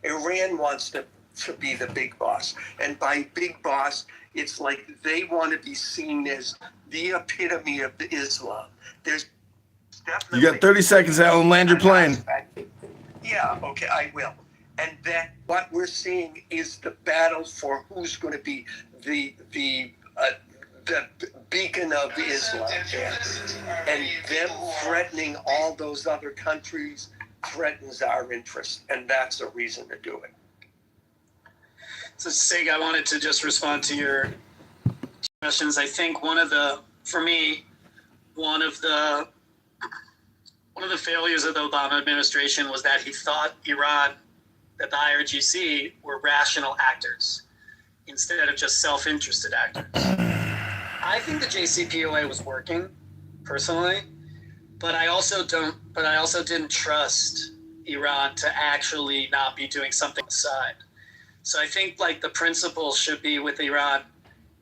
Iran wants to be the big boss. And by big boss, it's like they want to be seen as the epitome of Islam. There's definitely... You got 30 seconds, Alan. Land your plane. Yeah, okay, I will. And then what we're seeing is the battle for who's going to be the beacon of Islam. And them threatening all those other countries threatens our interest, and that's a reason to do it. So, Sig, I wanted to just respond to your questions. I think one of the failures of the Obama administration was that he thought that the IRGC were rational actors instead of just self-interested actors. I think the JCPOA was working, personally, but I also didn't trust Iran to actually not be doing something on the side. So I think like the principle should be with Iran,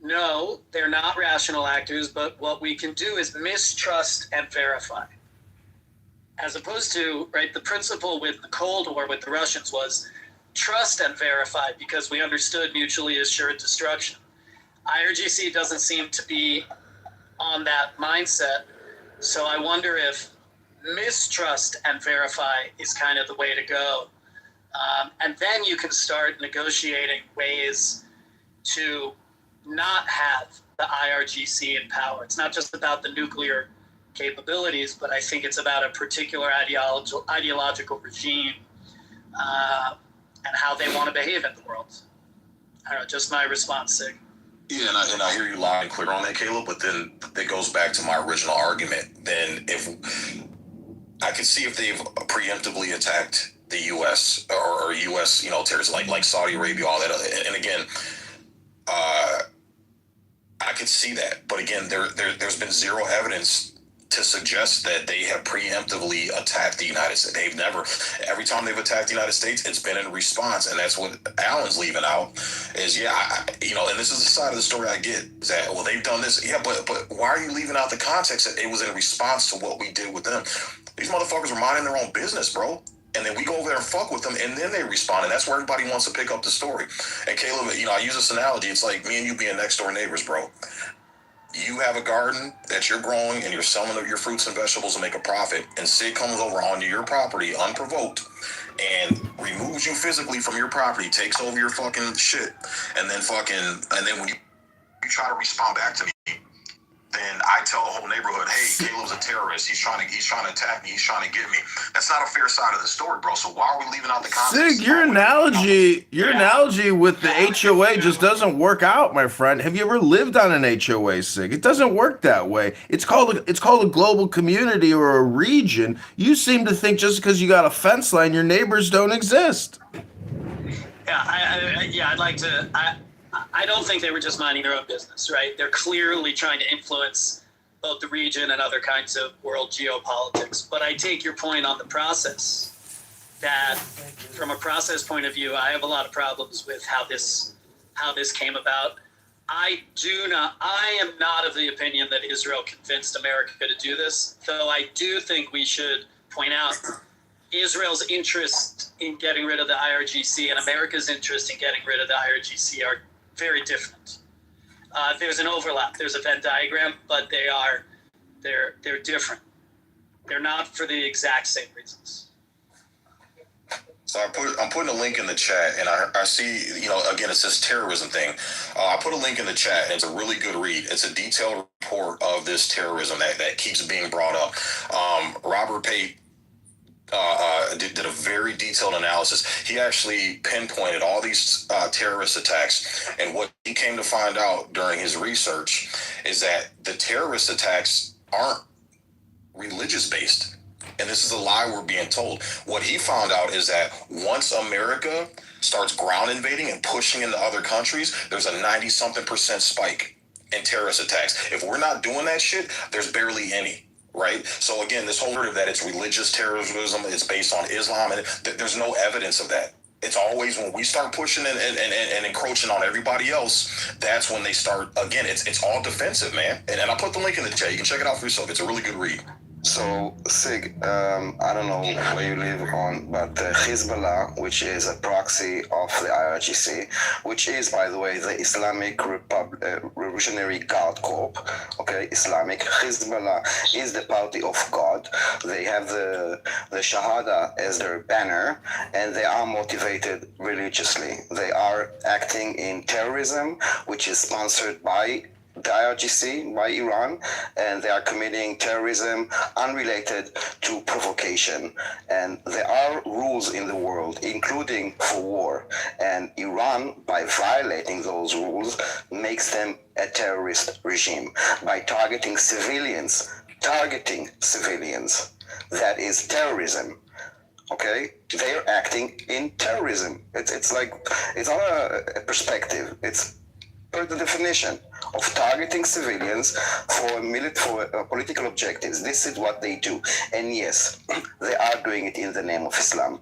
no, they're not rational actors, but what we can do is mistrust and verify. As opposed to, right, the principle with the Cold War with the Russians was trust and verify because we understood mutually assured destruction. IRGC doesn't seem to be on that mindset. So I wonder if mistrust and verify is kind of the way to go. And then you can start negotiating ways to not have the IRGC in power. It's not just about the nuclear capabilities, but I think it's about a particular ideological regime and how they want to behave in the world. I don't know, just my response, Sig. Yeah, and I hear you loud and clear on that, Caleb, but then it goes back to my original argument. Then if I could see if they've preemptively attacked the U.S. or U.S., terrorists like Saudi Arabia, all that other, and again, I could see that. But again, there's been zero evidence to suggest that they have preemptively attacked the United States. They've never, every time they've attacked the United States, it's been in response. And that's what Alan's leaving out is, and this is the side of the story I get, is that, well, they've done this. Yeah, but why are you leaving out the context that it was in response to what we did with them? These motherfuckers were minding their own business, bro. And then we go over there and fuck with them, and then they respond. And that's where everybody wants to pick up the story. And Caleb, I use this analogy. It's like me and you being next door neighbors, bro. You have a garden that you're growing and you're selling your fruits and vegetables to make a profit, and Sid comes over onto your property unprovoked and removes you physically from your property, takes over your fucking shit, and then when you try to respond back to me, then I tell the whole neighborhood, hey, Caleb's a terrorist. He's trying to attack me. He's trying to get me. That's not a fair side of the story, bro. So why are we leaving out the context? Sig, your analogy with the HOA just doesn't work out, my friend. Have you ever lived on an HOA, Sig? It doesn't work that way. It's called a global community or a region. You seem to think just because you got a fence line, your neighbors don't exist. Yeah, I'd like to. I don't think they were just minding their own business, right? They're clearly trying to influence both the region and other kinds of world geopolitics. But I take your point on the process, that from a process point of view, I have a lot of problems with how this came about. I am not of the opinion that Israel convinced America to do this, though I do think we should point out Israel's interest in getting rid of the IRGC and America's interest in getting rid of the IRGC are very different. There's an overlap. There's a Venn diagram, but they're different. They're not for the exact same reasons. So I'm putting a link in the chat, and I see, again, it says terrorism thing. I put a link in the chat, and it's a really good read. It's a detailed report of this terrorism that keeps being brought up. Robert Pate did a very detailed analysis. He actually pinpointed all these terrorist attacks, and what he came to find out during his research is that the terrorist attacks aren't religious based. And this is a lie we're being told. What he found out is that once America starts ground invading and pushing into other countries, there's a 90-something% spike in terrorist attacks. If we're not doing that shit, there's barely any. Right. So again, this whole narrative that it's religious terrorism, it's based on Islam, and there's no evidence of that. It's always when we start pushing and encroaching on everybody else, that's when they start. Again, it's all defensive, man. And I put the link in the chat. You can check it out for yourself. It's a really good read. So, Sig, I don't know where you live on, but Hezbollah, which is a proxy of the IRGC, which is, by the way, the Islamic Revolutionary Guard Corps, okay, Islamic. Hezbollah is the party of God. They have the Shahada as their banner, and they are motivated religiously. They are acting in terrorism, which is sponsored by the IRGC, by Iran, and they are committing terrorism unrelated to provocation. And there are rules in the world, including for war. And Iran, by violating those rules, makes them a terrorist regime by targeting civilians. That is terrorism. Okay, they are acting in terrorism. It's not a perspective. It's per the definition of targeting civilians for political objectives. This is what they do, and yes, they are doing it in the name of Islam.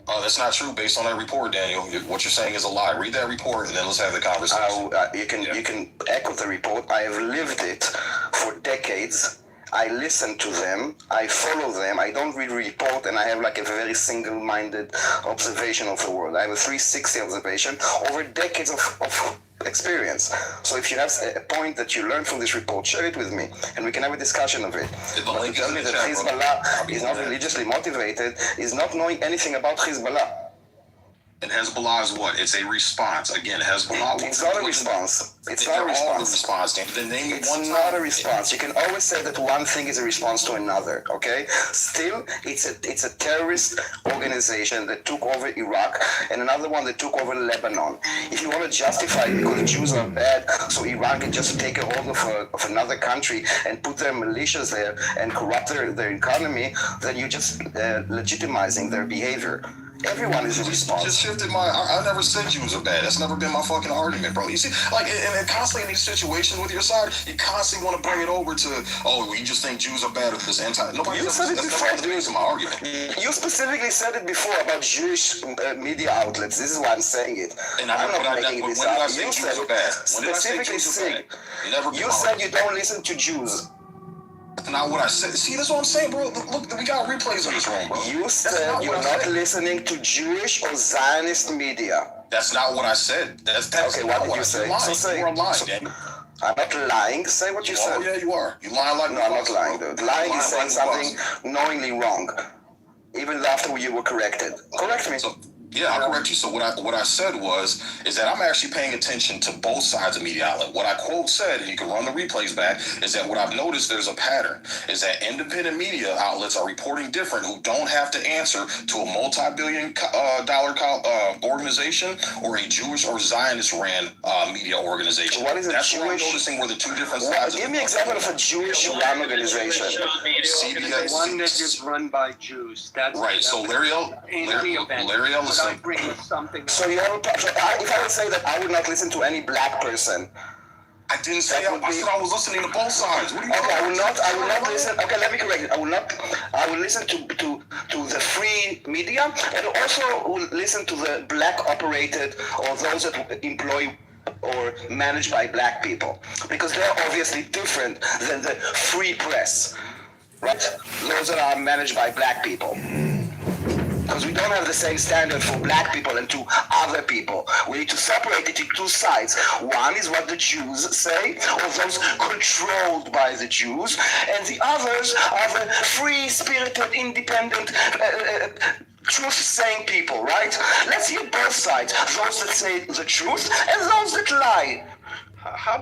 That's not true based on that report, Daniel. What you're saying is a lie. Read that report and then let's have the conversation. You can echo the report. I have lived it for decades. I listen to them, I follow them, I don't read report, and I have like a very single-minded observation of the world. I have a 360 observation over decades of experience. So if you have a point that you learned from this report, share it with me, and we can have a discussion of it. But to tell me that Hezbollah is not religiously motivated is not knowing anything about Hezbollah. And Hezbollah is what? It's a response. Again, Hezbollah. It's not a response. It's not a response. It's not a response. You can always say that one thing is a response to another. Okay. Still, it's a terrorist organization that took over Iraq and another one that took over Lebanon. If you want to justify it because the Jews are bad, so Iran can just take a hold of another country and put their militias there and corrupt their economy, then you're just legitimizing their behavior. Everyone is a response. Just shifted I never said Jews are bad. That's never been my fucking argument, bro. You see, like, and constantly in these situations with your side, you constantly want to bring it over to, we just think Jews are bad or this anti. Nobody said it before. That's my argument. You specifically said it before about Jewish media outlets. This is why I'm saying it. And I'm not making this up. You said it. Specifically saying. You said you don't listen to Jews. Not what I said. See, that's what I'm saying, bro. Look, we got replays in this room, bro. You said you're not listening to Jewish or Zionist media. That's not what I said. That's okay, what did you say? I'm lying, Daniel. I'm not lying. Say what you said. Oh, yeah, you are. You lying like no, I'm not lying, dude. Lying is saying something knowingly wrong, even after you were corrected. Correct me. Yeah, I'll correct you. So what I said is that I'm actually paying attention to both sides of media outlet. What I quote said, and you can run the replays back, is that what I've noticed there's a pattern, is that independent media outlets are reporting different who don't have to answer to a multi-billion dollar organization or a Jewish or Zionist ran media organization. What is a That's Jewish? what I'm noticing where the two different sides. Give me an example of a Jewish run organization. The one that is run by Jews. That's right. So Larry Ellison. So you have if I would say that I would not listen to any black person. I didn't say I said I was listening to both sides. What do you I will not listen. Okay, let me correct it. I will listen to the free media and also will listen to the black operated or those that employ or managed by black people, because they're obviously different than the free press, right? Those that are managed by black people. Because we don't have the same standard for black people and to other people. We need to separate it into two sides. One is what the Jews say, or those controlled by the Jews, and the others are the free-spirited, independent, truth-saying people, right? Let's hear both sides, those that say the truth and those that lie.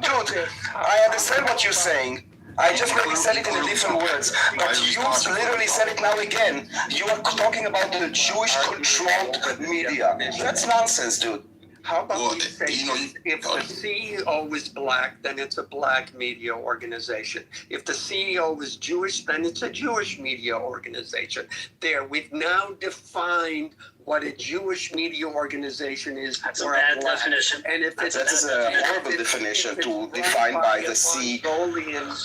Dude, I understand what you're saying. I just maybe said it in different words, but you literally said it now again. You are talking about the Jewish-controlled media. That's nonsense, dude. How about we say if the CEO is black, then it's a black media organization. If the CEO is Jewish, then it's a Jewish media organization. There, we've now defined what a Jewish media organization is. That's a bad definition. And if it's a horrible definition to define by the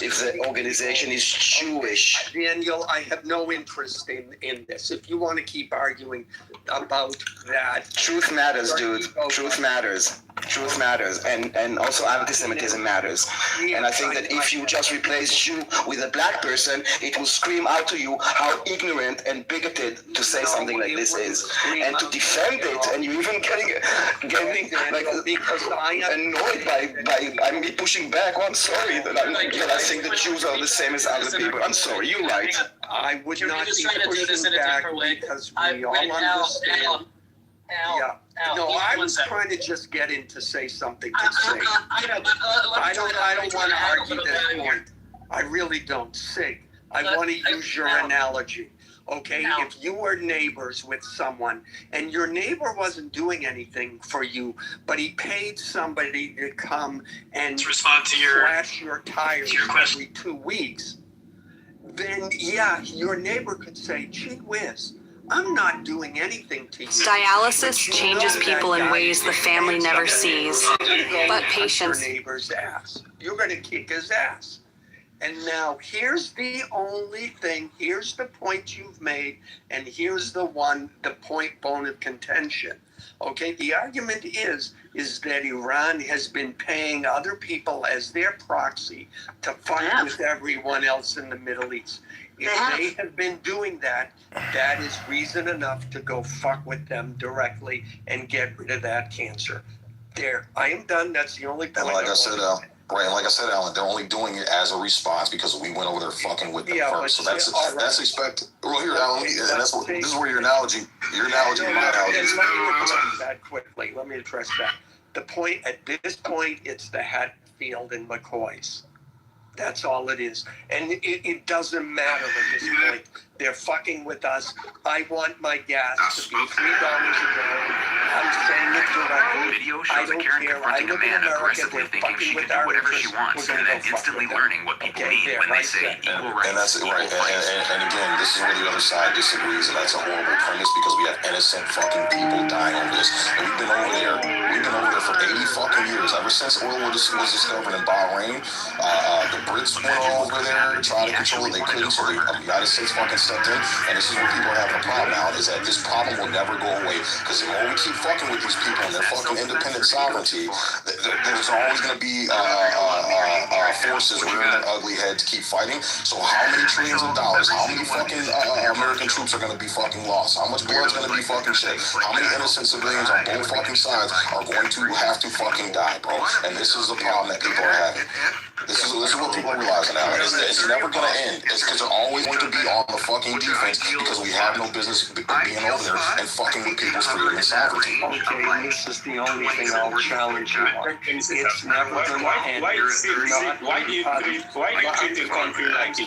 if the organization is Jewish. Daniel, I have no interest in this. If you want to keep arguing about that. Truth matters, dude. Truth matters. truth matters, and also anti-Semitism matters. And I think that if you just replace Jew with a black person, it will scream out to you how ignorant and bigoted to say something like this is, and to defend it, and you even getting like because I am annoyed by me pushing back. Oh, I'm sorry that I'm realizing that Jews are the same as other people. I'm sorry, you're right. I would You're not just be trying to do this pushing in a back different way. because we all understand. Yeah. No, I was trying to just get in to say something to say. I know, but I don't want to argue this point. I really don't. Sig, I want to use your analogy. Okay, if you were neighbors with someone and your neighbor wasn't doing anything for you, but he paid somebody to come and to respond to your slash your tires every 2 weeks, then yeah, your neighbor could say, gee whiz, I'm not doing anything to you. Dialysis changes people in ways the family never sees. But patience. Your neighbor's ass. You're going to kick his ass. And now here's the only thing, here's the point you've made, and here's the bone of contention. Okay, the argument is that Iran has been paying other people as their proxy to fight with everyone else in the Middle East. If they have been doing that, that is reason enough to go fuck with them directly and get rid of that cancer. There, I am done. That's the only point. And like I said, Alan, they're only doing it as a response because we went over there fucking with them first. So that's expected. Well, here, Alan, and this is where your analogy, and my analogy is. Let me address that quickly. Let me address that. The point at this point, it's the Hatfield and McCoys. That's all it is. And it doesn't matter at this point. They're fucking with us. I want my gas to be $3 a barrel. I'm saying it directly. Video shows a Karen confronting a man aggressively thinking she can do whatever she wants and then instantly learning what people mean when they say equal rights. And that's right. And again, this is where the other side disagrees, and that's a horrible premise because we have innocent fucking people dying over this. And we've been over there for 80 fucking years. Ever since oil was discovered in Bahrain, the Brits went over there to try to control it. They couldn't, so the United States fucking stepped in. And this is where people are having a problem now, is that this problem will never go away. Because the more we keep fucking with these people and their fucking independent sovereignty, there's always going to be forces rearing their ugly head to keep fighting. So how many trillions of dollars, how many fucking American troops are going to be fucking lost? How much blood's going to be fucking shed? How many innocent civilians on both fucking sides are going to have to fucking die, bro? And this is the problem that people are having. This is what people are realizing now. It's never going to end. It's because they're always going to be on the fucking defense because we have no business being over there and fucking with people's freedom and sovereignty. Okay, this is the only thing I'll challenge you on. It's never going to end. Why do you treat a country like it's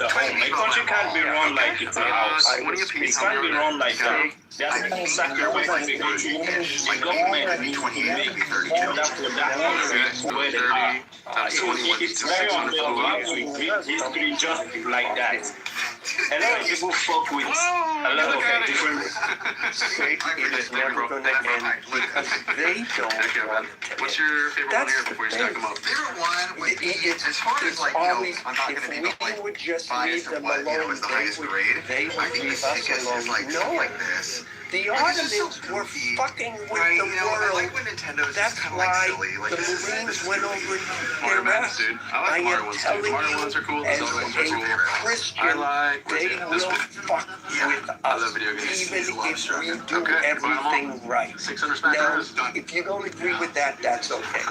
a home? A country can't be run like it's a house. It can't be run like that. There's no sacrifice in the country. The government needs to make in order for that country where they are. So it's very unfair with history just like that. A lot of people fuck with a lot of different. It is never going to end because they don't want to. What's your favorite one here before you stack them up? Favorite one would be, It's as far as like, always, I'm not going to be if we would just biased leave or them what, alone, is the highest grade. they would I think leave the us sickest alone. is like No, something like this. the Like, it's just Ottomans so were goofy, fucking with right? the You know, and I world. like when Nintendo's That's just kind of like why silly. Like, the this is Marines went over to Mario Madness, Iraq. dude. I like Mario ones too. Mario ones are cool. The As Zelda ones are a cool. I Christian, like they this will one. fuck with I us, love video games. even if we do Okay, everything right. 600 smack Now, arrows, done. if you don't agree with that, that's okay.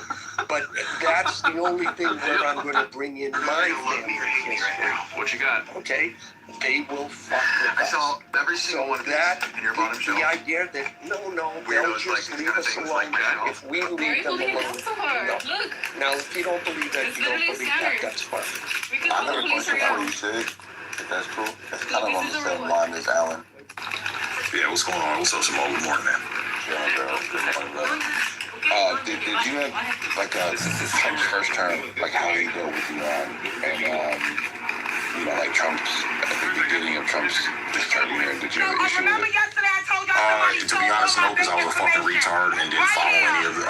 But that's the only thing that I'm going to bring in my family history. What you got? Okay? They will fuck with I us. saw every single So one of these that in your bottom shelf. the idea that they'll Weirdos just like leave us things alone like that. if we leave them alone. No. Look, Now, if you don't believe that, It's you don't literally believe that. standard. That's fine. we could I put got the a police question around. for you, Sid. If that's cool. That's kind of This on is the a same real line as Alan. Yeah, what's going on? What's up, Simone? Good morning, man. Chilling, girl. Good morning, brother. Did you have, like, since it's Trump's first term, like, how did he go with Iran? And, you know, like, Trump's, at the beginning of Trump's term here, did you have an issue with it? yesterday I told y'all To be honest, no, because I was a fucking retard and didn't follow any of the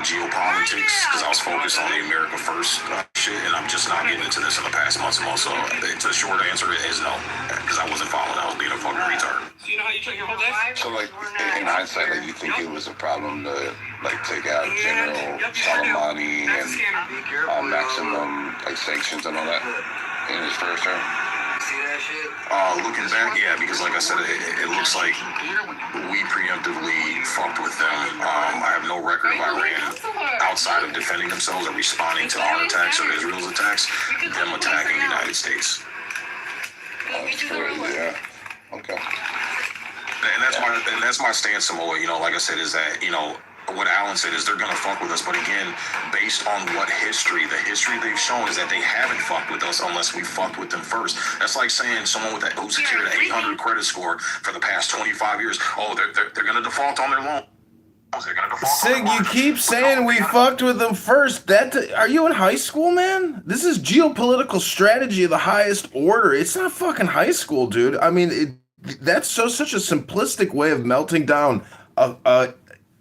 geopolitics because I was focused on the America First shit, and I'm just not getting into this in the past months and months. So the short answer is no, because I wasn't following. I was being a fucking retard. So you know how you check your whole desk? So, like, in hindsight, like, you think it was a problem to, like, take out General Soleimani and maximum, like, sanctions and all that in his first term? Looking back, yeah, because like I said, it looks like we preemptively fucked with them. I have no record of Iran outside of defending themselves or responding to our attacks or Israel's attacks, them attacking the United States. That's crazy, yeah. Okay. And that's my stance, Samoa. You know, like I said, is that, you know, what Alan said is they're going to fuck with us. But again, based on what the history they've shown is that they haven't fucked with us unless we fucked with them first. That's like saying someone with who's secured an 800 credit score for the past 25 years, oh, they're going to default on their loan. Sig, you keep saying we fucked with them first. Are you in high school, man? This is geopolitical strategy of the highest order. It's not fucking high school, dude. I mean, that's such a simplistic way of melting down a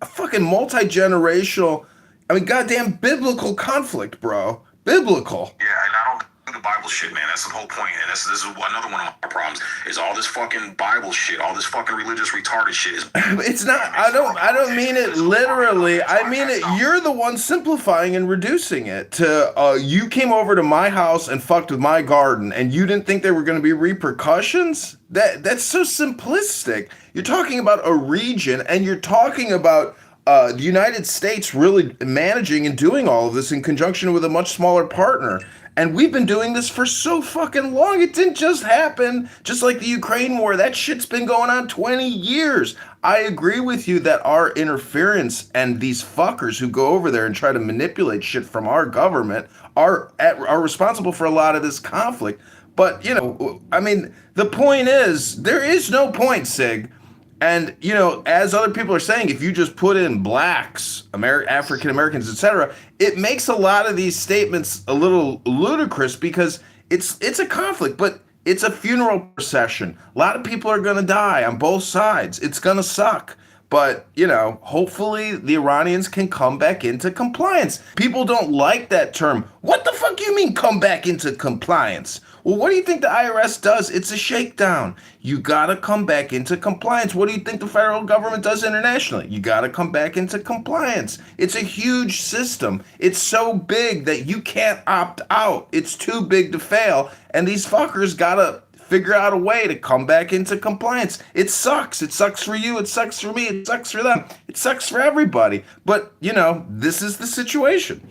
fucking multi-generational, I mean, goddamn biblical conflict, bro. Biblical. Yeah, and I don't do the Bible shit, man. That's the whole point. And this is another one of my problems is all this fucking Bible shit, all this fucking religious retarded shit is. It's not. I don't mean it literally. I mean it. You're the one simplifying and reducing it to. You came over to my house and fucked with my garden, and you didn't think there were going to be repercussions. That's so simplistic. You're talking about a region, and you're talking about the United States really managing and doing all of this in conjunction with a much smaller partner. And we've been doing this for so fucking long. It didn't just happen. Just like the Ukraine war, that shit's been going on 20 years. I agree with you that our interference and these fuckers who go over there and try to manipulate shit from our government are responsible for a lot of this conflict. But, you know, I mean, the point is, there is no point, Sig. And, you know, as other people are saying, if you just put in blacks, African Americans, etc., it makes a lot of these statements a little ludicrous because it's a conflict, but it's a funeral procession. A lot of people are going to die on both sides. It's going to suck. But, you know, hopefully the Iranians can come back into compliance. People don't like that term. What the fuck you mean come back into compliance? Well, what do you think the IRS does? It's a shakedown. You gotta come back into compliance. What do you think the federal government does internationally? You gotta come back into compliance. It's a huge system. It's so big that you can't opt out. It's too big to fail. And these fuckers gotta figure out a way to come back into compliance. It sucks. It sucks for you. It sucks for me. It sucks for them. It sucks for everybody. But, you know, this is the situation.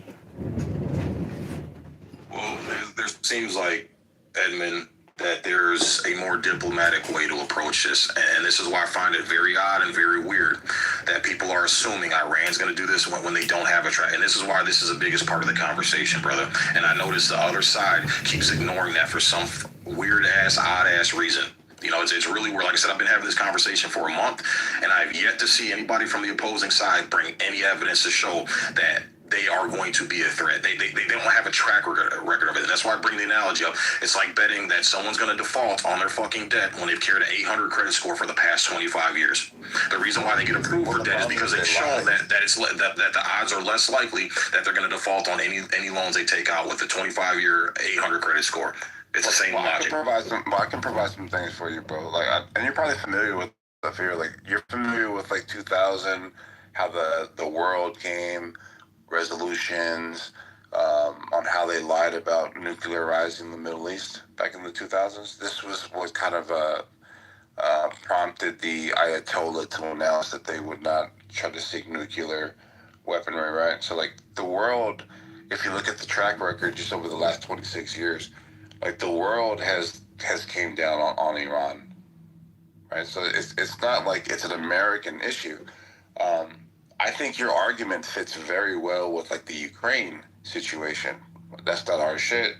Well, there seems like, Edmund, that there's a more diplomatic way to approach this. And this is why I find it very odd and very weird that people are assuming Iran's going to do this when they don't have a track. And this is why this is the biggest part of the conversation, brother. And I notice the other side keeps ignoring that for some weird-ass, odd-ass reason. You know, it's really weird. Like I said, I've been having this conversation for a month, and I've yet to see anybody from the opposing side bring any evidence to show that they are going to be a threat. They don't have a track record of it. And that's why I bring the analogy up. It's like betting that someone's going to default on their fucking debt when they've carried an 800 credit score for the past 25 years. The reason why they get approved for debt is because they've shown that the odds are less likely that they're going to default on any loans they take out with a 25-year 800 credit score. It's the same logic. I can provide some things for you, bro. Like, and you're probably familiar with the fear. Like, you're familiar with like 2000, how the world came, resolutions on how they lied about nuclearizing the Middle East back in the 2000s. This was what kind of prompted the Ayatollah to announce that they would not try to seek nuclear weaponry, right? So, like, the world, if you look at the track record just over the last 26 years, like, the world has came down on Iran, right? So it's not like it's an American issue. I think your argument fits very well with, like, the Ukraine situation. That's not our shit.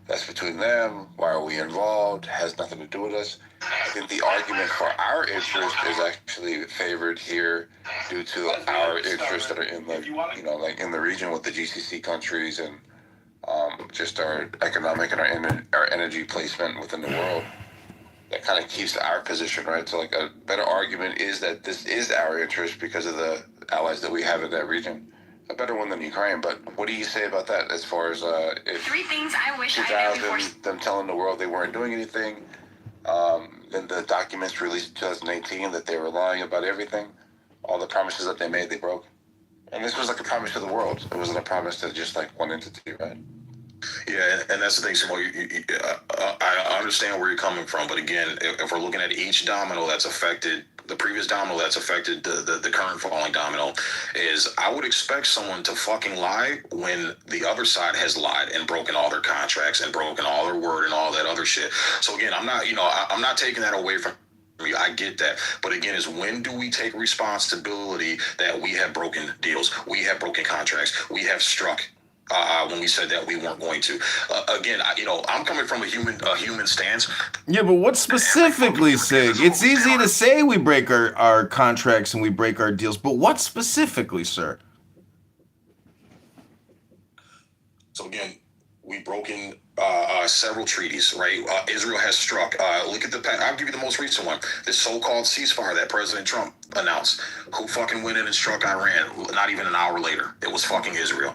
That's between them. Why are we involved? Has nothing to do with us. I think the argument for our interest is actually favored here due to our interests that are in the, you know, like in the region with the GCC countries and just our economic and our energy placement within the world. that kind of keeps our position, right? So like a better argument is that this is our interest because of the allies that we have in that region. A better one than Ukraine, but what do you say about that as far as if 3 things I wish I had before. 2000, them telling the world they weren't doing anything, then the documents released in 2018 that they were lying about everything, all the promises that they made, they broke. And this was like a promise to the world. It wasn't a promise to just like one entity, right? Yeah, and that's the thing, Samo. I understand where you're coming from, but again, if we're looking at each domino that's affected, the previous domino that's affected the current falling domino, is I would expect someone to fucking lie when the other side has lied and broken all their contracts and broken all their word and all that other shit. So again, I'm not taking that away from you. I get that. But again, is when do we take responsibility that we have broken deals, we have broken contracts, we have struck when we said that we weren't going to. Again, I'm coming from a human stance. Yeah, but what specifically, Sig? It's easy to say we break our contracts and we break our deals, but what specifically, sir? So again, we've broken several treaties, right? Israel has struck. Look at I'll give you the most recent one. This so-called ceasefire that President Trump announced. Who fucking went in and struck Iran? Not even an hour later. It was fucking Israel.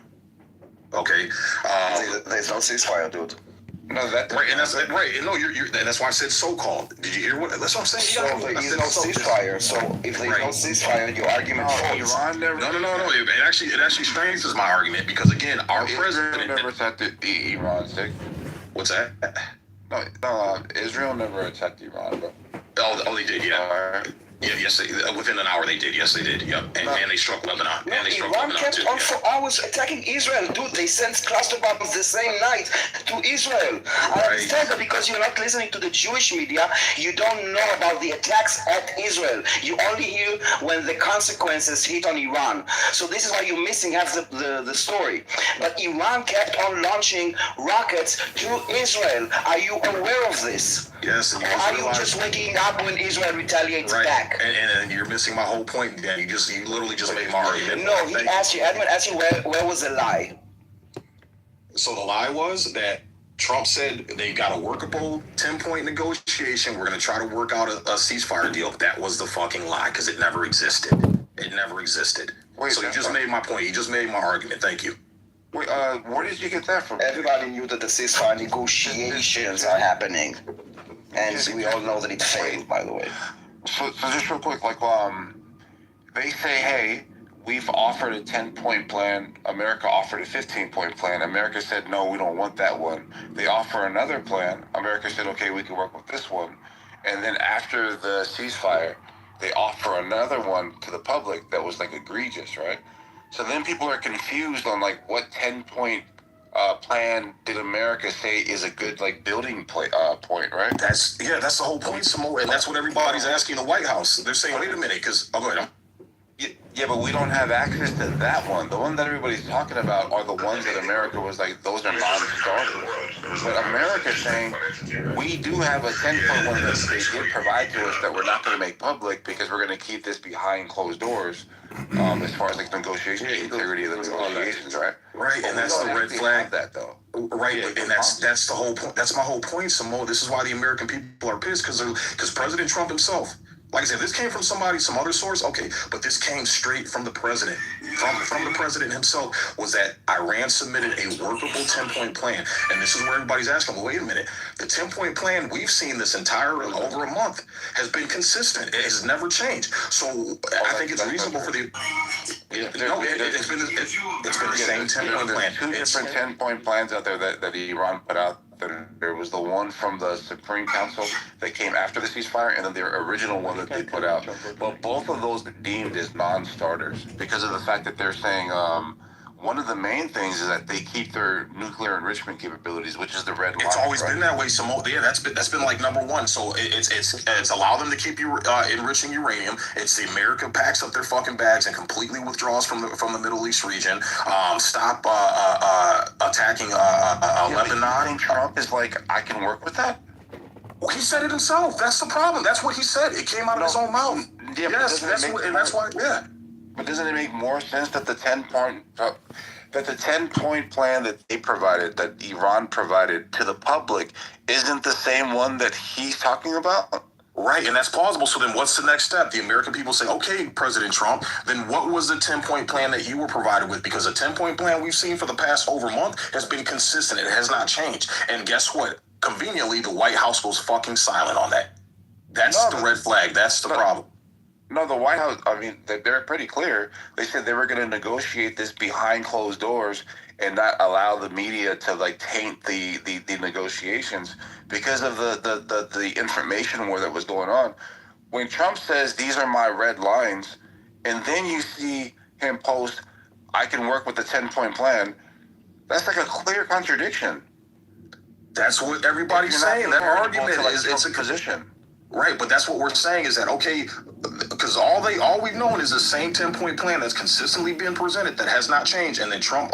Okay. There's no ceasefire, dude. No, that right, and that's right. No, you're and that's why I said so-called. Did you hear what? That's what I'm saying. So there is no ceasefire. So if there's no ceasefire, your argument falls. Iran never. No. It actually strengthens my argument because again, our president never attacked Iran. Sig. What's that? No. Israel never attacked Iran, bro. Oh, they did. Yeah. Yeah, yes, within an hour they did. Yes, they did. Yep, and they struck Lebanon. No, and they struck Iran Lebanon kept too. on for hours attacking Israel. Dude, they sent cluster bombs the same night to Israel. I understand that because you're not listening to the Jewish media, you don't know about the attacks at Israel. You only hear when the consequences hit on Iran. So this is why you're missing half the story. But Iran kept on launching rockets to Israel. Are you aware of this? Yes. Or are you just waking up when Israel retaliates back? And you're missing my whole point, Dan. You literally just made my argument. No, Edmund asked you where was the lie? So the lie was that Trump said they got a workable 10-point negotiation. We're going to try to work out a ceasefire deal. That was the fucking lie because it never existed. It never existed. So you just made my point. You just made my argument. Thank you. Wait, where did you get that from? Everybody knew that the ceasefire negotiations are happening. And we all know that it failed, by the way. So just real quick, like, they say, hey, we've offered a 10-point plan. America offered a 15-point plan. America said, no, we don't want that one. They offer another plan. America said, okay, we can work with this one. And then after the ceasefire, they offer another one to the public that was, like, egregious, right? So then people are confused on, like, what 10-point plan did America say is a good building point, right? That's the whole point, Samo, and that's what everybody's asking the White House. They're saying, wait a minute, because go ahead. Yeah, but we don't have access to that one. The one that everybody's talking about are the ones that America was like, those are non-starters. But America's saying, we do have a 10-point one that they did provide to us that we're not going to make public because we're going to keep this behind closed doors as far as negotiation, the integrity of the negotiations, right? Right, and that's the red flag. That though. Right, and that's the whole point. That's my whole point, Samo. This is why the American people are pissed because President Trump himself. Like I said, this came from some other source, okay, but this came straight from the president. From the president himself was that Iran submitted a workable 10-point plan. And this is where everybody's asking, well, wait a minute. The 10-point plan we've seen this entire over a month has been consistent. It has never changed. So I think it's reasonable for the... It's been the same 10-point plan. Two different 10-point plans out there that Iran put out. There was the one from the Supreme Council that came after the ceasefire, and then their original one that they put out. But both of those deemed as non-starters because of the fact that they're saying one of the main things is that they keep their nuclear enrichment capabilities, which is the red line. It's always been that way. Yeah, that's been like number one. So it's allow them to keep enriching uranium. It's the America packs up their fucking bags and completely withdraws from the Middle East region. Stop attacking Lebanon. I think Trump is like, I can work with that. Well, he said it himself. That's the problem. That's what he said. It came out of his own mouth. Yeah, yes, that's why. Yeah. But doesn't it make more sense that the that the 10-point plan that they provided, that Iran provided to the public, isn't the same one that he's talking about? Right, and that's plausible. So then what's the next step? The American people say, okay, President Trump, then what was the 10-point plan that you were provided with? Because a 10-point plan we've seen for the past over a month has been consistent. It has not changed. And guess what? Conveniently, the White House goes fucking silent on that. That's the red flag. That's the problem. No, the White House, I mean, they're pretty clear. They said they were going to negotiate this behind closed doors and not allow the media to, like, taint the negotiations because of the information war that was going on. When Trump says, these are my red lines, and then you see him post, I can work with the 10-point plan, that's like a clear contradiction. That's what everybody's saying. That argument is it's a position. Right, but that's what we're saying is that, okay, because all we've known is the same 10-point plan that's consistently been presented that has not changed, and then Trump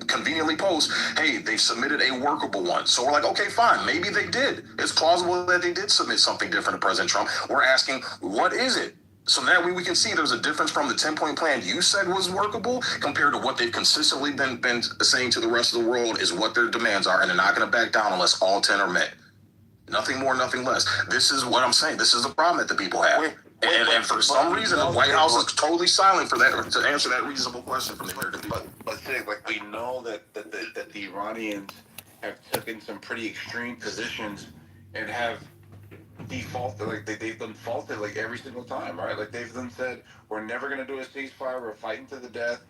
conveniently posts, hey, they've submitted a workable one. So we're like, okay, fine, maybe they did. It's plausible that they did submit something different to President Trump. We're asking, what is it? So that way we can see there's a difference from the 10-point plan you said was workable compared to what they've consistently been saying to the rest of the world is what their demands are, and they're not going to back down unless all 10 are met. Nothing more, nothing less. This is what I'm saying. This is the problem that the people have. And for some reason, the White House is totally silent for that, to answer that reasonable question from the American people. But like, we know that the Iranians have taken some pretty extreme positions and have defaulted, like they've done faulted like every single time, right? Like they've then said, we're never going to do a ceasefire. We're fighting to the death.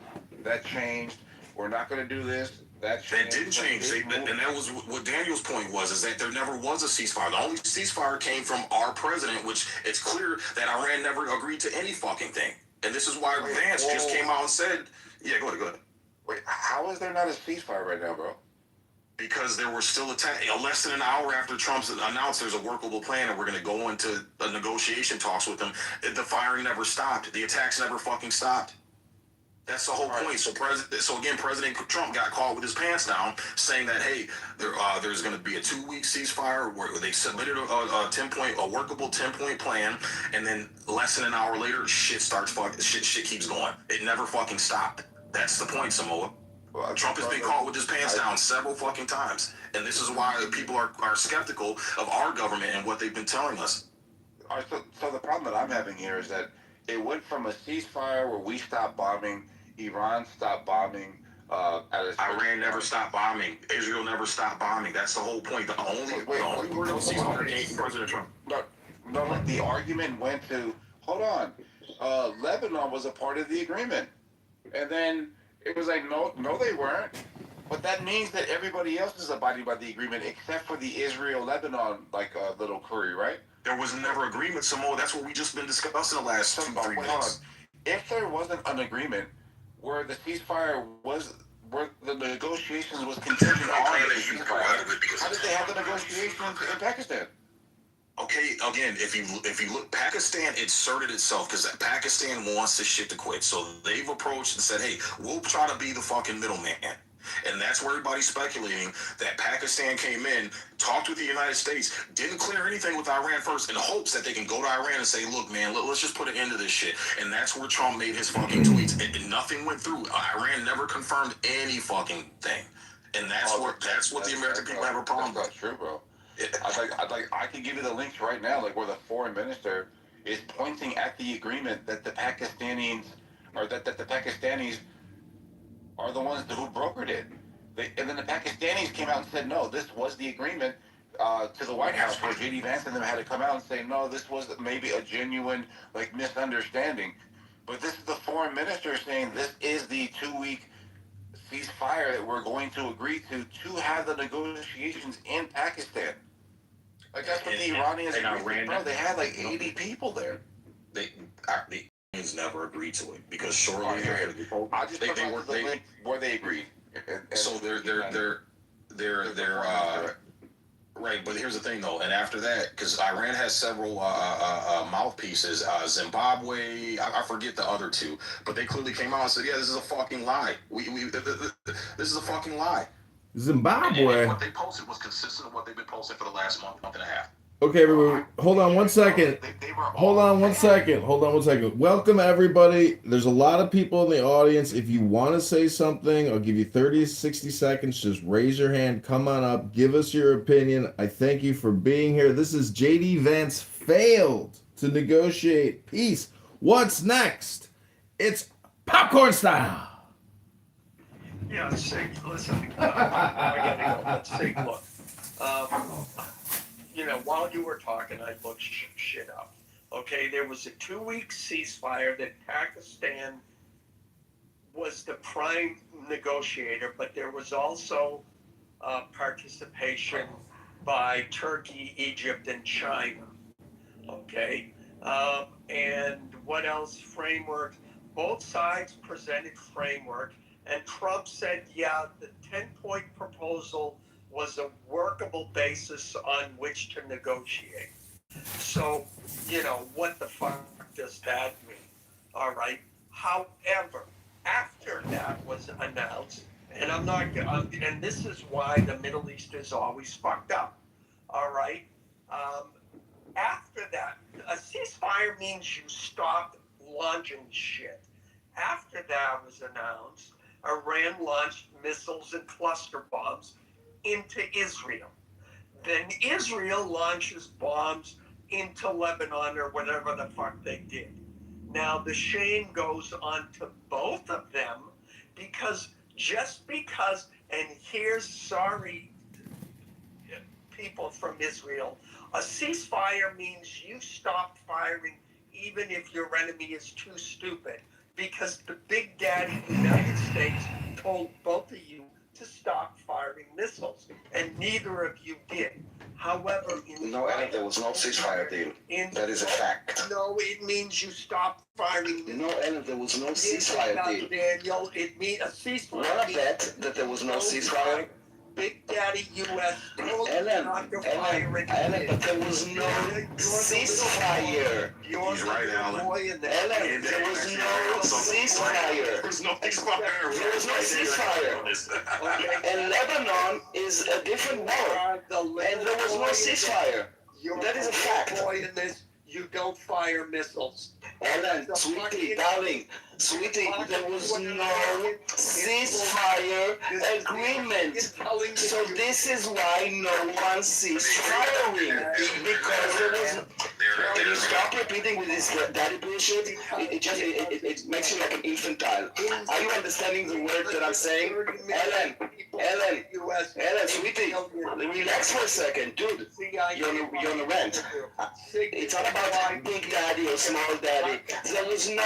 That changed. We're not going to do this. That did change, and that was what Daniel's point was, is that there never was a ceasefire. The only ceasefire came from our president, which it's clear that Iran never agreed to any fucking thing. And this is why Vance just came out and said, yeah, go ahead. Wait, how is there not a ceasefire right now, bro? Because there were still less than an hour after Trump's announced there's a workable plan and we're going to go into negotiation talks with them, the firing never stopped. The attacks never fucking stopped. That's the whole point. So President Trump got caught with his pants down, saying that, hey, there's going to be a 2-week ceasefire where they submitted a workable 10-point plan, and then less than an hour later, shit keeps going. It never fucking stopped. That's the point, Samoa. Trump has been caught with his pants down several fucking times, and this is why people are skeptical of our government and what they've been telling us. All right, so the problem that I'm having here is that it went from a ceasefire where we stopped bombing, Iran stopped bombing. Iran never stopped bombing. Israel never stopped bombing. That's the whole point. The only word on ceasefire came from President Trump. No, like the argument went to, hold on, Lebanon was a part of the agreement. And then it was like, no, they weren't. But that means that everybody else is abiding by the agreement except for the Israel-Lebanon, like, little curry, right? There was never agreement, Samoa. That's what we just been discussing the last 2-3 minutes. If there wasn't an agreement where the ceasefire was, where the negotiations was contingent on the ceasefire, how did they have the negotiations in Pakistan? Okay, again, if you look, Pakistan inserted itself because Pakistan wants this shit to quit. So they've approached and said, hey, we'll try to be the fucking middleman. And that's where everybody's speculating that Pakistan came in, talked with the United States, didn't clear anything with Iran first in hopes that they can go to Iran and say, look, man, let's just put an end to this shit. And that's where Trump made his fucking tweets. And nothing went through. Iran never confirmed any fucking thing. And that's what the American people have a problem with. That's not true, bro. I can give you the links right now, like where the foreign minister is pointing at the agreement that the Pakistanis are the ones who brokered it. And then the Pakistanis came out and said, no, this was the agreement to the White House, where J.D. Vance and them had to come out and say, no, this was maybe a genuine, like, misunderstanding. But this is the foreign minister saying this is the 2-week ceasefire that we're going to agree to have the negotiations in Pakistan. Like, that's what the Iranians agreed, bro. They had like 80 people there. The Iranians never agreed to it because shortly I just where they agreed. So they're right. But here's the thing, though. And after that, because Iran has several mouthpieces, Zimbabwe, I forget the other two, but they clearly came out and said, yeah, this is a fucking lie. This is a fucking lie. Zimbabwe. And what they posted was consistent with what they've been posting for the last month and a half. Okay, everybody, hold on one second. Hold on one second. Hold on one second. Welcome, everybody. There's a lot of people in the audience. If you want to say something, I'll give you 30 to 60 seconds. Just raise your hand. Come on up. Give us your opinion. I thank you for being here. This is JD Vance failed to negotiate peace. What's next? It's popcorn style. Yeah, Sig, listen, I gotta go. Let's see, look. While you were talking, I looked shit up. Okay, there was a 2-week ceasefire that Pakistan was the prime negotiator, but there was also participation by Turkey, Egypt, and China. Okay, and what else? Framework. Both sides presented framework, and Trump said, yeah, the 10-point proposal was a workable basis on which to negotiate. So, what the fuck does that mean? All right. However, after that was announced, and and this is why the Middle East is always fucked up. All right. After that, a ceasefire means you stop launching shit. After that was announced, Iran launched missiles and cluster bombs into Israel. Then Israel launches bombs into Lebanon or whatever the fuck they did. Now the shame goes on to both of them because and here's sorry people from Israel, a ceasefire means you stop firing even if your enemy is too stupid, because the big daddy United States told both of you to stop firing missiles, and neither of you did. However, there was no ceasefire deal. That is a fact. No, it means you stop firing missiles. No, Ellen, there was no ceasefire deal. Daniel, it means a ceasefire. Wanna bet that there was no ceasefire? Big Daddy U.S. told Ellen, not to fire it. but there was no ceasefire. He's right, Alan. Ellen, there was no ceasefire. There was no ceasefire. There was no ceasefire. And Lebanon is a different war. And there was no ceasefire. That is a fact. You don't fire missiles. Ellen, sweetie, darling, there was no ceasefire agreement. So this is why no one ceased firing. Because there was... Can you stop repeating with this daddy bullshit? It makes you like an infantile. Are you understanding the words that I'm saying? Ellen, sweetie, relax for a second. Dude, you're on a rant. It's not about big daddy or small daddy. There was no...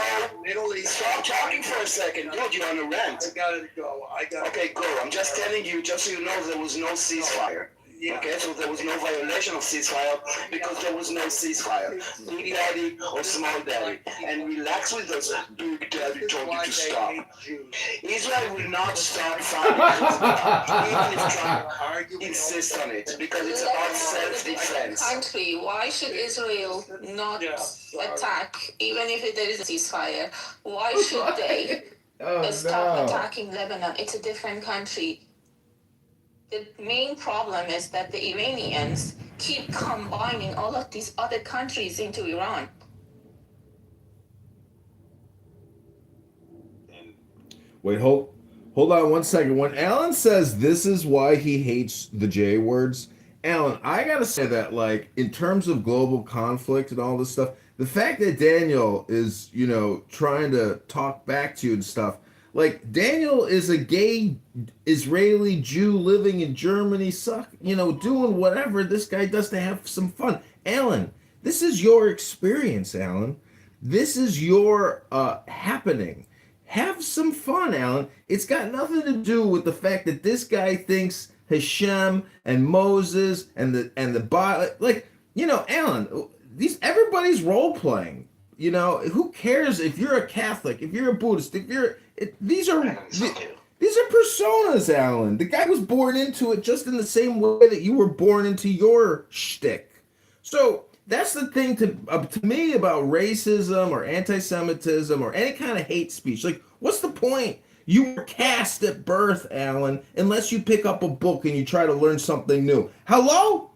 Stop talking for a second. Dude, you're on a rant. I gotta go. Okay, go. I'm just telling you, just so you know, there was no ceasefire. Okay, so there was no violation of ceasefire because there was no ceasefire. Big daddy or small daddy. And relax with us. Big daddy told you to stop. Israel will not stop fighting even if Trump insists on it because it's about self-defense. Country, why should Israel not attack even if there is a ceasefire? Why should they stop attacking Lebanon? It's a different country. The main problem is that the Iranians keep combining all of these other countries into Iran. Wait, hold on one second. When Alan says this is why he hates the J words, Alan, I gotta say that, like, in terms of global conflict and all this stuff, the fact that Daniel is, trying to talk back to you and stuff, like, Daniel is a gay Israeli Jew living in Germany, doing whatever this guy does to have some fun. Alan, this is your experience, Alan. This is your happening. Have some fun, Alan. It's got nothing to do with the fact that this guy thinks Hashem and Moses and the Bible, Alan, everybody's role playing. Who cares if you're a Catholic, if you're a Buddhist, these are personas, Alan. The guy was born into it just in the same way that you were born into your shtick. So that's the thing to me about racism or anti-Semitism or any kind of hate speech. Like, what's the point? You were cast at birth, Alan, unless you pick up a book and you try to learn something new. Hello?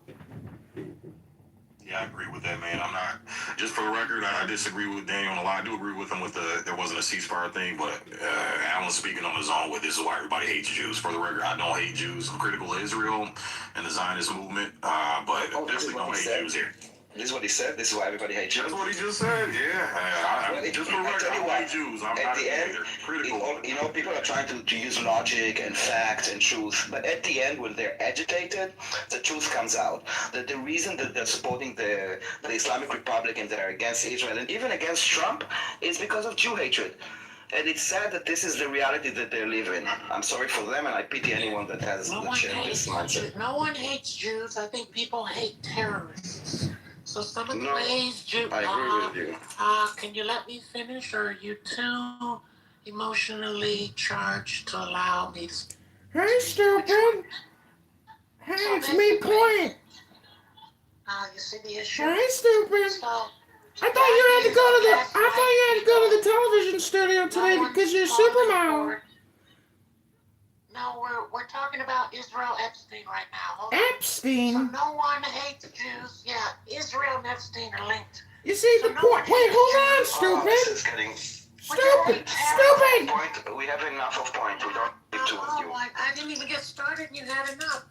I agree with that, man. I'm not, just for the record, I disagree with Daniel on a lot. I do agree with him with there wasn't a ceasefire thing, but Alan's speaking on his own with this is why everybody hates Jews. For the record, I don't hate Jews. I'm critical of Israel and the Zionist movement, but definitely don't hate Jews here. This is what he said. This is why everybody hates Jews. That's what he just said. Yeah. Just for the record, I don't hate Jews. I'm not critical. People are trying to use logic and facts and truth, but at the end, when they're agitated, the truth comes out. That the reason that they're supporting the Islamic Republic and they're against Israel and even against Trump is because of Jew hatred. And it's sad that this is the reality that they live in. I'm sorry for them, and I pity anyone that has this mindset. No one hates Jews. I think people hate terrorists. So some of the ways Jews... I agree with you. Can you let me finish, or are you too emotionally charged to allow me to... Hey, stupid! Hey, it's me, Point! You see the issue? Hey, stupid! So, I thought you had to go to the television studio today because you're Superman. No, we're talking about Israel Epstein right now. Hold on. Epstein? So no one hates Jews. Yeah, Israel and Epstein are linked. You see the point? Wait, hold on, stupid! This is getting... Stupid! We have enough of point. We don't need to with you. I didn't even get started and you had enough.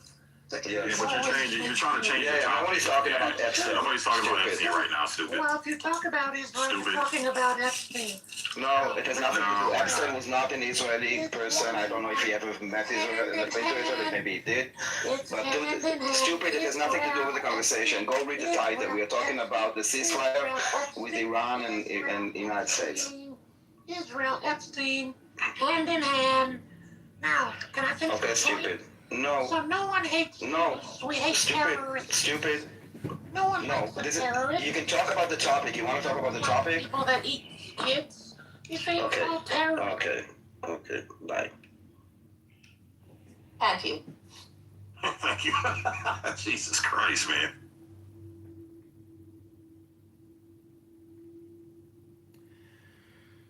Yeah, but you're trying to change the topic. Nobody's talking about Epstein. Nobody's talking about Epstein right now, stupid. Well, if you talk about Israel, you're talking about Epstein. No, it has nothing to do. Epstein was not an Israeli person. I don't know if he ever met Israel. Maybe he did. But stupid, it has nothing to do with the conversation. Go read the title. We are talking about the ceasefire with Iran and the United States. Israel, Epstein, hand in hand. Now, can I finish? Okay, stupid. No. So no one hates Jews. We hate terrorists. Stupid. No one hates terrorists. You can talk about the topic. You want to talk about the topic? People that eat kids. You say it's all terrorists. Okay. Bye. Thank you. Thank you. Jesus Christ, man.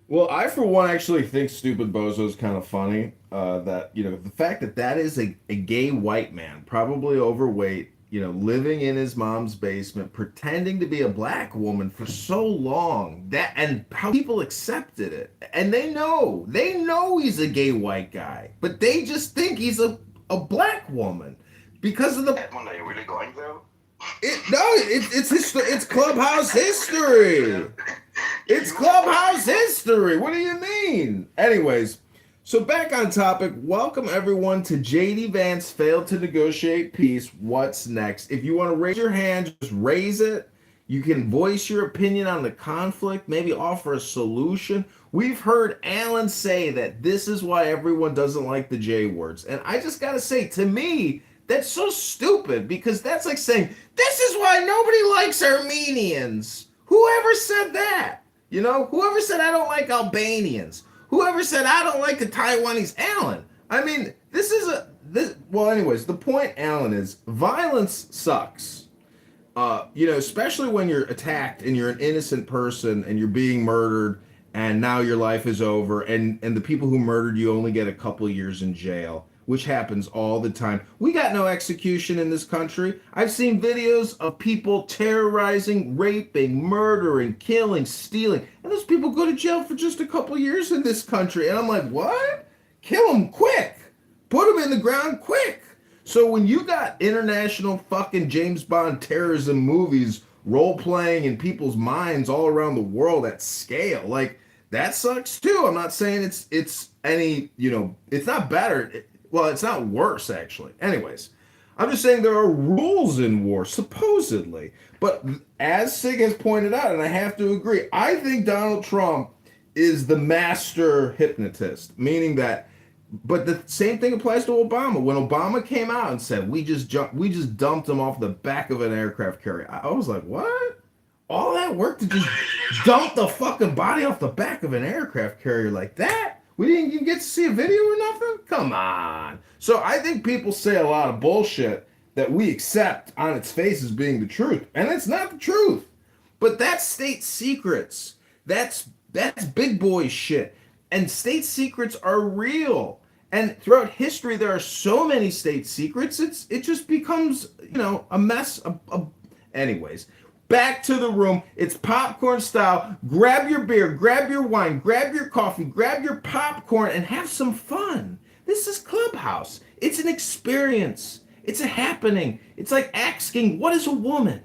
Well, I for one actually think Stupid Bozo is kind of funny. That the fact that is a gay white man, probably overweight, living in his mom's basement, pretending to be a black woman for so long, and how people accepted it, and they know he's a gay white guy, but they just think he's a black woman because of the. Edmund, are you really going though? It's Clubhouse history. It's Clubhouse history. What do you mean? Anyways, so back on topic. Welcome everyone to JD Vance failed to negotiate peace. What's next? If you want to raise your hand, just raise it. You can voice your opinion on the conflict, maybe offer a solution. We've heard Alan say that this is why everyone doesn't like the J words. And I just got to say, to me, that's so stupid, because that's like saying, this is why nobody likes Armenians. Whoever said that? Whoever said I don't like Albanians? Whoever said I don't like the Taiwanese? Alan. I mean, well, anyways, the point, Alan, is violence sucks. Especially when you're attacked and you're an innocent person and you're being murdered and now your life is over and the people who murdered you only get a couple years in jail, which happens all the time. We got no execution in this country. I've seen videos of people terrorizing, raping, murdering, killing, stealing, and those people go to jail for just a couple years in this country. And I'm like, what? Kill them quick. Put them in the ground quick. So when you got international fucking James Bond terrorism movies role-playing in people's minds all around the world at scale, like, that sucks too. I'm not saying it's any, it's not better. Well, it's not worse, actually. Anyways, I'm just saying there are rules in war, supposedly. But as Sig has pointed out, and I have to agree, I think Donald Trump is the master hypnotist, meaning that, but the same thing applies to Obama. When Obama came out and said, we just dumped him off the back of an aircraft carrier, I was like, what? All that work to just dump the fucking body off the back of an aircraft carrier like that? We didn't even get to see a video or nothing? Come on. So I think people say a lot of bullshit that we accept on its face as being the truth. And it's not the truth. But that's state secrets. That's big boy shit. And state secrets are real. And throughout history, there are so many state secrets, it just becomes, a mess. Anyways, back to the room. It's popcorn style. Grab your beer, grab your wine, grab your coffee, grab your popcorn, and have some fun. This is Clubhouse. It's an experience. It's a happening. It's like asking, what is a woman?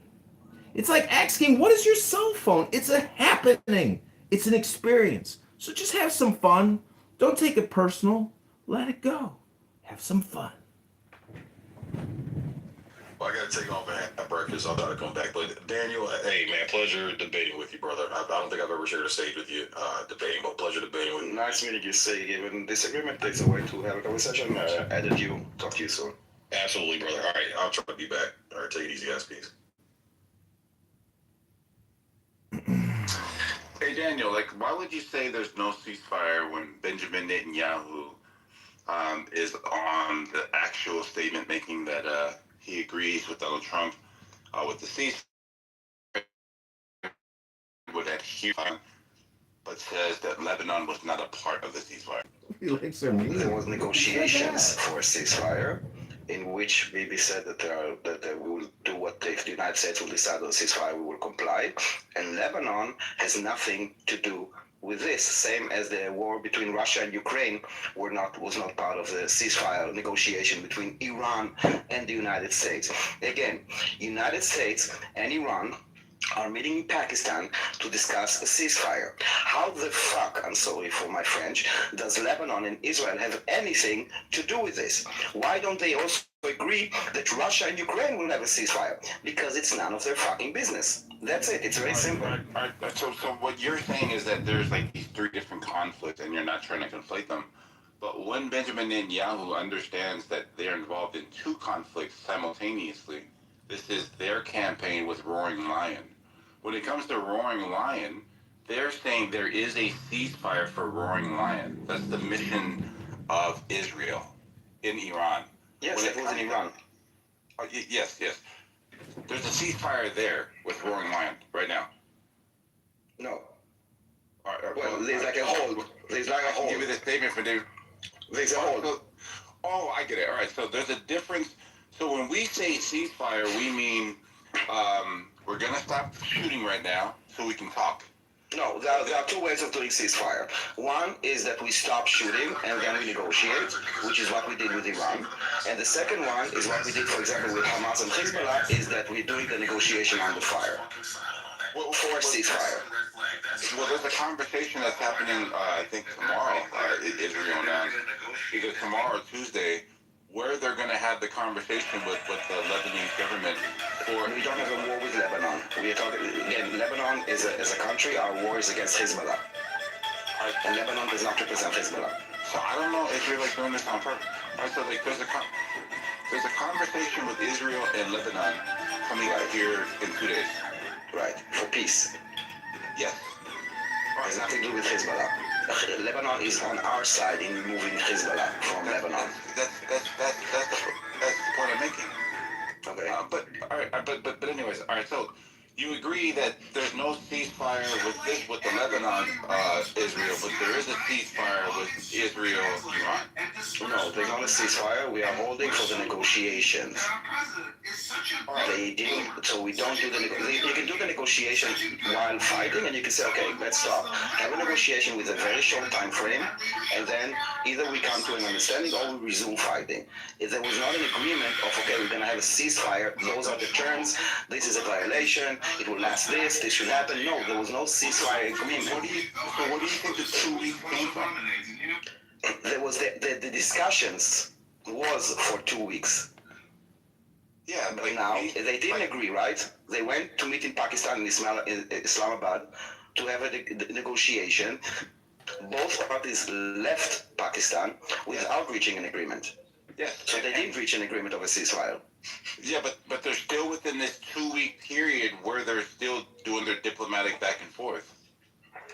It's like asking, what is your cell phone? It's a happening. It's an experience. So just have some fun. Don't take it personal. Let it go. Have some fun. Well, I got to take off at breakfast. I thought I'd come back. But Daniel, hey, man, pleasure debating with you, brother. I don't think I've ever shared a stage with you debating, but pleasure debating with you. Nice meeting you, say. Given disagreement takes a way to have a conversation. Added you. Talk to you soon. Absolutely, brother. All right, I'll try to be back. All right, take it easy, guys. Peace. Hey Daniel, like, why would you say there's no ceasefire when Benjamin Netanyahu is on the actual statement making that he agrees with Donald Trump with the ceasefire, would adhere, but says that Lebanon was not a part of the ceasefire? There was negotiations for a ceasefire, in which Bibi said that we will do what if the United States will decide on a ceasefire, we will comply, and Lebanon has nothing to do with this. Same as the war between Russia and Ukraine was not part of the ceasefire negotiation between Iran and the United States. Again, United States and Iran are meeting in Pakistan to discuss a ceasefire. How the fuck, I'm sorry for my French, does Lebanon and Israel have anything to do with this? Why don't they also agree that Russia and Ukraine will have a ceasefire? Because it's none of their fucking business. That's it. It's very simple. So what you're saying is that there's like these three different conflicts and you're not trying to conflate them. But when Benjamin Netanyahu understands that they're involved in two conflicts simultaneously, this is their campaign with Roaring Lion. When it comes to Roaring Lion, they're saying there is a ceasefire for Roaring Lion. That's the mission of Israel in Iran. Yes, it was in Iran. Yes. There's a ceasefire there with Roaring Lion right now. No. All right, well, there's like a hold. There's like a hold. Give me the statement for David. There's a hold. Oh, I get it. All right, so there's a difference. So when we say ceasefire, we mean we're going to stop shooting right now so we can talk. No, there are two ways of doing ceasefire. One is that we stop shooting and then we negotiate, which is what we did with Iran. And the second one is what we did, for example, with Hamas and Hezbollah, is that we're doing the negotiation under fire. For a ceasefire. Well, there's a conversation that's happening, I think, tomorrow, Israel announced, either tomorrow or Tuesday, where they're going to have the conversation with the Lebanese government. We don't have a war with Lebanon. We are talking, again, Lebanon is a country. Our war is against Hezbollah. And Lebanon does not represent Hezbollah. So I don't know if you're like doing this on purpose. Right, so like there's a conversation with Israel and Lebanon coming out here in 2 days. Right, for peace. Yes. It has nothing to do with Hezbollah. Lebanon is on our side in removing Hezbollah from Lebanon. That's the point I'm making. Okay. But anyways, all right. So you agree that there's no ceasefire with the Lebanon Israel, but there is a ceasefire with Israel Iran. No, there's not a ceasefire. We are holding for the negotiations. They didn't. So we don't do the. You can do the negotiation while fighting, and you can say, okay, let's stop. Have a negotiation with a very short time frame, and then either we come to an understanding or we resume fighting. If there was not an agreement of okay, we're gonna have a ceasefire. Those are the terms. This is a violation. It will last this should happen. No, there was no ceasefire agreement. What do you think the 2 weeks came from? There was the discussions was for 2 weeks. Yeah, but now they didn't agree, right? They went to meet in Pakistan in Islamabad to have a negotiation. Both parties left Pakistan without reaching an agreement. Yeah. So they didn't reach an agreement of a ceasefire. Yeah, but they're still within this 2 week period where they're still doing their diplomatic back and forth.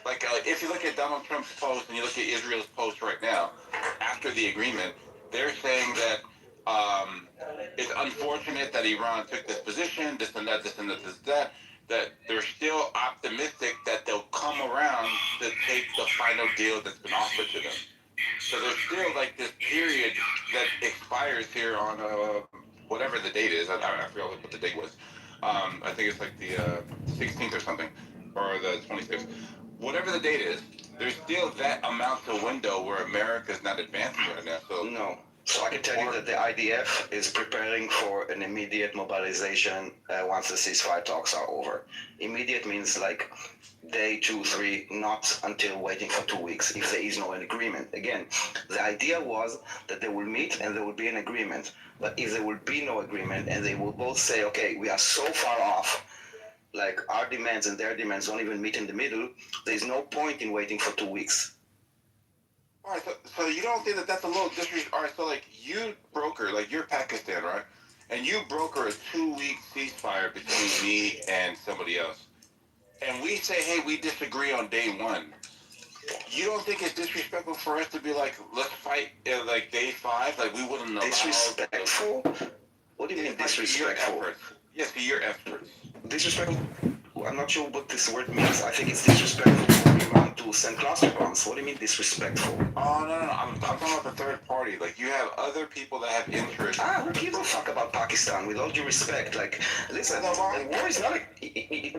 Like, if you look at Donald Trump's post and you look at Israel's post right now, after the agreement, they're saying that it's unfortunate that Iran took this position, this and that, that they're still optimistic that they'll come around to take the final deal that's been offered to them. So there's still like this period that expires here on whatever the date is. I forgot what the date was. I think it's like the 16th or something, or the 26th. Whatever the date is, there's still that amount of window where America's not advancing right now. So no. So I can tell you that the IDF is preparing for an immediate mobilization once the ceasefire talks are over. Immediate means like day 2, 3, not until waiting for 2 weeks if there is no agreement. Again, the idea was that they will meet and there will be an agreement. But if there will be no agreement and they will both say, okay, we are so far off, like our demands and their demands don't even meet in the middle, there's no point in waiting for 2 weeks. All right, so you don't think that that's a little disrespectful? All right, so like you broker, like you're Pakistan, right? And you broker a 2-week ceasefire between me and somebody else. And we say, hey, we disagree on day 1. You don't think it's disrespectful for us to be like, let's fight like day 5? Like we wouldn't allow... Disrespectful? What do you mean disrespectful? Yes, to your efforts. Disrespectful? I'm not sure what this word means. I think it's disrespectful for Iran to send cluster bombs. What do you mean disrespectful? Oh, no. I'm talking about the third party. Like, you have other people that have interest. Who gives a fuck about Pakistan? With all due respect, like, listen, war is not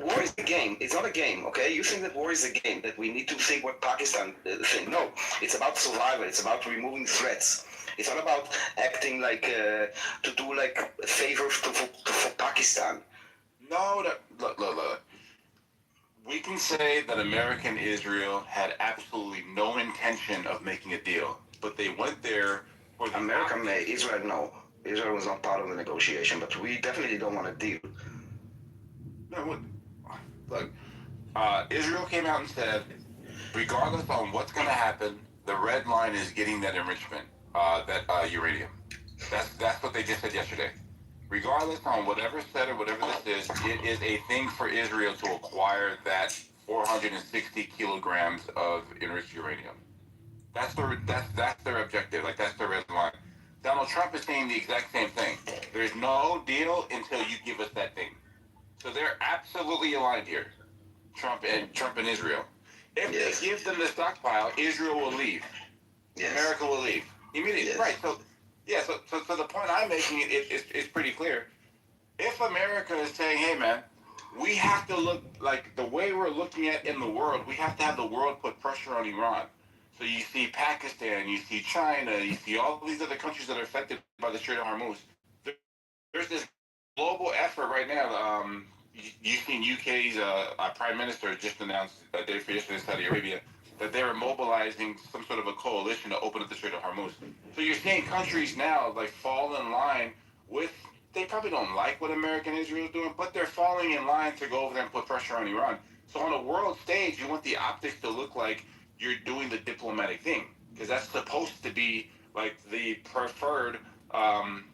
war is a game. It's not a game, okay? You think that war is a game, that we need to think what Pakistan think. No, it's about survival. It's about removing threats. It's not about acting like, to do like a favor for Pakistan. No, look. We can say that America and Israel had absolutely no intention of making a deal, but they went there for the... America may, Israel no. Israel was not part of the negotiation, but we definitely don't want a deal. No, look, Israel came out and said, regardless on what's going to happen, the red line is getting that enrichment, that uranium. That's what they just said yesterday. Regardless on whatever said or whatever this is, it is a thing for Israel to acquire that 460 kilograms of enriched uranium. That's their objective. Like, that's their red line. Donald Trump is saying the exact same thing. There's no deal until you give us that thing. So they're absolutely aligned here, Trump and Israel. If they give them the stockpile, Israel will leave. Yes. America will leave immediately. Yes. Right. So. Yeah, so the point I'm making is pretty clear. If America is saying, hey, man, we have to look like the way we're looking at in the world, we have to have the world put pressure on Iran. So you see Pakistan, you see China, you see all these other countries that are affected by the Strait of Hormuz. There's this global effort right now. You've seen UK's Prime Minister just announced a day for yesterday in Saudi Arabia that they were mobilizing some sort of a coalition to open up the Strait of Hormuz. So you're seeing countries now like fall in line with, they probably don't like what America and Israel is doing, but they're falling in line to go over there and put pressure on Iran. So on a world stage, you want the optics to look like you're doing the diplomatic thing, because that's supposed to be like the preferred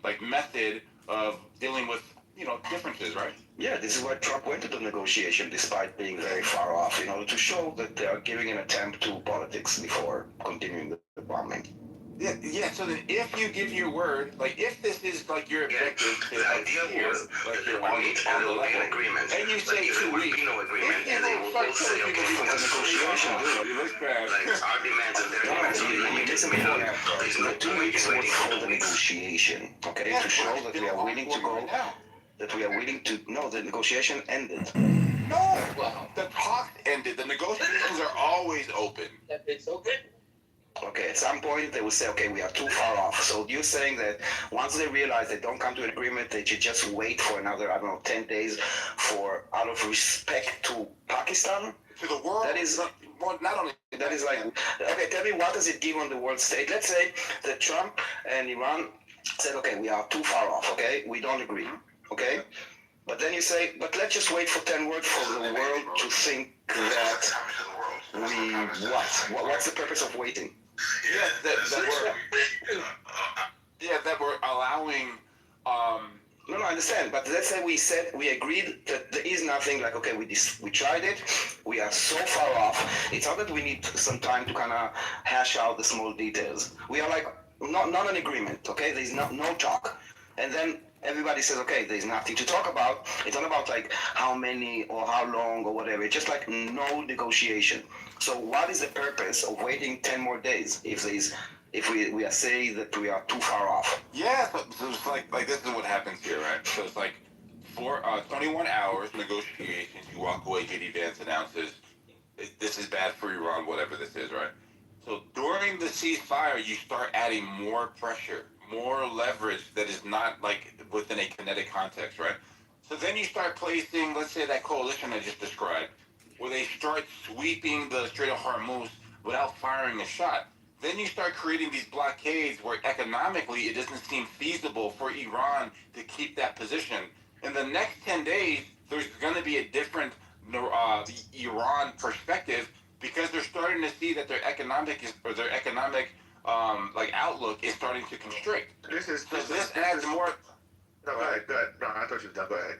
like method of dealing with, you know, differences, right? Yeah, this is why Trump went to the negotiation despite being very far off, in order to show that they are giving an attempt to politics before continuing the bombing. Yeah. So then, if you give your word, like if this is like your objective, the idea was like you're on the level, an agreement, and you say if there will be no agreement, and they will both say, okay, for the negotiation, like our demands and their demands. There's no 2 weeks waiting for the negotiation, okay, to show that we are willing to go. That we are willing to. No, the negotiation ended. No, the talks ended. The negotiations are always open. It's open. Okay, at some point they will say, okay, we are too far off. So you're saying that once they realize they don't come to an agreement, they should just wait for another, 10 days for, out of respect to Pakistan? To the world? That is, not only... That is like, okay, tell me, what does it give on the world stage? Let's say that Trump and Iran said, okay, we are too far off, okay? We don't agree, okay? But then you say, but let's just wait for 10 words for the world to think that we, what's the purpose of waiting? That we're allowing. No, I understand. But let's say we agreed that there is nothing, like, okay, we tried it. We are so far off. It's not that we need some time to kind of hash out the small details. We are like not an agreement. Okay, there's no talk, and then everybody says, okay, there's nothing to talk about. It's not about like how many or how long or whatever. It's just like no negotiation. So what is the purpose of waiting 10 more days if we are saying that we are too far off? Yeah, so it's like this is what happens here, right? So it's like 21 hours negotiations. You walk away. JD Vance announces this is bad for Iran, whatever this is, right? So during the ceasefire, you start adding more pressure, more leverage that is not like within a kinetic context, right? So then you start placing, let's say, that coalition I just described, where they start sweeping the Strait of Hormuz without firing a shot. Then you start creating these blockades where economically it doesn't seem feasible for Iran to keep that position. In the next 10 days, there's going to be a different Iran perspective because they're starting to see that their economic like outlook is starting to constrict. This adds more. No, go ahead. No, I thought you were done. Go ahead.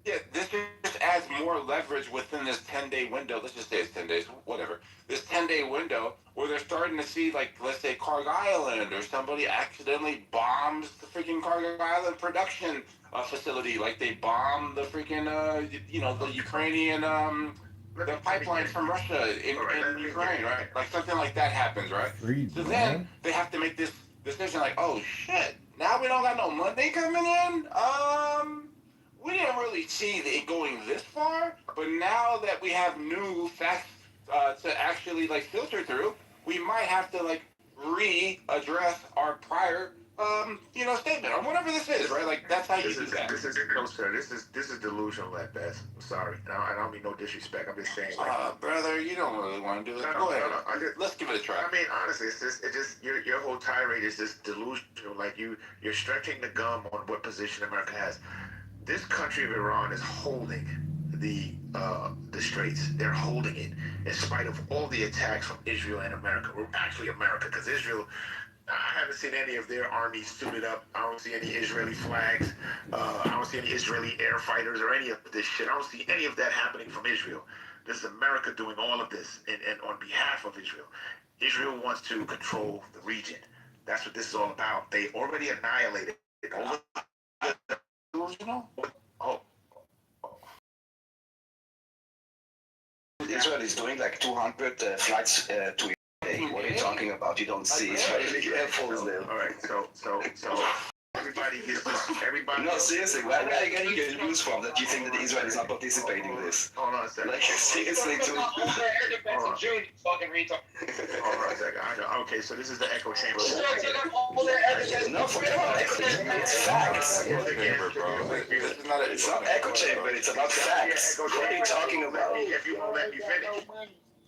Yeah, this just adds more leverage within this 10-day window. Let's just say it's 10 days, whatever. This 10-day window where they're starting to see, like, let's say Cargo Island or somebody accidentally bombs the freaking Cargo Island production facility, like they bombed the freaking, the Ukrainian, the pipeline from Russia in Ukraine, right? Like something like that happens, right? So then they have to make this decision, like, oh shit, now we don't got no money coming in. We didn't really see it going this far, but now that we have new facts to actually like filter through, we might have to like readdress our prior statement or whatever this is, right? Like that's how you do that. No, sir. This is delusional at best. I'm sorry. I don't mean no disrespect. I'm just saying. Brother, you don't really want to do it. Go ahead. Let's give it a try. I mean, honestly, it's just your whole tirade is just delusional. Like you're stretching the gum on what position America has. This country of Iran is holding the straits. They're holding it in spite of all the attacks from Israel and America. Well, actually, America, because Israel. I haven't seen any of their armies suited up. I don't see any Israeli flags. I don't see any Israeli air fighters or any of this shit. I don't see any of that happening from Israel. This is America doing all of this and on behalf of Israel. Israel wants to control the region. That's what this is all about. They already annihilated all the Israel is doing like 200 flights to day. What are you talking about? You don't see Israeli Air Force there. All right, so everybody gets this. Everybody. No, seriously, where are you getting your news from that you think that Israel is not participating in this? Hold on a second. Like, seriously, too. Hold on a second. Okay, so this is the echo chamber. No, forget about echo chamber. It's facts. It's not echo chamber. It's about facts. What are you talking about? If you won't let me finish.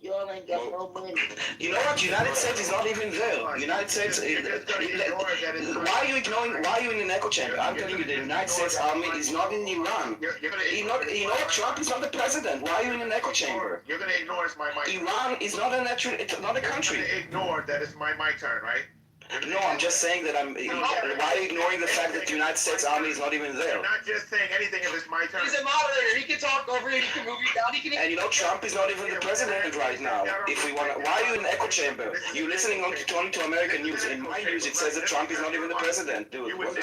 Y'all ain't got no money. You know what? United States is not even there. United States. Why are you ignoring? Why are you in an echo chamber? I'm telling you, the United States Army is not in Iran. You know what? Trump is not the president. Why are you in an echo chamber? You're gonna ignore it's my mic. Iran is not a natural. It's not a country. You're gonna ignore that it's my turn, right? No, I'm just saying that I'm. Why are you ignoring the fact that the United States Army is not even there? I'm not just saying anything if it's my turn. He's a moderator. He can talk over it. He can move you down. He can. And Trump is not even the president right now. If we want, why are you in an echo chamber? You listening only to American news? In my news, it says that Trump is not even the president. Dude, you would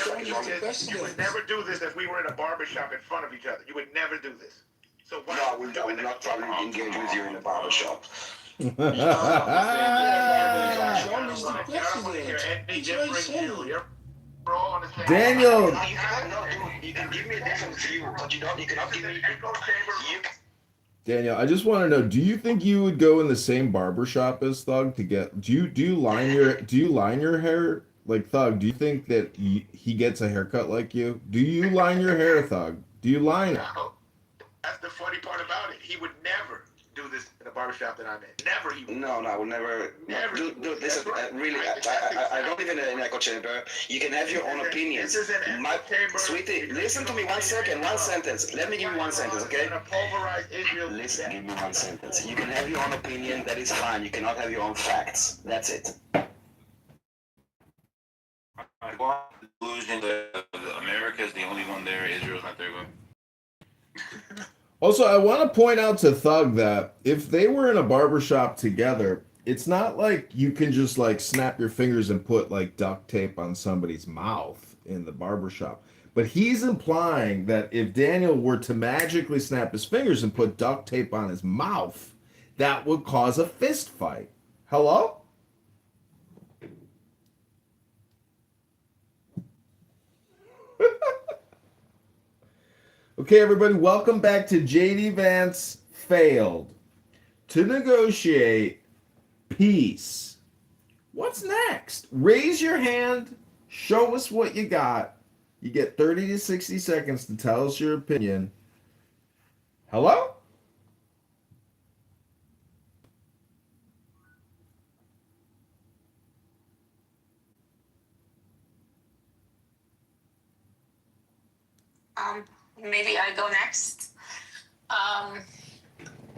never do this if we were in a barbershop in front of each other. You would never do this. So why? No, I will not probably engage with you in a barbershop. Daniel. You can give me a different view, but you cannot give me. Daniel, I just want to know: do you think you would go in the same barbershop as Thug to get? Do you line your hair like Thug? Do you think that he gets a haircut like you? Do you line your hair, Thug? Do you line it? That's the funny part about it. He would never do this in the barbershop that I'm in. Never. He would. No, I will never. Never. Dude, listen, really, I don't live in an echo chamber. You can have your own opinions. This is an echo chamber. Sweetie, listen to me 1 second, one sentence. Let me give you 1 sentence, okay? Pulverize Israel. Listen, give me 1 sentence. You can have your own opinion, that is fine. You cannot have your own facts. That's it. Delusion that America is the only one there. Israel's not there. Also, I want to point out to Thug that if they were in a barbershop together, it's not like you can just like snap your fingers and put like duct tape on somebody's mouth in the barbershop. But he's implying that if Daniel were to magically snap his fingers and put duct tape on his mouth, that would cause a fist fight. Hello? Okay, everybody, welcome back to JD Vance Failed to Negotiate Peace. What's next? Raise your hand. Show us what you got. You get 30 to 60 seconds to tell us your opinion. Hello? Maybe I go next. I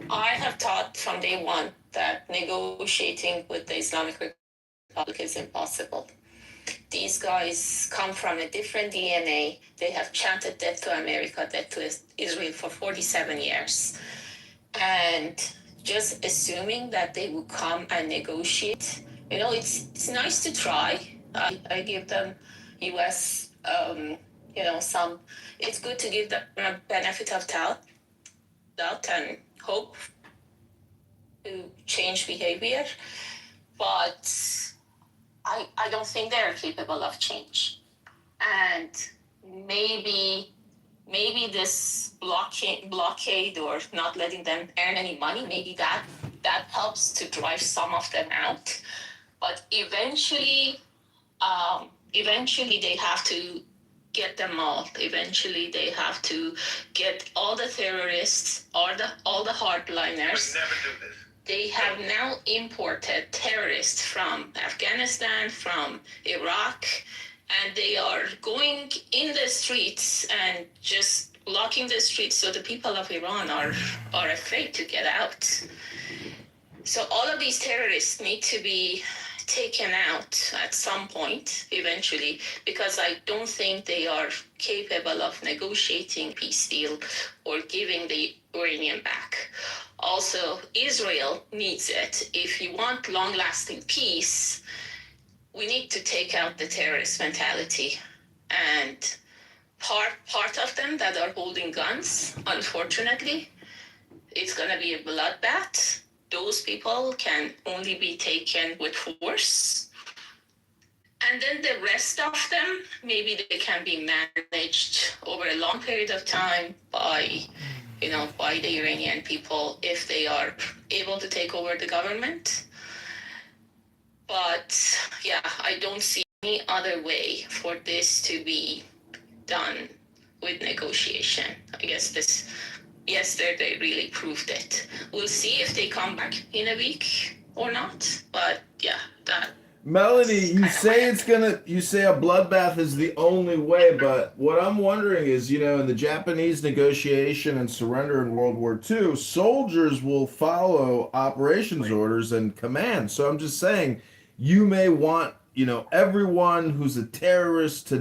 have thought from day one that negotiating with the Islamic Republic is impossible. These guys come from a different DNA. They have chanted death to America, death to Israel for 47 years. And just assuming that they would come and negotiate, it's nice to try. I give them US, some, it's good to give them a benefit of doubt and hope to change behavior, but I don't think they're capable of change. And maybe this blockade or not letting them earn any money, maybe that helps to drive some of them out. But eventually they have to get them all. Eventually they have to get all the terrorists, all the hardliners. Never do this. They have now imported terrorists from Afghanistan, from Iraq, and they are going in the streets and just blocking the streets, so the people of Iran are afraid to get out. So all of these terrorists need to be taken out at some point eventually, because I don't think they are capable of negotiating peace deal or giving the Iranian back. Also, Israel needs it. If you want long-lasting peace, we need to take out the terrorist mentality. And part of them that are holding guns, unfortunately, it's going to be a bloodbath. Those people can only be taken with force. And then the rest of them, maybe they can be managed over a long period of time by the Iranian people if they are able to take over the government. But yeah, I don't see any other way for this to be done with negotiation. I guess yesterday really proved it. We'll see if they come back in a week or not. But yeah, that. Melanie, you say a bloodbath is the only way, but what I'm wondering is, in the Japanese negotiation and surrender in World War II, soldiers will follow operations orders and commands. So I'm just saying, you may want, everyone who's a terrorist to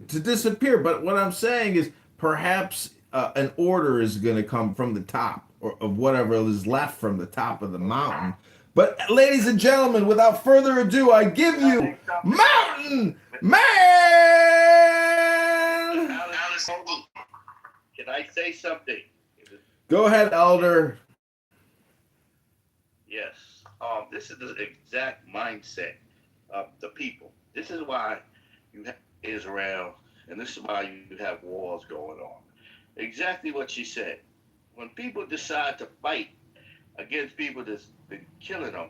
disappear. But what I'm saying is perhaps an order is going to come from the top, or of whatever is left from the top of the mountain. But ladies and gentlemen, without further ado, I give you Mountain Man! Can I say something? Go ahead, Elder. Yes. This is the exact mindset of the people. This is why you have Israel, and this is why you have wars going on. Exactly what she said. When people decide to fight against people that's been killing them,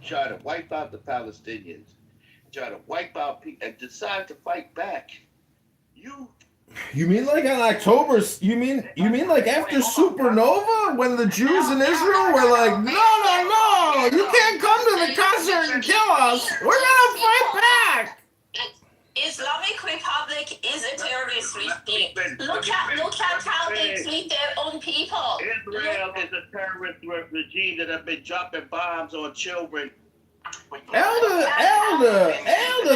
try to wipe out the Palestinians, try to wipe out people, and decide to fight back, You mean like on October? You mean like after Supernova, when the Jews in Israel were like, no, you can't come to the concert and kill us. We're gonna fight back. Islamic Republic is a terrorist regime. Look at how they treat their own people. Israel is a terrorist regime that have been dropping bombs on children. Elder,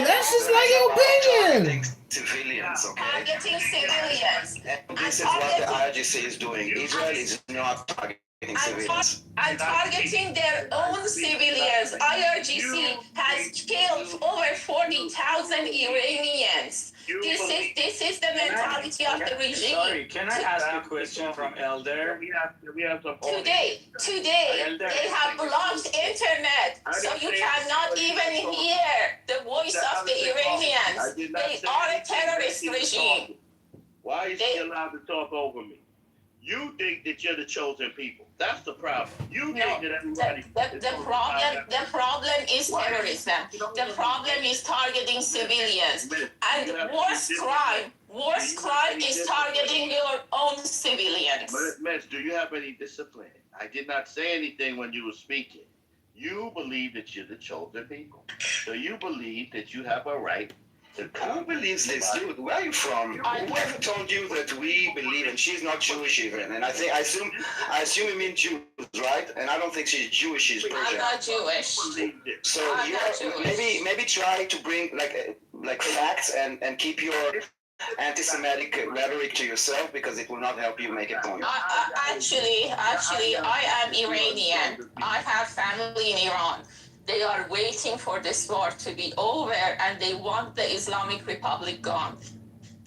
that's just like your opinion. Civilians, okay? Targeting civilians. And this is what the IRGC is doing. Israel is not targeting civilians. And targeting their own civilians. IRGC has killed over 40,000 Iranians. This is the mentality of the regime. Sorry, can I ask a question from Elder? We have some Today, they have blocked internet, so you cannot even hear the voice of the Iranians. They are a terrorist regime. Why are is she allowed to talk over me? You think that you're the chosen people. That's the problem. You think that everybody. The problem is terrorism. The problem is targeting civilians. And worst crime is targeting your own civilians. Miss, do you have any discipline? I did not say anything when you were speaking. You believe that you're the chosen people. So you believe that you have a right. Who believes this, dude? Where are you from? Whoever told you that we believe, and she's not Jewish even, and I assume you mean Jews, right? And I don't think she's Jewish. She's Persian. I'm not Jewish. So maybe try to bring like facts and keep your anti-Semitic rhetoric to yourself, because it will not help you make a point. Actually, I am Iranian. I have family in Iran. They are waiting for this war to be over, and they want the Islamic Republic gone.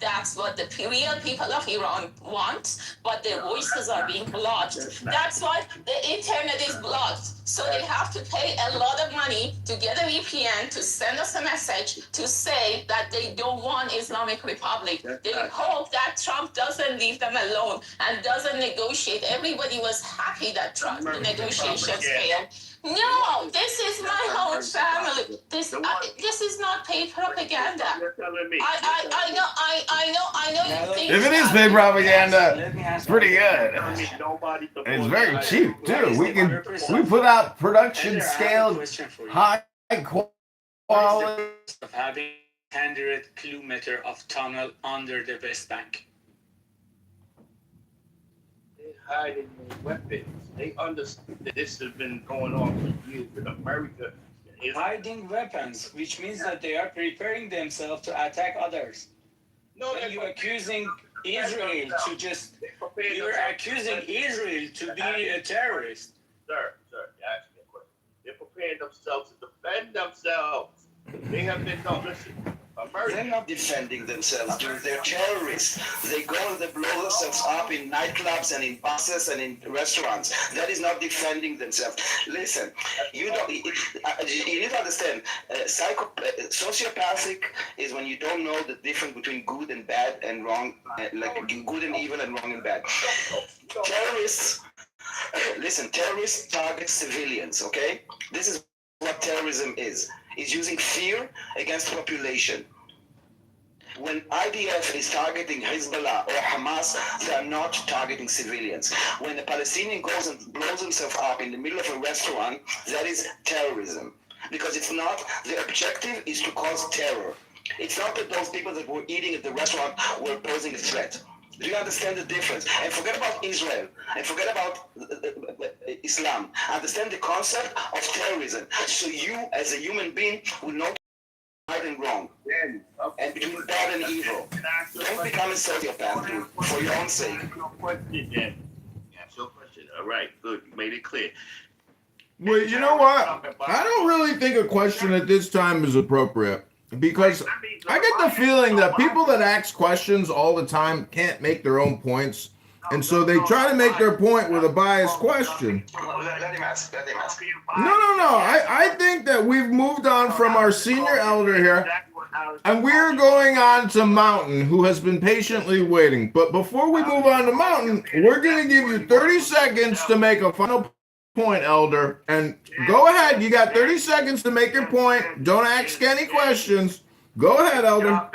That's what the real people of Iran want, but their voices are being blocked. That's why the internet is blocked. So they have to pay a lot of money to get a VPN to send us a message to say that they don't want Islamic Republic. They hope that Trump doesn't leave them alone and doesn't negotiate. Everybody was happy that the negotiations failed. No, this is my own family. This is not paid propaganda. I know you think. If it is paid propaganda, it's pretty good. And it's very cheap too. We put out production scale, high quality. Of having 100 kilometers of tunnel under the West Bank. Hiding their weapons. They understand that this has been going on for years in America. Hiding weapons, which means that they are preparing themselves to attack others. No, you're accusing Israel to just. You're accusing Israel to be a terrorist. Sir, you asked me a question. They're preparing themselves to defend themselves. They have been, listen. They're not defending themselves, dude. They're terrorists. They go and they blow themselves up in nightclubs and in buses and in restaurants. That is not defending themselves. Listen, you need to understand, sociopathic is when you don't know the difference between good and bad and wrong, like good and evil and wrong and bad. Terrorists, listen, terrorists target civilians, okay? This is what terrorism is. Is using fear against population. When IDF is targeting Hezbollah or Hamas, they are not targeting civilians. When a Palestinian goes and blows himself up in the middle of a restaurant, that is terrorism. Because it's not, the objective is to cause terror. It's not that those people that were eating at the restaurant were posing a threat. Do you understand the difference? And forget about Israel, and forget about Islam. Understand the concept of terrorism. So you, as a human being, will know right and wrong, and between bad and evil. Don't become a sociopath, for your own sake. All right, good. You made it clear. Well, you know what? I don't really think a question at this time is appropriate. Because I get the feeling that people that ask questions all the time can't make their own points. And so they try to make their point with a biased question. Let him ask. No. I think that we've moved on from our senior elder here. And we're going on to Mountain, who has been patiently waiting. But before we move on to Mountain, we're going to give you 30 seconds to make a final point, Elder, and go ahead. You got 30 seconds to make your point. Don't ask any questions. Go ahead, Elder.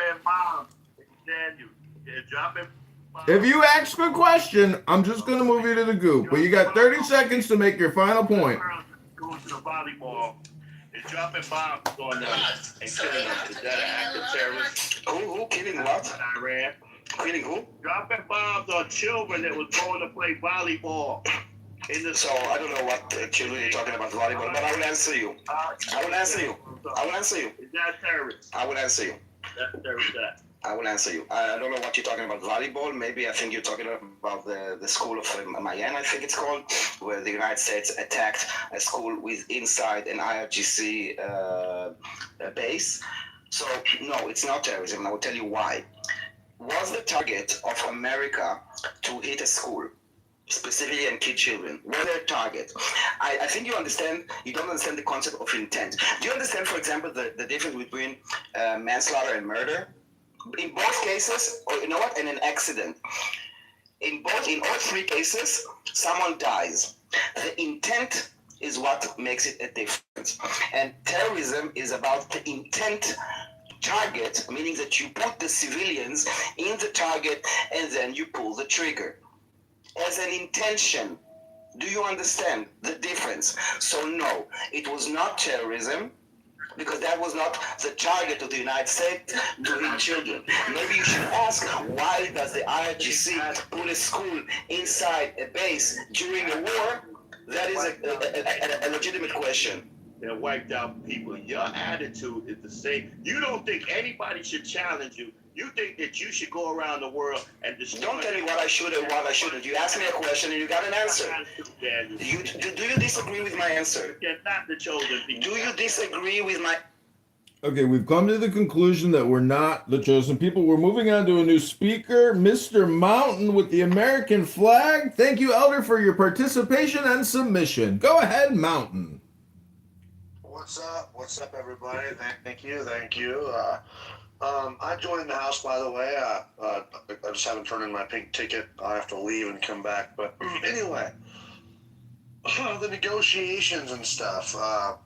If you ask a question, I'm just going to move you to the goop. But you got 30 seconds to make your final point. Going to the volleyball and dropping bombs on them and killing them. Is that an act of terrorism? Who killing what? Iran. Killing who? Dropping bombs on children that was going to play volleyball. So I don't know what children you're talking about volleyball, but I will answer you. I will answer you. Is that terrorist? I will answer you. That's terrorist. I will answer you. I don't know what you're talking about volleyball. Maybe I think you're talking about the school of Miami, I think it's called, where the United States attacked a school with inside an IRGC base. So no, it's not terrorism. And I will tell you why. Was the target of America to hit a school? Specifically and kill children, were their target. I think you don't understand the concept of intent. Do you understand, for example, the difference between manslaughter and murder? In both cases, or you know what, in an accident, in all three cases, someone dies. The intent is what makes it a difference. And terrorism is about the intent target, meaning that you put the civilians in the target and then you pull the trigger. As an intention, do you understand the difference? So no, it was not terrorism, because that was not the target of the United States to hit children. Maybe you should ask, why does the IRGC put a school inside a base during a war? That is a legitimate question. That wiped out people. Your attitude is the same. You don't think anybody should challenge you. You think that you should go around the world and destroy. Don't tell me what I should and what I shouldn't. You asked me a question and you got an answer. Do you disagree with my answer? You're not the chosen people. Do you disagree with my... Okay, we've come to the conclusion that we're not the chosen people. We're moving on to a new speaker, Mr. Mountain with the American flag. Thank you, Elder, for your participation and submission. Go ahead, Mountain. What's up? What's up, everybody? Thank you. I joined the house, by the way. I just haven't turned in my pink ticket. I have to leave and come back. But anyway, the negotiations and stuff. I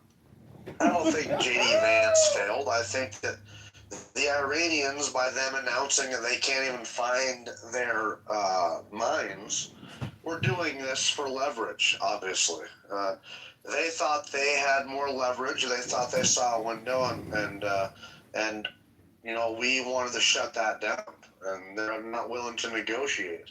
don't think J.D. Vance failed. I think that the Iranians, by them announcing that they can't even find their mines, were doing this for leverage, obviously. They thought they had more leverage. They thought they saw a window, and you know, we wanted to shut that down, and they're not willing to negotiate.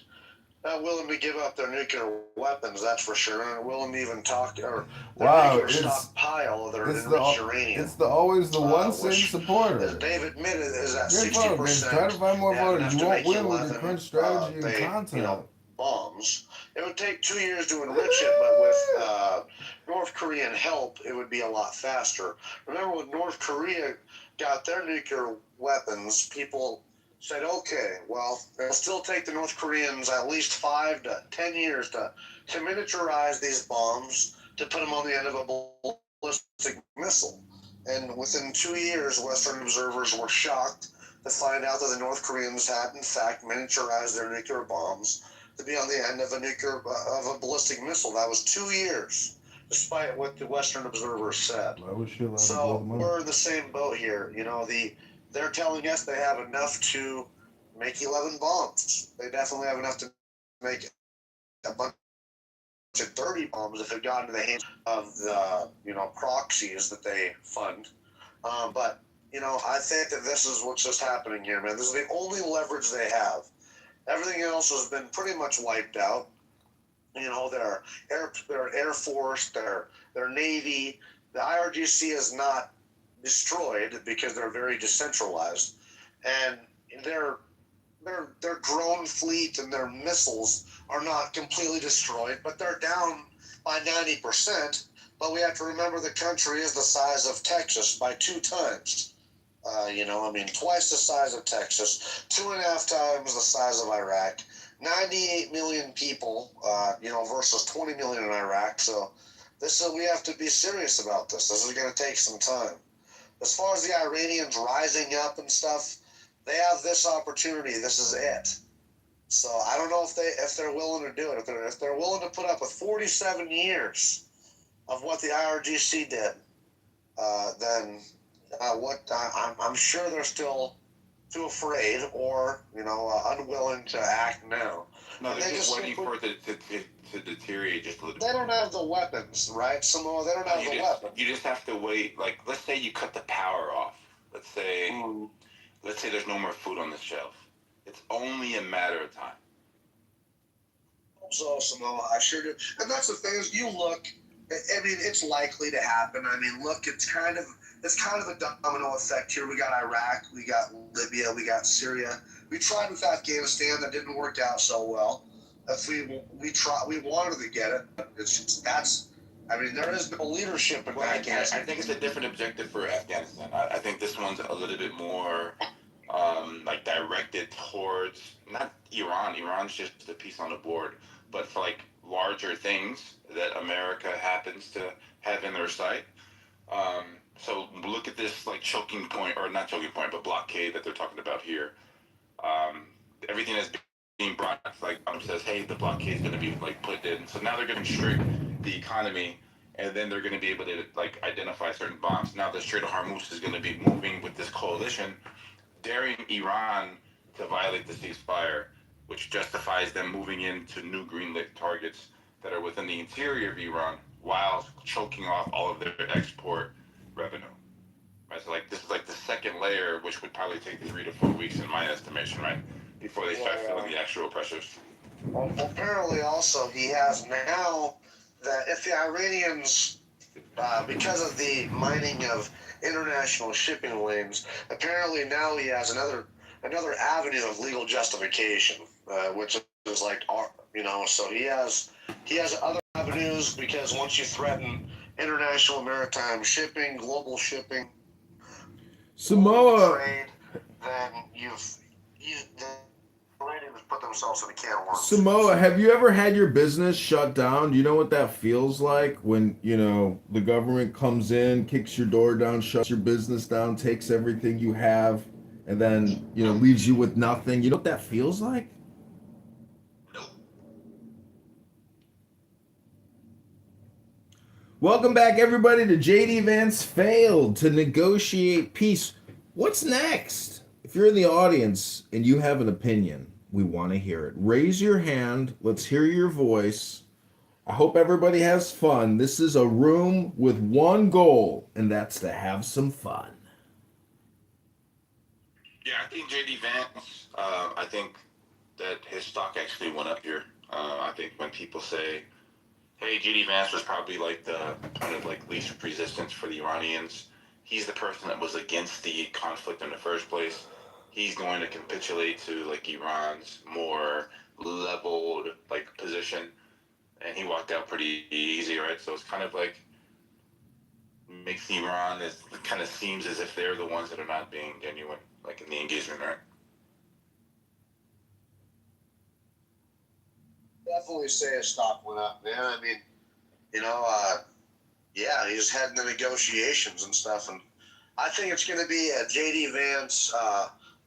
Not willing to give up their nuclear weapons, that's for sure, and willing to even talk or their nuclear stockpile of their enriched uranium. It's always the one same supporter. As Dave admitted, is at Good 60%. voters. Try to find more voters. You won't win with your current strategy and content. You know, bombs. It would take 2 years to enrich it, but with North Korean help, it would be a lot faster. Remember when North Korea got their nuclear weapons, people said, okay, well, it'll still take the North Koreans at least 5 to 10 years to miniaturize these bombs, to put them on the end of a ballistic missile. And within 2 years, Western observers were shocked to find out that the North Koreans had, in fact, miniaturized their nuclear bombs to be on the end of a ballistic missile. That was 2 years, despite what the Western observers said. So we're in the same boat here. You know, they're telling us they have enough to make 11 bombs. They definitely have enough to make a bunch of 30 bombs if it got into the hands of the, you know, proxies that they fund. But, you know, I think that this is what's just happening here, man. This is the only leverage they have. Everything else has been pretty much wiped out. You know, their Air Force, their Navy, the IRGC is not destroyed because they're very decentralized, and their drone fleet and their missiles are not completely destroyed, but they're down by 90%. But we have to remember the country is the size of Texas by 2 times. You know, I mean, twice the size of Texas, 2.5 times the size of Iraq, 98 million people, you know, versus 20 million in Iraq. So we have to be serious about this. This is going to take some time. As far as the Iranians rising up and stuff, they have this opportunity. This is it. So I don't know if they're willing to do it. If they're willing to put up with 47 years of what the IRGC did, then I'm sure they're still too afraid or, you know, unwilling to act now. No, they're just waiting for it to deteriorate just a little bit. They don't have the weapons, right? Samoa, they don't have the weapons. You just have to wait. Like, let's say you cut the power off. Let's say there's no more food on the shelf. It's only a matter of time. So, Samoa, I sure do. And that's the thing is, you look, I mean, it's likely to happen. I mean, look, it's kind of a domino effect here. We got Iraq, we got Libya, we got Syria. We tried with Afghanistan, that didn't work out so well. If we wanted to get it. It's just, I mean, there is no leadership in Afghanistan. I think it's a different objective for Afghanistan. I think this one's a little bit more like directed towards not Iran. Iran's just a piece on the board, but for like larger things that America happens to have in their sight. So look at this this like choking point, or not choking point, but blockade that they're talking about here, everything that's being brought, like says, hey, the blockade is going to be like put in. So now they're going to restrict the economy, and then they're going to be able to like identify certain bombs. Now the Strait of Hormuz is going to be moving with this coalition, daring Iran to violate the ceasefire, which justifies them moving into new greenlit targets that are within the interior of Iran, while choking off all of their export revenue. Right, so like this is like the second layer, which would probably take 3 to 4 weeks in my estimation, right, before they start feeling the actual pressures. Well, apparently also he has now that if the Iranians, because of the mining of international shipping lanes, apparently now he has another avenue of legal justification, which is like, so he has other avenues, because once you threaten international maritime shipping, global shipping, Samoa. trade, then the Iranians put themselves in a can of worms. Samoa, have you ever had your business shut down? Do you know what that feels like when, the government comes in, kicks your door down, shuts your business down, takes everything you have, and then, leaves you with nothing? You know what that feels like? Welcome back, everybody, to JD Vance Failed to Negotiate Peace. What's next? If you're in the audience and you have an opinion, we want to hear it. Raise your hand. Let's hear your voice. I hope everybody has fun. This is a room with one goal, and that's to have some fun. Yeah, I think JD Vance, I think that his stock actually went up here. I think when people say, hey, JD Vance was probably like the kind of like least resistance for the Iranians. He's the person that was against the conflict in the first place. He's going to capitulate to like Iran's more leveled like position, and he walked out pretty easy, right? So it's kind of like makes Iran, it kind of seems as if they're the ones that are not being genuine, like in the engagement, right? Definitely say his stock went up, man. I mean, yeah, he's heading the negotiations and stuff, and I think it's going to be a JD Vance,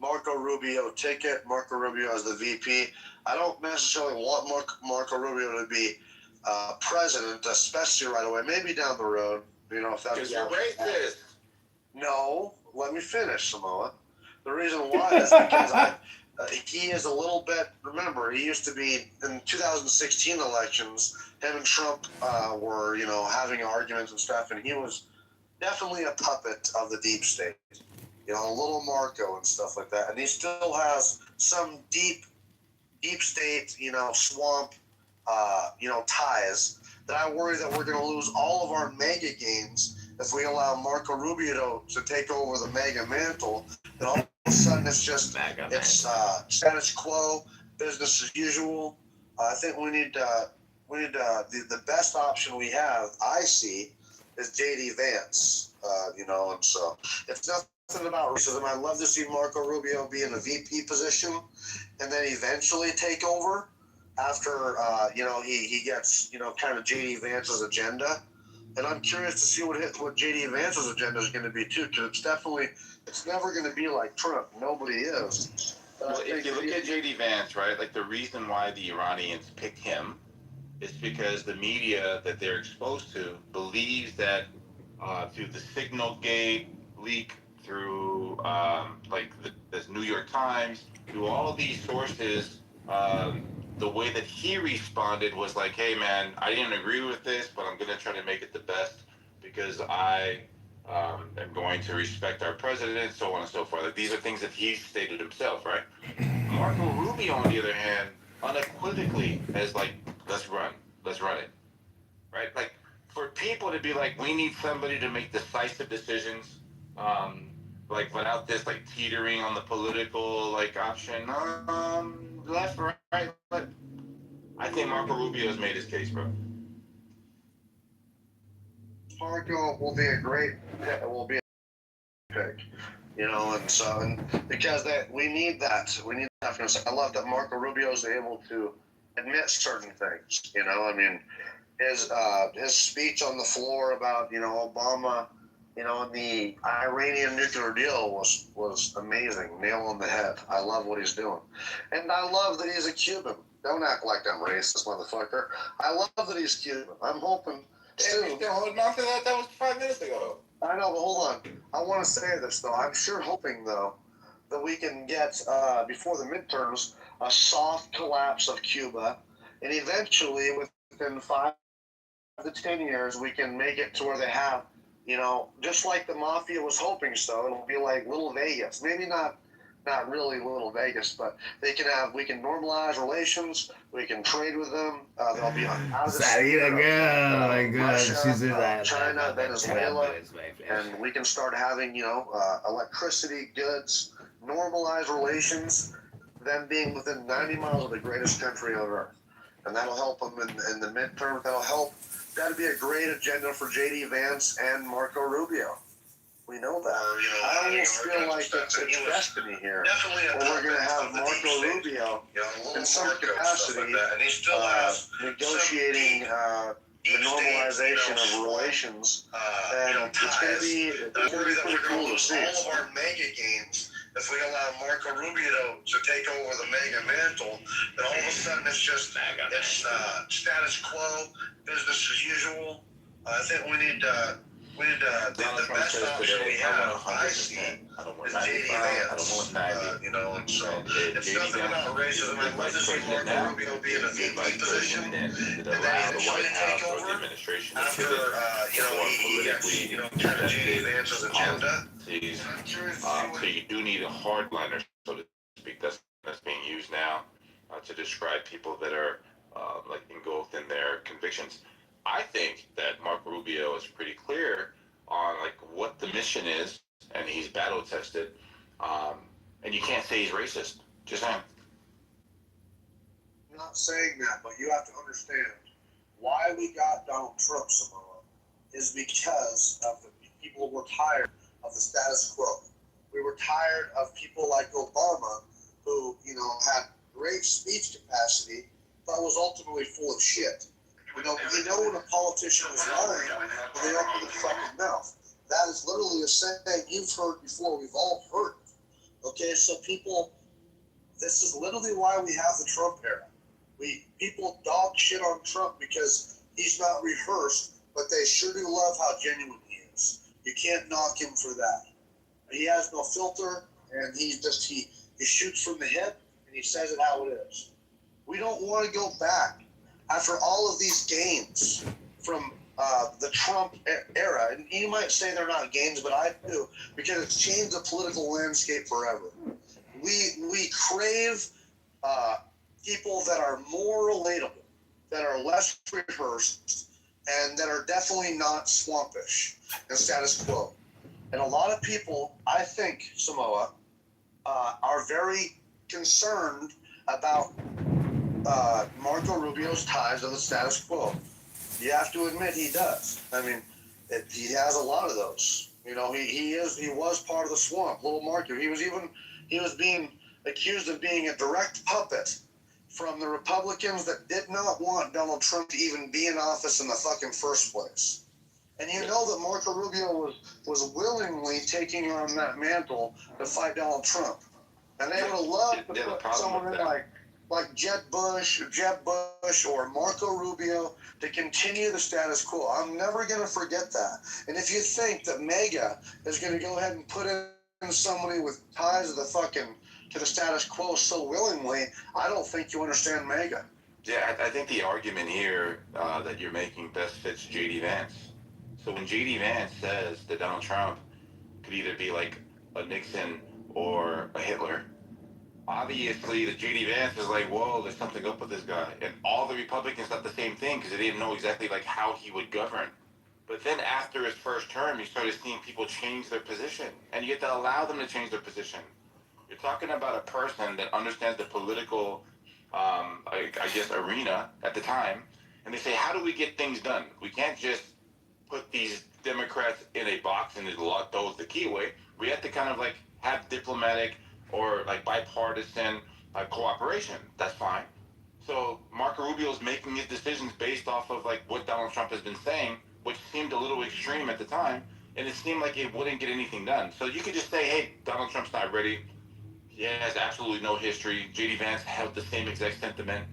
Marco Rubio ticket. Marco Rubio as the VP. I don't necessarily want Marco Rubio to be president, especially right away. Maybe down the road, if that's because you're racist. No, let me finish, Samoa. The reason why is because he is a little bit. Remember, he used to be in 2016 elections. Him and Trump were, having arguments and stuff, and he was definitely a puppet of the deep state. A little Marco and stuff like that. And he still has some deep state, swamp, ties that I worry that we're going to lose all of our mega gains if we allow Marco Rubio to take over the mega mantle. Then all of a sudden it's just status quo, business as usual. I think we need the best option we have. I see is JD Vance. And so it's nothing about racism. I'd love to see Marco Rubio be in a VP position, and then eventually take over after he gets kind of JD Vance's agenda. And I'm curious to see what JD Vance's agenda is going to be too, because it's never going to be like Trump. Nobody is. Well, if you look at JD Vance, right, like the reason why the Iranians picked him is because the media that they're exposed to believes that through the Signal Gate leak, through the New York Times, through all these sources, the way that he responded was like, hey man, I didn't agree with this, but I'm going to try to make it the best because I am going to respect our president, so on and so forth. Like, these are things that he stated himself, right? Marco Rubio, on the other hand, unequivocally has like, let's run it, right? Like, for people to be like, we need somebody to make decisive decisions, like without this like teetering on the political like option, left, right, left. I think Marco Rubio has made his case, bro. Marco will be a great pick, and because we need that. We need that. I love that Marco Rubio is able to admit certain things. His speech on the floor about Obama, You know, and the Iranian nuclear deal was amazing, nail on the head. I love what he's doing, and I love that he's a Cuban. Don't act like I'm racist, motherfucker. I love that he's Cuban. I'm hoping. You're still holding on to that? That was 5 minutes ago. I know, but hold on. I want to say this though. I'm sure hoping though that we can get before the midterms a soft collapse of Cuba, and eventually within 5 to 10 years we can make it to where they have, you know, just like the mafia was hoping. So it'll be like little Vegas. Maybe not really little Vegas, but we can normalize relations. We can trade with them. They'll be out of the Russia, China, Venezuela, and we can start having, you know, electricity, goods, normalized relations. Them being within 90 miles of the greatest country on earth, and that'll help them in the midterm. That'd be a great agenda for J.D. Vance and Marco Rubio. We know that. I almost feel like it's destiny here. Where we're going to have Marco Rubio in some capacity negotiating the normalization of relations. And it's going to be pretty cool to see. All of our mega games, if we allow Marco Rubio to take over the mega mantle, then all of a sudden it's status quo, business as usual. I think we need the best option we have, I see, is J.D. Vance. You know, and so it's nothing about racism. I'd love to see Marco Rubio be in a VP position, and then he's going to take over after, he gets, kind of J.D. Vance's agenda. So you do need a hardliner, so to speak, that's being used now to describe people that are like engulfed in their convictions. I think that Marco Rubio is pretty clear on like what the mission is, and he's battle tested. And you can't say he's racist. Just saying. I'm not saying that, but you have to understand why we got Donald Trump, Samoa, is because of the people were tired of the status quo. We were tired of people like Obama, who, had great speech capacity, but was ultimately full of shit. You know when a politician is lying when they open their fucking mouth. That is literally a saying you've heard before. We've all heard it. Okay, so this is literally why we have the Trump era. People dog shit on Trump because he's not rehearsed, but they sure do love how genuine he is. You can't knock him for that. He has no filter, and he shoots from the hip, and he says it how it is. We don't want to go back after all of these gains from the Trump era. And you might say they're not gains, but I do, because it's changed the political landscape forever. We crave people that are more relatable, that are less rehearsed, and that are definitely not swampish and status quo. And a lot of people, I think, Samoa, are very concerned about Marco Rubio's ties to the status quo. You have to admit he does. I mean, he has a lot of those. He was part of the swamp, little Marco. He was being accused of being a direct puppet from the Republicans that did not want Donald Trump to even be in office in the fucking first place. And you know that Marco Rubio was willingly taking on that mantle to fight Donald Trump. And they would have loved to put someone in like Jeb Bush or Marco Rubio to continue the status quo. I'm never going to forget that. And if you think that MAGA is going to go ahead and put in somebody with ties to the status quo so willingly, I don't think you understand MAGA. Yeah, I think the argument here that you're making best fits J.D. Vance. So when J.D. Vance says that Donald Trump could either be like a Nixon or a Hitler, obviously the J.D. Vance is like, whoa, there's something up with this guy. And all the Republicans thought the same thing because they didn't know exactly like how he would govern. But then after his first term, you started seeing people change their position. And you have to allow them to change their position. You're talking about a person that understands the political, arena at the time. And they say, how do we get things done? We can't just put these Democrats in a box and just lock those the key away. We have to kind of like have diplomatic or like bipartisan cooperation. That's fine. So Marco Rubio's making his decisions based off of like what Donald Trump has been saying, which seemed a little extreme at the time. and it seemed like it wouldn't get anything done. So you could just say, hey, Donald Trump's not ready. He has absolutely no history. J.D. Vance held the same exact sentiment.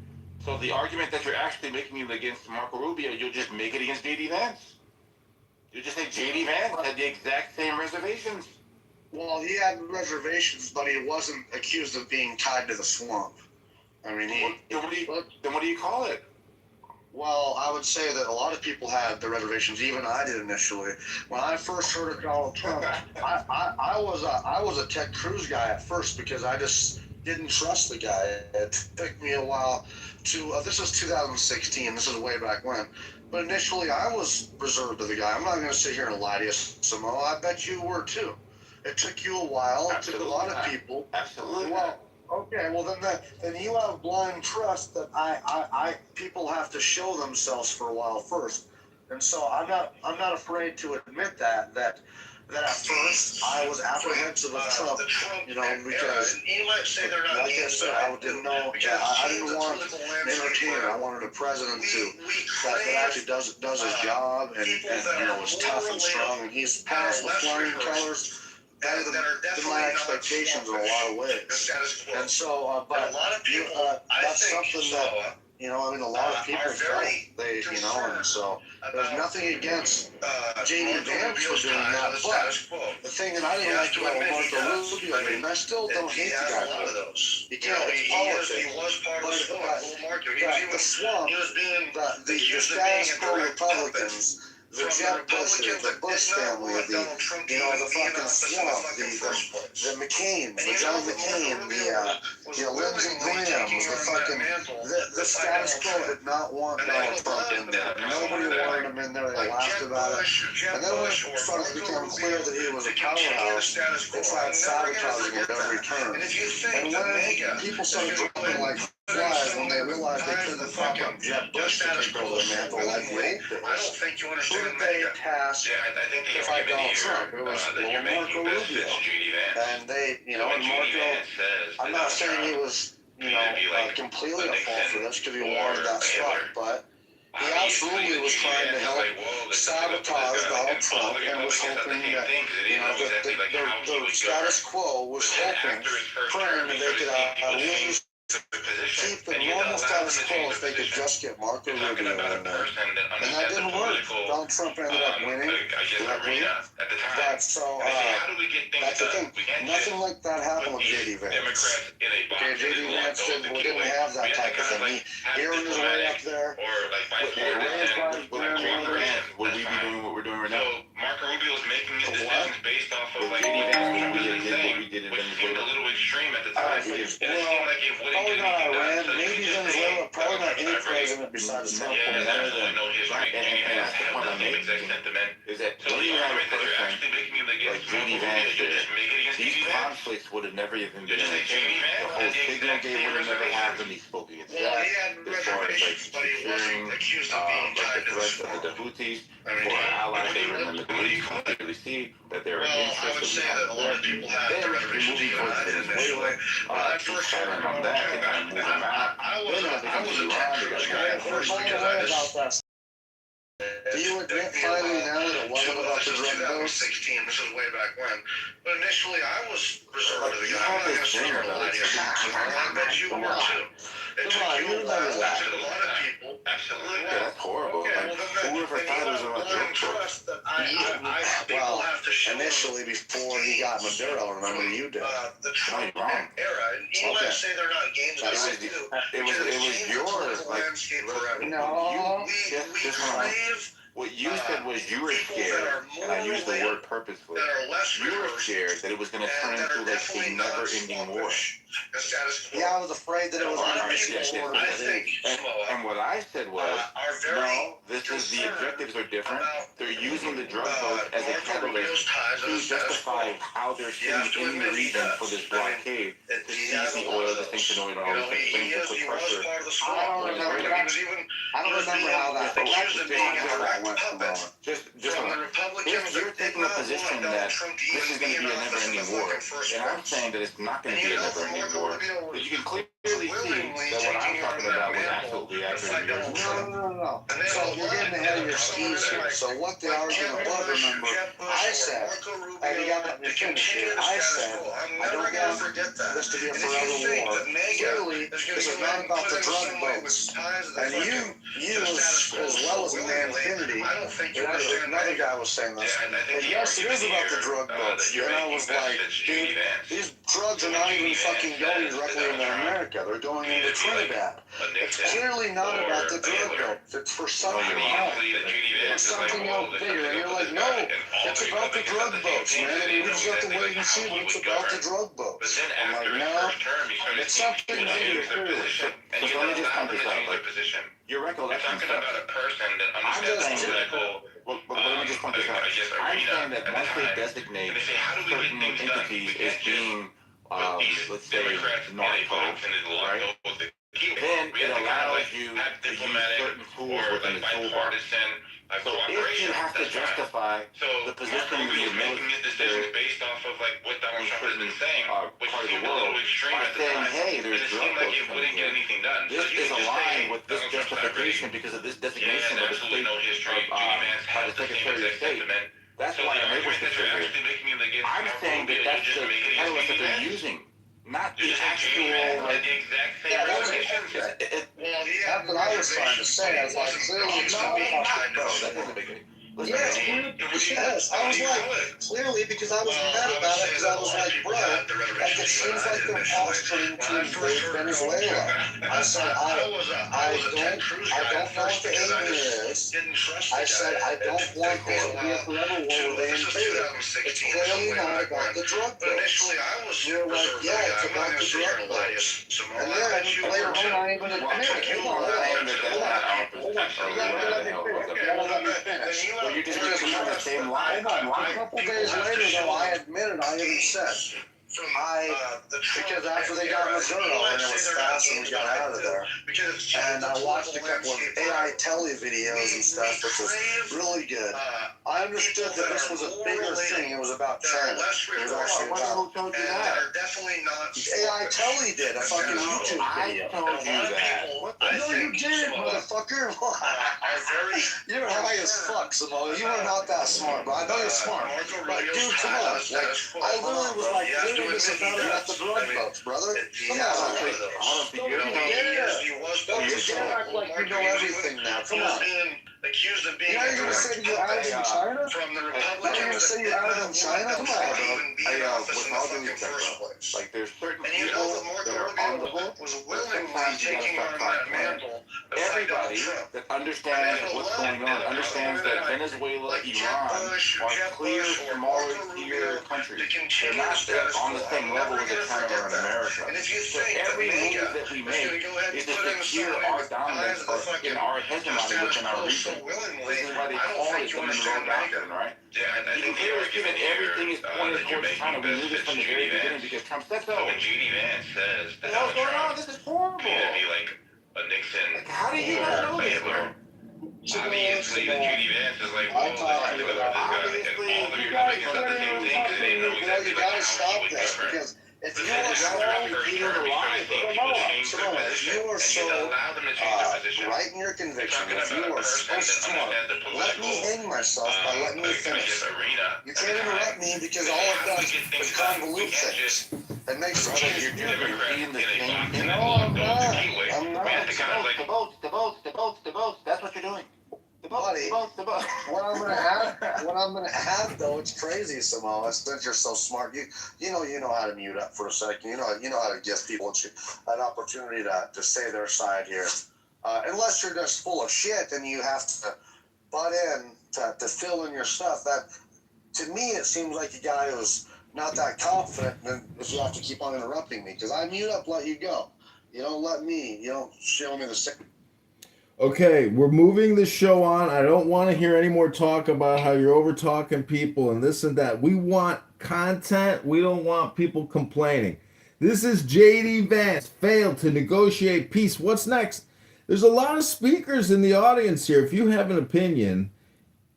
So the argument that you're actually making it against Marco Rubio, you'll just make it against J.D. Vance. You just say J.D. Vance had the exact same reservations. Well, he had reservations, but he wasn't accused of being tied to the swamp. I mean, then what do you call it? Well, I would say that a lot of people had the reservations. Even I did initially. When I first heard of Donald Trump, I was a Ted Cruz guy at first because I just didn't trust the guy. It took me a while to. This is 2016. This is way back when. But initially, I was reserved to the guy. I'm not going to sit here and lie to you, Samo. I bet you were too. It took you a while. It took a lot of people. Absolutely. Well, okay. Well, then you have blind trust that people have to show themselves for a while first, and so I'm not afraid to admit that at first I was apprehensive of Trump, because you might say they're not like I said, I didn't know. I didn't want an entertainer. I wanted a president that actually does his job and is tough and strong, and he's passed with flying colors. Better than my expectations in a lot of ways. And so, but that's something that, a lot of people felt and so there's nothing against J.D. Vance for doing that, but the thing that I didn't like about Marco Rubio, and I still don't hate the guy for it. You can't, it's politics. He was part of the swamp. The swamp, the status quo Republicans, the Jeb Bushes, the Bush family, the fucking swamp, the McCain, the John McCain, the Lindsey Graham, the status quo did not want Donald Trump in there. Nobody wanted him in there. They laughed about it. And then when it started to become clear that he was a powerhouse, they tried sabotaging it at every turn. And when people started jumping like flies when they realized they couldn't fuck up Jeb Bush to take over the mantle like they did. I don't think you understand. Who did they task to fight Donald Trump? It was Marco Rubio. And they, and Marco, I'm not saying he was, completely at fault for this because he wanted that spot, but he absolutely was trying to help sabotage Donald Trump and was hoping that, the status quo was hoping, praying that they could lose. Keep the normal status quo if they could just get Marco Rubio in there. And that didn't work. Donald Trump ended up winning. But so, that's the thing. Nothing like that happened with J.D. Vance. Okay, J.D. Vance didn't have that type of thing. He earned his way up there. Would we be doing what we're doing right now? Marco Rubio is making decisions based off of like J.D. Vance, which seemed a little extreme at the time. It seemed like it wouldn't probably not Iran, maybe Venezuela, probably not any president besides Trump. Yeah, there's absolutely no history. And that's the point I'm making. Is that when you have a person like J.D. Vance there, these conflicts would have never even been in the case. The whole signal game would have never happened. He spoke against that. As far as like securing like the threats of the Houthis for our allies over in the Middle East, you clearly see that there are interests that we have there. Then moving towards Venezuela, keep firing on that. They kind of move them out. Then they come to Iran. They got mad first because I just. Do you admit finally now that it wasn't about the drug dose? 2016, this is way back when. But initially, I was reserved to the guy. I'm not going to sit here and lie to you. I bet you were too. It took you a while. It took a lot of people. Absolutely. Yeah, that's horrible. Whoever thought it was about drug dose. Well, initially before he got Maduro, remember you did. The Trump era. And you might say they're not games. It was yours. Like, no. We crave. What you said was you were scared, and I used the word purposefully. You were scared that it was going to turn into like a never-ending war. Yeah, I was afraid that it was going to be and what I said was, no, the objectives are different. They're using the drug codes as a catalyst to justify how they're sitting in the region for this blockade to seize the oil, the sanctioned oil, and all these things to put pressure. I don't remember how that went. Just you're taking a position that this is going to be a never-ending war, and I'm saying that it's not going to be a never-ending anymore. But you can clearly see that what I'm talking about was absolutely accurate years ago. No. So you're getting ahead of your skis here. So what the argument was, remember, I said, and you got me finished here. I said, I don't want this to be a forever war. Clearly, this is not about the drug boats. And you as well as Man Infinity, another guy was saying this. And yes, it is about the drug boats. And I was like, dude, these drugs are not even fucking going directly into America. They're going into Trinidad. It's clearly not about the drug boats. It's for something else. It's something else bigger. And you're like, no, it's about the drug boats, man. And we just have to wait and see what it's about the drug boats. I'm like, no, it's something bigger, clearly. So let me just point this out. Like, your recollection stuff. I'm just saying that, well, let me just point this out. I'm saying that once they designate certain entities as being, let's say, narco, right? Then it allows you to use certain tools within the toolbox. So if you have to justify the position of the military based off of like what Donald Trump has been saying, part of the world, by saying, hey, there's drug boats coming here. This is aligned with this justification because of this designation by the state by the Secretary of State. That's why I'm able to say here. I'm saying that that's the catalyst that they're using. Not the actual, like, that's what I was trying to say. I was like, clearly it's not about the drug. Yes, yes. I was like, clearly, because I was mad about it, because I was like, bro, like it seems like they're posturing to invade Venezuela. I said, I don't know what the aim is. I said, I don't want this to be a forever war where they invade it. It's clearly not about the drug boats. You're like, yeah, it's about the drug boats. And then later on, I ain't going to admit it. Hold on, let me finish. Well, you just on the same line. Hold on. A couple days later, though, I admitted I even said, because after they got Maduro and it was fast and we got out of there, and I watched a couple of AI tele videos and stuff, which was really good. I understood that this was a bigger thing. It was about China. It was actually about. Who told you that? AI tele did a fucking YouTube video. I told you that. No, you didn't, motherfucker. You're high as fuck, Samoa. You are not that smart, bro. I know you're smart. But dude, come on. Like, I literally was like, dude, this is not about the drug boats, brother. Come on. Don't just act like you know everything now. Come on. Accused of being you're going to say you're out in China? From the You're Republic. going to say you're out in China? Come on, bro. With all due respect, like there's certain people that are on the hook. Sometimes you gotta start talking. Everybody that understands what's going on understands that Venezuela, Iran are clear, smaller tier countries. They're not on the same level as China or in America. So every move that we make is to secure our dominance or in our hegemony within our region. This is why they call it the Monroe Doctrine, right? You can clearly see that everything is pointed towards China. We knew this from the very beginning because Trump said so. When J.D. Vance says the hell's going on? This is horrible. Be like a Nixon. How do you not know this, bro? Obviously, J.D. Vance is like, well, obviously, you gotta stop this because if you are so right in your conviction, if you are so smart, let me hang myself by letting me finish. You can't interrupt me because all I've done is convolute things. It makes it change. No, I'm not. The boats. That's what you're doing. Buddy, what I'm gonna add though, it's crazy, Samoa. Since you're so smart, you know how to mute up for a second. You know how to give people an opportunity to say their side here. Unless you're just full of shit and you have to butt in to fill in your stuff. That to me, it seems like a guy who's not that confident, and if you have to keep on interrupting me, because I mute up, let you go. You don't show me the same. Okay, we're moving the show on. I don't want to hear any more talk about how you're over talking people and this and that. We want content. We don't want people complaining. This is J.D. Vance failed to negotiate peace. What's next? There's a lot of speakers in the audience here. If you have an opinion,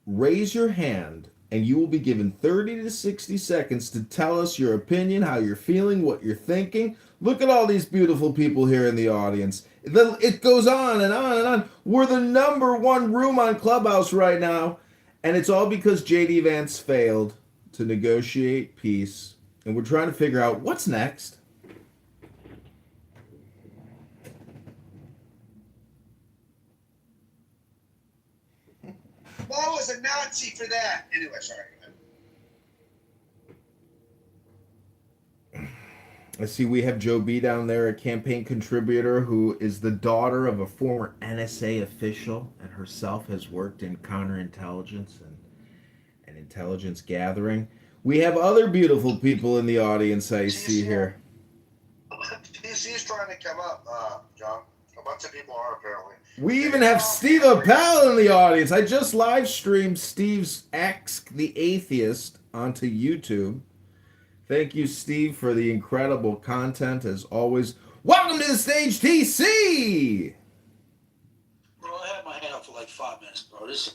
raise your hand and you will be given 30 to 60 seconds to tell us your opinion, how you're feeling, what you're thinking. Look at all these beautiful people here in the audience. It goes on and on and on. We're the number one room on Clubhouse right now. And it's all because J.D. Vance failed to negotiate peace. And we're trying to figure out what's next. Mo was a Nazi for that. Anyway, sorry. I see we have Joe B down there, a campaign contributor who is the daughter of a former NSA official and herself has worked in counterintelligence and intelligence gathering. We have other beautiful people in the audience I see here. TC's trying to come up, John. A bunch of people are apparently. We even have Steve Appel in the audience. I just live streamed Steve's Ask the Atheist onto YouTube. Thank you, Steve, for the incredible content as always. Welcome to the stage, TC! Bro, I had my hand up for like 5 minutes, bro. This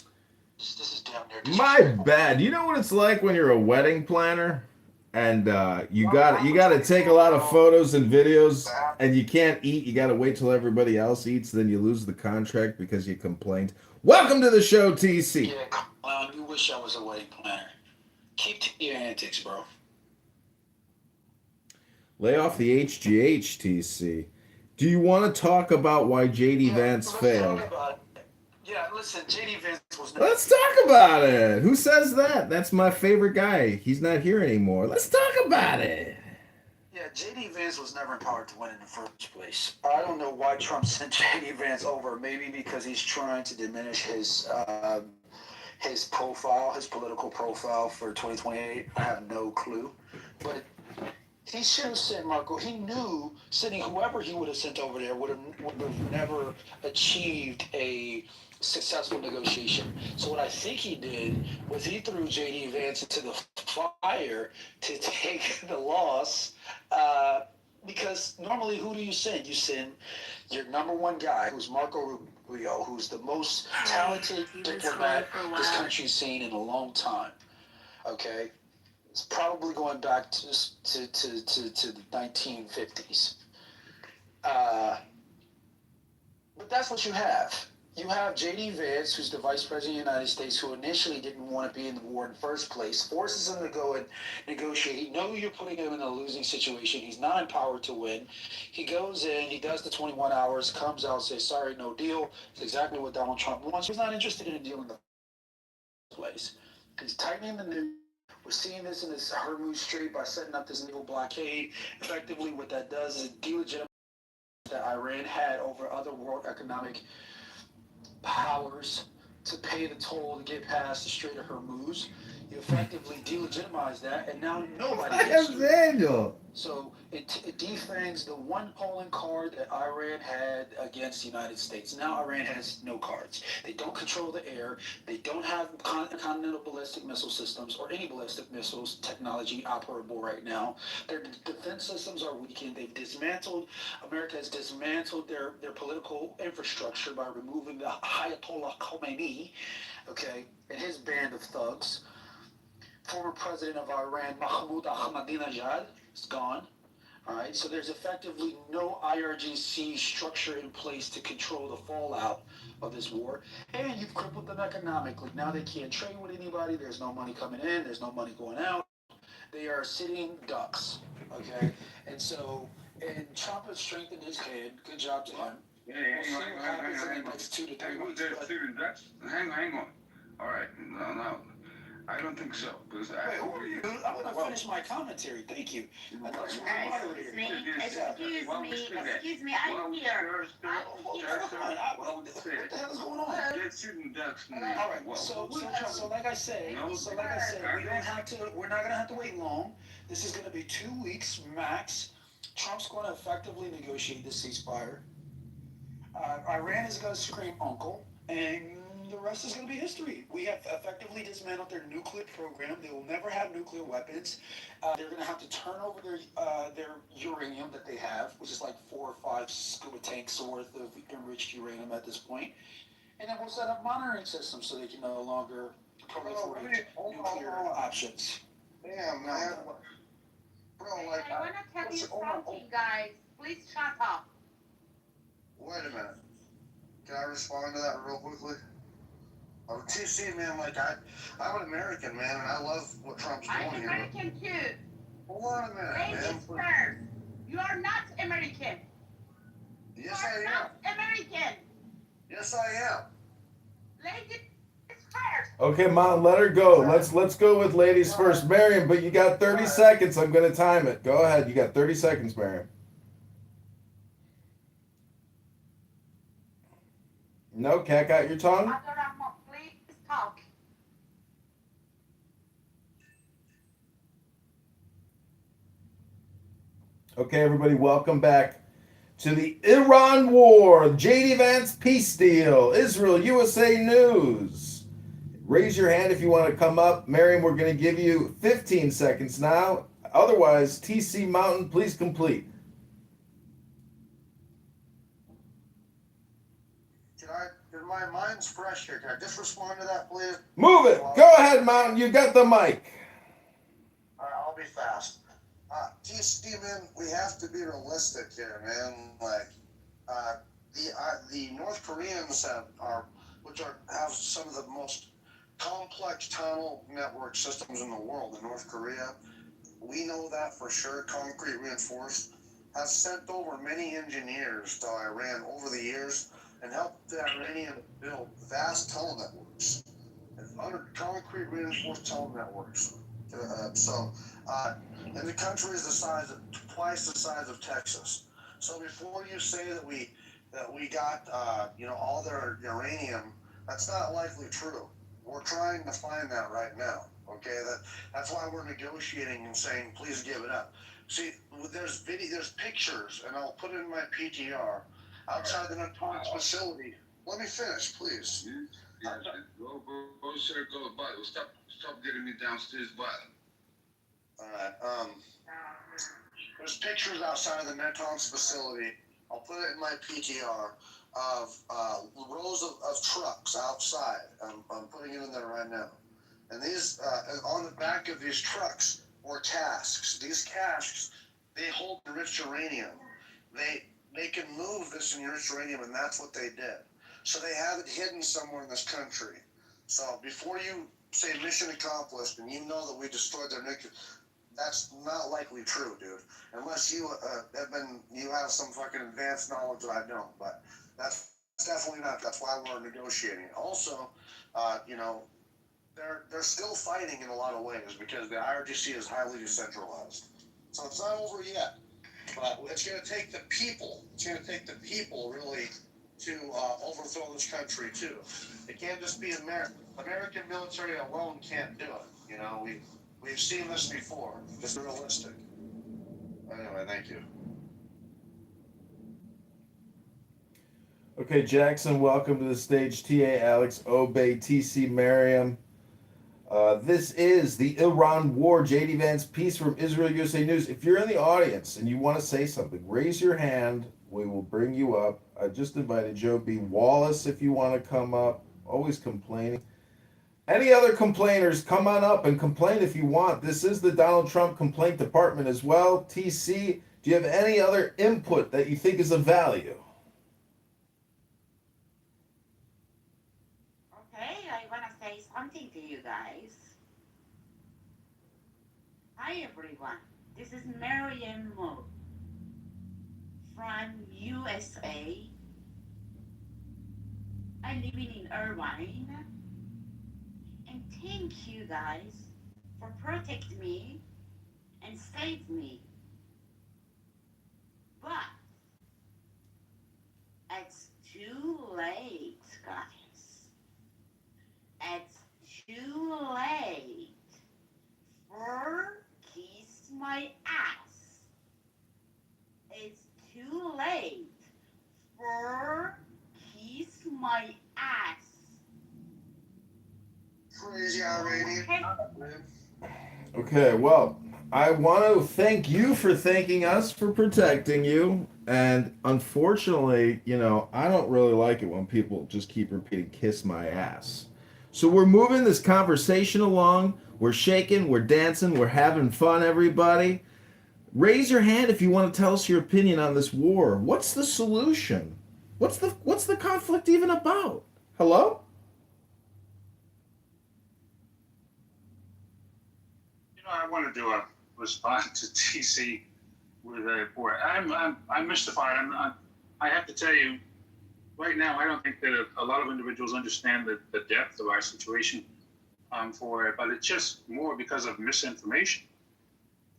is damn near. My bad. You know what it's like when you're a wedding planner and you got to take a lot of photos and videos and you can't eat. You got to wait till everybody else eats, then you lose the contract because you complained. Welcome to the show, TC. Yeah, clown, you wish I was a wedding planner. Keep to your antics, bro. Lay off the HGH, TC. Do you want to talk about why JD Vance failed? Yeah, listen, JD Vance was. Let's talk about it. Who says that? That's my favorite guy. He's not here anymore. Let's talk about it. Yeah, JD Vance was never empowered to win in the first place. I don't know why Trump sent JD Vance over. Maybe because he's trying to diminish his profile, his political profile for 2028. I have no clue, but. He should have sent Marco. He knew sending whoever he would have sent over there would have never achieved a successful negotiation. So what I think he did was he threw J.D. Vance into the fire to take the loss. Because normally, who do you send? You send your number one guy, who's Marco Rubio, who's the most talented diplomat this country's seen in a long time. Okay. It's probably going back to the 1950s. But that's what you have. You have J.D. Vance, who's the Vice President of the United States, who initially didn't want to be in the war in the first place, forces him to go and negotiate. He knows you're putting him in a losing situation. He's not empowered to win. He goes in, he does the 21 hours, comes out, says, sorry, no deal. It's exactly what Donald Trump wants. He's not interested in a deal in the first place. He's tightening the news. We're seeing this in this Hormuz Strait by setting up this naval blockade. Effectively, what that does is delegitimize that Iran had over other world economic powers to pay the toll to get past the Strait of Hormuz. You effectively delegitimize that, and now nobody gets through. Daniel. So it defangs the one calling card that Iran had against the United States. Now Iran has no cards. They don't control the air. They don't have continental ballistic missile systems or any ballistic missiles technology operable right now. Their defense systems are weakened. They've dismantled, America has dismantled their political infrastructure by removing the Ayatollah Khomeini, okay, and his band of thugs. Former president of Iran, Mahmoud Ahmadinejad, is gone. All right, so there's effectively no IRGC structure in place to control the fallout of this war. And you've crippled them economically. Now they can't trade with anybody. There's no money coming in. There's no money going out. They are sitting ducks. Okay, and Trump has strengthened his hand. Good job to him. We'll see what happens in the next 2 to 3 weeks. Hang on. All right, no. I don't think so. Wait, who are you? I'm going to finish my commentary. Thank you. Excuse me, I'm here. What the hell is going on? All right, so like I said, we're not going to have to wait long. This is going to be 2 weeks max. Trump's going to effectively negotiate this ceasefire. Iran is going to scream uncle, and the rest is going to be history. We have effectively dismantled their nuclear program. They will never have nuclear weapons. They're going to have to turn over their uranium that they have, which is like 4 or 5 scuba tanks worth of enriched uranium at this point. And then we'll set up monitoring systems so they can no longer proliferate nuclear options. Damn, man. Bro, like, I want to tell he's talking, guys. Please shut up. Wait a minute. Can I respond to that real quickly? TC, man, like I'm an American, man, and I love what Trump's doing I'm here. American too. Hold on a minute, Ladies man. first. You are not American. Yes, you are I am. not American. Yes, I am. Ladies first. Okay, Mom, let her go. Let's go with ladies first. Miriam, but you got 30 seconds. I'm going to time it. Go ahead. You got 30 seconds, Miriam. No, cat got your tongue? Adoramo, please talk. Okay, everybody, welcome back to the Iran War, J.D. Vance peace deal, Israel, USA News. Raise your hand if you want to come up. Miriam, we're going to give you 15 seconds now. Otherwise, TC Mountain, please complete. My mind's fresh here. Can I just respond to that, please? Move it. Go ahead, Mountain. You got the mic. All right, I'll be fast. TC, man, we have to be realistic here, man. Like, the North Koreans have some of the most complex tunnel network systems in the world. In North Korea, we know that for sure. Concrete reinforced has sent over many engineers to Iran over the years and helped the Iranians build vast tunnel networks, under concrete reinforced tunnel networks. And the country is twice the size of Texas. So before you say that we got all their uranium, that's not likely true. We're trying to find that right now. Okay, that's why we're negotiating and saying please give it up. See, there's pictures, and I'll put it in my PTR outside the Natanz facility. Let me finish, please. Go, sir, go. Stop getting me downstairs, but. All right. There's pictures outside of the Natanz facility. I'll put it in my PTR of rows of trucks outside. I'm putting it in there right now. And these on the back of these trucks were casks. These casks, they hold enriched uranium. They can move this enriched uranium, and that's what they did. So they have it hidden somewhere in this country. So before you say mission accomplished and you know that we destroyed their nuclear, that's not likely true, dude. Unless you have some fucking advanced knowledge that I don't. But that's definitely not. That's why we're negotiating. Also, they're still fighting in a lot of ways because the IRGC is highly decentralized. So it's not over yet. But it's going to take the people. It's going to take the people really to overthrow this country too. It can't just be American military alone can't do it. We've seen this before. Just realistic. Anyway, thank you. Okay, Jackson, welcome to the stage. TA, Alex, Obey, TC, Miriam. This is the Iran War, J.D. Vance Peace from Israel USA News. If you're in the audience and you want to say something, raise your hand. We will bring you up. I just invited Joe B. Wallace if you want to come up. Always complaining. Any other complainers, come on up and complain if you want. This is the Donald Trump Complaint Department as well. TC, do you have any other input that you think is of value? Okay, I want to say something to you guys. Hi everyone, this is Marianne Mo from USA. I'm living in Irvine. And thank you guys for protecting me and save me. But it's too late, guys. It's too late for kiss my ass. It's too late for kiss my ass. Crazy Iranian. Okay, well, I want to thank you for thanking us for protecting you. And unfortunately, I don't really like it when people just keep repeating, kiss my ass. So we're moving this conversation along. We're shaking, we're dancing, we're having fun, everybody. Raise your hand if you want to tell us your opinion on this war. What's the solution? What's the conflict even about? Hello? I wanted to respond to TC with a report. I'm mystified. I have to tell you, right now, I don't think that a lot of individuals understand the depth of our situation for it, but it's just more because of misinformation.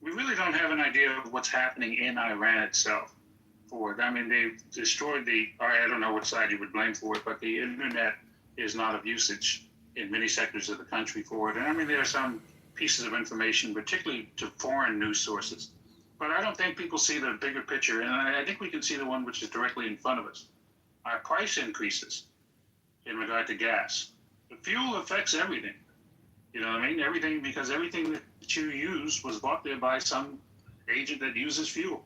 We really don't have an idea of what's happening in Iran itself for it. I mean, they've destroyed I don't know what side you would blame for it, but the internet is not of usage in many sectors of the country for it. And I mean, there are some pieces of information, particularly to foreign news sources. But I don't think people see the bigger picture, and I think we can see the one which is directly in front of us. Our price increases in regard to gas. The fuel affects everything. You know what I mean? Everything, because everything that you use was bought there by some agent that uses fuel.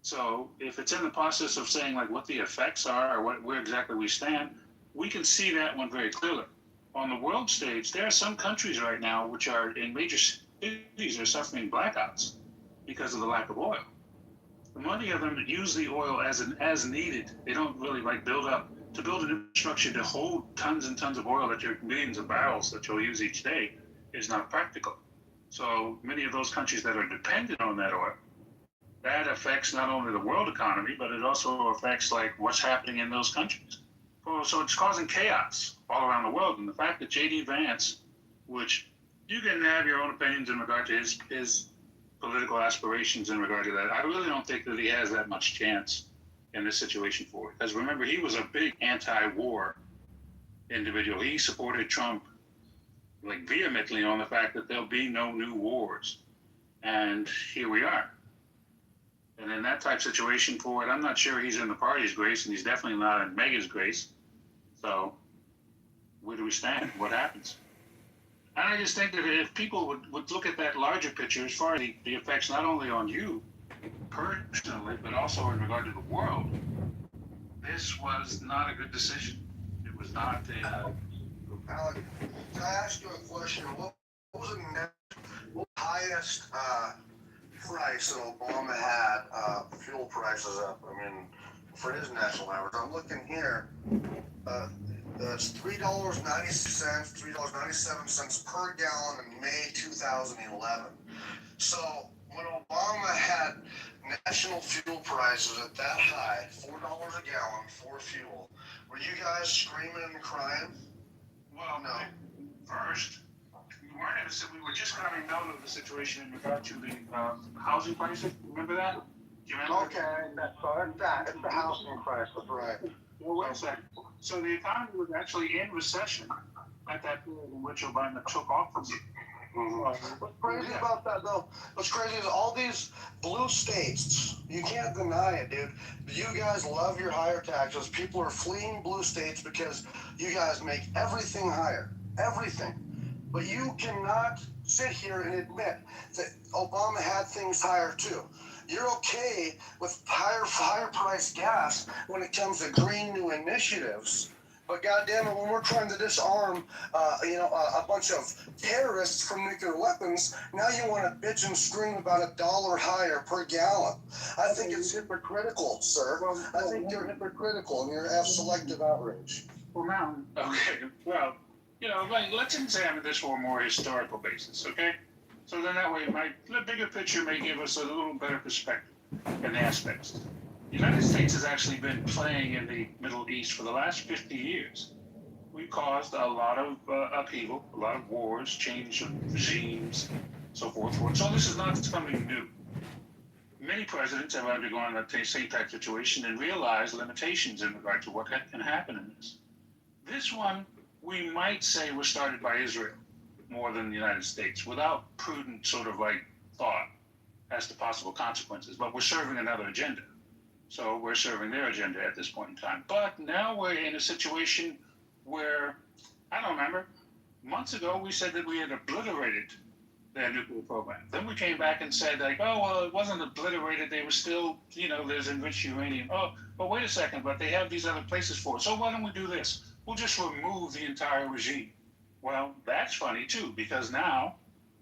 So if it's in the process of saying like what the effects are or where exactly we stand, we can see that one very clearly. On the world stage, there are some countries right now which are in major cities are suffering blackouts because of the lack of oil. Many of them use the oil as needed. They don't really build an infrastructure to hold tons and tons of oil that you're millions of barrels that you'll use each day is not practical. So many of those countries that are dependent on that oil, that affects not only the world economy, but it also affects what's happening in those countries. So it's causing chaos all around the world. And the fact that J.D. Vance, which you can have your own opinions in regard to his political aspirations in regard to that, I really don't think that he has that much chance in this situation for it. Because remember, he was a big anti-war individual. He supported Trump vehemently on the fact that there'll be no new wars. And here we are. And in that type of situation for it, I'm not sure he's in the party's grace, and he's definitely not in Mega's grace. So where do we stand? What happens? And I just think that if people would look at that larger picture as far as the effects not only on you personally, but also in regard to the world, this was not a good decision. It was not Alec, can I ask you a question? What was the highest price that Obama had fuel prices up? I mean, for his national average. I'm looking here. It's $3.90, $3.97 per gallon in May 2011. So when Obama had national fuel prices at that high, $4 a gallon for fuel, were you guys screaming and crying? Well, no. First, we were just coming out of the situation in regard to the housing crisis. Remember that? Do you remember? Okay, it's the housing crisis, right? Well, wait a second. So the economy was actually in recession at that period in which Obama took off from it. What's crazy about that, though? What's crazy is all these blue states. You can't deny it, dude. You guys love your higher taxes. People are fleeing blue states because you guys make everything higher. Everything. But you cannot sit here and admit that Obama had things higher, too. You're okay with higher priced gas when it comes to green new initiatives. But goddamn it, when we're trying to disarm, a bunch of terrorists from nuclear weapons, now you want to bitch and scream about $1 higher per gallon. I think it's hypocritical, sir. I think you're hypocritical and you have selective outrage. Well, now, okay. Well, let's examine this from a more historical basis, okay? So then that way, the bigger picture may give us a little better perspective and aspects. The United States has actually been playing in the Middle East for the last 50 years. We caused a lot of upheaval, a lot of wars, change of regimes, so forth. So this is not something new. Many presidents have undergone the same type situation and realized limitations in regard to what can happen in this. This one, we might say, was started by Israel more than the United States, without prudent thought as to possible consequences. But we're serving another agenda. So we're serving their agenda at this point in time. But now we're in a situation where, I don't remember, months ago we said that we had obliterated their nuclear program. Then we came back and said, it wasn't obliterated. They were still, there's enriched uranium. Oh, but wait a second, but they have these other places for it. So why don't we do this? We'll just remove the entire regime. Well, that's funny too, because now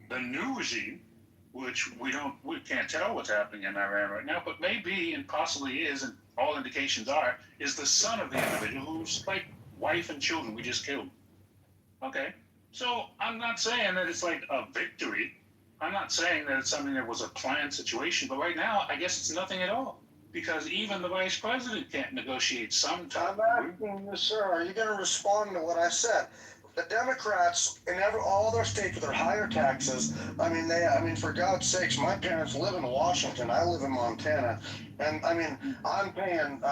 the new regime which we can't tell what's happening in Iran right now, but maybe and possibly is, and all indications are, is the son of the individual whose like wife and children we just killed. Okay, so I'm not saying that it's like a victory. I'm not saying that it's something that was a planned situation, but right now I guess it's nothing at all because even the vice president can't negotiate some type. I'm asking you, sir, are you going to respond to what I said? The Democrats in all their states with their higher taxes. I mean, for God's sakes, my parents live in Washington. I live in Montana, and I mean, I'm paying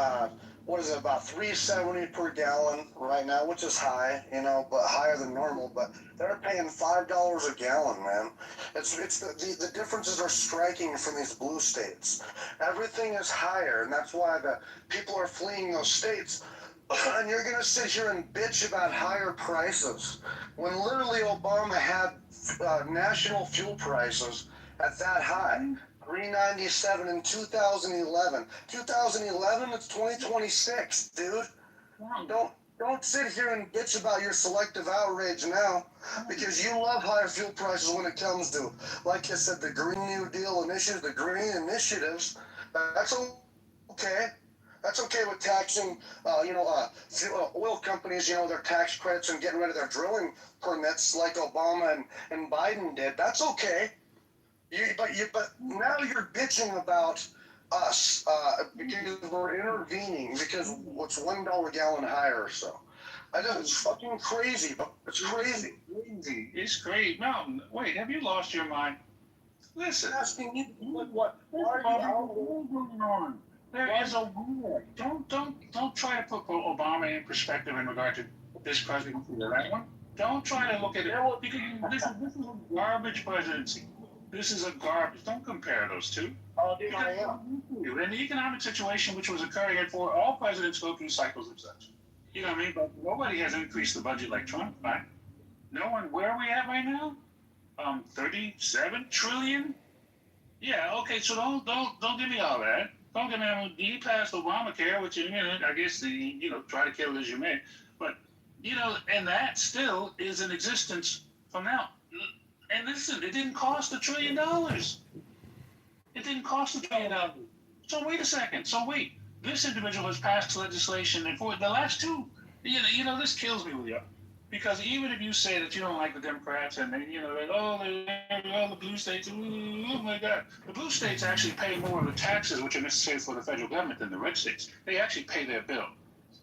what is it, about $3.70 per gallon right now, which is high, but higher than normal. But they're paying $5 a gallon, man. It's the differences are striking from these blue states. Everything is higher, and that's why the people are fleeing those states. And you're going to sit here and bitch about higher prices when literally Obama had national fuel prices at that high. $3.97 in 2011. 2011, it's 2026, dude. Don't sit here and bitch about your selective outrage now because you love higher fuel prices when it comes to, like I said, the Green New Deal initiatives, the green initiatives. That's okay. That's okay with taxing, oil companies, their tax credits and getting rid of their drilling permits like Obama and Biden did. That's okay. But now you're bitching about us because we're intervening because what's $1 a gallon higher or so. I know it's fucking crazy, but it's crazy. It's crazy. Mountain, wait, have you lost your mind? Listen. Asking you what? Why are you going on? There is a war. Don't try to put Obama in perspective in regard to this presidency or that one. Don't try to look at it because this is a garbage presidency. This is a garbage. Don't compare those two. In the economic situation which was occurring before, all presidents go through cycles of such. You know what I mean? But nobody has increased the budget like Trump, right? No one. Where are we at right now? 37 trillion. Yeah. Okay. So don't give me all that. Don't get me wrong. He passed Obamacare, which I guess try to kill it as you may, but and that still is in existence from now. And listen, it didn't cost $1 trillion. It didn't cost $1 trillion. So wait a second. So wait, this individual has passed legislation, and for the last two, this kills me with you. Because even if you say that you don't like the Democrats and then, all the blue states, oh my God. The blue states actually pay more of the taxes which are necessary for the federal government than the red states. They actually pay their bill.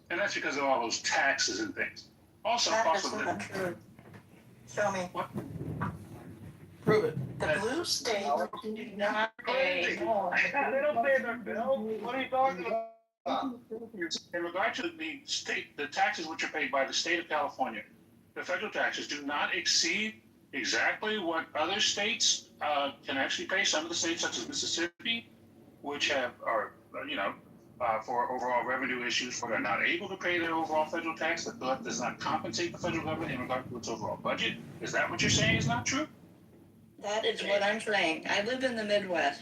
And that's because of all those taxes and things. Also, That cost is of not living. true. Show me. What? Prove it. The blue states do not pay more. They don't pay their bill. What are you talking about? In regard to the taxes which are paid by the state of California, the federal taxes do not exceed exactly what other states can actually pay. Some of the states, such as Mississippi, which are for overall revenue issues, are not able to pay their overall federal tax. The bill does not compensate the federal government in regard to its overall budget. Is that what you're saying is not true? That is what I'm saying. I live in the Midwest.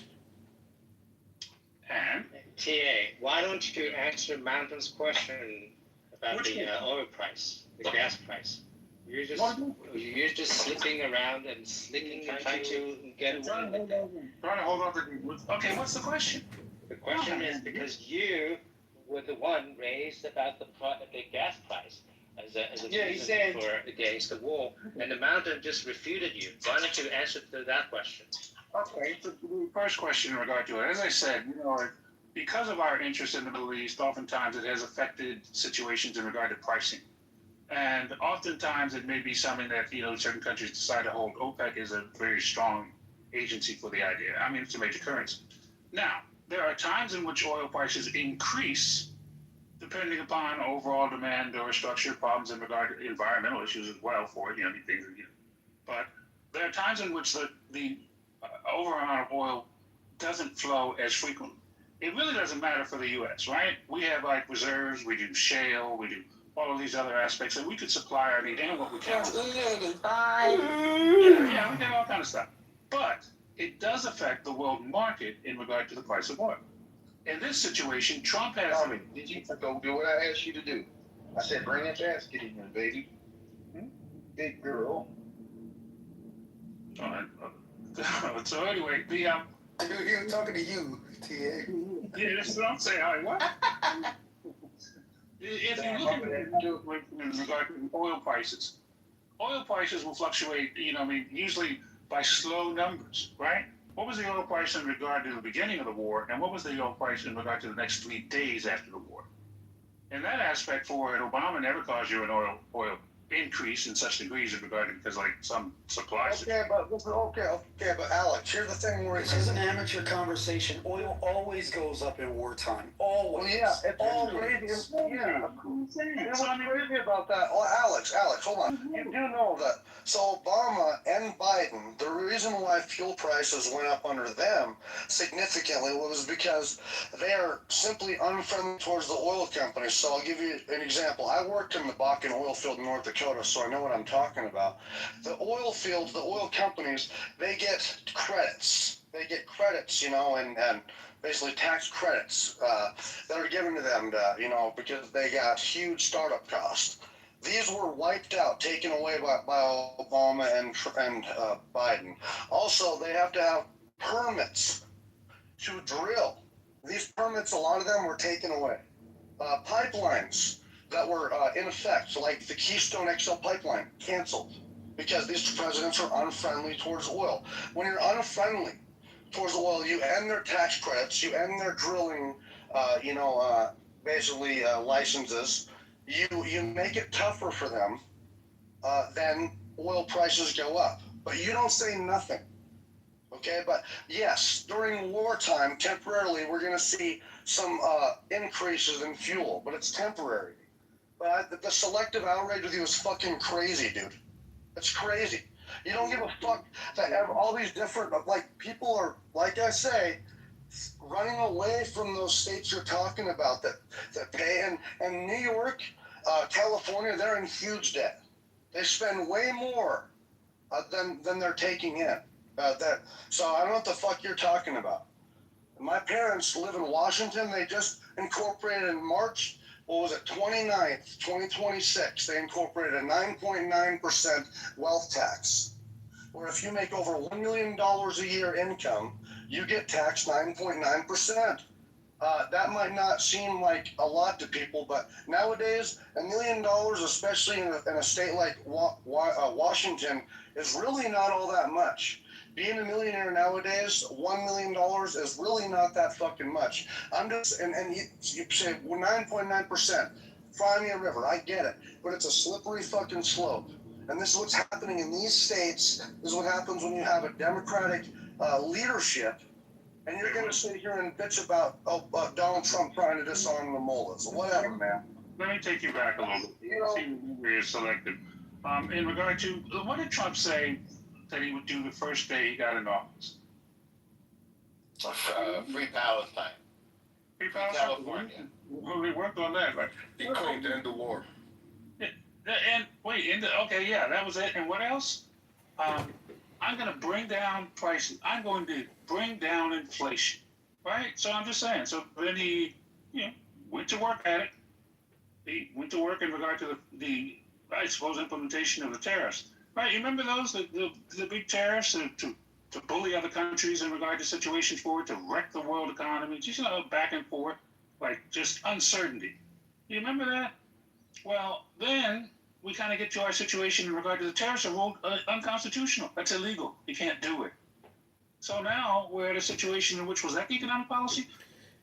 And TA, why don't you answer Mountain's question about the oil price, the gas price? You're just slipping around and trying to get. Trying to hold on to. Okay, what's the question? The question is because you were the one raised about the gas price as a reason for against the war, and the Mountain just refuted you. Why don't you answer to that question? Okay, the first question in regard to it, as I said, because of our interest in the Middle East, oftentimes it has affected situations in regard to pricing. And oftentimes it may be something that, certain countries decide to hold. OPEC is a very strong agency for the idea. I mean, it's a major currency. Now, there are times in which oil prices increase depending upon overall demand or structure problems in regard to environmental issues as well for it, things. But there are times in which the over amount of oil doesn't flow as frequently. It really doesn't matter for the U.S., right? We have reserves, we do shale, we do all of these other aspects, and we could supply our need and what we can. E85. Yeah, we got all kind of stuff. But it does affect the world market in regard to the price of oil. In this situation, Trump has. Tommy, did you go do what I asked you to do? I said, bring that basket in here, baby. Big girl. So anyway, He was talking to you, TA. Yeah, that's what I'm saying. What? If you look at it in regard to oil prices will fluctuate, usually by slow numbers, right? What was the oil price in regard to the beginning of the war, and what was the oil price in regard to the next 3 days after the war? In that aspect, for Obama never caused you an oil increase in such degrees in regard to, because like some supplies. Okay, but Alex, here's the thing where This is an amateur conversation. Oil always goes up in wartime. Always. Well, yeah, it's always. Yeah, what's crazy about that? Oh, Alex, hold on. You do know that. So Obama and Biden, the reason why fuel prices went up under them significantly was because they are simply unfriendly towards the oil companies. So I'll give you an example. I worked in the Bakken oil field in North Dakota, so I know what I'm talking about. The oil fields, the oil companies, they get credits. And basically tax credits that are given to them, because they got huge startup costs. These were wiped out, taken away by Obama and Biden. Also, they have to have permits to drill. These permits, a lot of them were taken away. Pipelines that were in effect, like the Keystone XL pipeline, canceled because these presidents are unfriendly towards oil. When you're unfriendly towards oil, you end their tax credits, you end their drilling, licenses. You make it tougher for them. Then oil prices go up. But you don't say nothing. Okay, but yes, during wartime, temporarily, we're going to see some increases in fuel, but it's temporary. But the selective outrage with you is fucking crazy, dude. It's crazy. You don't give a fuck that all these different, people are, like I say, running away from those states you're talking about that pay. And New York, California, they're in huge debt. They spend way more than they're taking in. So I don't know what the fuck you're talking about. My parents live in Washington. They just incorporated in March, 29th, 2026, they incorporated a 9.9% wealth tax, where if you make over $1 million a year income, you get taxed 9.9%. That might not seem like a lot to people, but nowadays, $1 million, especially in a state like Washington, is really not all that much. Being a millionaire nowadays, $1 million is really not that fucking much. I'm just, and you say 9.9%, Crimea River, I get it, but it's a slippery fucking slope. And this is what's happening in these states. This is what happens when you have a Democratic leadership, and you're going to sit here and bitch about Donald Trump trying to disarm the mullahs. Whatever, man. Let me take you back a little bit. See where you're selected. In regard to, what did Trump say that he would do the first day he got in office? Free Palestine. Free Palestine? California. Well, we worked on that, right? He claimed to end the war. That was it. And what else? I'm going to bring down prices. I'm going to bring down inflation, right? So I'm just saying. So then he, went to work at it. He went to work in regard to the I suppose, implementation of the tariffs. Right? You remember those, the big tariffs to bully other countries in regard to situations forward, to wreck the world economy, just back and forth, like just uncertainty. You remember that? Well, then we kind of get to our situation in regard to the tariffs are ruled unconstitutional. That's illegal. You can't do it. So now we're at a situation in which, was that the economic policy?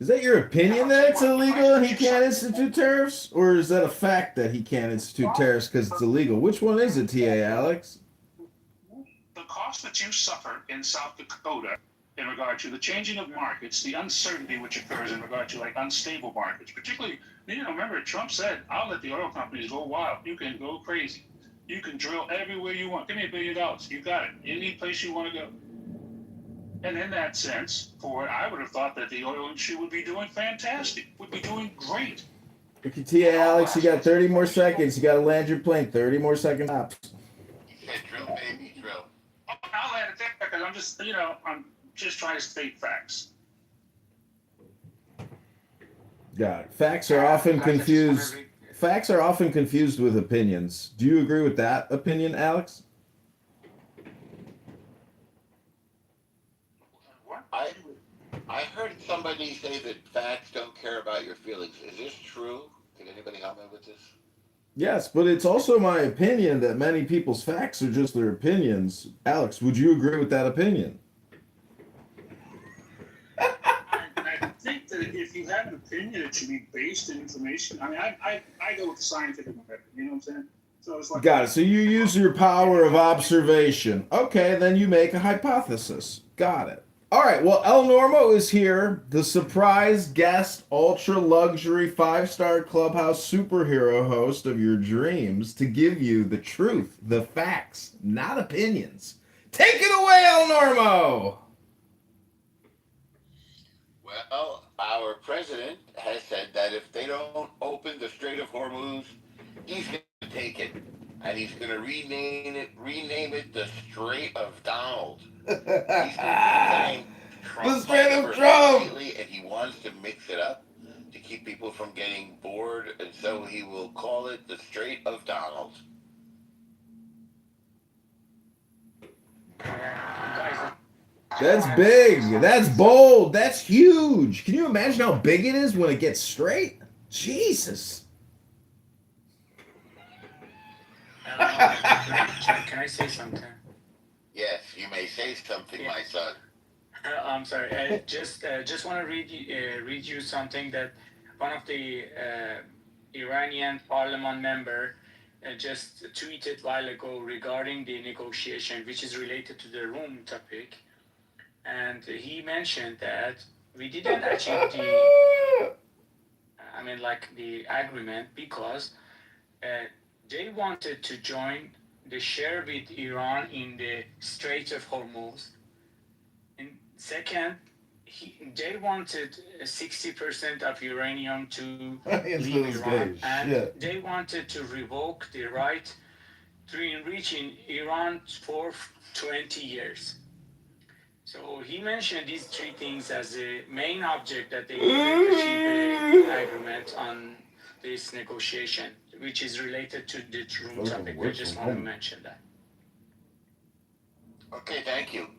Is that your opinion that it's illegal and he can't institute tariffs? Or is that a fact that he can't institute tariffs because it's illegal? Which one is it, TA Alex? The cost that you suffer in South Dakota in regard to the changing of markets, the uncertainty which occurs in regard to like unstable markets, particularly, remember Trump said, I'll let the oil companies go wild. You can go crazy. You can drill everywhere you want. Give me $1 billion. You got it. Any place you want to go. And in that sense, I would have thought that the oil industry would be doing fantastic, would be doing great. Okay, TA Alex, you got 30 more seconds. You got to land your plane. 30 more seconds. He said, drill, baby, drill. I'll land it there because I'm just, I'm just trying to state facts. Got it. Facts are often confused. Facts are often confused with opinions. Do you agree with that opinion, Alex? I heard somebody say that facts don't care about your feelings. Is this true? Can anybody help me with this? Yes, but it's also my opinion that many people's facts are just their opinions. Alex, would you agree with that opinion? I think that if you have an opinion, it should be based in information. I mean, I go with the scientific method. You know what I'm saying? So it's like Got it. So you use your power of observation. Okay, then you make a hypothesis. Got it. All right, well, El Normo is here, the surprise guest, ultra luxury 5-star clubhouse superhero host of your dreams, to give you the truth, the facts, not opinions. Take it away, El Normo! Well, our president has said that if they don't open the Strait of Hormuz, he's going to take it, and he's going to rename it the Strait of Donald. He's going to claim The Strait of Trump! and he wants to mix it up to keep people from getting bored, and so he will call it the Strait of Donald. That's big. That's bold. That's huge. Can you imagine how big it is when it gets straight? Jesus. Can I say something? Yes, you may say something, my son. I'm sorry. I just want to read you something that one of the Iranian parliament member just tweeted a while ago regarding the negotiation, which is related to the room topic. And he mentioned that we didn't achieve the agreement because they wanted to join the share with Iran in the Strait of Hormuz. And second, they wanted 60% of uranium to leave Iran, and they wanted to revoke the right to enrich in Iran for 20 years. So he mentioned these three things as the main object that they couldn't achieve an agreement on this negotiation, which is related to the room topic. I just want to mention that. Okay, thank you.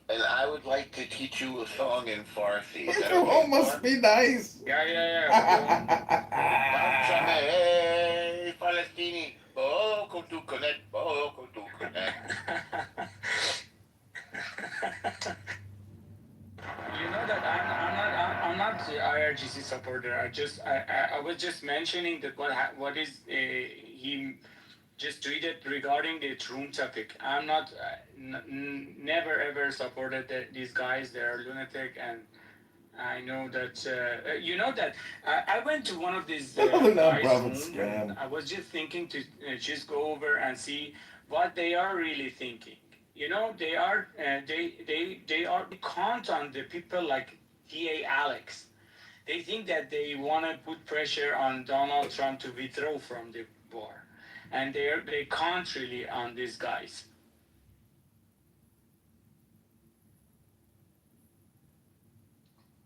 And I would like to teach you a song in Farsi. Is that Oh, okay? must be nice. Yeah. Palestini, to connect. You know that I'm not the IRGC supporter. I was just mentioning that what is he just tweeted regarding the room topic. I'm not never ever supported these guys. They're lunatic, and I know that you know that I went to one of these guys' room. And I was just thinking to just go over and see what they are really thinking. You know, they are they count on the people like DA Alex. They think that they want to put pressure on Donald Trump to withdraw from the war, and they can't really on these guys.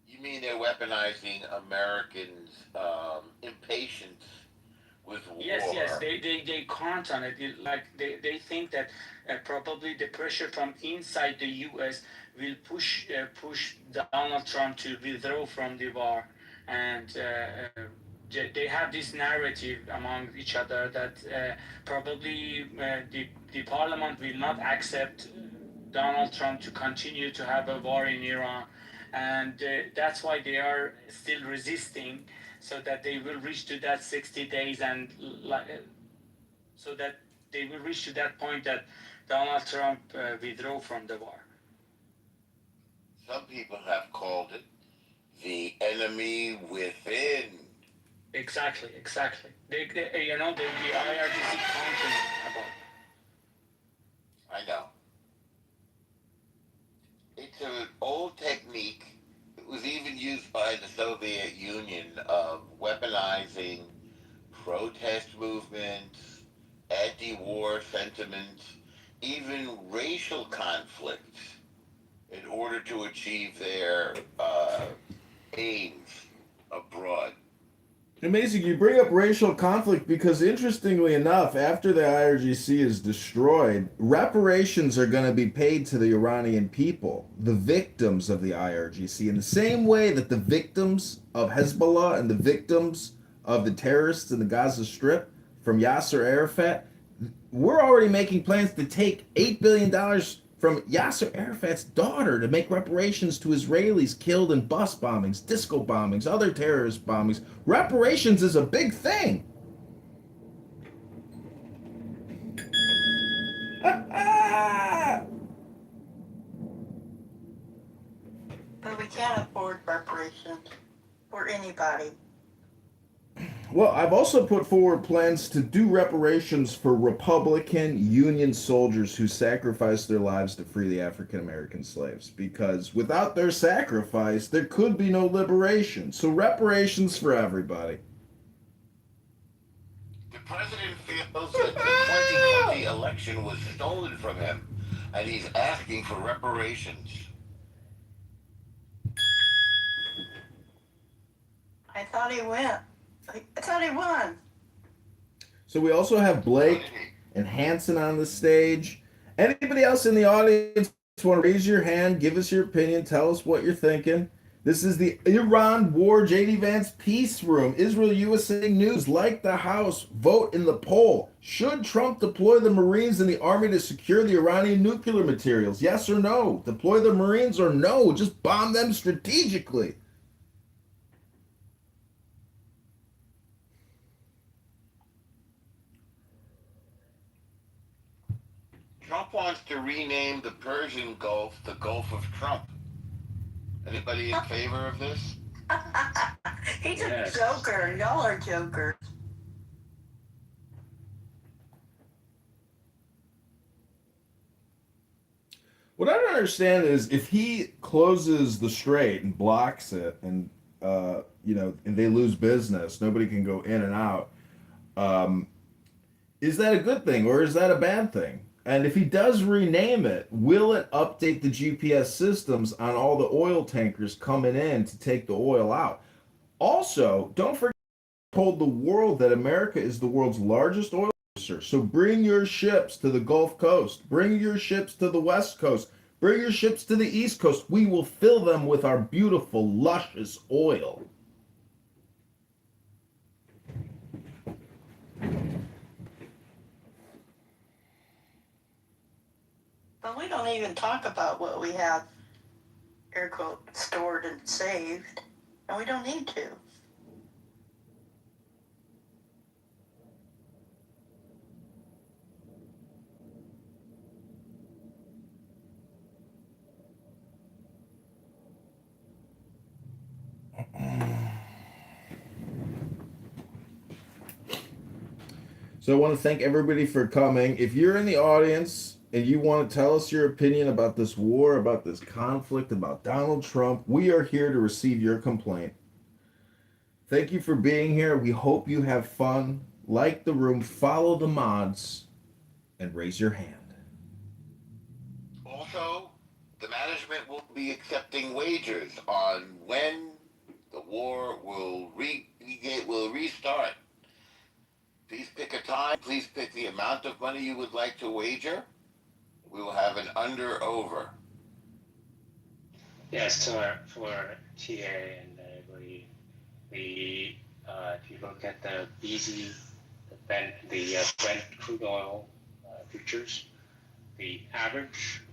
You mean they're weaponizing Americans' impatience with war? Yes, they count on it. They think that probably the pressure from inside the U.S. will push Donald Trump to withdraw from the war, and they have this narrative among each other that probably the parliament will not accept Donald Trump to continue to have a war in Iran, and that's why they are still resisting, so that they will reach to that 60 days, and so that they will reach to that point that Donald Trump withdraw from the war. Some people have called it the enemy within. Exactly. The IRGC counting about. I know. It's an old technique. It was even used by the Soviet Union of weaponizing protest movements, anti-war sentiments, even racial conflicts in order to achieve their aims abroad. Amazing. You bring up racial conflict because, interestingly enough, after the IRGC is destroyed, reparations are going to be paid to the Iranian people, the victims of the IRGC, in the same way that the victims of Hezbollah and the victims of the terrorists in the Gaza Strip from Yasser Arafat. We're already making plans to take $8 billion from Yasser Arafat's daughter to make reparations to Israelis killed in bus bombings, disco bombings, other terrorist bombings. Reparations is a big thing. But we can't afford reparations for anybody. Well, I've also put forward plans to do reparations for Republican Union soldiers who sacrificed their lives to free the African American slaves, because without their sacrifice, there could be no liberation. So, reparations for everybody. The president feels that the 2020 election was stolen from him, and he's asking for reparations. I thought he went. I thought he won. So we also have Blake and Hanson on the stage. Anybody else in the audience want to raise your hand, give us your opinion, tell us what you're thinking? This is the Iran War JD Vance Peace Room. Israel USA News. Like the House. Vote in the poll. Should Trump deploy the Marines and the Army to secure the Iranian nuclear materials? Yes or no? Deploy the Marines or no? Just bomb them strategically. Trump wants to rename the Persian Gulf the Gulf of Trump. Anybody in favor of this? He's a joker. Y'all are jokers. What I don't understand is if he closes the strait and blocks it, and and they lose business, nobody can go in and out. Is that a good thing or is that a bad thing? And if he does rename it, will it update the GPS systems on all the oil tankers coming in to take the oil out? Also, don't forget, I told the world that America is the world's largest oil producer. So bring your ships to the Gulf Coast. Bring your ships to the West Coast. Bring your ships to the East Coast. We will fill them with our beautiful, luscious oil. But we don't even talk about what we have, air quote, stored and saved. And we don't need to. So I want to thank everybody for coming. If you're in the audience and you want to tell us your opinion about this war, about this conflict, about Donald Trump, we are here to receive your complaint. Thank you for being here. We hope you have fun. Like the room, follow the mods, and raise your hand. Also, the management will be accepting wagers on when the war will restart. Please pick a time. Please pick the amount of money you would like to wager. We will have an under-over. Yes, for TA and everybody, if you look at the BZ, the Brent crude oil futures, the average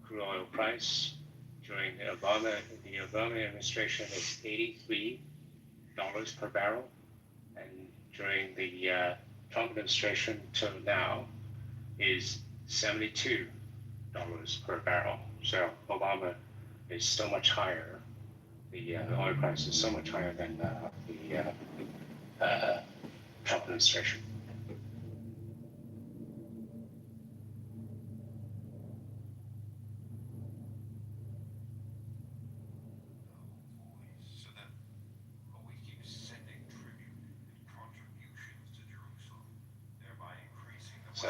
crude oil price during the Obama administration is $83 per barrel, and during the Trump administration till now is $72 per barrel. So Obama is so much higher. The oil price is so much higher than the Trump administration. So,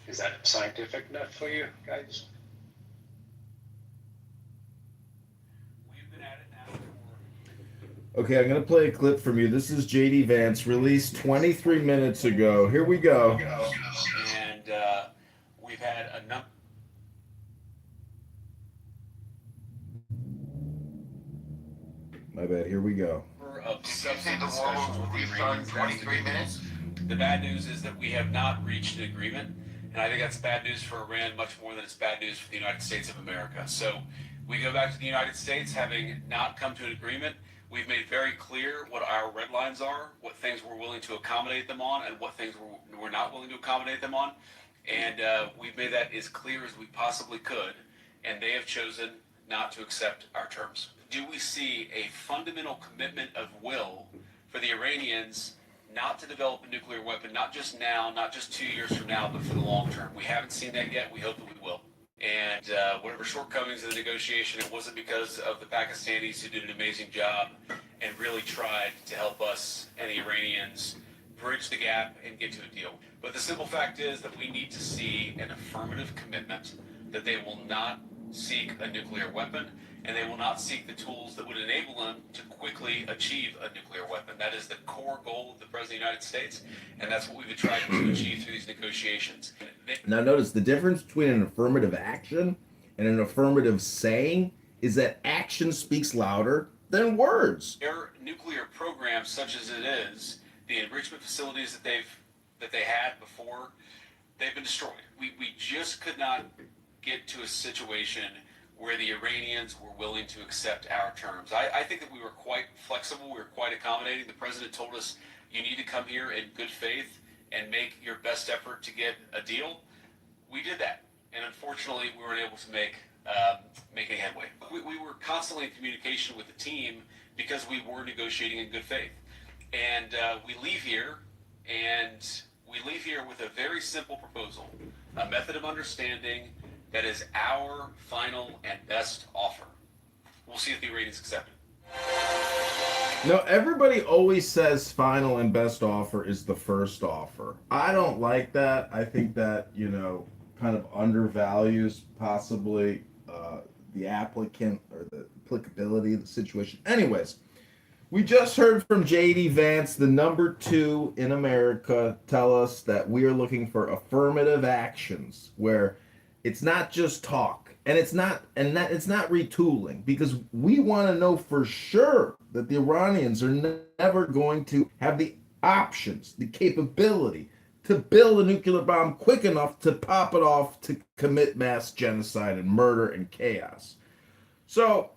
is that scientific enough for you guys? Okay, I'm going to play a clip from you. This is JD Vance, released 23 minutes ago. Here we go. And we've had a number. My bad. Here we go. Of substantive discussions with the Iranians. 23 minutes. The bad news is that we have not reached an agreement, and I think that's bad news for Iran much more than it's bad news for the United States of America. So we go back to the United States having not come to an agreement. We've made very clear what our red lines are, what things we're willing to accommodate them on, and what things we're not willing to accommodate them on. And we've made that as clear as we possibly could, and they have chosen not to accept our terms. Do we see a fundamental commitment of will for the Iranians not to develop a nuclear weapon, not just now, not just 2 years from now, but for the long term? We haven't seen that yet. We hope that we will. And whatever shortcomings in the negotiation, it wasn't because of the Pakistanis who did an amazing job and really tried to help us and the Iranians bridge the gap and get to a deal. But the simple fact is that we need to see an affirmative commitment that they will not seek a nuclear weapon, and they will not seek the tools that would enable them to quickly achieve a nuclear weapon. That is the core goal of the President of the United States, and that's what we've been trying to achieve through these negotiations. Now, notice the difference between an affirmative action and an affirmative saying is that action speaks louder than words. Their nuclear program, such as it is, the enrichment facilities that they had before, they've been destroyed. We just could not get to a situation where the Iranians were willing to accept our terms. I think that we were quite flexible. We were quite accommodating. The president told us, you need to come here in good faith and make your best effort to get a deal. We did that. And unfortunately, we weren't able to make any headway. We were constantly in communication with the team because we were negotiating in good faith. And we leave here with a very simple proposal, a method of understanding that is our final and best offer. We'll see if the Iranians accept it. No, everybody always says final and best offer is the first offer. I don't like that. I think that, kind of undervalues possibly the applicant or the applicability of the situation. Anyways, we just heard from JD Vance, the number 2 in America, tell us that we are looking for affirmative actions where it's not just talk, and it's not retooling, because we want to know for sure that the Iranians are never going to have the options, the capability to build a nuclear bomb quick enough to pop it off to commit mass genocide and murder and chaos. So,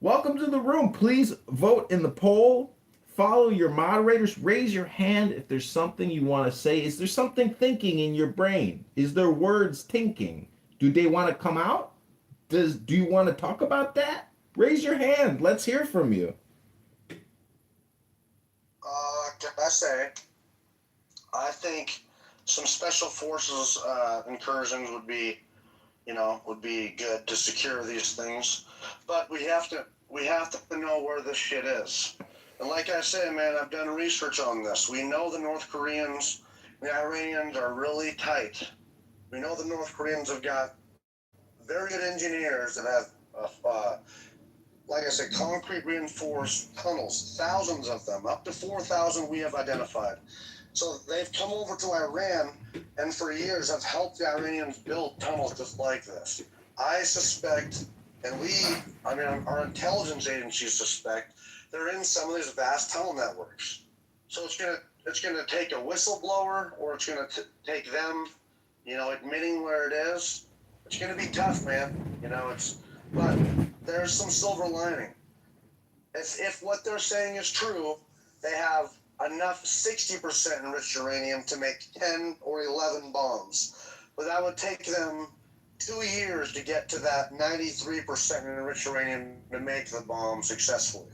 welcome to the room. Please vote in the poll. Follow your moderators. Raise your hand if there's something you want to say. Is there something thinking in your brain? Is there words thinking? Do they want to come out? Do you want to talk about that? Raise your hand. Let's hear from you. Can I say, I think some special forces incursions would be good to secure these things. But we have to know where this shit is. And like I say, man, I've done research on this. We know the North Koreans, the Iranians are really tight. We know the North Koreans have got very good engineers that have, like I said, concrete reinforced tunnels, thousands of them, up to 4,000 we have identified. So they've come over to Iran and for years have helped the Iranians build tunnels just like this. I suspect, and our intelligence agencies suspect, they're in some of these vast tunnel networks. So it's gonna take a whistleblower, or it's gonna take them, admitting where it is. It's gonna be tough, man. But there's some silver lining. If what they're saying is true, they have enough 60% enriched uranium to make 10 or 11 bombs. But that would take them 2 years to get to that 93% enriched uranium to make the bomb successfully.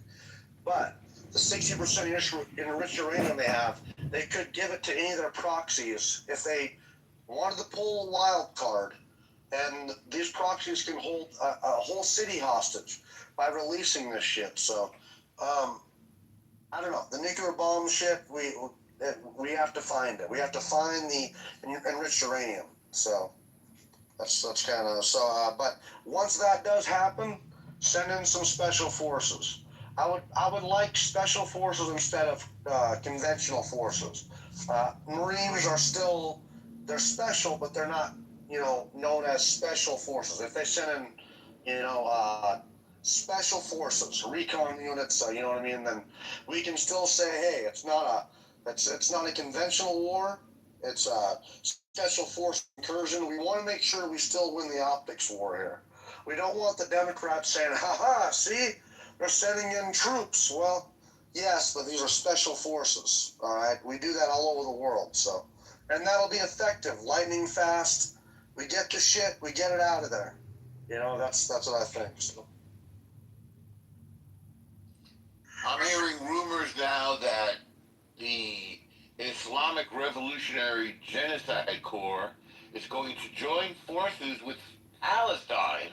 But the 60% enriched uranium they have, they could give it to any of their proxies if they wanted to pull a wild card. And these proxies can hold a whole city hostage by releasing this shit. So, I don't know. The nuclear bomb shit, we have to find it. We have to find the enriched uranium. So that's kind of so. But once that does happen, send in some special forces. I would like special forces instead of conventional forces. Marines are still, they're special, but they're not, known as special forces. If they send in, special forces, recon units, you know what I mean, then we can still say, hey, it's not a conventional war. It's a special force incursion. We want to make sure we still win the optics war here. We don't want the Democrats saying, ha, see, they're sending in troops. Well, yes, but these are special forces, all right? We do that all over the world, so. And that'll be effective, lightning fast. We get the shit, we get it out of there. That's what I think. So. I'm hearing rumors now that the Islamic Revolutionary Genocide Corps is going to join forces with Palestine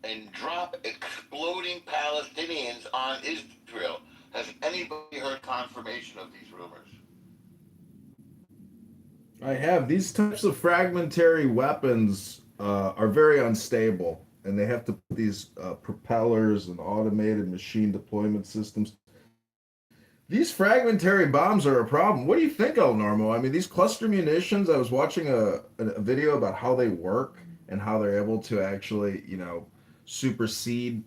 and drop exploding Palestinians on Israel. Has anybody heard confirmation of these rumors? I have. These types of fragmentary weapons are very unstable, and they have to put these propellers and automated machine deployment systems. These fragmentary bombs are a problem. What do you think, El Normo? I mean, these cluster munitions, I was watching a video about how they work and how they're able to actually, supersede,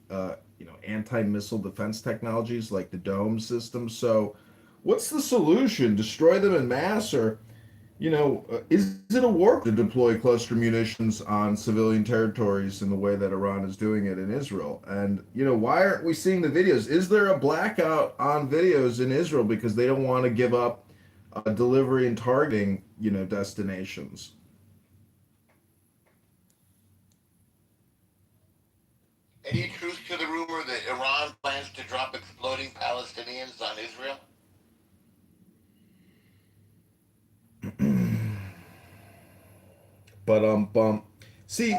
anti-missile defense technologies like the dome system. So what's the solution? Destroy them in mass, or is it a war to deploy cluster munitions on civilian territories in the way that Iran is doing it in Israel? And, why aren't we seeing the videos? Is there a blackout on videos in Israel because they don't want to give up delivery and targeting, destinations? Any truth to the rumor that Iran plans to drop exploding Palestinians on Israel? But see,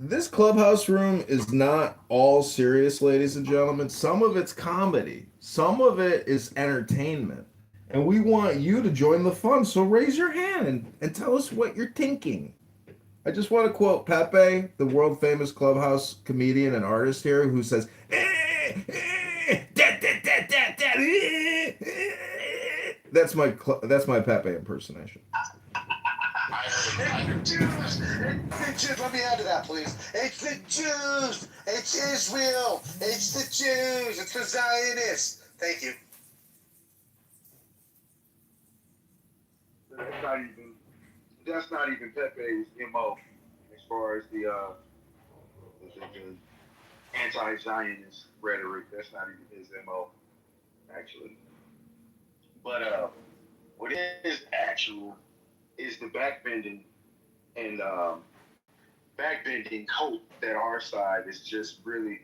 this clubhouse room is not all serious, ladies and gentlemen. Some of it's comedy, some of it is entertainment, and we want you to join the fun. So raise your hand and tell us what you're thinking. I just want to quote Pepe, the world famous clubhouse comedian and artist here, who says, that's my Pepe impersonation. Jews. Let me add to that, please. It's the Jews. It's Israel. It's the Jews. It's the Zionists. Thank you. That's not even Pepe's MO as far as the anti-Zionist rhetoric. That's not even his MO, actually. But what is actual is the backbending and backbending hope that our side is just really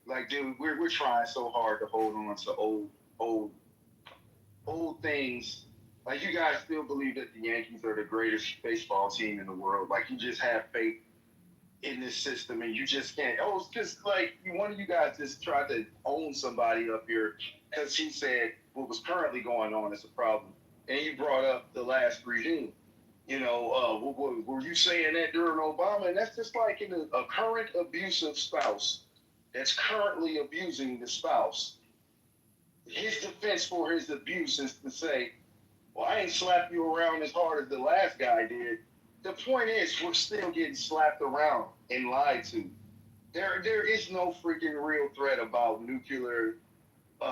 like, dude, we're trying so hard to hold on to old things. Like, you guys still believe that the Yankees are the greatest baseball team in the world. Like, you just have faith in this system, and you just can't. Oh, it's just like one of you guys just tried to own somebody up here because he said what was currently going on is a problem, and you brought up the last regime. Were you saying that during Obama? And that's just like in a current abusive spouse that's currently abusing the spouse. His defense for his abuse is to say, well, I ain't slapped you around as hard as the last guy did. The point is, we're still getting slapped around and lied to. There is no freaking real threat about nuclear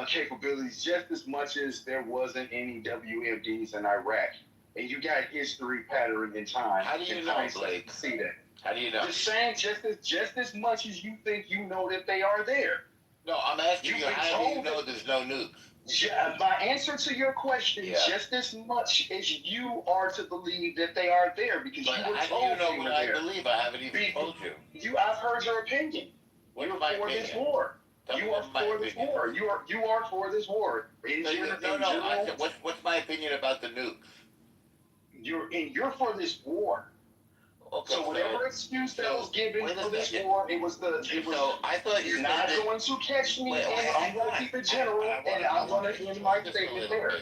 capabilities, just as much as there wasn't any WMDs in Iraq. And you got history pattern in time. How do you know, Blake? See that? How do you know? Just saying, just as much as you think you know that they are there. No, I'm asking you, how do you know there's no nukes? Yeah, my answer to your question, just as much as you are to believe that they are there, because But you were how told do you know they what were I there. believe? I haven't even told you. I've heard your opinion. What's You are my for opinion? this war. Tell me You are what's my for this opinion. war. You are for this war. No, I said, what's my opinion about the nukes? You're for this war. Okay, So whatever excuse that was given for this war, it was I thought you're not going to catch me, and I'm going to keep it general, and I'm going to end my statement there.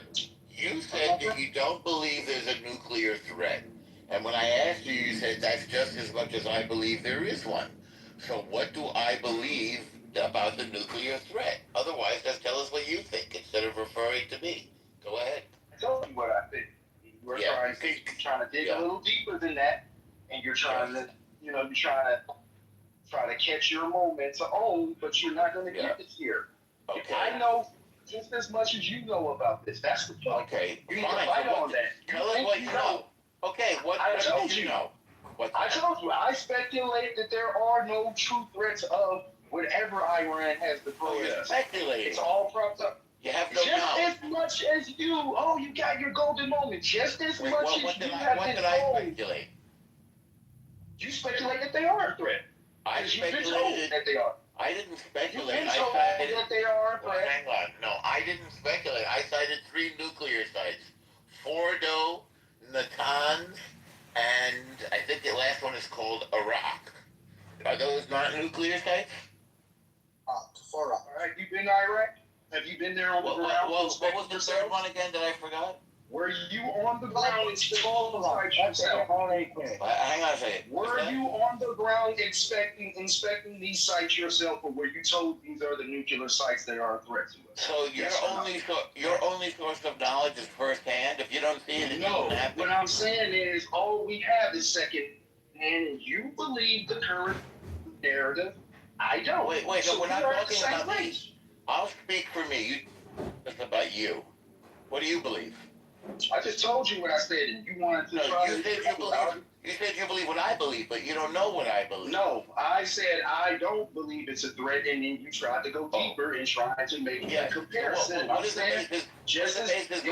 You said that you don't believe there's a nuclear threat. And when I asked you, you said that's just as much as I believe there is one. So what do I believe about the nuclear threat. Otherwise, just tell us what you think instead of referring to me. Go ahead. I told you what I think. You're trying to dig a little deeper than that, and you're trying to, you're try to catch your moment to own, but you're not going to get it here. Okay. I know just as much as you know about this. That's the point. Okay. You need to fight on that. Tell us what you know. Okay. What do you know? I told you. I speculate that there are no true threats of whatever Iran has to throw at us. Speculating. It's all propped up. You have no just knowledge. as much as you. Oh, you got your golden moment. Just as much as you have been told. What did I speculate? You speculate that they are a threat. I speculated that they are. I didn't speculate. You've been told that they are a threat. Hang on. No, I didn't speculate. I cited 3 nuclear sites: Fordo, Natanz, and I think the last one is called Iraq. Are those not nuclear sites? All right, you been to Iraq? Have you been there on the ground? What was the third one again that I forgot? Were you on the ground inspecting yourself? Hang on a second. Were you on the ground inspecting these sites yourself, or were you told these are the nuclear sites that are a threat to us? So your only source of knowledge is firsthand. If you don't see it, no. What I'm saying is, all we have is second hand, and you believe the current narrative. I don't. Wait. So we're not talking about me. I'll speak for me. It's about you. What do you believe? I just told you what I said, and you wanted to try to... You said you believe what I believe, but you don't know what I believe. No, I said I don't believe it's a threat, and then you tried to go deeper and try to make a comparison. What is the basis? Just as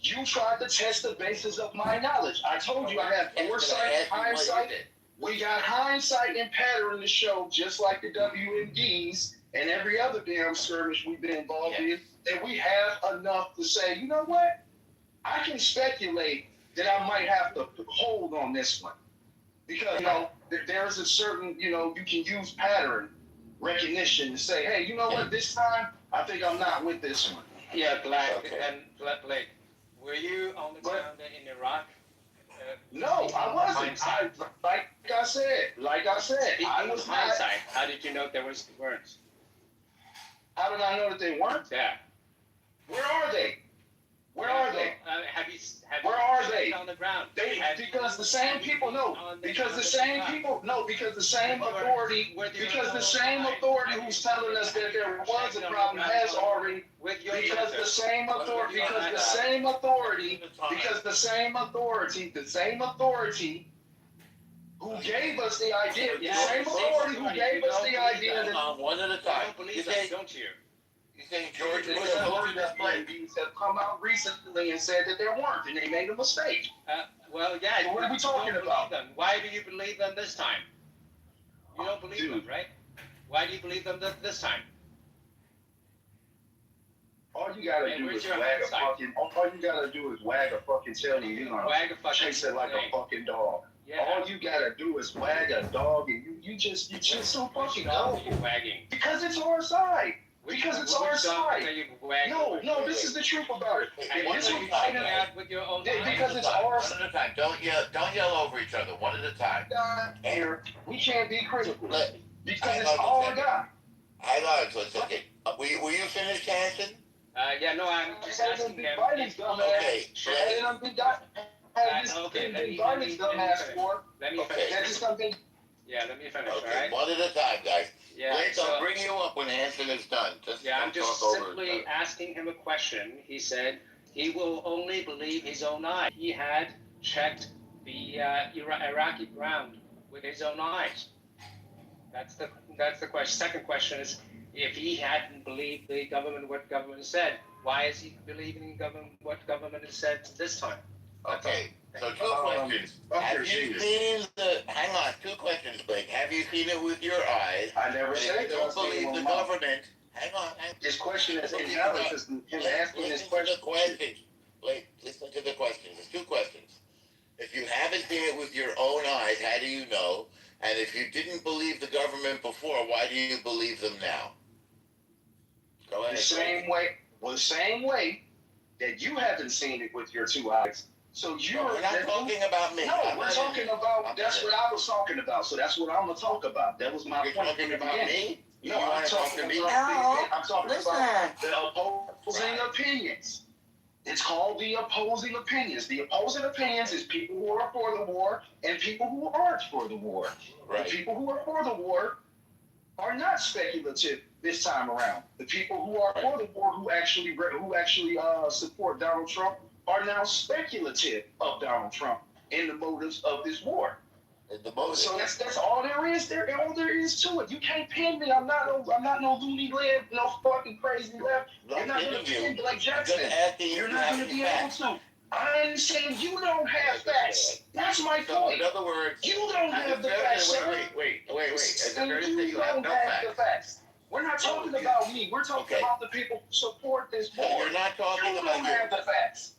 you tried to test the basis of my knowledge. I told you I have foresight, hindsight. We got hindsight and pattern to show, just like the WMDs and every other damn skirmish we've been involved in. And we have enough to say, you know what? I can speculate that I might have to hold on this one. Because, there's a certain, you can use pattern recognition to say, hey, you know what, this time, I think I'm not with this one. Yeah, Blake, were you on the ground in Iraq? No, I wasn't. Like I said, I was not. Hindsight, how did you know there weren't? How did I know that they weren't? Yeah. Where are they? Where are they? Where are they? On the ground. Because the same people because the same authority who's telling us that there was a problem has already, because the same authority who gave us the idea, that one at a time. You don't believe us, don't you? You think George Bush have come out recently and said that there weren't, and they made a mistake. Well, yeah. So what are we talking about? Them. Why do you believe them this time? You don't believe them, right? Why do you believe them this time? All you gotta do is wag a fucking tail, and you're gonna chase it like a fucking dog. Yeah. All you gotta do is wag a dog, and you just so fucking dumb. Wagging. Because it's our side. Because it's our side. No, this is the truth about it. Because it's our side. One at a time. Don't yell over each other. One at a time. Here, we can't be critical. Because it's all I got. Hang on, so it's okay. Were you finished, Hanson? Yeah, no, I'm just asking him. Okay, let me finish, okay, all right? One at a time, guys. Yeah, I'll bring you up when Hanson is done. I'm just simply asking him a question. He said he will only believe his own eye. He had checked the Iraqi ground with his own eyes. That's the question. Second question is, if he hadn't believed the government, what government said, why is he believing what government has said this time? Okay, so 2 questions. Have you seen hang on, 2 questions, Blake. Have you seen it with your eyes? I never said you don't believe the government. Hang on. This question is intelligent. Him asking this question. Blake, listen to the questions. There's 2 questions. If you haven't seen it with your own eyes, how do you know? And if you didn't believe the government before, why do you believe them now? Go ahead. The same way that you haven't seen it with your 2 eyes. So we're not talking about me. No, we're talking about. That's what I was talking about. So that's what I'm gonna talk about. That was my point. You're talking about me. talking Al, listen. about the opposing opinions. It's called the opposing opinions. The opposing opinions is people who are for the war and people who aren't for the war. Right. The people who are for the war are not speculative this time around. The people who are for the war, who actually support Donald Trump, are now speculative of Donald Trump and the motives of this war. So that's all there is. All there is to it. You can't pin me. I'm not no loony left, no fucking crazy left. You're not gonna pin Blake Jackson. You're not gonna be able to. I'm saying you don't have facts. That's my point. In other words, you don't have the facts, sir. Wait. Is it fair to say You you have don't no have the facts? facts. We're not talking about me. We're talking about the people who support this war. You're not talking you about don't have the facts.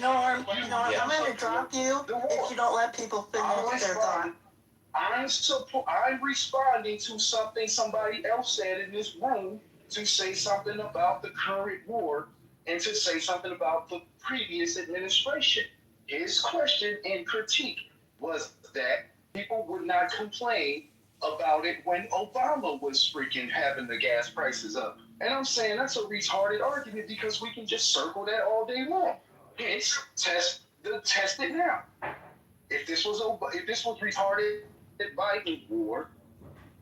Norm, I'm going to drop you if you don't let people finish their thought. I'm responding to something somebody else said in this room to say something about the current war and to say something about the previous administration. His question and critique was that people would not complain about it when Obama was freaking having the gas prices up. And I'm saying that's a retarded argument because we can just circle that all day long. Hence, test it now. If this was retarded Biden war,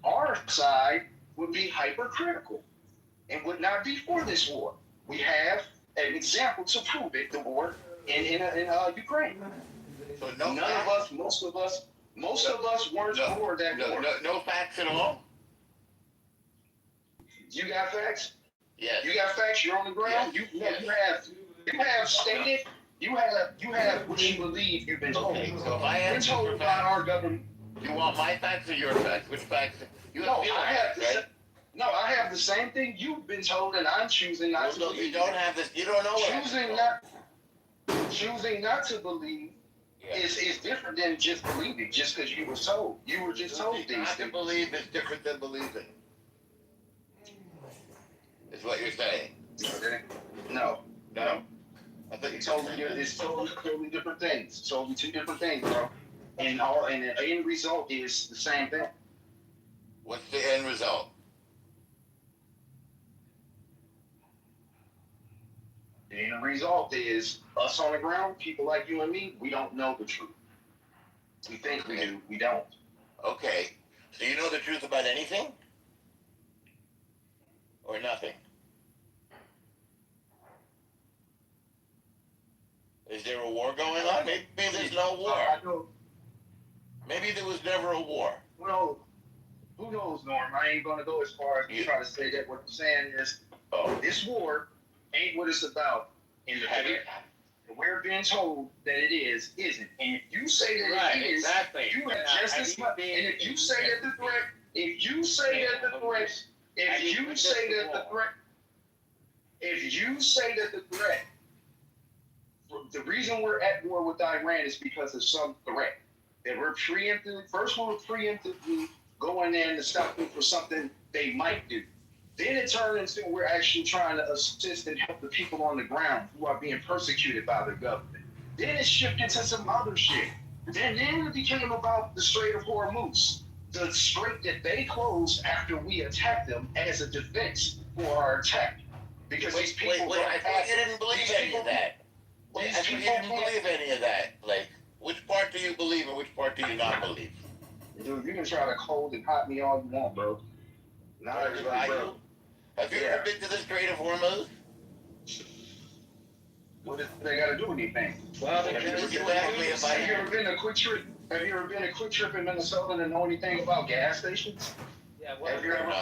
our side would be hypercritical and would not be for this war. We have an example to prove it. The war in Ukraine. So none of us, most of us weren't for that war. No facts at all. You got facts? Yes. You got facts? You're on the ground? Yes. You have stated, you have what you believe you've been told. Okay, so if I ask you for by facts, our government. you want my facts or your facts? Which facts? You have right? No, I have the same thing you've been told, and I'm choosing not to believe. You don't have this. You don't know what choosing not to believe is different than just believing. Just because you were told, you were just told these things. Not to believe is different than believing. Is what you're saying? Okay. No. I think it's totally different things. It's totally two different things, bro. And the end result is the same thing. What's the end result? The end result is us on the ground, people like you and me, we don't know the truth. We think we do, we don't. Okay. So you know the truth about anything? Or nothing? Is there a war going on? Maybe there's no war. Maybe there was never a war. Well, who knows, Norm? I ain't gonna go as far as to try to say that. What I'm saying is, this war ain't what it's about in the past. We're being told that it isn't. And if you say that it is, you have just as much. And if you say that the threat, the reason we're at war with Iran is because of some threat. That we're preemptively going in to stop them for something they might do. Then it turned into we're actually trying to assist and help the people on the ground who are being persecuted by the government. Then it shifted to some other shit. Then it became about the Strait of Hormuz, the strait that they closed after we attacked them as a defense for our attack. Because these people I thought you didn't believe any of that. I thought you didn't believe any of that. Like, which part do you believe and which part do you not believe? Dude, you can try to cold and hot me all you want, bro. Not everybody, bro. Have you ever been to the Strait of Hormuz? What does they got to do with anything? Well, have you ever been a quick trip? Have you ever been a quick trip in Minnesota to know anything about gas stations? Yeah, have you ever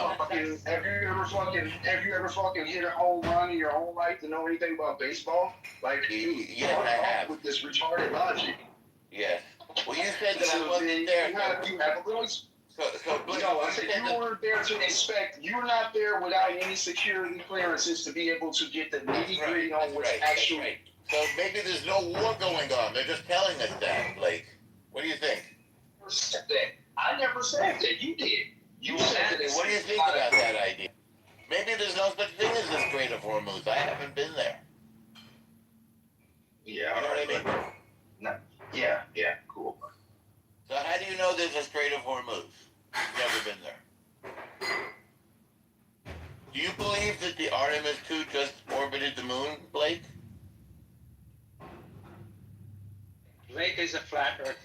fucking hit a home run in your whole life to know anything about baseball? Like, yeah, I have. With this retarded logic. Yeah. Well, you said that I wasn't there. You have a little. I said you weren't there to inspect. You're not there without any security clearances to be able to get the nitty-gritty on what's actually. So maybe there's no war going on. They're just telling us that. Like, what do you think? I never said that. You did. You said that. What do you think about that idea? Maybe there's no such thing as the Strait of Hormuz. I haven't been there. Yeah. You know what I mean? No. Yeah. Cool. So how do you know there's a Strait of Hormuz? Never been there. Do you believe that the Artemis 2 just orbited the moon, Blake? Blake is a flat earther.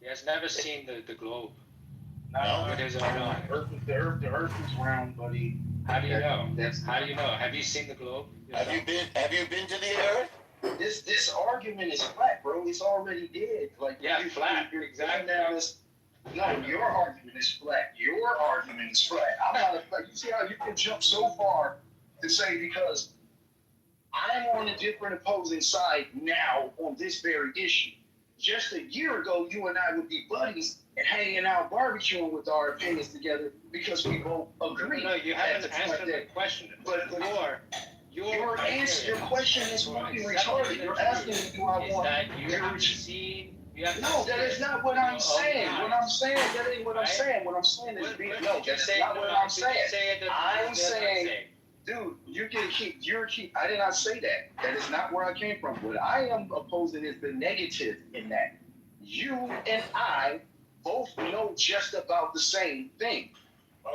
He has never seen the globe. No. With his own eyes. The Earth is round, buddy. How do you know? How do you know? Have you seen the globe? Have you been to the Earth? This argument is flat, bro. It's already dead. Like flat. Exactly. No, your argument is flat. Your argument is flat. I'm not a flat. You see how you can jump so far to say because I'm on a different opposing side now on this very issue. Just a year ago, you and I would be buddies and hanging out barbecuing with our opinions together because we both agree. No, you haven't answered the question. But your question is fucking retarded. You're asking me, do I want? No, that is not what I'm saying. What I'm saying, that ain't what I'm saying. What I'm saying is, no, that's not what I'm saying. I'm saying, dude, I did not say that. That is not where I came from. What I am opposing is the negative in that. You and I both know just about the same thing.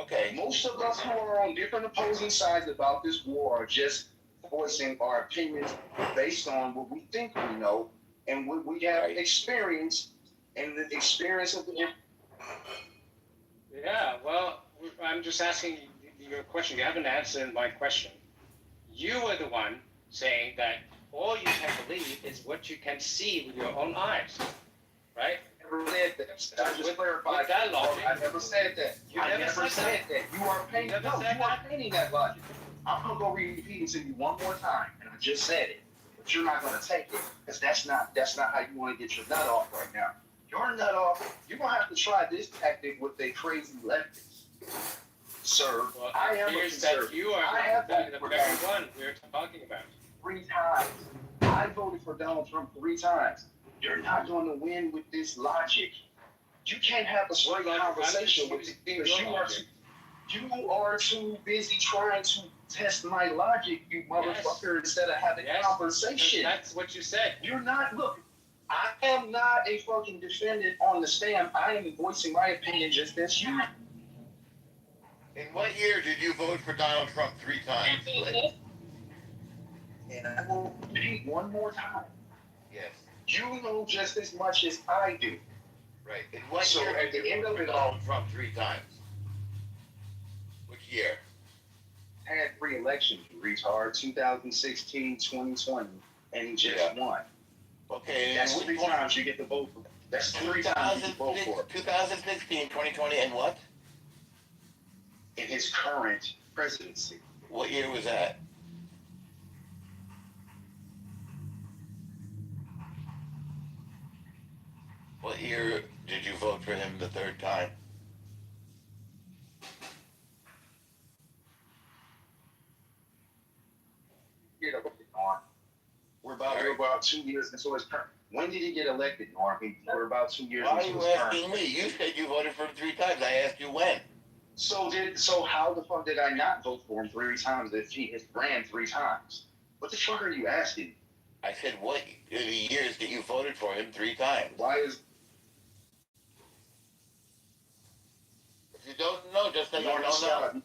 Okay. Most of us who are on different opposing sides about this war are just voicing our opinions based on what we think we know and what we have experienced and the experience of the. Yeah, well, I'm just asking your question. You haven't answered my question. You are the one saying that all you can believe is what you can see with your own eyes, right? I never said that. I just clarified. That logic. I never said that. I never said that. You are painting. No, you are painting that logic. I'm gonna go repeat it to you one more time, and I just said it, but you're not gonna take it because that's not how you want to get your nut off right now. Your nut off. You're gonna have to try this tactic with a crazy leftist, sir. Well, I am a here's that conservative. you are I have the very one we're talking about. 3 times. I voted for Donald Trump 3 times. You're not going to win with this logic. You can't have a straight conversation with it because you are too busy trying to test my logic, you motherfucker, instead of having a conversation. That's what you said. You're not, look, I am not a fucking defendant on the stand. I am voicing my opinion just as you. In what year did you vote for Donald Trump 3 times? And I will repeat one more time. Yes. You know just as much as I do. Right. In what year at the end of it all, Donald Trump 3 times? Which year? had 3 elections, you retard, 2016, 2020, and he just won. Okay. That's 3 times you get to vote for. That's 3 times you vote for. 2016, 2020, and what? In his current presidency. What year was that? What year did you vote for him the 3rd time? We're about 2 years into his term. When did he get elected, Norm? We're about 2 years Why into are his you term. asking me? You said you voted for him 3 times. I asked you when. So how the fuck did I not vote for him 3 times if he has ran 3 times? What the fuck are you asking? I said, what are the years that you voted for him 3 times? Why is... If you don't know, just say you don't know.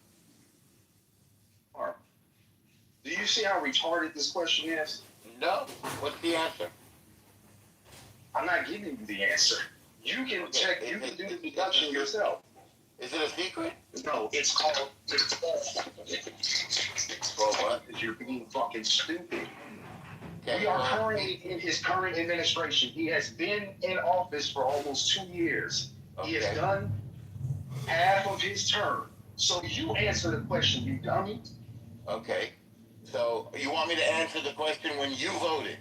Do you see how retarded this question is? No. What's the answer? I'm not giving you the answer. You can check. You can do the deduction yourself. Is it a secret? No, it's called. Well, what? Because you're being fucking stupid. Okay, we are currently in his current administration. He has been in office for almost 2 years. Okay. He has done half of his term. So you answer the question, you dummy. Okay. So you want me to answer the question when you voted?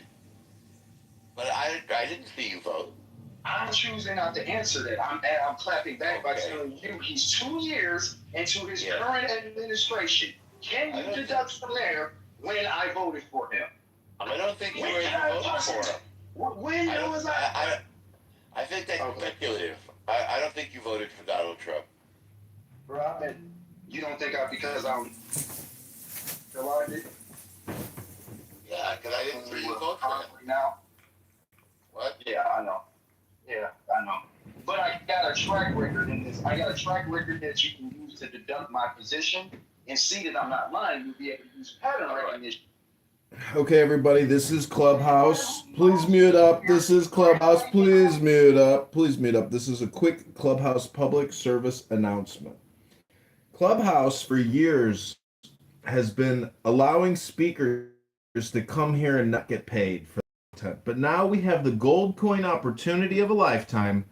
But I didn't see you vote. I'm choosing not to answer that. I'm clapping back by telling you he's 2 years into his current administration. Can you deduct from there when I voted for him? I don't think you were voting for him. When was I? I think that's speculative. I don't think you voted for Donald Trump. Bro, you don't think because I'm... I did? Yeah, because I didn't see you vote for him. Now? What? Yeah, I know. Yeah, I know. But I got a track record in this. I got a track record that you can use to deduct my position. and see that I'm not lying, you'll be able to use pattern recognition. Okay, everybody, this is Clubhouse. Please mute up. This is Clubhouse. Please mute up. Please mute up. This is a quick Clubhouse public service announcement. Clubhouse, for years, has been allowing speakers to come here and not get paid for content. But now we have the gold coin opportunity of a lifetime.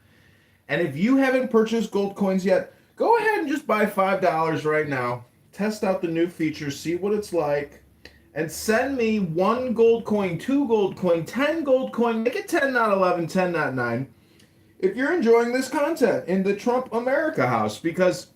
And if you haven't purchased gold coins yet, go ahead and just buy $5 right now. Test out the new features, see what it's like, and send me 1 gold coin, 2 gold coin, 10 gold coin, make it 10, not 11, 10, not 9, if you're enjoying this content in the Trump America House, because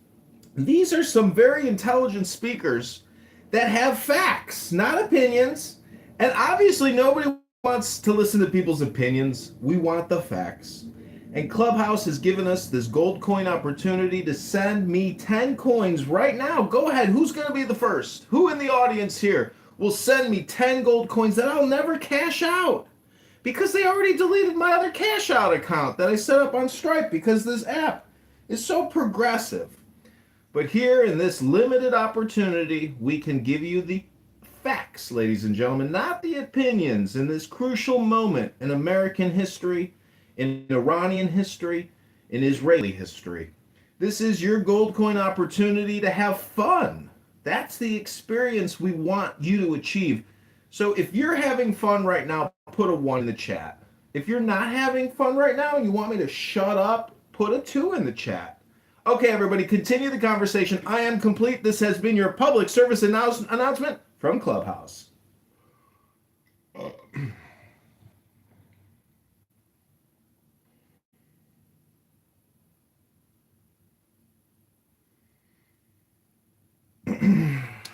these are some very intelligent speakers that have facts, not opinions. And obviously nobody wants to listen to people's opinions. We want the facts. And Clubhouse has given us this gold coin opportunity to send me 10 coins right now. Go ahead. Who's going to be the first? Who in the audience here will send me 10 gold coins that I'll never cash out? Because they already deleted my other cash out account that I set up on Stripe because this app is so progressive. But here in this limited opportunity, we can give you the facts, ladies and gentlemen, not the opinions in this crucial moment in American history, in Iranian history, in Israeli history. This is your gold coin opportunity to have fun. That's the experience we want you to achieve. So if you're having fun right now, put a 1 in the chat. If you're not having fun right now and you want me to shut up, put a 2 in the chat. Okay, everybody, continue the conversation. I am complete. This has been your public service announcement from Clubhouse.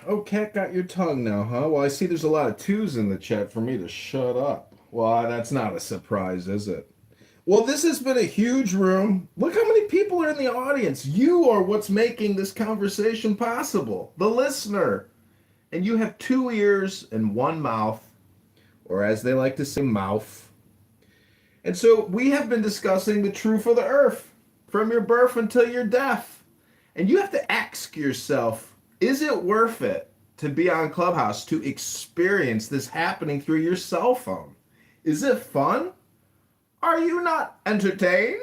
Oh, Cat got your tongue now, huh? Well, I see there's a lot of 2s in the chat for me to shut up. Well, that's not a surprise, is it? Well, this has been a huge room. Look how many people are in the audience. You are what's making this conversation possible, the listener. And you have 2 ears and 1 mouth, or as they like to say, mouth. And so we have been discussing the truth of the earth from your birth until your death. And you have to ask yourself, is it worth it to be on Clubhouse, to experience this happening through your cell phone? Is it fun? Are you not entertained?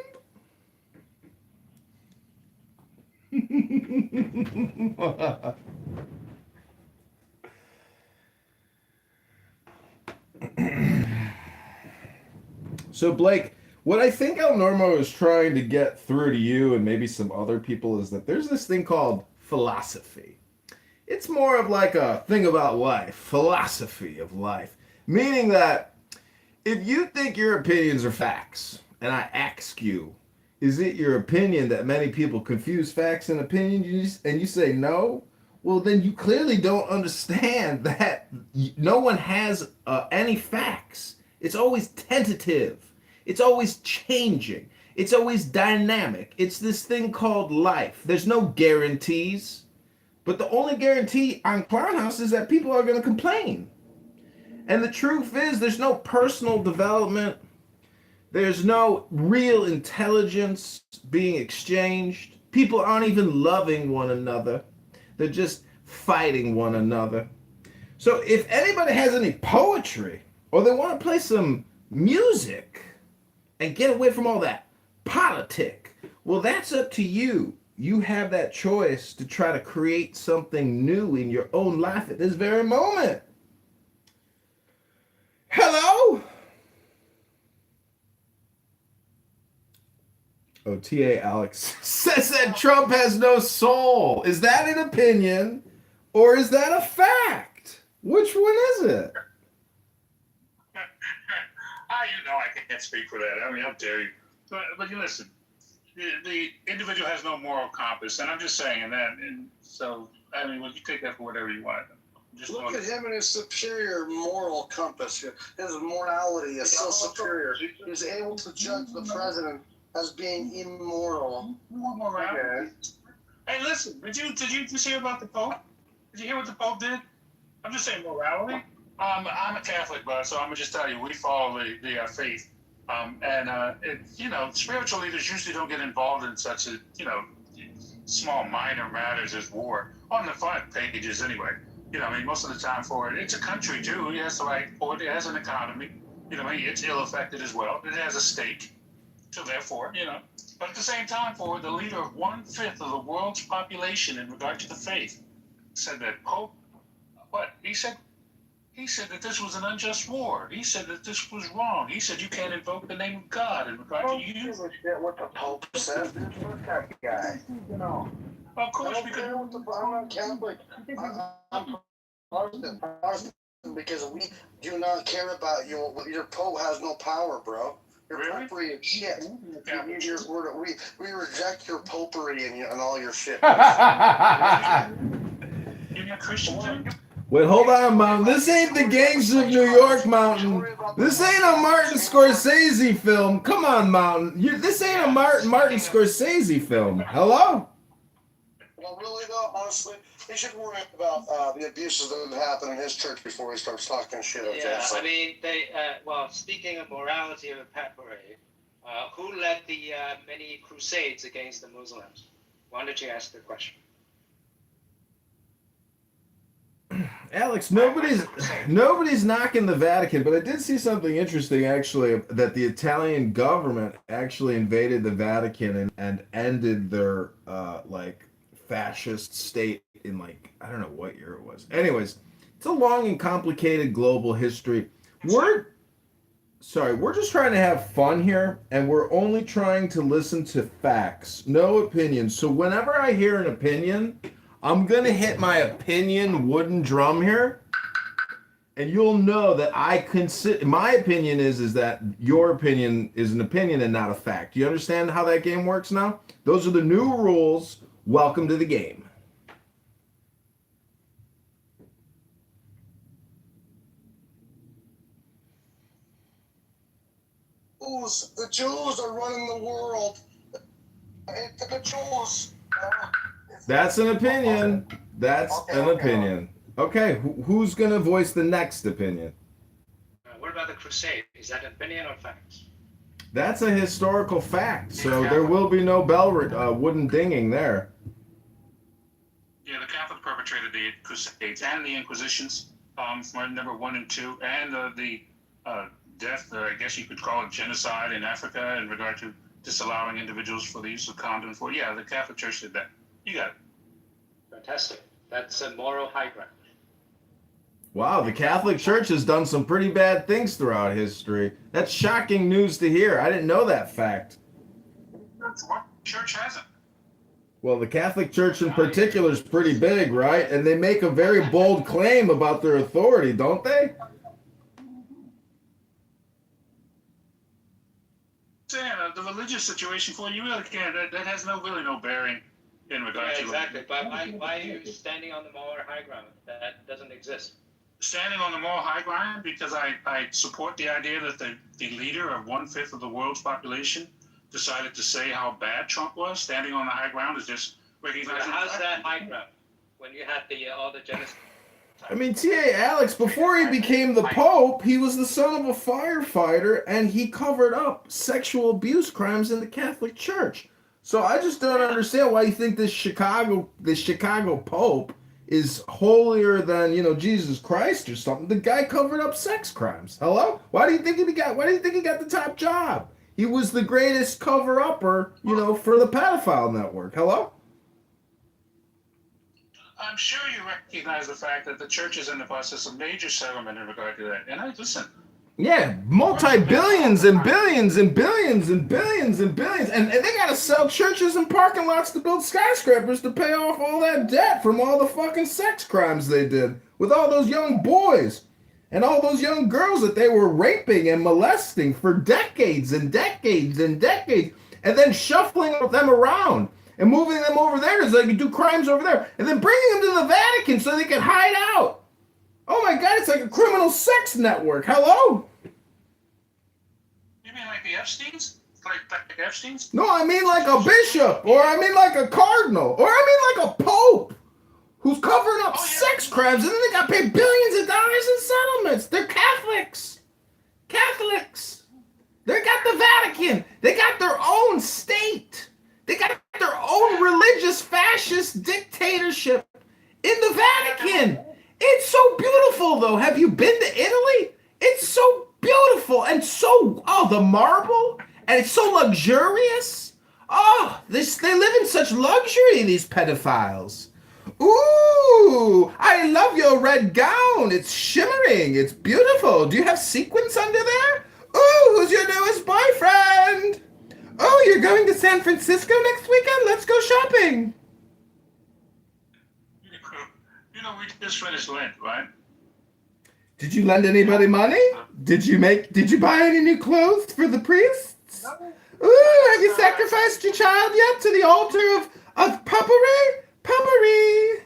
So, Blake, what I think El Normo is trying to get through to you and maybe some other people is that there's this thing called philosophy. It's more of like a thing about life, philosophy of life, meaning that if you think your opinions are facts, and I ask you, is it your opinion that many people confuse facts and opinions, and you say no? Well, then you clearly don't understand that no one has any facts. It's always tentative. It's always changing. It's always dynamic. It's this thing called life. There's no guarantees. But the only guarantee on Clownhouse is that people are going to complain. And the truth is, there's no personal development. There's no real intelligence being exchanged. People aren't even loving one another. They're just fighting one another. So if anybody has any poetry, or they want to play some music and get away from all that politic, well, that's up to you. You have that choice to try to create something new in your own life at this very moment. Hello? Oh, T.A. Alex says that Trump has no soul. Is that an opinion or is that a fact? Which one is it? I can't speak for that. I mean, how dare you? But you listen, the individual has no moral compass, and I'm just saying that. And so, I mean, well, you take that for whatever you want. Just look at him and his superior moral compass. His morality is so superior. He's able to judge the president as being immoral. Okay. Hey, listen, did you just hear about the Pope? Did you hear what the Pope did? I'm just saying morality. I'm a Catholic, but so I'm gonna just tell you, we follow the faith, and spiritual leaders usually don't get involved in such small minor matters as war on the front pages anyway. I mean, most of the time for it, it's a country too. It has the right, or it has an economy. It's ill-affected as well. It has a stake. So therefore, but at the same time, for the leader of 1/5 of the world's population in regard to the faith, said that Pope, what? He said that this was an unjust war. He said that this was wrong. He said you can't invoke the name of God in regard to you. What the Pope said, dude, fuck that guy. Of course, I'm not Catholic. I'm Protestant. Because we do not care about you. Your Pope has no power, bro. Your popery is shit. We reject your popery and all your shit. You're a Christian too? Wait, hold on, Mountain. This ain't the Gangs of New York, Mountain. This ain't a Martin Scorsese film. Come on, Mountain. This ain't a Martin Scorsese film. Hello? Well, really, though, honestly, he should worry about the abuses that have happened in his church before he starts talking shit. Yeah, I mean, speaking of morality of a papery, who led the many crusades against the Muslims? Why don't you ask the question? Alex, nobody's knocking the Vatican, but I did see something interesting, actually, that the Italian government actually invaded the Vatican and ended their fascist state in I don't know what year it was. Anyways, it's a long and complicated global history. We're just trying to have fun here, and we're only trying to listen to facts, no opinions. So whenever I hear an opinion, I'm going to hit my opinion wooden drum here, and you'll know that my opinion is that your opinion is an opinion and not a fact. Do you understand how that game works now? Those are the new rules. Welcome to the game. The Jews are running the world. The Jews. That's an opinion. That's an opinion. Okay, who's going to voice the next opinion? What about the crusade? Is that opinion or facts? That's a historical fact, so there will be no bell wooden dinging there. Yeah, the Catholic perpetrated the Crusades and the Inquisitions from number 1 and 2, and the death, I guess you could call it genocide in Africa in regard to disallowing individuals for the use of condoms. Well, yeah, the Catholic Church did that. You got it. Fantastic. That's a moral high ground. Wow, the Catholic Church has done some pretty bad things throughout history. That's shocking news to hear. I didn't know that fact. What church hasn't? Well, the Catholic Church in particular is pretty big, right? And they make a very bold claim about their authority, don't they? Yeah, the religious situation for you really can't. That has really no bearing in regard to exactly. But why are you standing on the moral high ground? That doesn't exist. Standing on the moral high ground because I support the idea that the leader of 1/5 of the world's population decided to say how bad Trump was. Standing on the high ground is just recognizing. How's that high ground when you had all the genocide? I mean, T.A. Alex, before he became the Pope, he was the son of a firefighter, and he covered up sexual abuse crimes in the Catholic Church. So I just don't understand why you think this Chicago Pope is holier than, Jesus Christ or something. The guy covered up sex crimes. Hello? Why do you think he got the top job? He was the greatest cover-upper, for the pedophile network. Hello? I'm sure you recognize the fact that the church is in the process of major settlement in regard to that. And listen. Yeah, multi-billions and billions and billions and billions and billions. And they got to sell churches and parking lots to build skyscrapers to pay off all that debt from all the fucking sex crimes they did with all those young boys and all those young girls that they were raping and molesting for decades and decades and decades, and then shuffling them around and moving them over there so they could do crimes over there, and then bringing them to the Vatican so they could hide out. Oh my God, it's like a criminal sex network. Hello? You mean like the Epsteins? Like Epsteins? No, I mean like a bishop, or I mean like a cardinal, or I mean like a pope who's covering up sex crimes, and then they got to pay billions of dollars in settlements. They're Catholics. Catholics. They got the Vatican. They got their own state. They got their own religious fascist dictatorship in the Vatican. It's so beautiful, though. Have you been to Italy? It's so beautiful and the marble, and it's so luxurious. Oh, they live in such luxury, these pedophiles. Ooh, I love your red gown. It's shimmering. It's beautiful. Do you have sequins under there? Ooh, who's your newest boyfriend? Oh, you're going to San Francisco next weekend? Let's go shopping. You know, we just finished Lent, right? Did you lend anybody money? Did you buy any new clothes for the priests? Ooh, have you sacrificed your child yet to the altar of puppery? Puppery.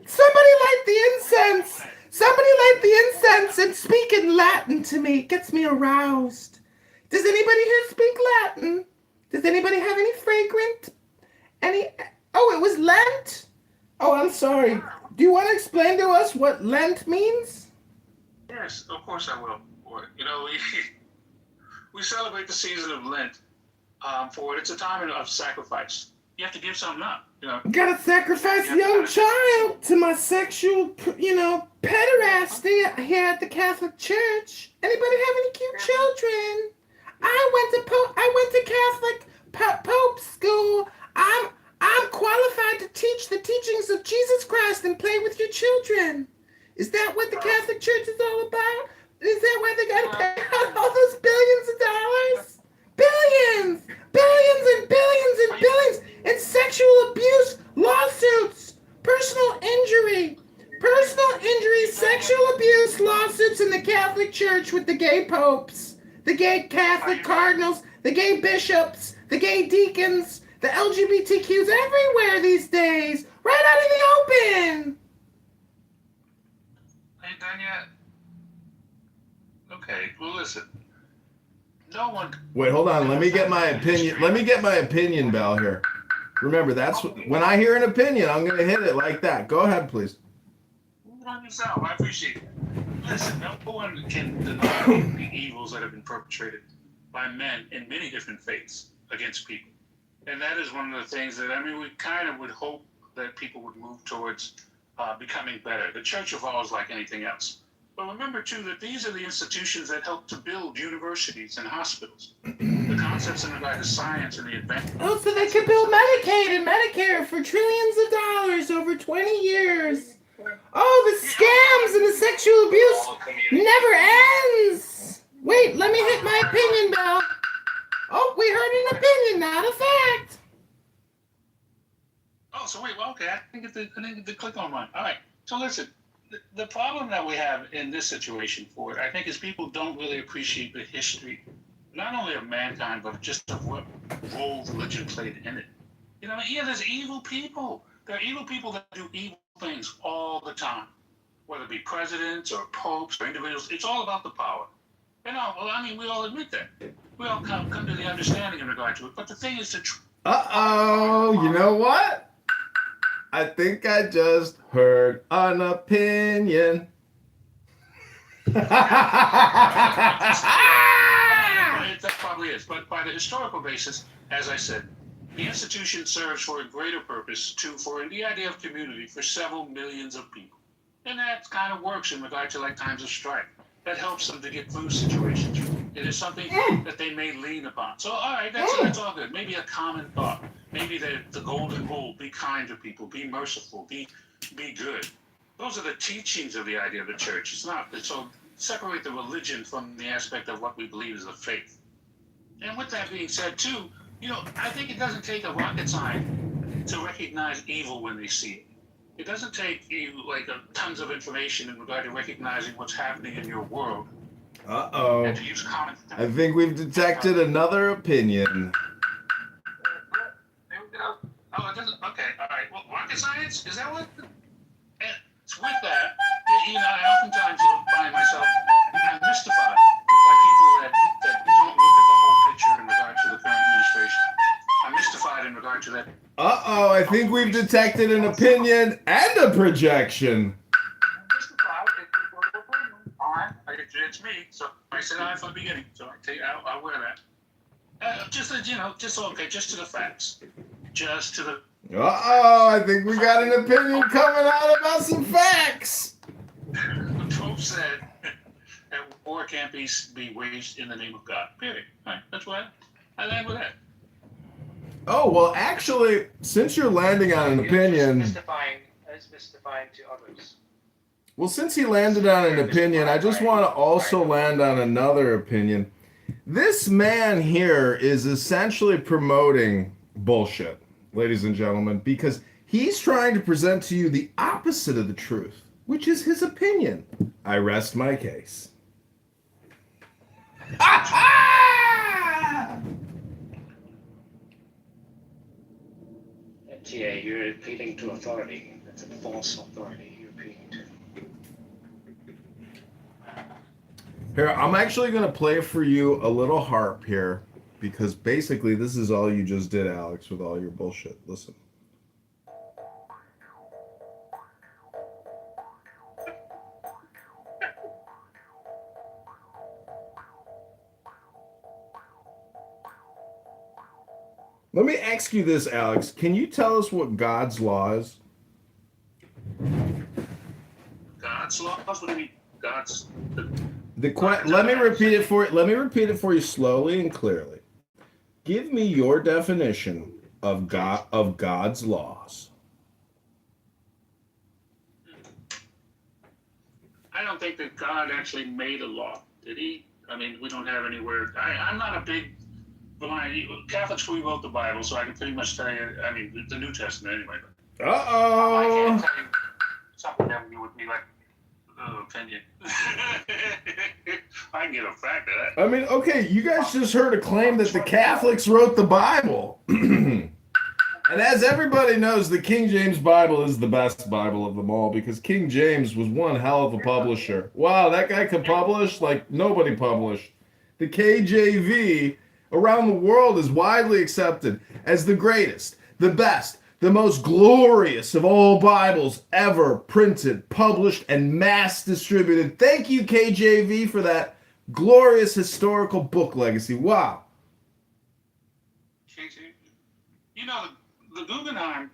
Somebody light the incense. Somebody light the incense and speak in Latin to me. It gets me aroused. Does anybody here speak Latin? Does anybody have any fragrant? Oh, it was Lent? Oh, I'm sorry. Do you want to explain to us what Lent means? Yes, of course I will. You know, we celebrate the season of Lent for it. It's a time of sacrifice. You have to give something up. You know, Gotta sacrifice a young child to my sexual, pederasty here at the Catholic Church. Anybody have any cute children? I went to Catholic Pope school. I'm qualified to teach the teachings of Jesus Christ and play with your children. Is that what the Catholic Church is all about? Is that why they gotta pay out all those billions of dollars? Billions! Billions and billions and billions in sexual abuse lawsuits! Personal injury, sexual abuse lawsuits in the Catholic Church with the gay popes, the gay Catholic cardinals, the gay bishops, the gay deacons, the LGBTQs everywhere these days, right out in the open. Are you done yet? Okay, well listen. No one. Wait, hold on. Let me get my opinion, Bell, here. Remember, that's when I hear an opinion, I'm going to hit it like that. Go ahead, please. On yourself. I appreciate it. Listen, no one can deny the evils that have been perpetrated by men in many different faiths against people. And that is one of the things that, we kind of would hope that people would move towards becoming better. The church evolves like anything else. But remember, too, that these are the institutions that help to build universities and hospitals. The concepts in regard to science and the advancement. Oh, so they could build Medicaid and Medicare for trillions of dollars over 20 years. Oh, the scams and the sexual abuse never ends. Wait, let me hit my opinion, Bell. Oh, we heard an opinion, not a fact. Oh, so wait, well, okay, I didn't get the click on mine. All right, so listen. The problem that we have in this situation for it, I think, is people don't really appreciate the history, not only of mankind, but just of what role religion played in it. You know, there's evil people. There are evil people that do evil things all the time, whether it be presidents or popes or individuals. It's all about the power. We all admit that. We all come to the understanding in regard to it. But the thing is to... Uh-oh, you know what? I think I just heard an opinion. That probably is. But by the historical basis, as I said, the institution serves for a greater purpose, for the idea of community for several millions of people. And that kind of works in regard to times of strife. That helps them to get through situations. It is something that they may lean upon. So, all right, that's all good. Maybe a common thought. Maybe the golden rule: be kind to people, be merciful, be good. Those are the teachings of the idea of the church. It's not so separate the religion from the aspect of what we believe is the faith. And with that being said, too, I think it doesn't take a rocket scientist to recognize evil when they see it. It doesn't take you tons of information in regard to recognizing what's happening in your world. Uh-oh. And to use common sense. I think we've detected another opinion. There we go. Oh, it doesn't. Okay, all right. Well, rocket science? Is that what? And with that, I oftentimes find myself mystified by people that don't look at the whole picture in regard to the current administration. I'm mystified in regard to that. Uh-oh, I think we've detected an opinion and a projection. It's me, so I said I from the beginning, so I'll wear that. Just okay, just to the facts. Just to the. Uh-oh, I think we got an opinion coming out about some facts. The Pope said that war can't be waged in the name of God. Period. All right, that's why I land with that. Oh, well, actually, since you're landing on an opinion... It's mystifying to others. Well, since he landed on an opinion, I just want to also land on another opinion. This man here is essentially promoting bullshit, ladies and gentlemen, because he's trying to present to you the opposite of the truth, which is his opinion. I rest my case. MTA, you're appealing to authority. That's a false authority you're appealing to. Here, I'm actually going to play for you a little harp here, because basically this is all you just did, Alex, with all your bullshit. Listen. Let me ask you this, Alex. Can you tell us what God's law is? God's laws? What do you mean? God's... Let me repeat it for you. Let me repeat it for you slowly and clearly. Give me your definition of God's laws. I don't think that God actually made a law. Did he? I mean, we don't have anywhere. I'm not a big Catholics. We wrote the Bible, so I can pretty much tell you. I mean, the New Testament anyway. Uh-oh. I can't tell you something that would be like opinion. I can get a fact of that. I mean, okay, you guys just heard a claim that the Catholics wrote the Bible. And as everybody knows, the King James Bible is the best Bible of them all, because King James was one hell of a publisher. Wow, that guy could publish like nobody published. The KJV around the world is widely accepted as the greatest, the best, the most glorious of all Bibles ever printed, published, and mass distributed. Thank you, KJV, for that glorious historical book legacy. Wow. You know, the Guggenheim,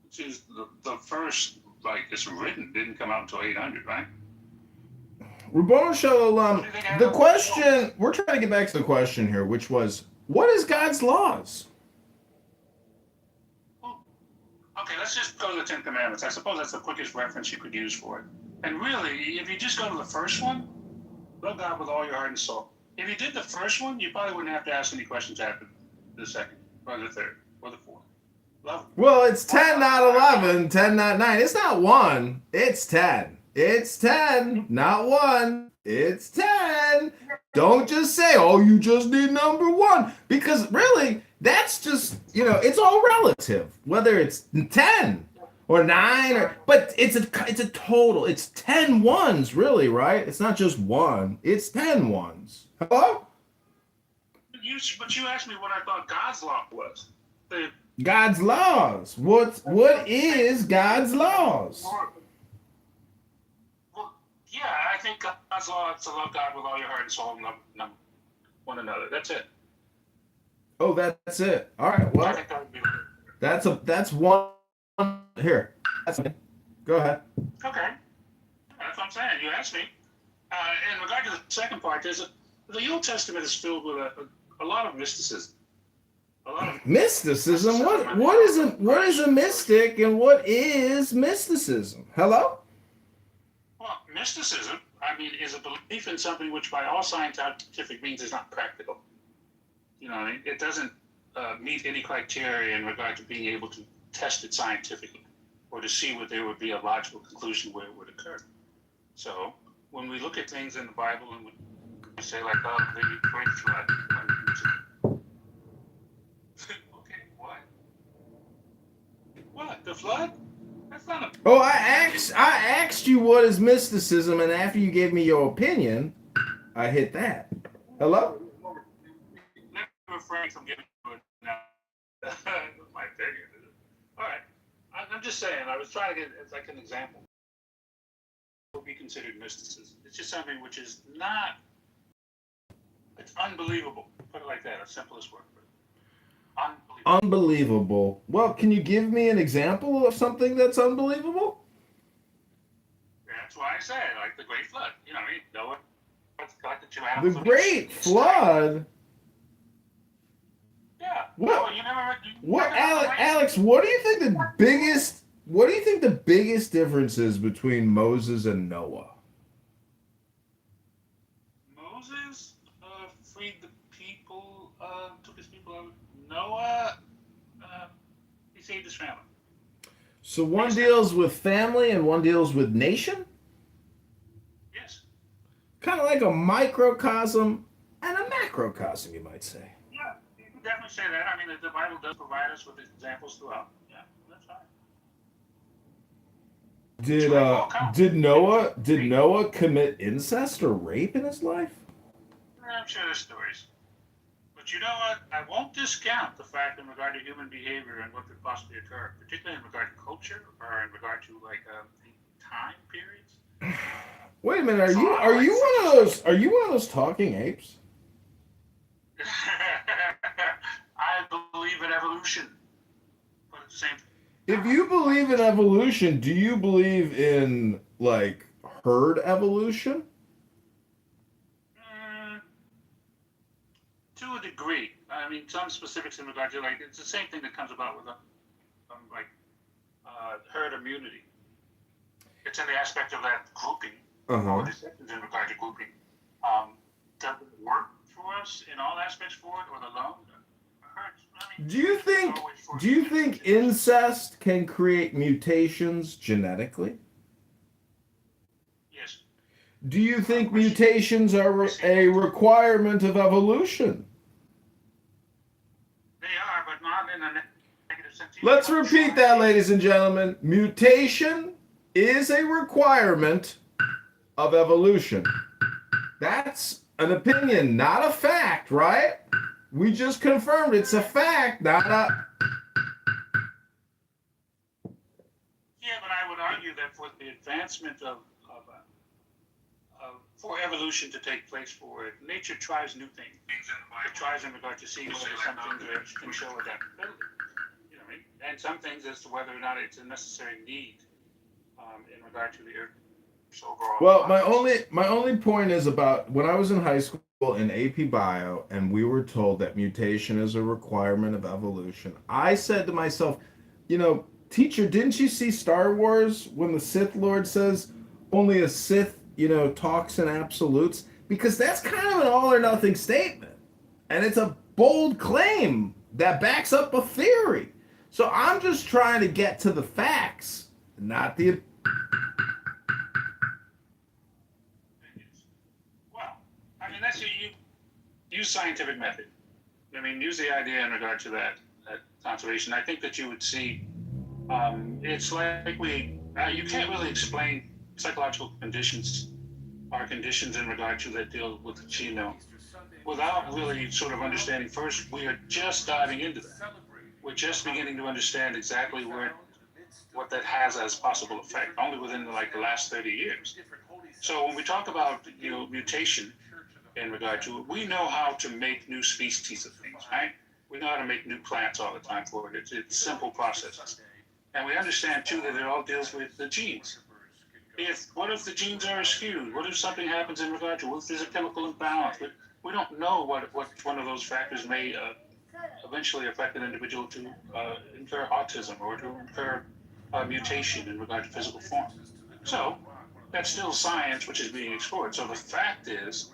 which is the first, like, it's written, didn't come out until 800, right? Rabboni Shalom, the question, we're trying to get back to the question here, which was, what is God's laws? Okay, let's just go to the Ten Commandments. I suppose that's the quickest reference you could use for it. And really, if you just go to the first one, love God with all your heart and soul. If you did the first one, you probably wouldn't have to ask any questions after the second, or the third, or the fourth. Love. Well, it's 10, not 11, 10, not 9. It's not 1, it's 10. It's 10, not 1. It's 10. Don't just say, oh, you just need number 1. Because really, that's just, it's all relative. Whether it's 10 or 9, but it's a total. It's 10 ones, really, right? It's not just 1. It's 10 ones. Hello? But you asked me what I thought God's law was. God's laws. What is God's laws? Well, yeah, I think God's law is to love God with all your heart and soul and love one another. That's it. Oh, that's it. All right. Well, that's one here. Go ahead. Okay. That's what I'm saying. You asked me. In regard to the second part, the Old Testament is filled with a lot of mysticism. Mysticism? What is a mystic and what is mysticism? Hello? Well, mysticism, I mean, is a belief in something which by all scientific means is not practical. It doesn't meet any criteria in regard to being able to test it scientifically or to see whether there would be a logical conclusion where it would occur. So when we look at things in the Bible and we say like, oh, the great flood, okay, what? What? The flood? That's not a... Oh, I asked you what is mysticism, and after you gave me your opinion, I hit that. Hello? Let me refrain from giving you it now. My opinion. All right. I'm just saying, I was trying to get it's like an example. What would be considered mysticism? It's just something which is not It's unbelievable. Put it like that. The simplest word. Unbelievable. Unbelievable. Well, can you give me an example of something that's unbelievable? That's why I say, like the Great Flood. You know, Noah got the two The animals. Great Flood. Yeah. What? Oh, you never. What, Alex? What do you think the biggest? What do you think the biggest difference is between Moses and Noah? Moses freed the people, took his people out. Noah, he saved his family. So one deals with family and one deals with nation? Yes. Kind of like a microcosm and a macrocosm, you might say. Yeah, you can definitely say that. I mean, the Bible does provide us with examples throughout. Yeah, that's fine. Did Noah commit incest or rape in his life? I'm sure there's stories. But you know what? I won't discount the fact in regard to human behavior and what could possibly occur, particularly in regard to culture or in regard to like the time periods. Wait a minute, are you one of those talking apes? I believe in evolution. But at the same If you believe in evolution, do you believe in like herd evolution? To a degree. I mean, some specifics in regard to like it's the same thing that comes about with herd immunity. It's in the aspect of that grouping, or deceptions in regard to grouping. Does it work for us in all aspects for it, or the lone? Do you think incest can create mutations genetically? Yes. Do you think mutations are a requirement of evolution? They are, but not in a negative sense. Let's repeat that, ladies and gentlemen. Mutation is a requirement of evolution. That's an opinion, not a fact, right? We just confirmed it's a fact, not a... Yeah, but I would argue that for the advancement for evolution to take place for it, nature tries new things. It tries in regard to seeing whether some things can show adaptability. You know what I mean? And some things as to whether or not it's a necessary need in regard to the Earth's overall. Well, my only point is about when I was in high school in AP Bio and we were told that mutation is a requirement of evolution. I said to myself, you know, teacher, didn't you see Star Wars when the Sith Lord says only a Sith, you know, talks in absolutes? Because that's kind of an all or nothing statement. And it's a bold claim that backs up a theory. So I'm just trying to get to the facts, not the... Well, I mean, that's you use scientific method. I mean, use the idea in regard to that conservation. I think that you would see it's like you can't really explain psychological conditions or conditions in regard to that deal with the genome without really sort of understanding. First, we are just diving into that. We're just beginning to understand exactly what that has as possible effect, only within the last 30 years. So when we talk about mutation in regard to it, we know how to make new species of things, right? We know how to make new plants all the time for it. It's simple processes. And we understand, too, that it all deals with the genes. What if the genes are skewed? What if something happens in regard to, what if there's a chemical imbalance? But we don't know what one of those factors may eventually affect an individual to incur autism or to incur mutation in regard to physical form. So that's still science which is being explored. So the fact is,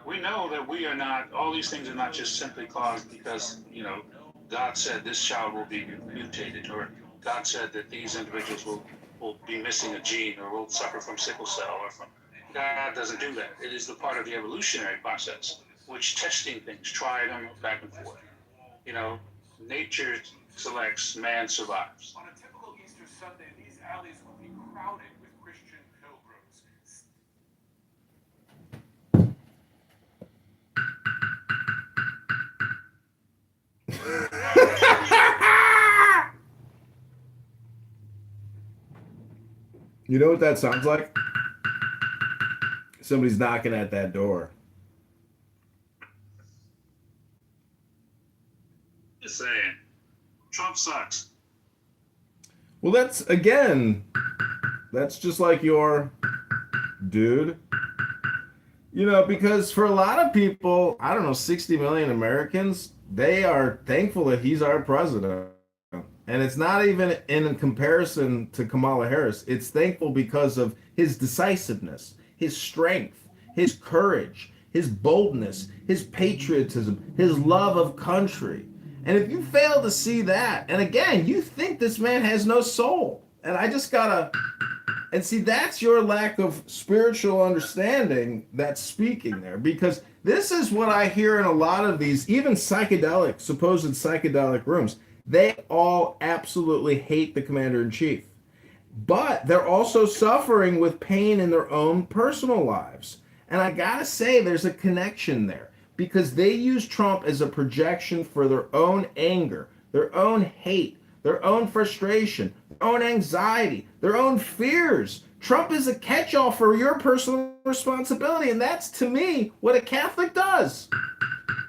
we know that we are not, all these things are not just simply caused because, God said this child will be mutated, or God said that these individuals will be missing a gene or will suffer from sickle cell or from... God doesn't do that. It is the part of the evolutionary process, which testing things, try them back and forth. Nature selects, man survives. On a typical Easter Sunday, these alleys would be crowded with Christian pilgrims. You know what that sounds like? Somebody's knocking at that door. Well, that's just like your dude. Because for a lot of people, I don't know, 60 million Americans, they are thankful that he's our president. And it's not even in comparison to Kamala Harris. It's thankful because of his decisiveness, his strength, his courage, his boldness, his patriotism, his love of country. And if you fail to see that, and again, you think this man has no soul. And I just gotta, and see, that's your lack of spiritual understanding that's speaking there. Because this is what I hear in a lot of these, even supposed psychedelic rooms. They all absolutely hate the commander in chief. But they're also suffering with pain in their own personal lives. And I gotta say, there's a connection there because they use Trump as a projection for their own anger, their own hate, their own frustration, their own anxiety, their own fears. Trump is a catch-all for your personal responsibility, and that's, to me, what a Catholic does.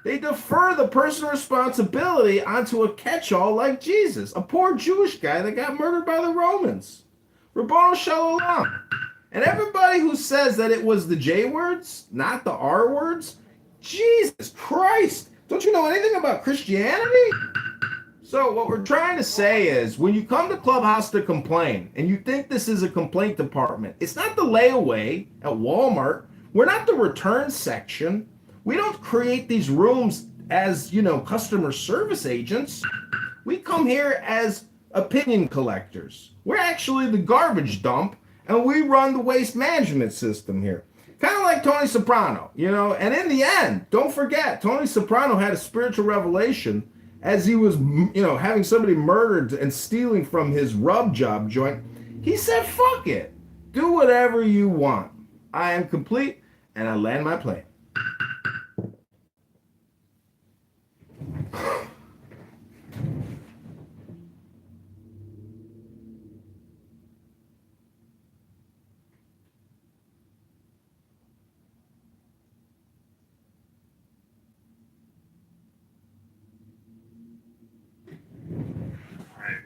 They defer the personal responsibility onto a catch-all like Jesus, a poor Jewish guy that got murdered by the Romans. Rabbanu Shalom. And everybody who says that it was the J words, not the R words, Jesus Christ, don't you know anything about Christianity? So what we're trying to say is, when you come to Clubhouse to complain, and you think this is a complaint department, it's not the layaway at Walmart. We're not the return section. We don't create these rooms as, customer service agents. We come here as opinion collectors. We're actually the garbage dump, and we run the waste management system here. Kind of like Tony Soprano, and in the end, don't forget, Tony Soprano had a spiritual revelation as he was, having somebody murdered and stealing from his rub job joint. He said, fuck it. Do whatever you want. I am complete, and I land my plane.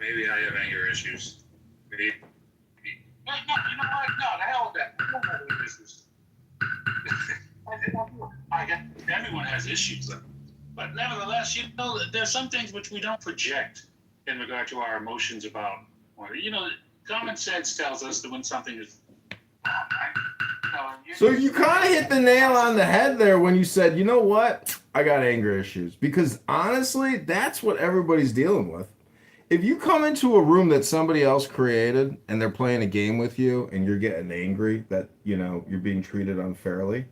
Maybe I have anger issues. Maybe. No, you know what? No, the hell with that. I don't have any issues. Everyone has issues, but nevertheless, there's some things which we don't project in regard to our emotions about. Common sense tells us that when something is. So you kind of hit the nail on the head there when you said, you know what? I got anger issues. Because honestly, that's what everybody's dealing with. If you come into a room that somebody else created and they're playing a game with you and you're getting angry that, you're being treated unfairly,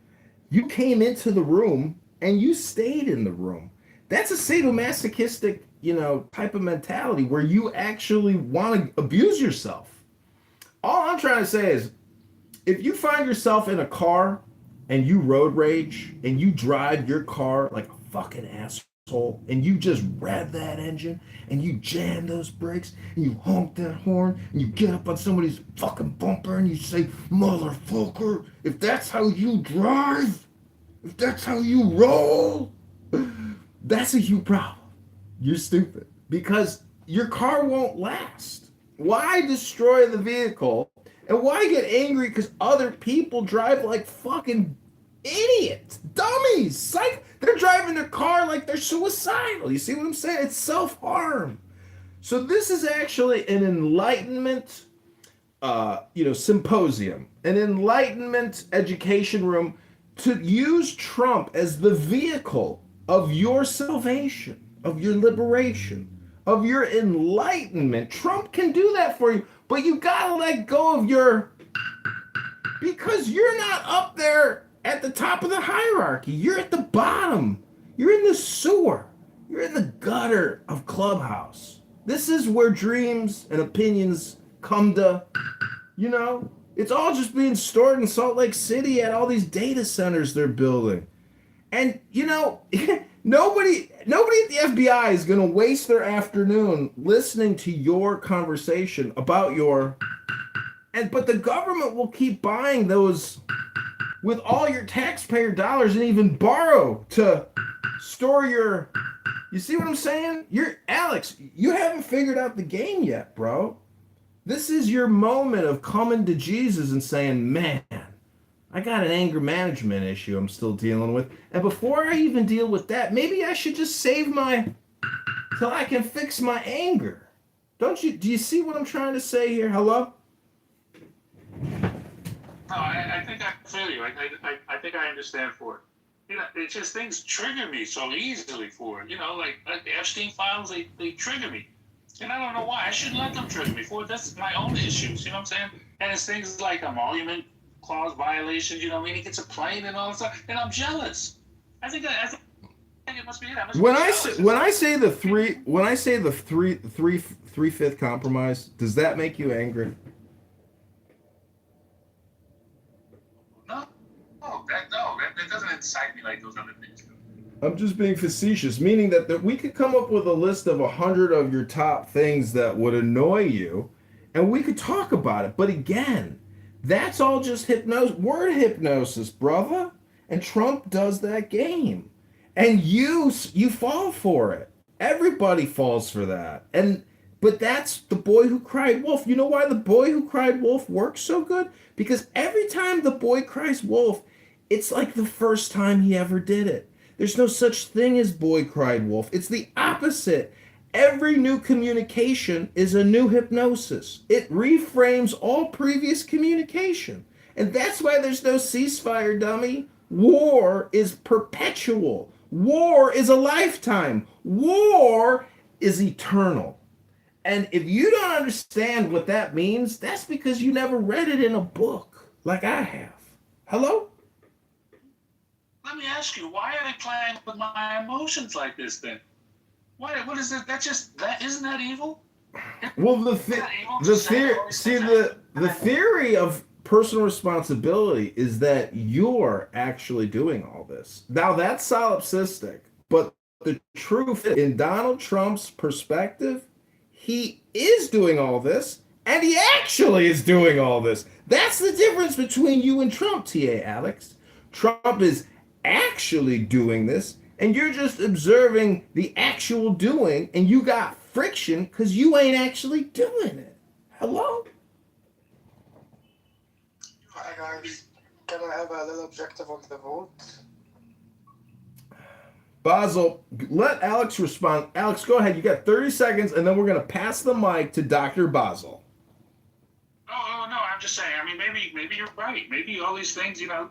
you came into the room and you stayed in the room. That's a sadomasochistic, type of mentality where you actually want to abuse yourself. All I'm trying to say is, if you find yourself in a car and you road rage and you drive your car like a fucking asshole and you just rev that engine and you jam those brakes and you honk that horn and you get up on somebody's fucking bumper and you say, motherfucker, if that's how you drive, if that's how you roll, that's a huge problem. You're stupid because your car won't last. Why destroy the vehicle? And why get angry because other people drive like fucking idiots, dummies? They're driving their car like they're suicidal. You see what I'm saying? It's self-harm. So this is actually an enlightenment, symposium, an enlightenment education room to use Trump as the vehicle of your salvation, of your liberation, of your enlightenment. Trump can do that for you. But you gotta let go of because you're not up there at the top of the hierarchy. You're at the bottom. You're in the sewer. You're in the gutter of Clubhouse. This is where dreams and opinions come to, it's all just being stored in Salt Lake City at all these data centers they're building. And, nobody at the FBI is going to waste their afternoon listening to your conversation about but the government will keep buying those with all your taxpayer dollars and even borrow to store you see what I'm saying? Alex, you haven't figured out the game yet, bro. This is your moment of coming to Jesus and saying, man, I got an anger management issue I'm still dealing with. And before I even deal with that, maybe I should just save my till I can fix my anger. Don't you? Do you see what I'm trying to say here? Hello? No, I think I feel you. I think I understand for it. You know, it's just things trigger me so easily for it. You know, like the Epstein files, they trigger me. And I don't know why. I shouldn't let them trigger me for it. That's my own issues, you know what I'm saying? And it's things like emolument clause violations, you know what I mean? He gets a plane and all that stuff. And I'm jealous. I think it must be it. I must When be I jealous. say three-fifth compromise, does that make you angry? That doesn't excite me like those other things do. I'm just being facetious, meaning that we could come up with a list of 100 of your top things that would annoy you, and we could talk about it. But again, that's all just word hypnosis, brother. And Trump does that game, and you fall for it. Everybody falls for that, but that's the boy who cried wolf. You know why the boy who cried wolf works so good? Because every time the boy cries wolf, it's like the first time he ever did it. There's no such thing as boy cried wolf. It's the opposite. Every new communication is a new hypnosis. It reframes all previous communication. And that's why there's no ceasefire, dummy. War is perpetual. War is a lifetime. War is eternal. And if you don't understand what that means, that's because you never read it in a book like I have. Hello? Let me ask you, why are they playing with my emotions like this then? Why? What is it? Isn't that evil? Well, the theory of personal responsibility is that you're actually doing all this. Now that's solipsistic, but the truth in Donald Trump's perspective, he is doing all this, and he actually is doing all this. That's the difference between you and Trump, T.A. Alex. Trump is actually doing this, and you're just observing the actual doing, and you got friction because you ain't actually doing it. Hello? Hi guys, can I have a little objective on the vote? Basil, let Alex respond. Alex, go ahead. You got 30 seconds, and then we're going to pass the mic to Dr. Basil. Oh, no, I'm just saying. I mean, maybe you're right. Maybe all these things, you know,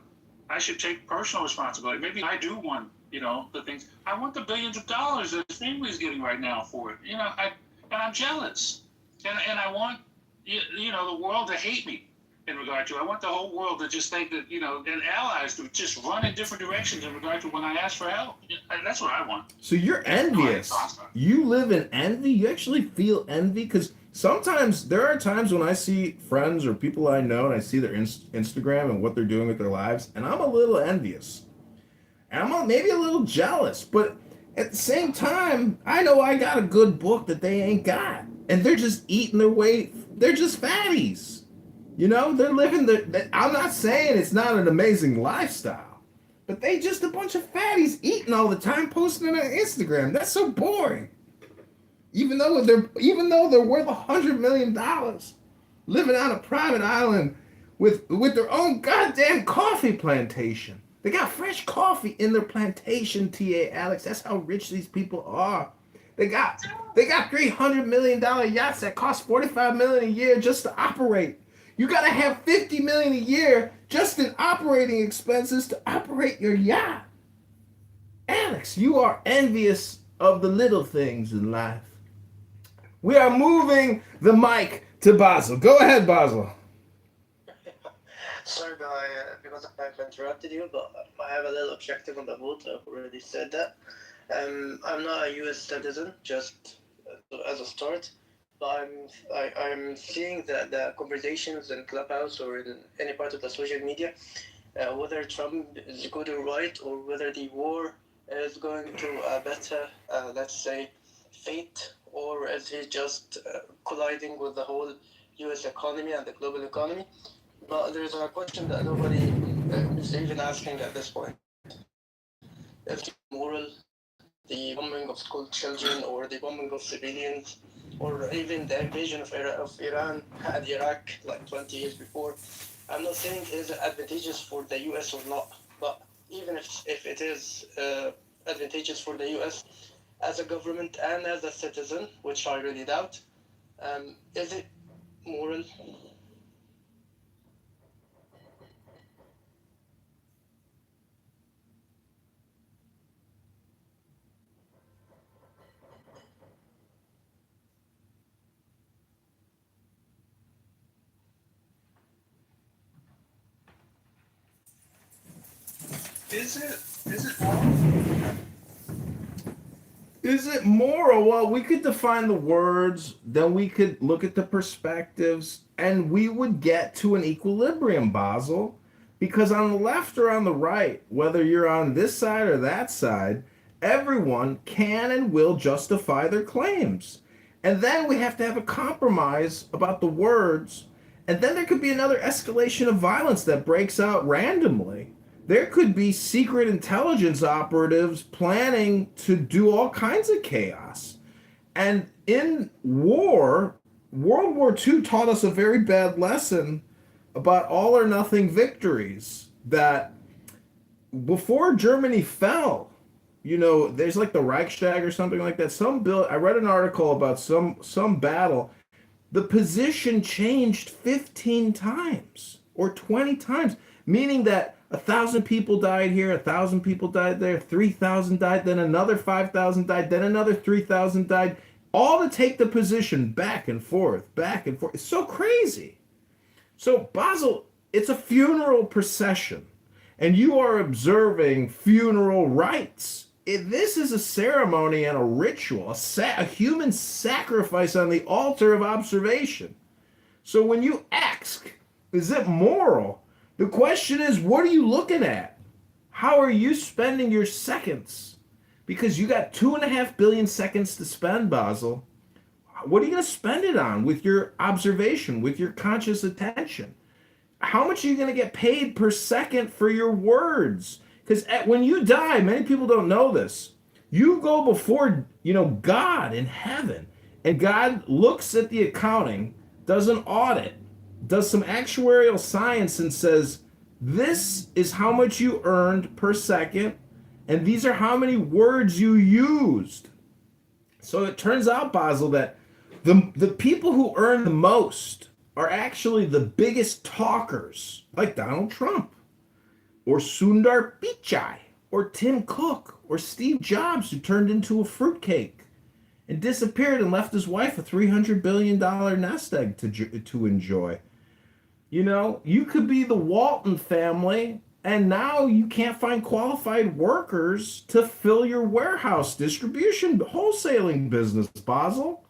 I should take personal responsibility. Maybe I do want, you know, the things. I want the billions of dollars that his family's getting right now for it. You know, and I'm jealous. And I want, you know, the world to hate me in regard to. I want the whole world to just think that, you know, and allies to just run in different directions in regard to when I ask for help. That's what I want. So you're envious. You live in envy? You actually feel envy? Because sometimes there are times when I see friends or people I know and I see their Instagram and what they're doing with their lives, and I'm a little envious. And I'm maybe a little jealous, but at the same time, I know I got a good book that they ain't got. And they're just eating their way. They're just fatties. You know, they're living I'm not saying it's not an amazing lifestyle, but they just a bunch of fatties eating all the time, posting it on Instagram. That's so boring. Even though they're worth $100 million, living on a private island with their own goddamn coffee plantation. They got fresh coffee in their plantation, T.A. Alex. That's how rich these people are. They got $300 million yachts that cost $45 million a year just to operate. You gotta have $50 million a year just in operating expenses to operate your yacht. Alex, you are envious of the little things in life. We are moving the mic to Basil. Go ahead, Basil. Sorry, because I've interrupted you, but I have a little objective on the vote. I've already said that. I'm not a U.S. citizen, just as a start, but I'm seeing the conversations in Clubhouse or in any part of the social media, whether Trump is good or right, or whether the war is going to a better, let's say, fate, or is he just colliding with the whole U.S. economy and the global economy? But there's a question that nobody is even asking at this point. Is it moral, the bombing of school children or the bombing of civilians, or even the invasion of Iran and Iraq like 20 years before. I'm not saying is it advantageous for the US or not, but even if it is advantageous for the US as a government and as a citizen, which I really doubt, is it moral? Is it moral? Is it moral? Well, we could define the words, then we could look at the perspectives, and we would get to an equilibrium, Basel. Because on the left or on the right, whether you're on this side or that side, everyone can and will justify their claims. And then we have to have a compromise about the words, and then there could be another escalation of violence that breaks out randomly. There could be secret intelligence operatives planning to do all kinds of chaos. And in war, World War II taught us a very bad lesson about all or nothing victories. That before Germany fell, there's like the Reichstag or something like that. I read an article about some battle. The position changed 15 times or 20 times, meaning that 1,000 people died here, 1,000 people died there, 3,000 died, then another 5,000 died, then another 3,000 died, all to take the position back and forth, back and forth. It's so crazy. So, Basel, it's a funeral procession, and you are observing funeral rites. This is a ceremony and a ritual, a human sacrifice on the altar of observation. So when you ask, is it moral? The question is, what are you looking at? How are you spending your seconds? Because you got 2.5 billion seconds to spend, Basel. What are you going to spend it on with your observation, with your conscious attention? How much are you going to get paid per second for your words? Because when you die, many people don't know this. You go before, God in heaven, and God looks at the accounting, does an audit, does some actuarial science, and says, this is how much you earned per second, and these are how many words you used. So it turns out, Basel, that the people who earn the most are actually the biggest talkers, like Donald Trump, or Sundar Pichai, or Tim Cook, or Steve Jobs, who turned into a fruitcake and disappeared and left his wife a $300 billion nest egg to enjoy. You could be the Walton family, and now you can't find qualified workers to fill your warehouse distribution wholesaling business, Basel.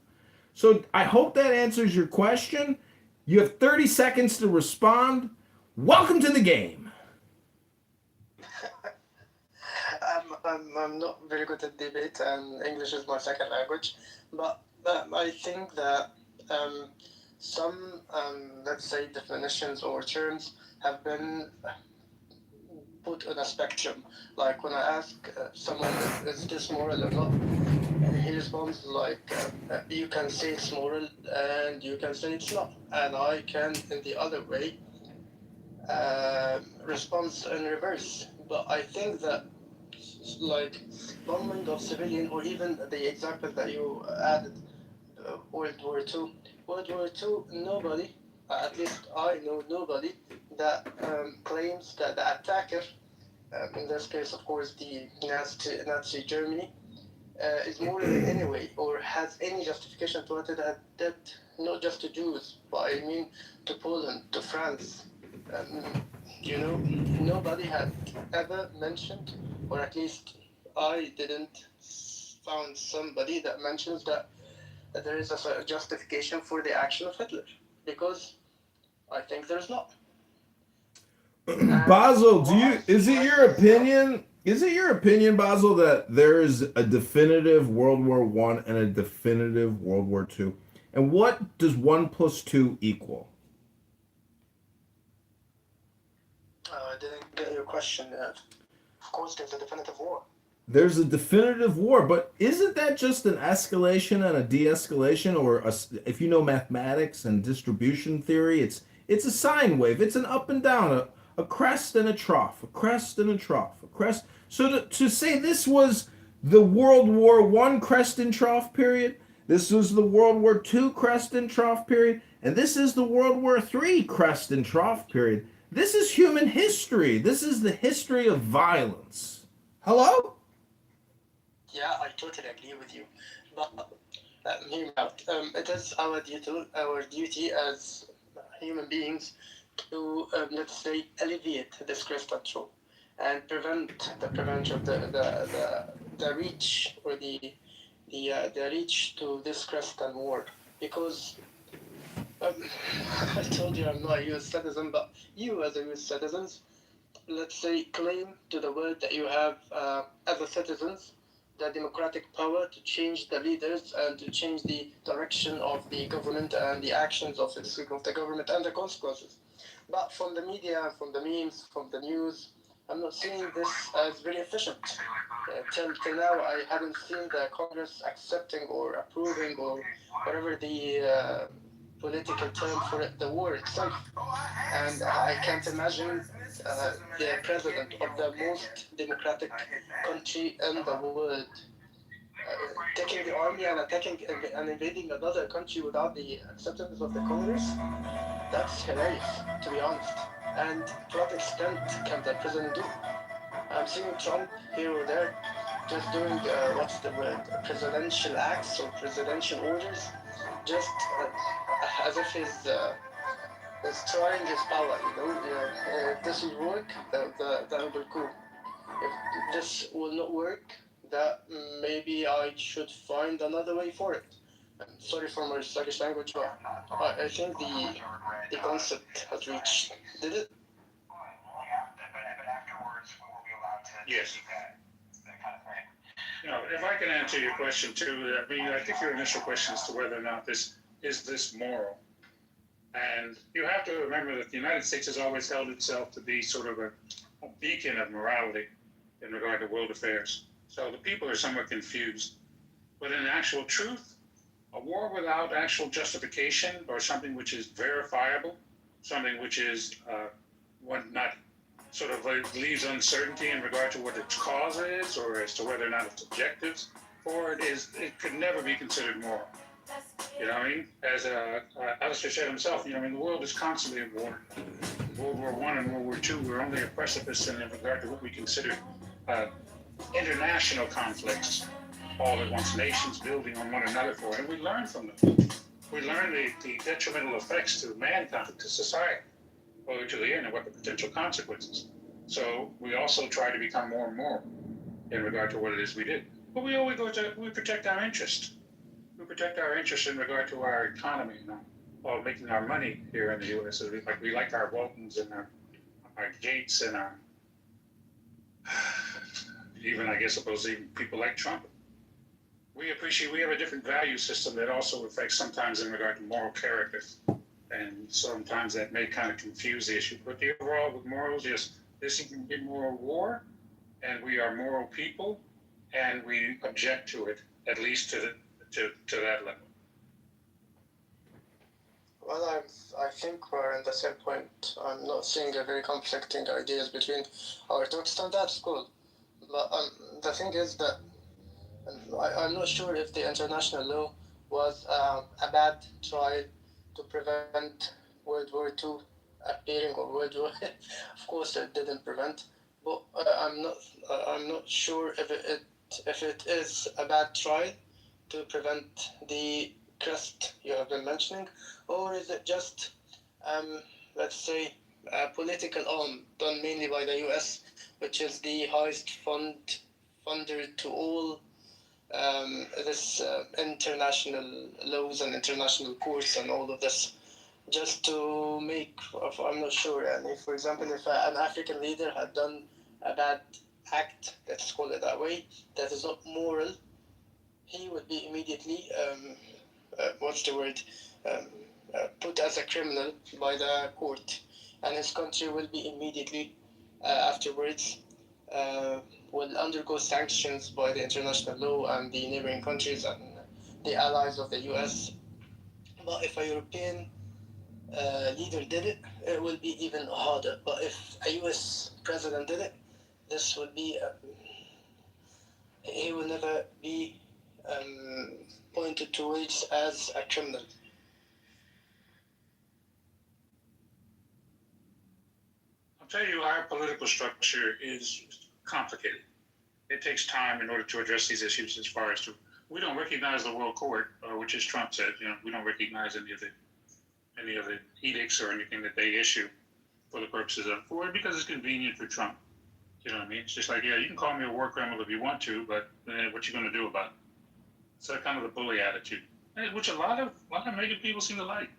So I hope that answers your question. You have 30 seconds to respond. Welcome to the game. I'm not very good at debate, and English is my second language. But I think that some, let's say, definitions or terms have been put on a spectrum. Like when I ask someone, is this moral or not? He responds like, you can say it's moral and you can say it's not. And I can, in the other way, respond in reverse. But I think that, like, bombing of civilian, or even the example that you added, World War II. World War II, nobody, at least I know nobody, that claims that the attacker, in this case, of course, the Nazi Germany, is moral in any way, or has any justification to what it did, not just to Jews, but I mean to Poland, to France. Nobody had ever mentioned, or at least I didn't found somebody that mentions that there is a justification for the action of Hitler, because I think there's not. Basel, is it your opinion? Is it your opinion, Basel, that there is a definitive World War I and a definitive World War II? And what does 1 + 2 equal? I didn't get your question. Of course, there's a definitive war. there's a definitive war, but isn't that just an escalation and a de-escalation, or if you know mathematics and distribution theory, it's a sine wave. It's an up and down, a crest and a trough, a crest and a trough, a crest. So to say this was the World War One crest and trough period, this was the World War Two crest and trough period, and this is the World War Three crest and trough period. This is human history. This is the history of violence. Hello? Yeah, I totally agree with you. But hear me out. It is our duty as human beings to, let's say, alleviate this crest control and prevent the prevention of the reach or the reach to this crest and war. Because I told you I'm not a U.S. citizen, but you as a U.S. citizens, let's say, claim to the world that you have, as a citizens, the democratic power to change the leaders and to change the direction of the government and the actions of the government and the consequences. But from the media, from the memes, from the news, I'm not seeing this as very efficient. Till now, I haven't seen the Congress accepting or approving or whatever the political term for it, the war itself. And I can't imagine the president of the most democratic country in the world taking the army and attacking and invading another country without the acceptance of the Congress. That's hilarious, to be honest. And to what extent can the president do? I'm seeing Trump here or there just doing, what's the word, presidential acts or presidential orders, just as if he's trying his power, if this will work, that will be cool. If this will not work, that maybe I should find another way for it. Sorry for my sluggish language, but I think the concept has reached. Did it? Yes. If I can answer your question too, I mean, I think your initial question as to whether or not this moral. And you have to remember that the United States has always held itself to be sort of a beacon of morality in regard to world affairs. So the people are somewhat confused. But in actual truth, a war without actual justification or something which is verifiable, something which is not sort of leaves uncertainty in regard to what its cause is or as to whether or not its objectives for it could never be considered moral. You know what I mean? As Alistair said himself, the world is constantly at war. World War I and World War II were only a precipice in regard to what we consider international conflicts, all at once, nations building on one another for it. And we learn from them. We learn the detrimental effects to mankind, to society, or to the end, and what the potential consequences. So we also try to become more moral in regard to what it is we did. But we always we protect our interest. We protect our interest in regard to our economy, while making our money here in the U.S. So we like our Waltons and our Gates and our even, I guess, suppose even people like Trump. We have a different value system that also affects sometimes in regard to moral character. And sometimes that may kind of confuse the issue. But the overall with morals, yes, this is an immoral war, and we are moral people, and we object to it, at least to that level. Well, I think we're in the same point. I'm not seeing a very conflicting ideas between our talks, and that's cool. But the thing is that I'm not sure if the international law was a bad trial to prevent World War II appearing, or World War. Of course, it didn't prevent, but I'm not sure if it is a bad trial to prevent the crest you have been mentioning, or is it just, let's say, a political arm done mainly by the U.S., which is the highest funder to all this international laws and international courts and all of this, just to make, I'm not sure, and if, for example, if an African leader had done a bad act, let's call it that way, that is not moral, he would be immediately, what's the word, put as a criminal by the court, and his country will be immediately afterwards will undergo sanctions by the international law and the neighboring countries and the allies of the US. But if a European leader did it, it will be even harder. But if a US president did it, this would be, he will never be pointed towards as a criminal. I'll tell you, our political structure is complicated. It takes time in order to address these issues as far as to, we don't recognize the World Court, which as Trump said, we don't recognize any of the edicts or anything that they issue for the purposes of for it because it's convenient for Trump. You know what I mean? It's just like, yeah, you can call me a war criminal if you want to, but what you going to do about it? So kind of the bully attitude, which a lot of MAGA people seem to like.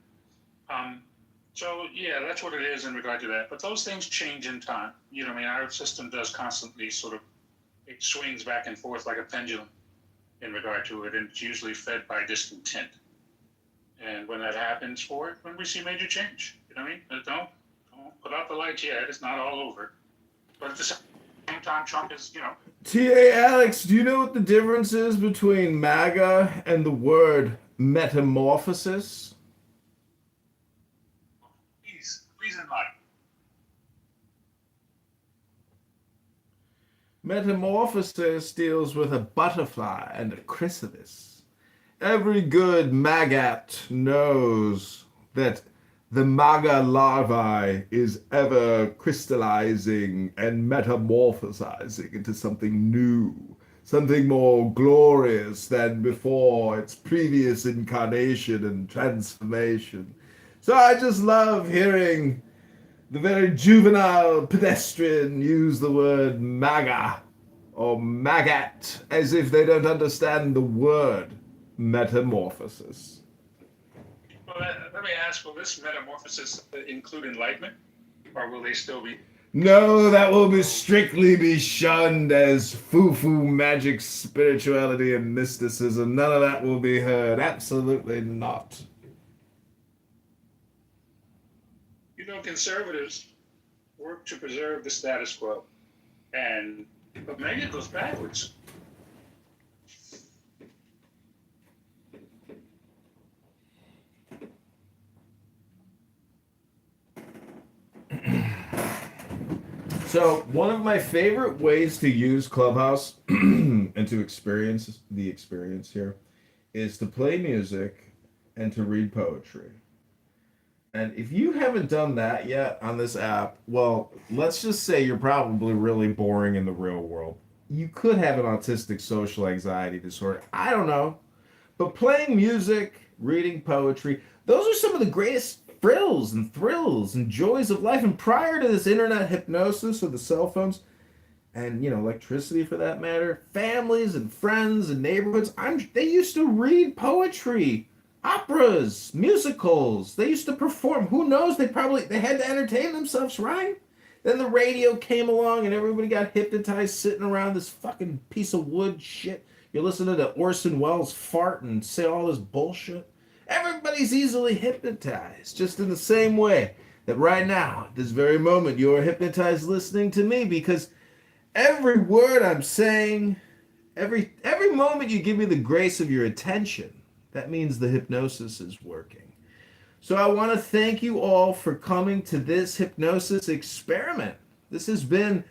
So yeah, that's what it is in regard to that. But those things change in time. You know what I mean? Our system does constantly sort of, it swings back and forth like a pendulum in regard to it, and it's usually fed by discontent. And when that happens when we see major change, you know what I mean? Don't put out the lights yet. It's not all over. But at the same time, Trump is, T.A. Alex, do you know what the difference is between MAGA and the word metamorphosis? Please enlighten. Metamorphosis deals with a butterfly and a chrysalis. Every good maggot knows that the MAGA larvae is ever crystallizing and metamorphosizing into something new, something more glorious than before its previous incarnation and transformation. So I just love hearing the very juvenile pedestrian use the word MAGA or maggot as if they don't understand the word metamorphosis. Well, let me ask, will this metamorphosis include enlightenment, or will they still be? No, that will be strictly be shunned as foo-foo magic spirituality and mysticism. None of that will be heard. Absolutely not. Conservatives work to preserve the status quo, but maybe it goes backwards. So one of my favorite ways to use Clubhouse and to experience the experience here is to play music and to read poetry. And if you haven't done that yet on this app, well, let's just say you're probably really boring in the real world. You could have an autistic social anxiety disorder. I don't know. But playing music, reading poetry, those are some of the greatest thrills and joys of life. And prior to this internet hypnosis of the cell phones and, electricity for that matter, families and friends and neighborhoods, they used to read poetry, operas, musicals. They used to perform. Who knows? They had to entertain themselves, right? Then the radio came along and everybody got hypnotized sitting around this fucking piece of wood shit. You're listening to Orson Welles fart and say all this bullshit. Everybody's easily hypnotized, just in the same way that right now, at this very moment, you're hypnotized listening to me, because every word I'm saying, every moment you give me the grace of your attention, that means the hypnosis is working. So I want to thank you all for coming to this hypnosis experiment. This has been,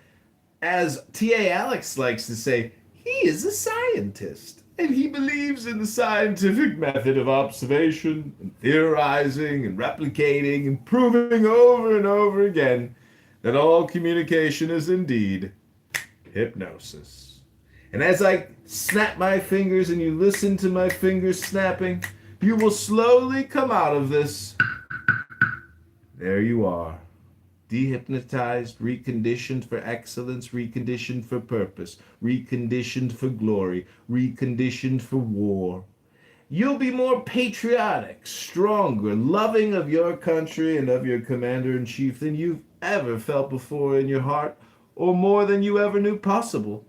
as T.A. Alex likes to say, he is a scientist, and he believes in the scientific method of observation and theorizing and replicating and proving over and over again that all communication is indeed hypnosis. And as I snap my fingers and you listen to my fingers snapping, you will slowly come out of this. There you are. Dehypnotized, reconditioned for excellence, reconditioned for purpose, reconditioned for glory, reconditioned for war. You'll be more patriotic, stronger, loving of your country and of your commander-in-chief than you've ever felt before in your heart, or more than you ever knew possible.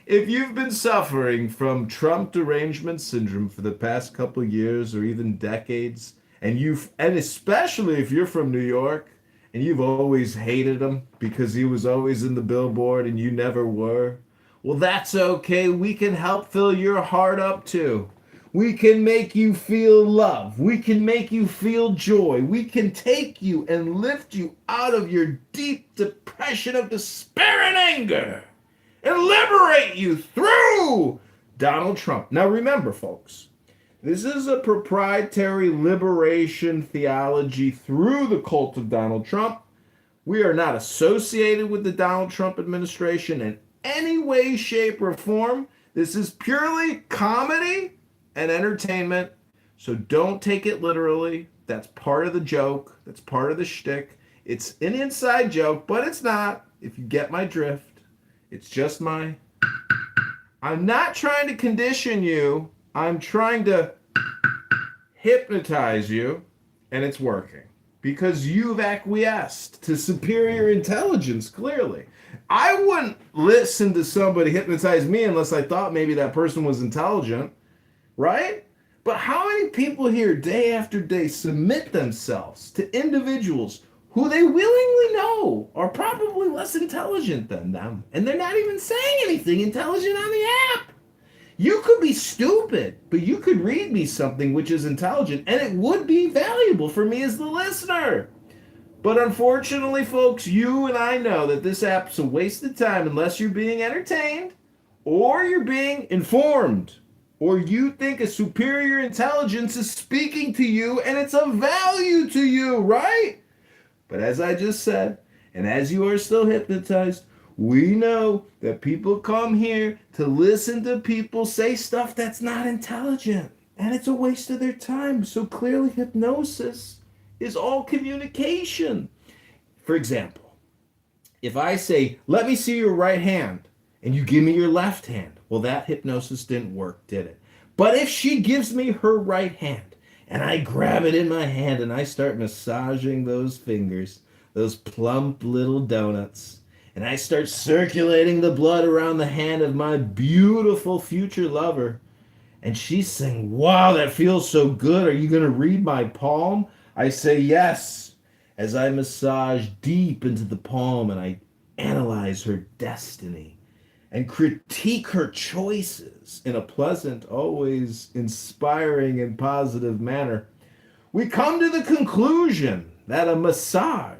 If you've been suffering from Trump derangement syndrome for the past couple years or even decades, and especially if you're from New York, and you've always hated him because he was always in the billboard and you never were, well, that's okay. We can help fill your heart up too. We can make you feel love. We can make you feel joy. We can take you and lift you out of your deep depression of despair and anger and liberate you through Donald Trump. Now remember, folks, this is a proprietary liberation theology through the cult of Donald Trump. We are not associated with the Donald Trump administration in any way, shape, or form. This is purely comedy and entertainment. So don't take it literally. That's part of the joke. That's part of the shtick. It's an inside joke, but it's not, if you get my drift. It's just I'm not trying to condition you. I'm trying to hypnotize you, and it's working. Because you've acquiesced to superior intelligence, clearly. I wouldn't listen to somebody hypnotize me unless I thought maybe that person was intelligent, right? But how many people here day after day submit themselves to individuals who they willingly know are probably less intelligent than them, and they're not even saying anything intelligent on the app? You could be stupid, but you could read me something which is intelligent, and it would be valuable for me as the listener. But unfortunately, folks, you and I know that this app's a waste of time unless you're being entertained, or you're being informed, or you think a superior intelligence is speaking to you and it's of value to you, right? But as I just said, and as you are still hypnotized, we know that people come here to listen to people say stuff that's not intelligent, and it's a waste of their time. So clearly hypnosis is all communication. For example, if I say, let me see your right hand, and you give me your left hand, well, that hypnosis didn't work, did it? But if she gives me her right hand, and I grab it in my hand and I start massaging those fingers, those plump little donuts, and I start circulating the blood around the hand of my beautiful future lover, and she's saying, wow, that feels so good. Are you going to read my palm? I say yes, as I massage deep into the palm and I analyze her destiny and critique her choices in a pleasant, always inspiring and positive manner. We come to the conclusion that a massage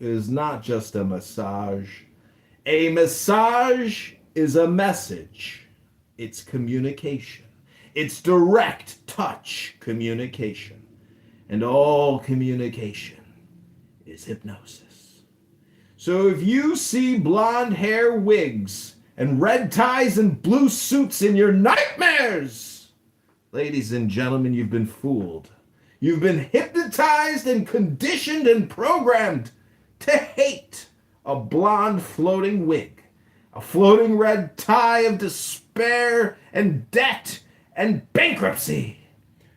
is not just a massage. A massage is a message. It's communication. It's direct touch communication. And all communication is hypnosis. So if you see blonde hair wigs and red ties and blue suits in your nightmares, ladies and gentlemen, you've been fooled. You've been hypnotized and conditioned and programmed to hate a blonde floating wig, a floating red tie of despair and debt and bankruptcy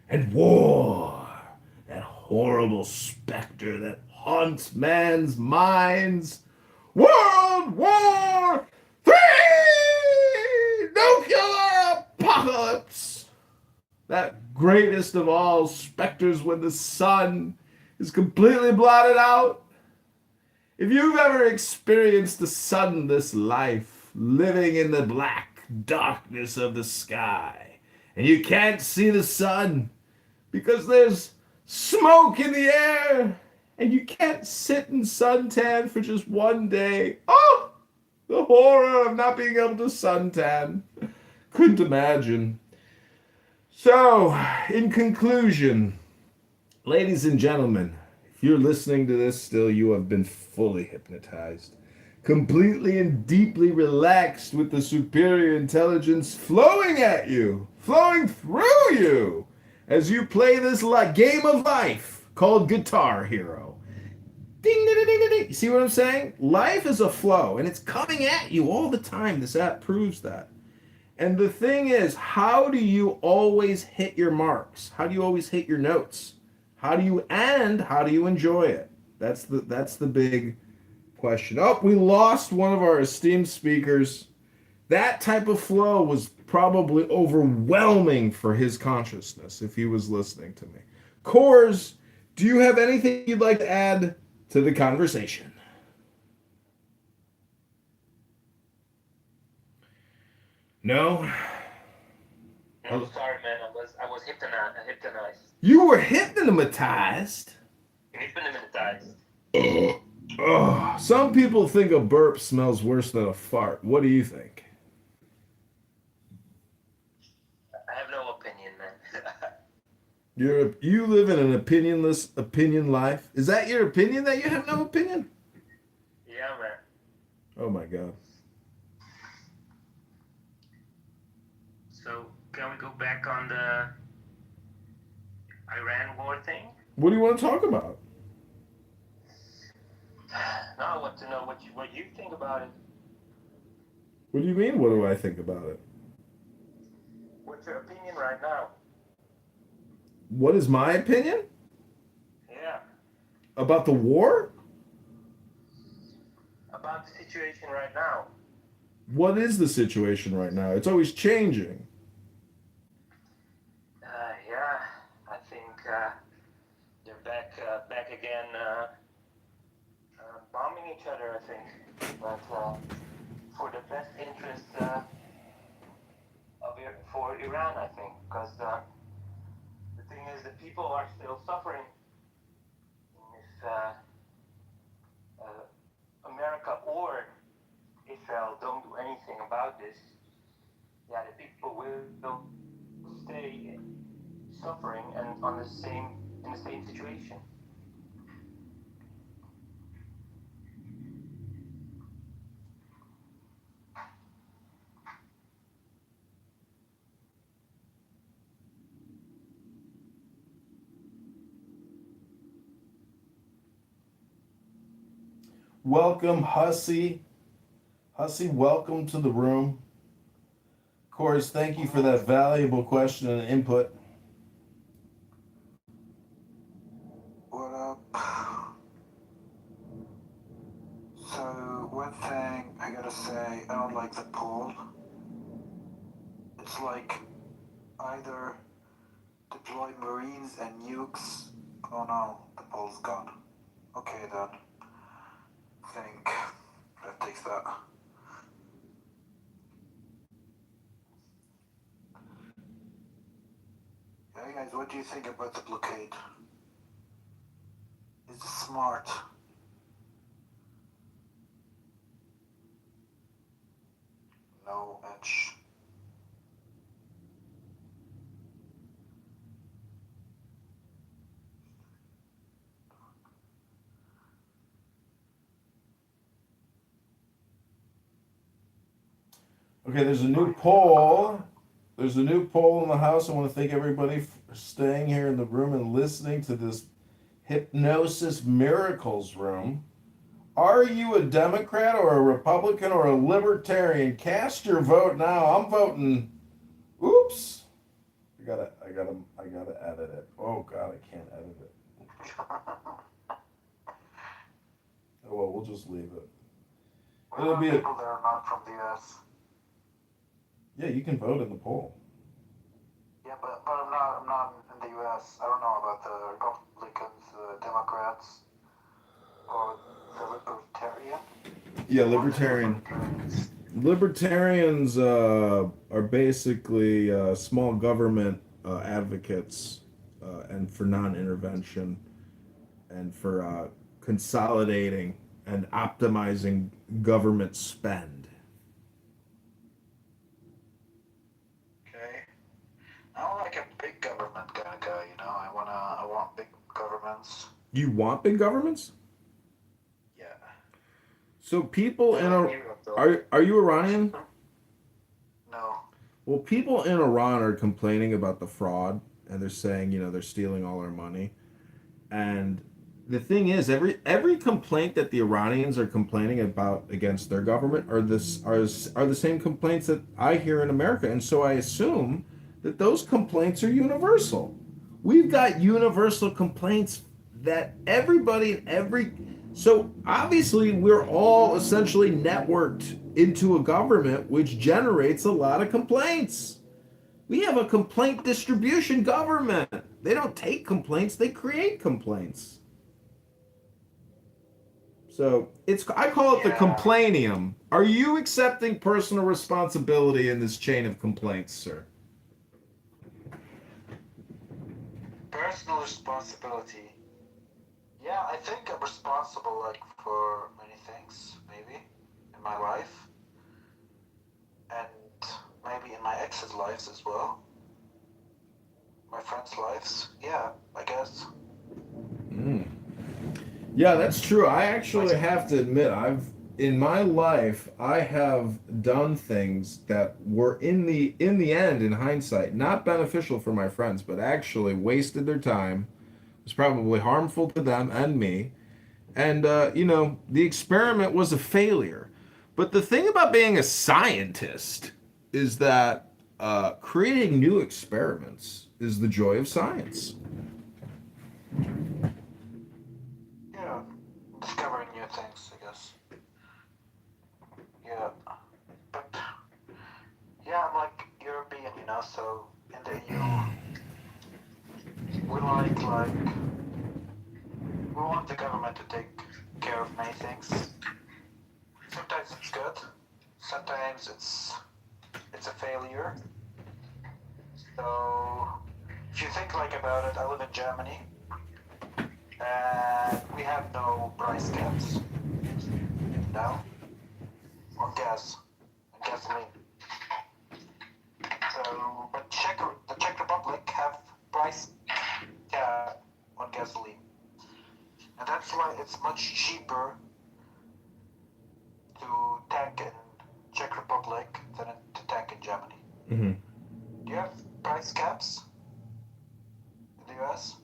and war, that horrible specter that haunts man's minds. World War III! Nuclear apocalypse! That greatest of all specters when the sun is completely blotted out. If you've ever experienced the sunless life, living in the black darkness of the sky, and you can't see the sun because there's smoke in the air, and you can't sit in suntan for just one day. Oh, the horror of not being able to suntan. Couldn't imagine. So, in conclusion, ladies and gentlemen, if you're listening to this still, you have been fully hypnotized, completely and deeply relaxed with the superior intelligence flowing at you, flowing through you, as you play this game of life called Guitar Hero. Ding, ding, ding, ding, ding. You see what I'm saying? Life is a flow, and it's coming at you all the time. This app proves that. And the thing is, how do you always hit your marks? How do you always hit your notes? How do you enjoy it? That's the big question. Oh, we lost one of our esteemed speakers. That type of flow was probably overwhelming for his consciousness if he was listening to me. Coors, do you have anything you'd like to add to the conversation. No. No, sorry, man. I was hypnotized. You were hypnotized. Hypnotized. Ugh. Some people think a burp smells worse than a fart. What do you think? I have no opinion, man. You live in an opinionless opinion life. Is that your opinion that you have no opinion? Yeah, man. Oh my god. So can we go back on the Iran war thing? What do you want to talk about? No, I want to know what you think about it. What do you mean, what do I think about it? What's your opinion right now? What is my opinion? Yeah. About the war? About the situation right now. What is the situation right now? It's always changing. Yeah, I think they're back again, bombing each other, I think. But for the best interest for Iran, I think, because the thing is, the people are still suffering. If America or Israel don't do anything about this, yeah, the people will stay suffering and in the same situation. Welcome, Hussy. Hussy, welcome to the room. Of course, thank you for that valuable question and input. What up? So, one thing I gotta say, I don't like the poll. It's like either deploy Marines and nukes. Oh no, the poll's gone. Okay then. Think that takes that. Hey guys, what do you think about the blockade? Is it smart? No edge. Okay, there's a new poll. There's a new poll in the house. I want to thank everybody for staying here in the room and listening to this Hypnosis Miracles room. Are you a Democrat or a Republican or a Libertarian? Cast your vote now. I'm voting. Oops. I gotta edit it. Oh God, I can't edit it. Oh well, we'll just leave it. It'll be people that are not from the US. Yeah, you can vote in the poll. Yeah, but I'm not in the US. I don't know about the Republicans, Democrats, or the Libertarian. Yeah, Libertarian. Libertarians are basically small government advocates and for non-intervention and for consolidating and optimizing government spend. Okay. I don't like a big government kind of guy, you know. I want big governments. You want big governments? Yeah. So people in are you Iranian? No. Well, people in Iran are complaining about the fraud, and they're saying, they're stealing all our money. And the thing is, every complaint that the Iranians are complaining about against their government are the same complaints that I hear in America, and so I assume that those complaints are universal. We've got universal complaints that everybody so obviously we're all essentially networked into a government which generates a lot of complaints. We have a complaint distribution government. They don't take complaints, they create complaints. So I call it the complainium. Are you accepting personal responsibility in this chain of complaints, sir? Personal responsibility. Yeah, I think I'm responsible, like, for many things, maybe, in my life. And maybe in my ex's lives as well. My friends' lives. Yeah, I guess. Yeah, that's true. I actually have to admit, in my life, I have done things that were in the end, in hindsight, not beneficial for my friends, but actually wasted their time. Was probably harmful to them and me. And the experiment was a failure. But the thing about being a scientist is that creating new experiments is the joy of science. Yeah, discovering new things, I guess. Yeah, but yeah, I'm like European, so in the EU, we we want the government to take care of many things. Sometimes it's good, sometimes it's a failure. So if you think about it, I live in Germany, and we have no price caps, on gas and gasoline. So, but the Czech Republic have price cap on gasoline, and that's why it's much cheaper to tank in Czech Republic than to tank in Germany. Mm-hmm. Do you have price caps in the US?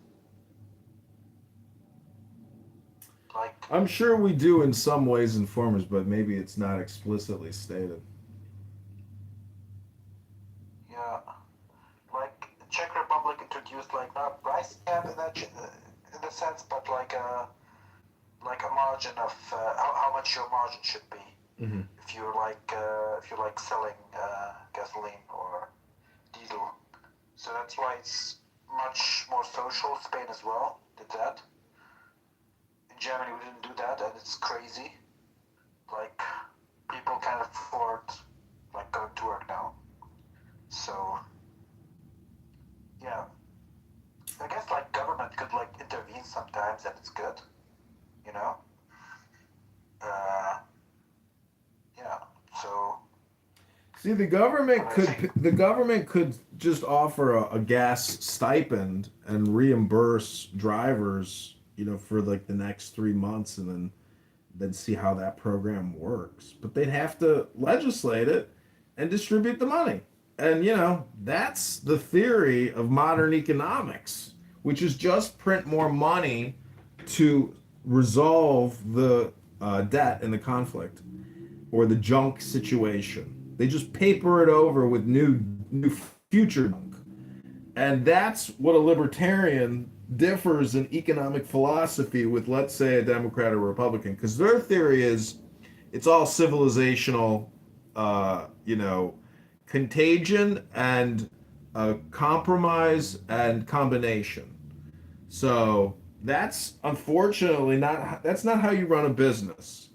I'm sure we do in some ways and forms, but maybe it's not explicitly stated. Yeah, the Czech Republic introduced not a price cap in the sense, but like a margin of how much your margin should be Mm-hmm. if you're selling gasoline or diesel. So that's why it's much more social. Spain as well did that. In Germany we didn't do that, and it's crazy. People can't afford going to work now. So yeah, I guess government could intervene sometimes, and it's good. Yeah. So. See, the government could just offer a gas stipend and reimburse drivers, for the next 3 months, and then see how that program works. But they'd have to legislate it and distribute the money. And that's the theory of modern economics, which is just print more money to resolve the debt in the conflict or the junk situation. They just paper it over with new future junk. And that's what a libertarian differs in economic philosophy with, let's say, a Democrat or Republican, because their theory is it's all civilizational, contagion and compromise and combination. So that's unfortunately that's not how you run a business.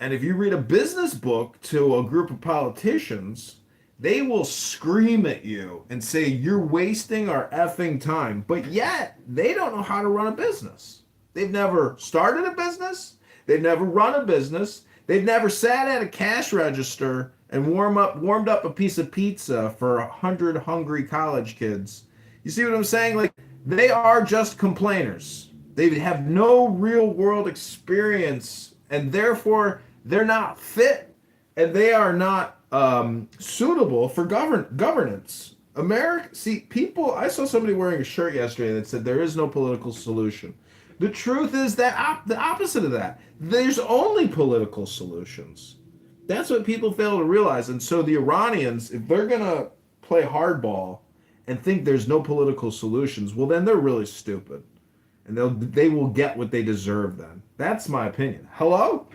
And if you read a business book to a group of politicians, they will scream at you and say, you're wasting our effing time. But yet, they don't know how to run a business. They've never started a business. They've never run a business. They've never sat at a cash register and warmed up a piece of pizza for 100 hungry college kids. You see what I'm saying? They are just complainers. They have no real world experience, and therefore they're not fit, and they are not suitable for governance. I saw somebody wearing a shirt yesterday that said there is no political solution. The truth is that the opposite of that. There's only political solutions. That's what people fail to realize. And so the Iranians, if they're going to play hardball and think there's no political solutions, well, then they're really stupid. And they will get what they deserve then. That's my opinion. Hello?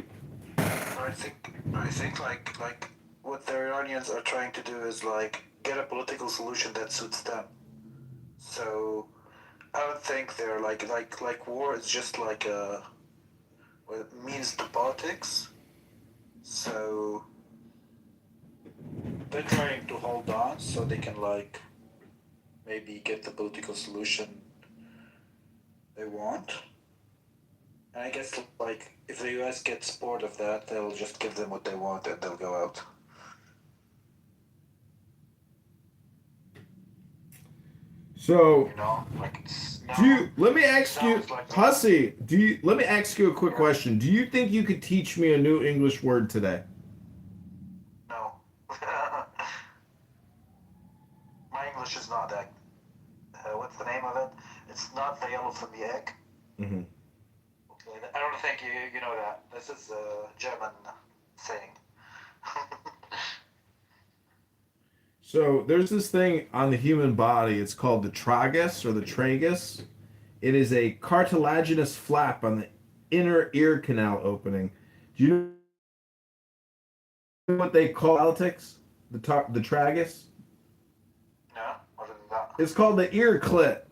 I think what the Iranians are trying to do is get a political solution that suits them. So I don't think they're like war is just means the politics. So they're trying to hold on so they can like maybe get the political solution they want. And I guess like if the US gets bored of that, they'll just give them what they want and they'll go out. So, You know, like it's do you? Let me ask you, sounds like Hussy. Do you? Let me ask you a quick question. Do you think you could teach me a new English word today? no. My English is not that. What's the name of it? It's not the yellow from the egg. Mm-hmm. I don't think you know that. This is a German saying. So there's this thing on the human body. It's called the tragus or the tragus. It is a cartilaginous flap on the inner ear canal opening. Do you know what they call politics? The tragus. No, what is that? It's called the ear clit.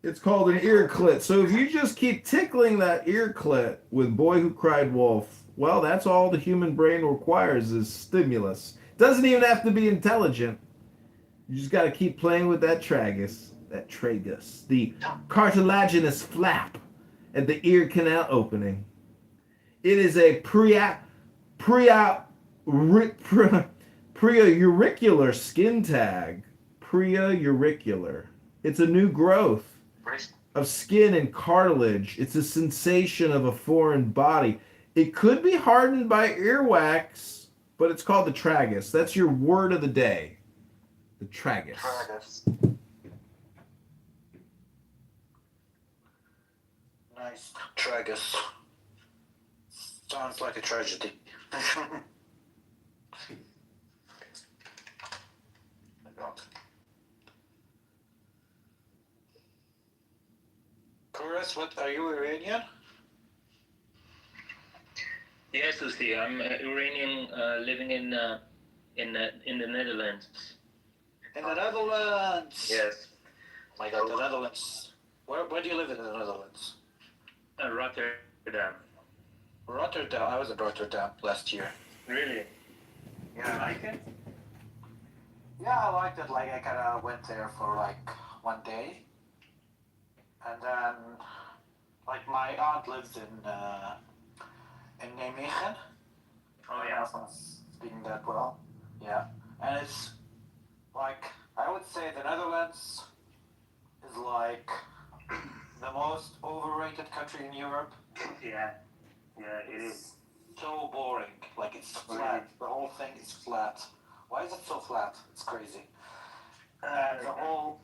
It's called an ear clit. So if you just keep tickling that ear clit with Boy Who Cried Wolf, well, that's all the human brain requires is stimulus. Doesn't even have to be intelligent. You just got to keep playing with that tragus, the cartilaginous flap at the ear canal opening. It is a preauricular skin tag. Preauricular. It's a new growth of skin and cartilage. It's a sensation of a foreign body. It could be hardened by earwax, but it's called the tragus. That's your word of the day. The tragus. Nice. Tragus. Sounds like a tragedy. Chorus, what are you Iranian? Yes, Lucy, I'm Iranian, living in the Netherlands. In the Netherlands. Yes. Oh my God, the Netherlands. Where do you live in the Netherlands? Rotterdam. Rotterdam. I was in Rotterdam last year. Really? Yeah. You like it? Yeah, I liked it. Like I kind of went there for like one day, and then like my aunt lives in Nijmegen. Oh yeah. I'm not speaking that well. Yeah, and it's like I would say the Netherlands is like the most overrated country in Europe. Yeah. Yeah, it is. So boring. Like it's flat. The whole thing is flat. Why is it so flat? It's crazy. The whole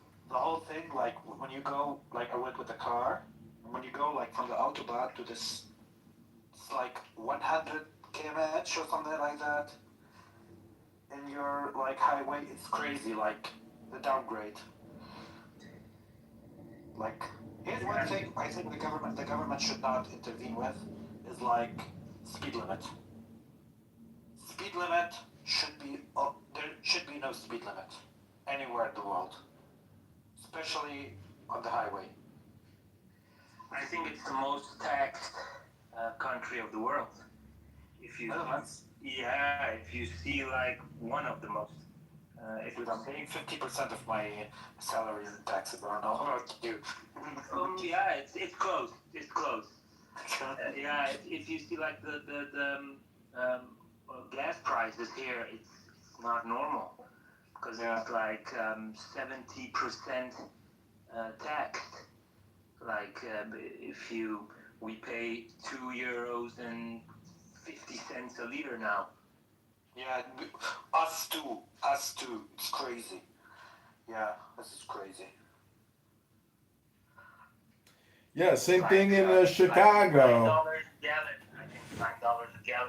thing, like when you go, like I went with the car, and when you go like from the autobahn to this, it's like 100 km/h or something like that. In your like highway, it's crazy. Like the downgrade. Like here's one thing I think the government should not intervene with is like speed limit. Speed limit should be there should be no speed limit anywhere in the world, especially on the highway. I think it's the most taxed country of the world. If you see like one of the most. If I'm paying 50% of my salary in taxes, I don't know about you. Yeah, it's close. It's close. Yeah, if you see like the gas prices here, it's not normal because it's like 70% taxed. Like if we pay €2.50 a liter now. Yeah, us too. It's crazy. Yeah, this is crazy. Yeah, same thing in Chicago.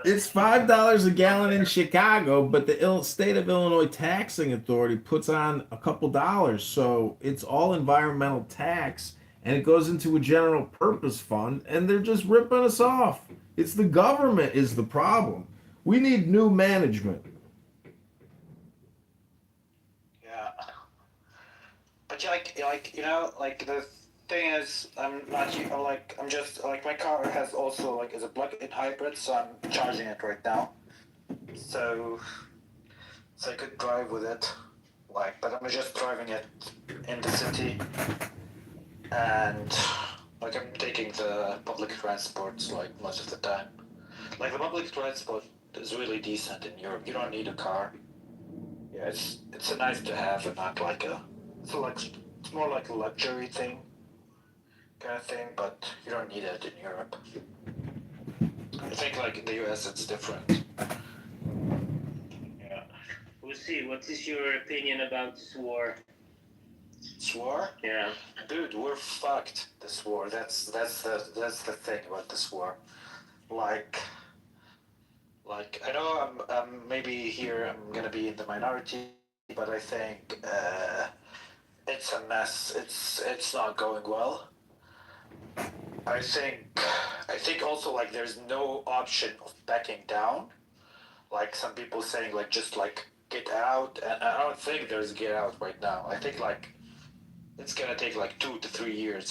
It's $5 a gallon in Chicago, but the state of Illinois taxing authority puts on a couple dollars, so it's all environmental tax, and it goes into a general purpose fund, and they're just ripping us off. It's the government is the problem. We need new management. Yeah, but like you know, like the thing is, I'm just like my car has also like is a plug-in hybrid, so I'm charging it right now. So I could drive with it, like, but I'm just driving it in the city, and like I'm taking the public transport like most of the time. Like the public transport is really decent in Europe. You don't need a car. Yeah, it's a nice to have and not like a. It's more like a luxury thing, kind of thing. But you don't need it in Europe. I think like in the US it's different. Yeah. We'll see. What is your opinion about this war? This war? Yeah. Dude, we're fucked. This war. That's the thing about this war. Like I know I'm maybe here I'm gonna be in the minority, but I think it's a mess. It's not going well. I think also like there's no option of backing down. Like some people saying like just like get out, and I don't think there's get out right now. I think like it's gonna take like 2 to 3 years.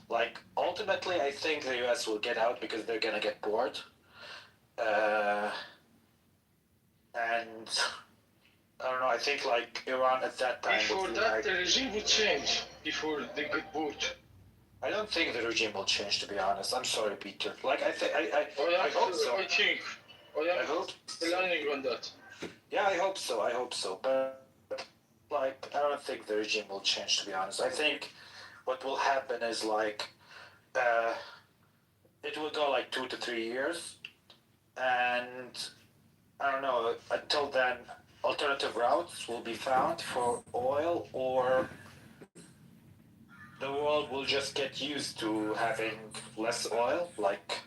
Like ultimately, I think the U.S. will get out because they're gonna get bored. And I don't know. I think like Iran at that time. Before that, the regime would change. Before they get bored. I don't think the regime will change. To be honest, I'm sorry, Peter. Like I hope so. I hope planning on that. Yeah, I hope so. But like I don't think the regime will change. To be honest, I think what will happen is like it will go like 2 to 3 years, and I don't know. Until then, alternative routes will be found for oil, or the world will just get used to having less oil. Like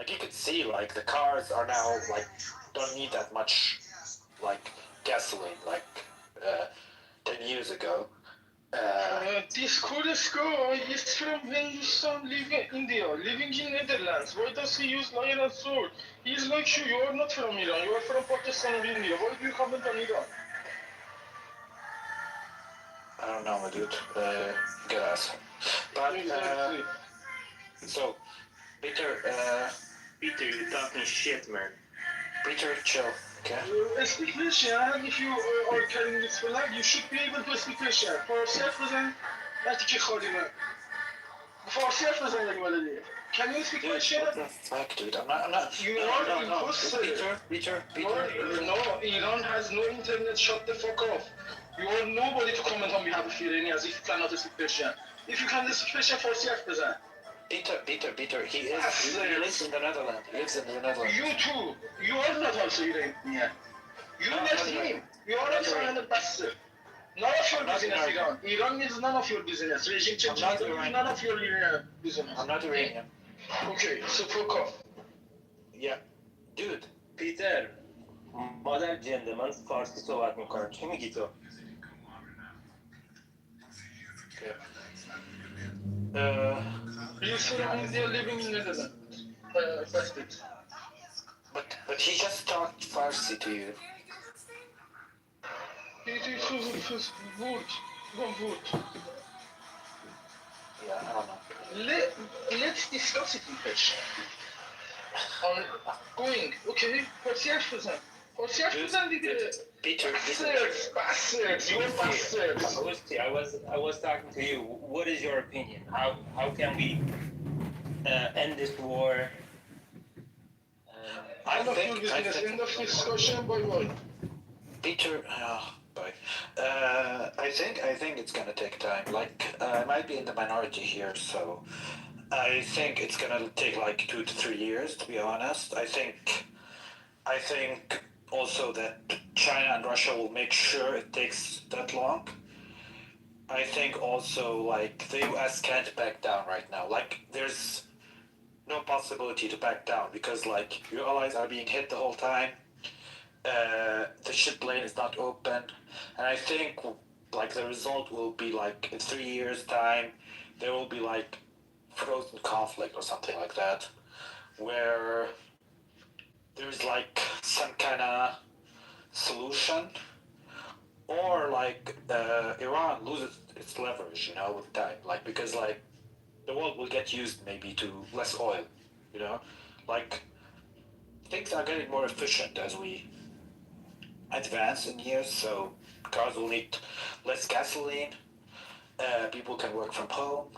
you could see, like the cars are now like don't need that much like gasoline like 10 years ago. This Kurdish guy is from Hindustan, living in India, living in Netherlands. Why does he use lion and sword? He's like you. You are not from Iran. You are from Pakistan or India. Why do you comment on Iran? I don't know, my dude. Good ass. But Exactly. so Peter, you're talking shit, man. Peter, chill. Okay. Speak Russian. If you are carrying this flag, you should be able to speak Russian. فارسی حرف بزن وقتی که خالی من فارسی حرف بزن اگه بلدی. Can you speak Russian? What the fuck, dude? I'm not. You are imposter. Peter. No, Iran has no internet. Shut the fuck off. You are nobody to comment on behalf of Iranians as if you cannot speak Persian. If you can speak Persian, فارسی حرف بزن. Peter, he lives in the Netherlands. You too. You are not also Iranian. You like him. You are also an ambassador. None of your business, Iran. Iran is none of your business. Regime change is none of your business. I'm not Iranian. Okay, so fuck off. Yeah. Dude. پیتر مادر جنده من فارسی صحبت میکنم چی میگی تو؟ He's from India living in Netherlands. That's it. But he just talked Farsi to you. It is wood. Wood. Yeah, I don't know. Let's discuss it in Persian. Going, okay? فارسی حرف بزن. فارسی حرف بزن دیگه. Peter. Bastards. You're bastards. I was talking to you. What is your opinion? How can we end this war? End of your business. End of discussion. Bye. Peter, bye. I think it's gonna take time. Like, I might be in the minority here, so I think it's gonna take like 2 to 3 years, to be honest. I think also that China and Russia will make sure it takes that long. I think also like the US can't back down right now. Like, there's no possibility to back down because like your allies are being hit the whole time. The ship lane is not open, and I think like the result will be like in 3 years' time there will be like frozen conflict or something like that, where there's like some kind of solution, or like Iran loses its its leverage, with time. Like, because, like, the world will get used maybe to less oil, Like, things are getting more efficient as we advance in years, so cars will need less gasoline, people can work from home,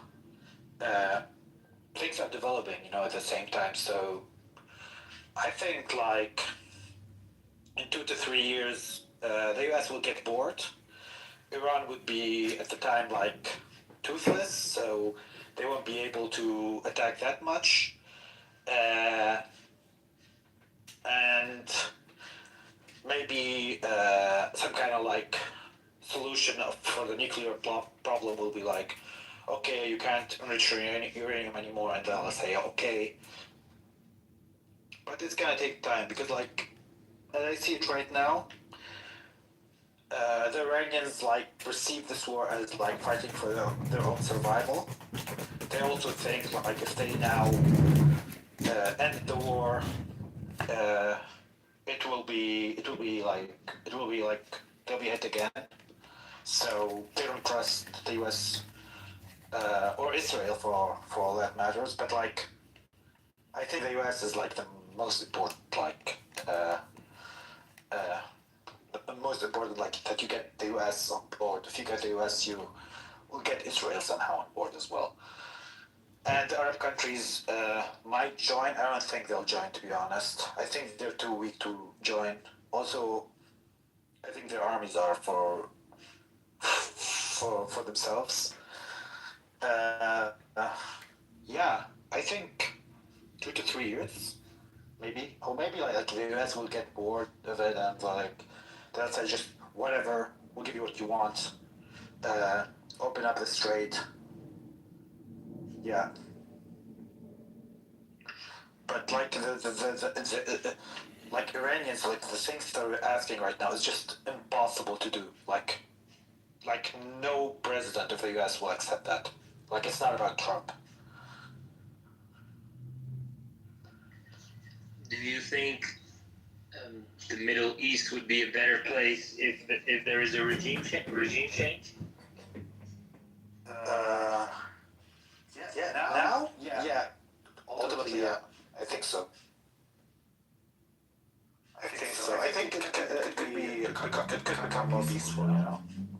things are developing, at the same time, so I think, like, in 2 to 3 years, the US will get bored. Iran would be, at the time, like, toothless, so they won't be able to attack that much. And maybe some kind of, like, solution for the nuclear problem will be like, okay, you can't enrich uranium anymore, and they'll say, okay. But it's gonna take time, because, like, as I see it right now, the Iranians, like, perceive this war as, like, fighting for their own survival. They also think, like, if they now end the war, it will be like they'll be hit again. So they don't trust the US or Israel for all that matters. But, like, I think the US is, like, the most important, like, the most important, like, that you get the US on board. If you get the US, you will get Israel somehow on board as well. And the Arab countries might join. I don't think they'll join, to be honest. I think they're too weak to join. Also, I think their armies are for themselves. Yeah, I think 2 to 3 years, maybe. Or maybe, like, the US will get bored of it and, like, they'll say just whatever, we'll give you what you want. Open up the strait. Yeah. But, like, like, Iranians, like, the things they're asking right now is just impossible to do. Like, no president of the US will accept that. Like, it's not about Trump. Do you think the Middle East would be a better place if there is a regime change? Yeah, now? Yeah. Ultimately, yeah. I think so. I think it could become more peaceful,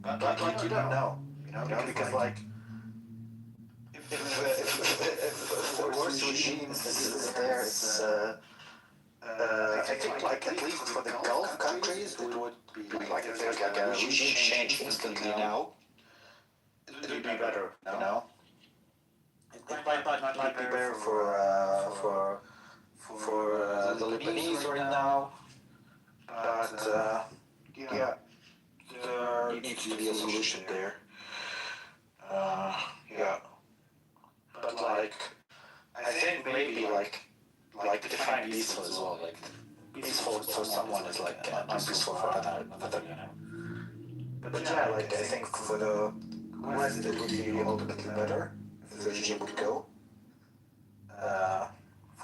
But, like, you don't know, because, like, if the worst regime is there, it's, I think, like, at least for the Gulf countries, it would be, like, if there's, like, a regime change instantly now, it would be better, It might not be better for the Lebanese right now, but yeah, there needs to be a solution there. Yeah, but, like, I think maybe, like define peaceful as well. Like, peaceful for someone is, like, unpeaceful for another. But yeah, like, I think for the West it would be ultimately better if the regime would go.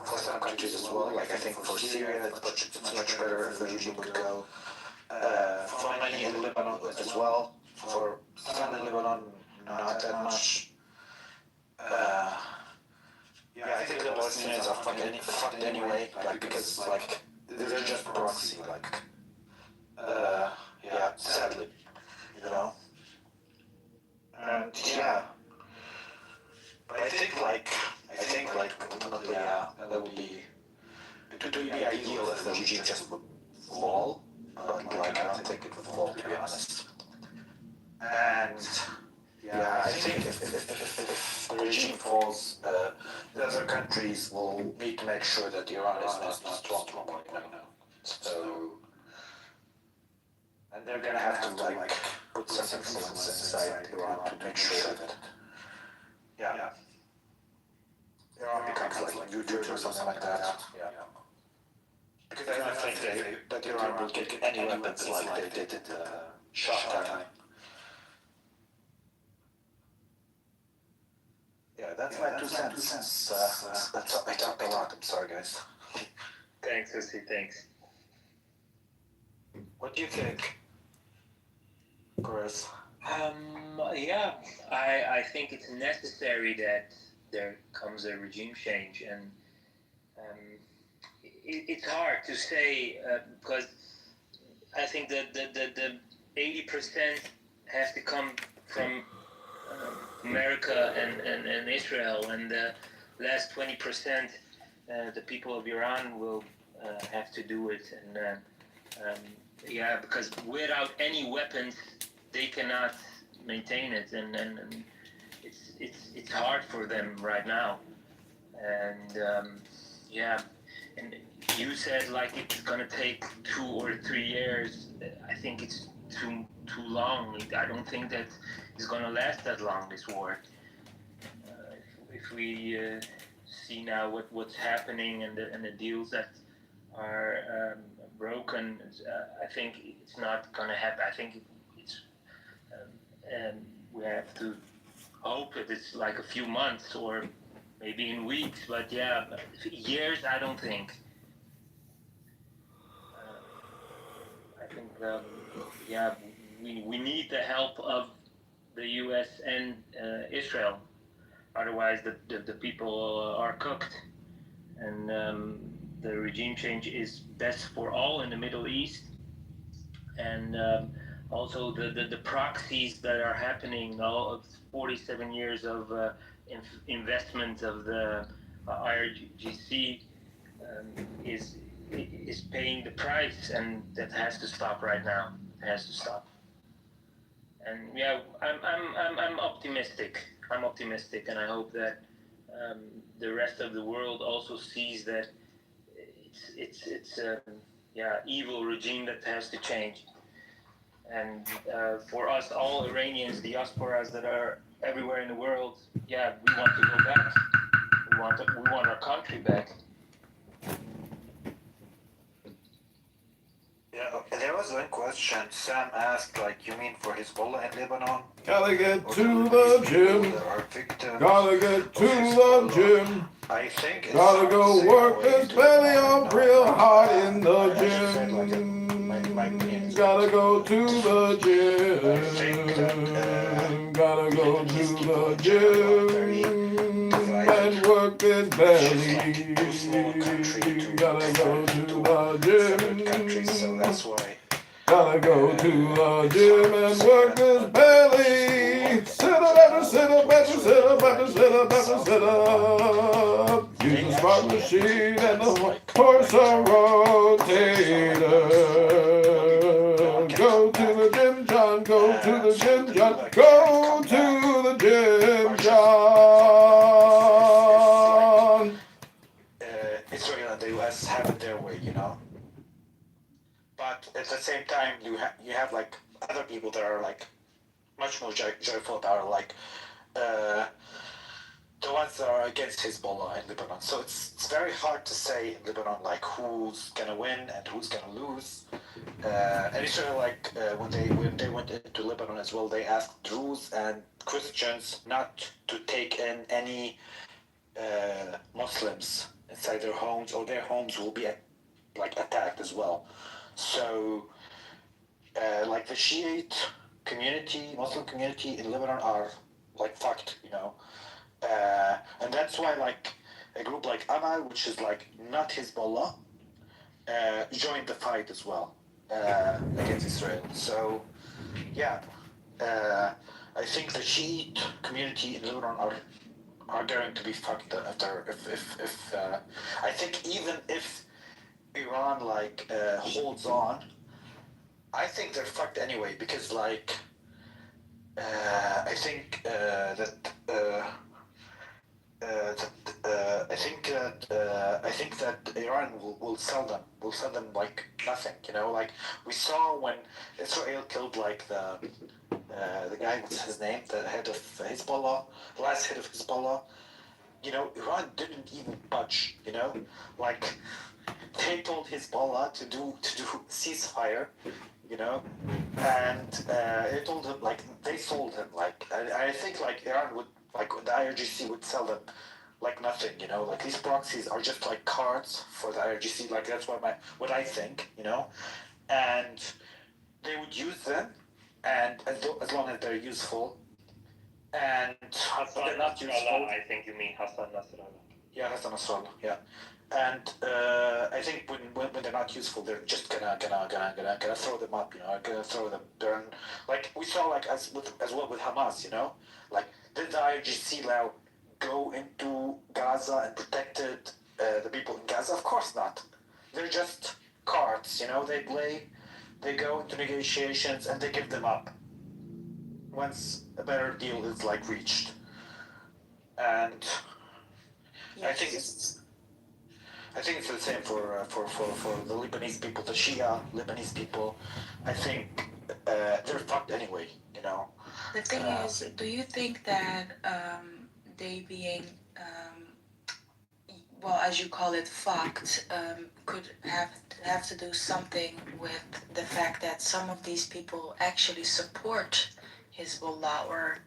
For some countries as well, like, I think for Syria it's much better if the regime would go. For many in Lebanon as well. For some in Lebanon, not that much. Yeah, I think the Palestinians are fucked anyway, like, because, like, they're just proxy, like, yeah, sadly, And yeah, but I think, like, ultimately, yeah, that would be, it would be ideal if the regime just would fall, but, like, I don't think it would fall, to be honest. And yeah, I think if the regime falls, the other countries will need to make sure that Iran is not strong, So, and they're gonna have to, like, put some influence inside Iran to make sure that, yeah, Iran becomes, like, neutral or something like that. Yeah. Because I don't think that Iran will get any weapons like they did in the Shah time. Yeah, that's my 2 cents. I talked a lot. I'm sorry, guys. Thanks, Lucy. Thanks. What do you think, Chris? Yeah, I think it's necessary that there comes a regime change, and it's hard to say because I think that the 80% has to come from America and Israel, and the last 20%, the people of Iran will have to do it, and yeah, because without any weapons, they cannot maintain it, and it's hard for them right now, and yeah, and you said like it's gonna take 2 or 3 years. I think it's too long. I don't think that it's gonna last that long. This war. If we see now what's happening and the deals that are broken, I think it's not gonna happen. I think it's we have to hope that it's like a few months or maybe in weeks. But yeah, years. I don't think. I think, yeah, we need the help of the U.S. and Israel. Otherwise, the people are cooked. And the regime change is best for all in the Middle East. And also the proxies that are happening, all of 47 years of investment of the IRGC is paying the price, and that has to stop right now. It has to stop. And yeah, I'm optimistic. I'm optimistic, and I hope that the rest of the world also sees that it's yeah, evil regime that has to change. And for us, all Iranians, diasporas that are everywhere in the world, yeah, we want to go back. We want our country back. Yeah, there was one question Sam asked, like, you mean for Hezbollah in Lebanon? Gotta get to the gym. Gotta get to the gym. I think it's gotta go work his belly up real hard in the gym. Gotta go to the gym. Gotta go to the gym and work his belly. Gotta go to the gym. So that's why. Gotta go to the gym and work his belly. Sit up, sit up, sit up, sit up, sit up. Use the smart machine and the horse a rotator. Go to the gym, John. Go to the gym, John. Go to the gym, John. Israel and the US have it their way, you know. But at the same time, you have like other people that are like much more joyful about like the ones that are against Hezbollah in Lebanon. So it's very hard to say in Lebanon like who's gonna win and who's gonna lose. And Israel, like when they went into Lebanon as well, they asked Druze and Christians not to take in any Muslims inside their homes, or their homes will be like attacked as well. So like the Shiite community, Muslim community in Lebanon are like fucked, you know. And that's why like a group like Amal, which is like not Hezbollah, joined the fight as well against Israel. So yeah, I think the Shiite community in Lebanon are going to be fucked after if I think even if Iran like holds on, I think they're fucked anyway, because like I think I think that Iran will sell them like nothing, you know. Like we saw when Israel killed like the guy, what's his name, the head of Hezbollah, the last head of Hezbollah. You know, Iran didn't even budge. You know, like they told Hezbollah to do ceasefire. You know, and they told him like they sold him like I think like Iran would, like the IRGC would sell them like nothing, you know. Like these proxies are just like cards for the IRGC. Like that's what I think, you know, and they would use them and as long as they're useful, and they're not useful. I think you mean Hassan Nasrallah. Yeah, Hassan Nasrallah. Yeah, and I think when they're not useful, they're just gonna throw them up. Gonna throw them. Like we saw, like as well with Hamas. Like did the IRGC now go into Gaza and protected the people in Gaza? Of course not. They're just cards. They go into negotiations and they give them up once a better deal is like reached. And yes. I think it's the same for the Lebanese people, the Shia Lebanese people. I think they're fucked anyway. The thing is, do you think that they being well, as you call it, fucked, could have to do something with the fact that some of these people actually support Hezbollah or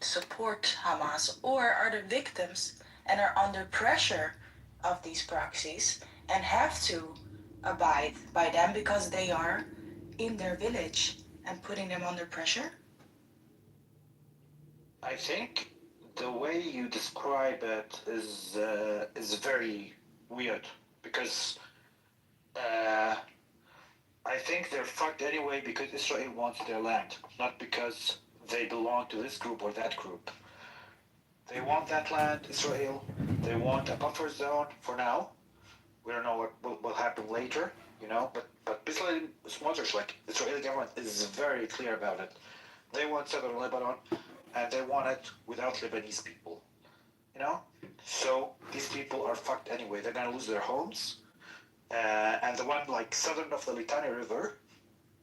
support Hamas, or are the victims and are under pressure of these proxies and have to abide by them because they are in their village and putting them under pressure? I think the way you describe it is very weird because I think they're fucked anyway because Israel wants their land, not because they belong to this group or that group. They want that land, Israel. They want a buffer zone for now. We don't know what will happen later, But Israel Smotrich, like Israeli government, is very clear about it. They want southern Lebanon, and they want it without Lebanese people. So these people are fucked anyway. They're gonna lose their homes, and the one like southern of the Litani River,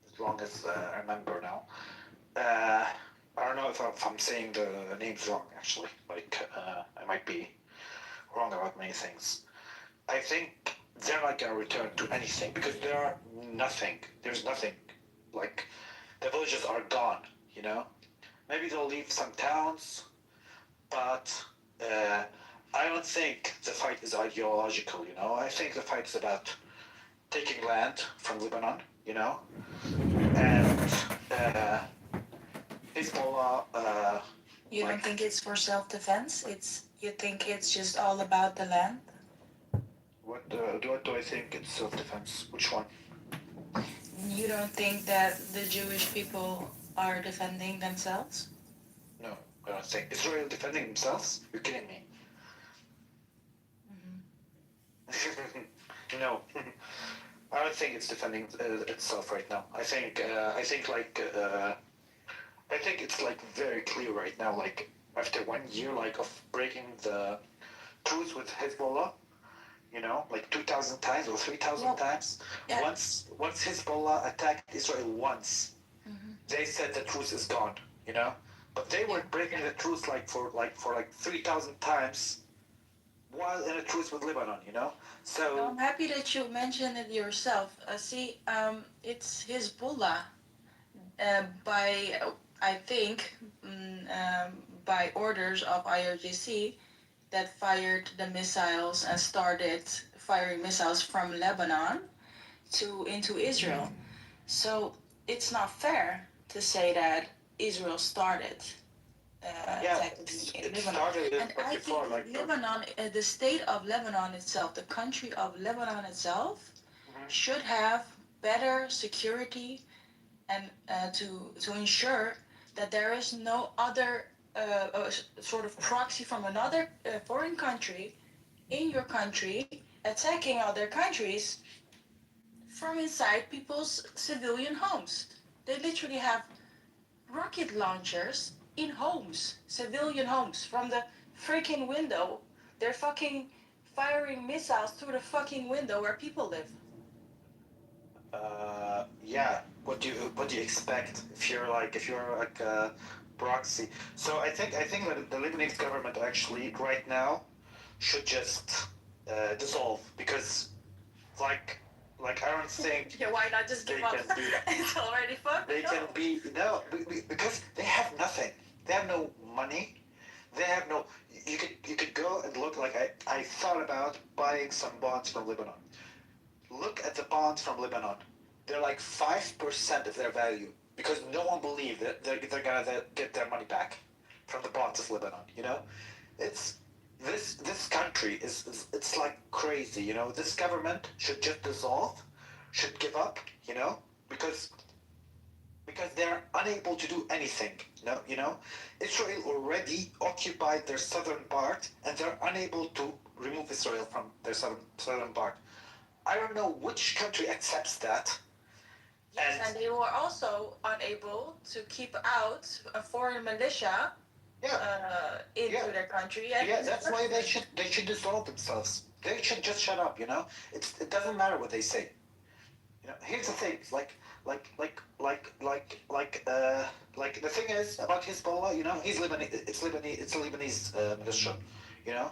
as long as I remember now. I don't know if I'm saying the names wrong, actually. I might be wrong about many things. I think they're not going to return to anything because there are nothing. There's nothing. Like, the villages are gone, Maybe they'll leave some towns, but I don't think the fight is ideological, I think the fight is about taking land from Lebanon, and Hezbollah. You don't think it's for self-defense? You think it's just all about the land? What do I think it's self-defense? Which one? You don't think that the Jewish people are defending themselves? No, I don't think. Israel defending themselves? You're kidding me. No. I don't think it's defending itself right now. I think it's like very clear right now, like after 1 year like of breaking the truce with Hezbollah, like 2,000 times or 3,000 times. Yeah. Once Hezbollah attacked Israel once, they said the truce is gone, But they were breaking the truce for 3,000 times while in a truce with Lebanon, So I'm happy that you mentioned it yourself. It's Hezbollah by orders of IRGC that fired the missiles and started firing missiles from Lebanon into Israel. So it's not fair to say that Israel started attacking Lebanon. And I think Lebanon, the state of Lebanon itself, the country of Lebanon itself, should have better security and to ensure that there is no other sort of proxy from another foreign country in your country attacking other countries from inside people's civilian homes. They literally have rocket launchers in homes, civilian homes, from the freaking window. They're fucking firing missiles through the fucking window where people live. Yeah. What do you expect if you're like a proxy? So I think that the Lebanese government actually right now should just dissolve because like I don't think. Yeah, why not just give up? It's already fucked. They can be because they have nothing. They have no money. They have no. You could go and look. Like I thought about buying some bonds from Lebanon. Look at the bonds from Lebanon. They're like 5% of their value. because no one believed that they're gonna get their money back from the bonds of Lebanon. You know, it's this country is it's like crazy. You know, this government should just dissolve, should give up. You know, because they're unable to do anything. Israel already occupied their southern part, and they're unable to remove Israel from their southern part. I don't know which country accepts that. Yes, and they were also unable to keep out a foreign militia into their country. Yeah, that's why they should dissolve themselves. They should just shut up. You know, it doesn't matter what they say. You know, here's the thing. Like the thing is about Hezbollah. You know, he's Lebanese. It's a Lebanese militia. You know,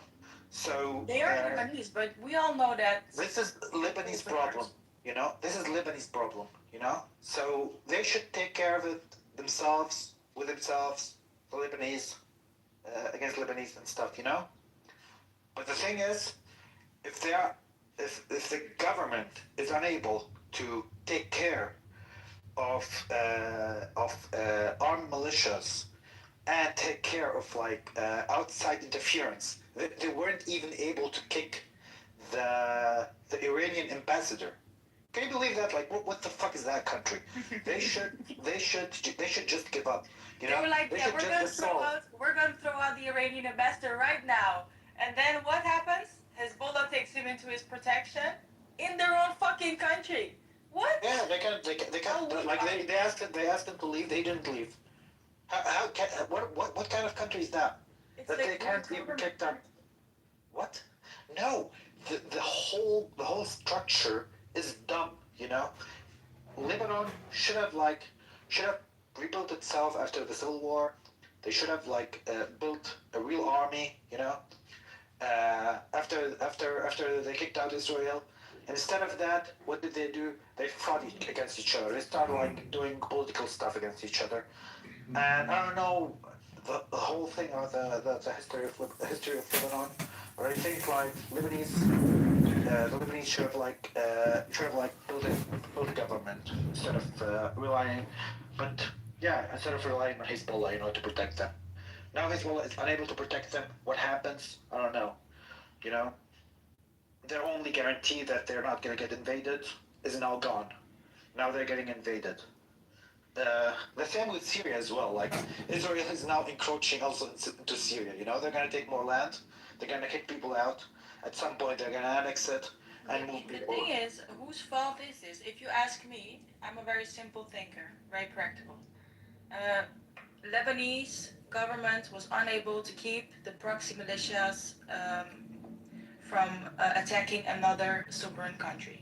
so they are Lebanese, but we all know that this is Lebanese problem. You know, this is Lebanese problem. You know, so they should take care of it themselves, with themselves, the Lebanese, against Lebanese and stuff. You know, but the thing is, if the government is unable to take care of armed militias and take care of outside interference, they weren't even able to kick the Iranian ambassador. Can you believe that? Like, what the fuck is that country? They should just give up. You know, they were like, yeah, we're gonna throw out the Iranian ambassador right now. And then what happens? Hezbollah takes him into his protection in their own fucking country. What? Yeah, they can't. They asked them to leave. They didn't leave. What kind of country is that? It's that like they can't even kick them. What? No, the whole structure is dumb. You know, Lebanon should have rebuilt itself after the Civil War. They should have built a real army. You know, after they kicked out Israel. Instead of that, what did they do? They fought against each other. They started doing political stuff against each other. And I don't know the whole thing or the history of Lebanon, but I think the Lebanese should have built a government instead of relying on Hezbollah, you know, to protect them. Now Hezbollah is unable to protect them. What happens? I don't know. You know, their only guarantee that they're not going to get invaded is now gone. Now they're getting invaded. The same with Syria as well. Like, Israel is now encroaching also into Syria. You know, they're going to take more land. They're going to kick people out. At some point, they're going to annex it and move people. The thing is, whose fault is this? If you ask me, I'm a very simple thinker, very practical. Lebanese government was unable to keep the proxy militias from attacking another sovereign country.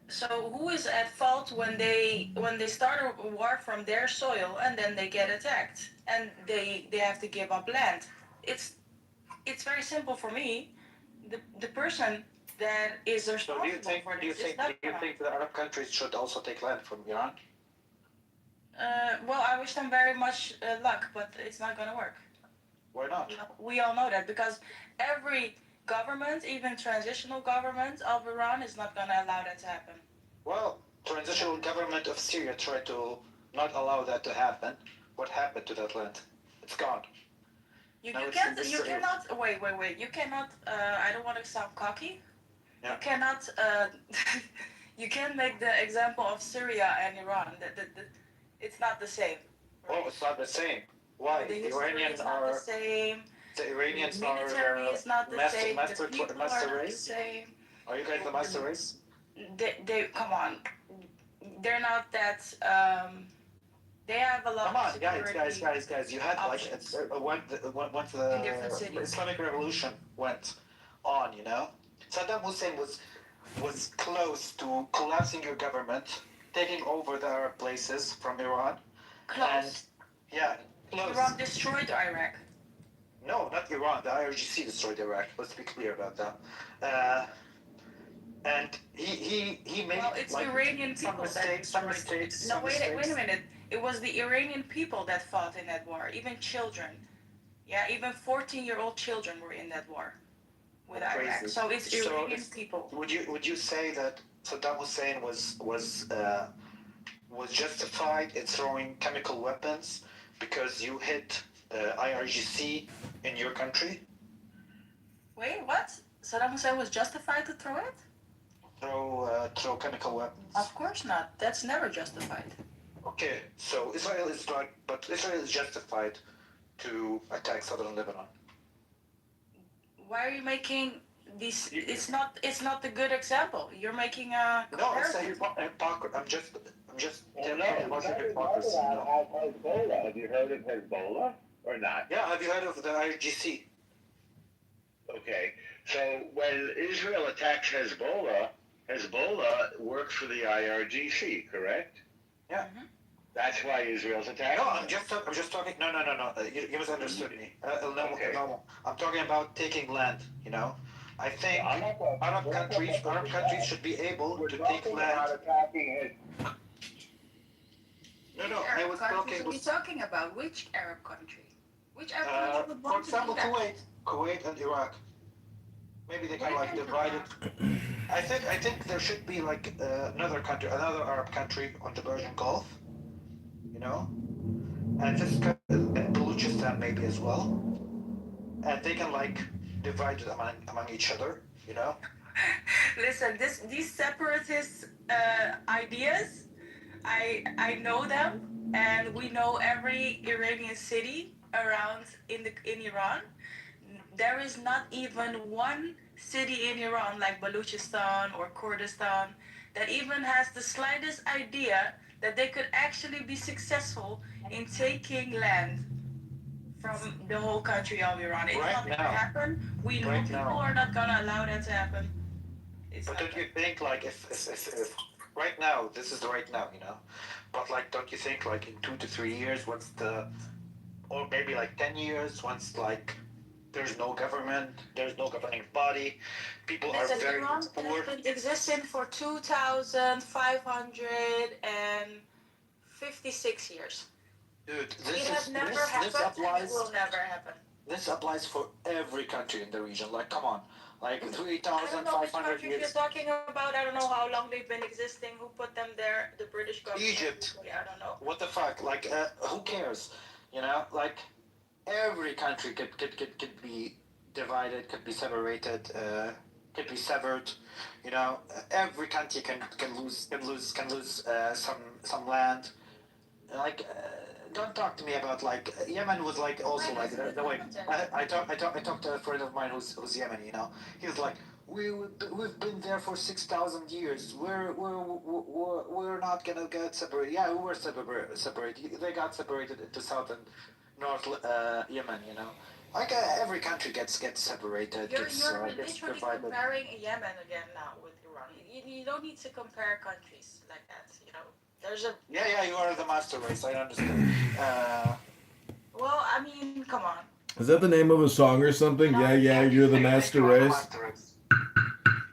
So who is at fault when they start a war from their soil and then they get attacked and they have to give up land? It's very simple for me. The person that is responsible for this is not. Do you think the Arab countries should also take land from Iran? Well, I wish them very much luck, but it's not going to work. Why not? We all know that because every government, even transitional government of Iran, is not going to allow that to happen. Well, transitional government of Syria tried to not allow that to happen. What happened to that land? It's gone. You cannot. Wait. You cannot. I don't want to sound cocky. Yeah. You cannot. You can't make the example of Syria and Iran. It's not the same. Right? Oh, it's not the same. Why? The Iranians are not the same. The Iranians are is not the same. Master race. The same. Are you guys the master race? They come on. They're not that. They have a lot of security. Guys. You had once the Islamic Revolution went on, you know, Saddam Hussein was close to collapsing your government, taking over the Arab places from Iran. Close. Close. Iran destroyed Iraq. No, not Iran. The IRGC destroyed Iraq. Let's be clear about that. And he made. Well, it's Iranian people some mistakes. No, wait a minute. It was the Iranian people that fought in that war. Even children. Yeah, even 14-year-old children were in that war with Iraq. So it's Iranian people. Would you say that Saddam Hussein was was justified in throwing chemical weapons because you hit IRGC in your country? Wait, what? Saddam Hussein was justified to throw it? Throw chemical weapons. Of course not. That's never justified. Okay, so Israel is justified to attack southern Lebanon. Why are you making these? It's not a good example. You're making a comparison. No, it's a hypocrisy. I'm just telling no, you about the hypocrisy. Hezbollah. Have you heard of Hezbollah or not? Yeah, have you heard of the IRGC? Okay, so when Israel attacks Hezbollah, Hezbollah works for the IRGC, correct? Yeah. That's why Israel's attacking. No, I'm just talking. No. You misunderstood me. No. I'm talking about taking land. You know, I think Arab countries should be able to take land. No. I was talking. What are you talking about? Which Arab country? Which Arab country would For want to do example, that? Kuwait and Iraq. Maybe they can like divide it. I think there should be like another Arab country on the Persian Gulf. You know, and this Balochistan maybe as well, and they can like divide it among each other. You know. Listen, these separatist ideas, I know them, and we know every Iranian city around in Iran. There is not even one city in Iran like Balochistan or Kurdistan that even has the slightest idea that they could actually be successful in taking land from the whole country of Iran. It's not going to happen. We know people are not going to allow that to happen. But don't you think like if right now, this is right now, you know, but like don't you think like in 2 to 3 years, or maybe like 10 years, once like there's no government, there's no governing body, people are very Iran poor. has been existing for 2,556 years. Dude, It has never happened, and it will never happen. This applies for every country in the region. Like, come on, like I don't know which 3,500 countries years. you're talking about. I don't know how long they've been existing. Who put them there? The British government. Egypt. I don't know. What the fuck? Like, who cares? You know, like every country could be divided, could be separated, could be severed. You know, every country can lose some land. Like, don't talk to me about like Yemen was like also like the way I talked to a friend of mine who's Yemeni. You know, he was like, we've been there for 6,000 years. We're not gonna get separated. Yeah, we were separated. They got separated into south and north Yemen. You know, like every country gets separated. You're gets literally divided. comparing Yemen again now with Iran. You don't need to compare countries like that. You know, there's a. Yeah, you are the master race. I understand. Well, I mean, come on. Is that the name of a song or something? Yeah, you're the master race.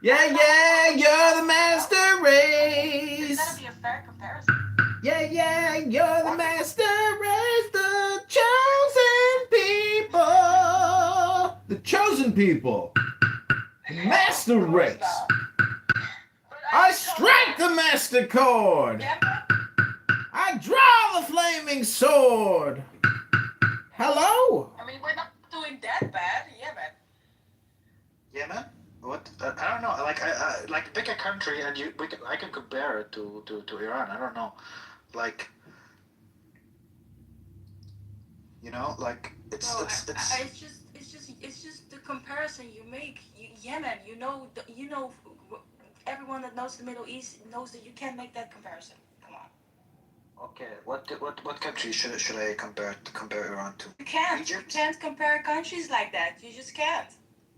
Yeah, you're the master race. It's gotta be a fair comparison. Yeah, you're the master race, the chosen people. The chosen people. Master race. I strike the master chord. I draw the flaming sword. Hello? I mean, we're not doing that bad, Yemen. Yemen? What? I don't know. Like, like pick a country and I can compare it to Iran. I don't know. Like, you know, like it's just the comparison you make. Yemen, you know, everyone that knows the Middle East knows that you can't make that comparison. Come on. Okay, what country should I compare Iran to? You can't. Egypt? You can't compare countries like that. You just can't.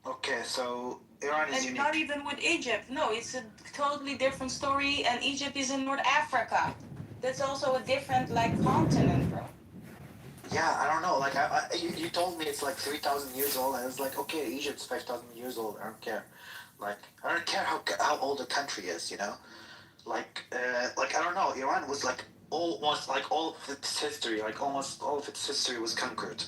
Okay, so Iran is and unique. Not even with Egypt. No, it's a totally different story. And Egypt is in North Africa. That's also a different continent, bro. Yeah, I don't know. Like you told me it's like 3,000 years old. I was like, okay, Egypt's 5,000 years old. I don't care. Like I don't care how old a country is. You know, like I don't know. Iran was like almost like all of its history, like almost all of its history was conquered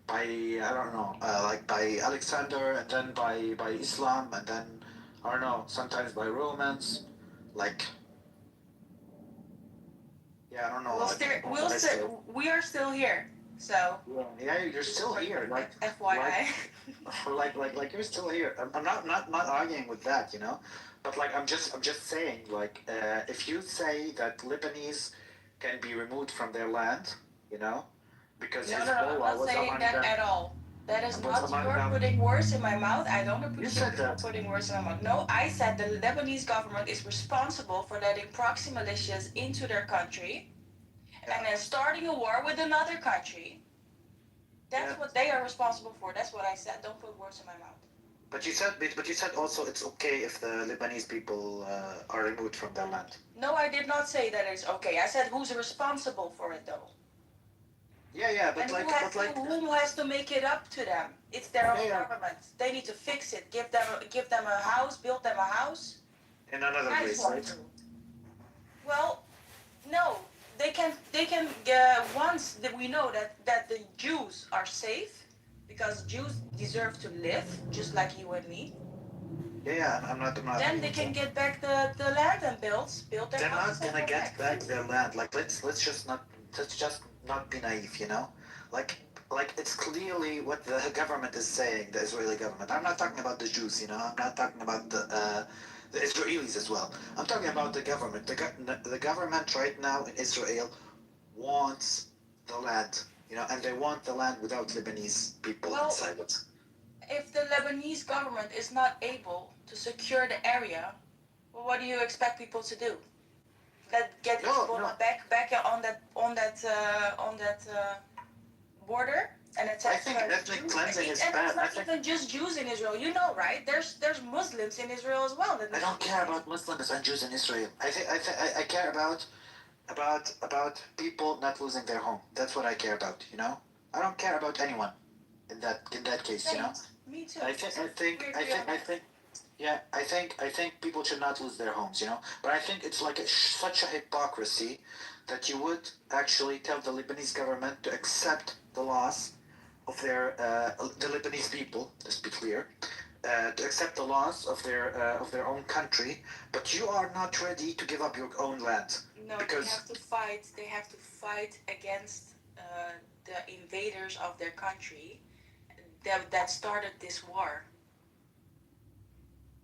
by I don't know, like by Alexander, and then by Islam, and then I don't know, sometimes by Romans, like Yeah, I don't know. We are still here. So. Yeah, you're still here. Like, FYI. like you're still here. I'm not arguing with that, you know, but like I'm just saying, like, if you say that Lebanese can be removed from their land, you know, because No, Hezbollah I'm not was saying among that them. at all. That is Was not among you're them. putting words in my mouth. I don't appreciate said people that. putting words in my mouth. No, I said the Lebanese government is responsible for letting proxy militias into their country and then starting a war with another country. That's what they are responsible for. That's what I said. Don't put words in my mouth. But you said also it's okay if the Lebanese people are removed from their land. No, I did not say that it's okay. I said who's responsible for it though. Yeah, but and who has to make it up to them? It's their own government. They need to fix it. Give them a house, build them a house. In another place, right? Well, no. They can once that we know that the Jews are safe, because Jews deserve to live just like you and me. Yeah, I'm not. Then they can get back the land and build their They're houses. They're not gonna get back their land. Like let's just not be naive, you know. Like it's clearly what the government is saying. The Israeli government. I'm not talking about the Jews, you know. I'm not talking about the Israelis as well. I'm talking about the government. The government right now in Israel wants the land, you know, and they want the land without Lebanese people inside it. If the Lebanese government is not able to secure the area, well, what do you expect people to do? Get Hezbollah back on that border and attack. I think ethnic cleansing is bad. It's not even just Jews in Israel. You know, right? There's Muslims in Israel as well. I don't care about Muslims and Jews in Israel. I care about people not losing their home. That's what I care about. You know, I don't care about anyone in that case. You know. Me too. I think people should not lose their homes, you know. But I think it's like such a hypocrisy that you would actually tell the Lebanese government to accept the loss of the Lebanese people. Let's be clear, to accept the loss of their own country, but you are not ready to give up your own land. No, because they have to fight. They have to fight against the invaders of their country that started this war.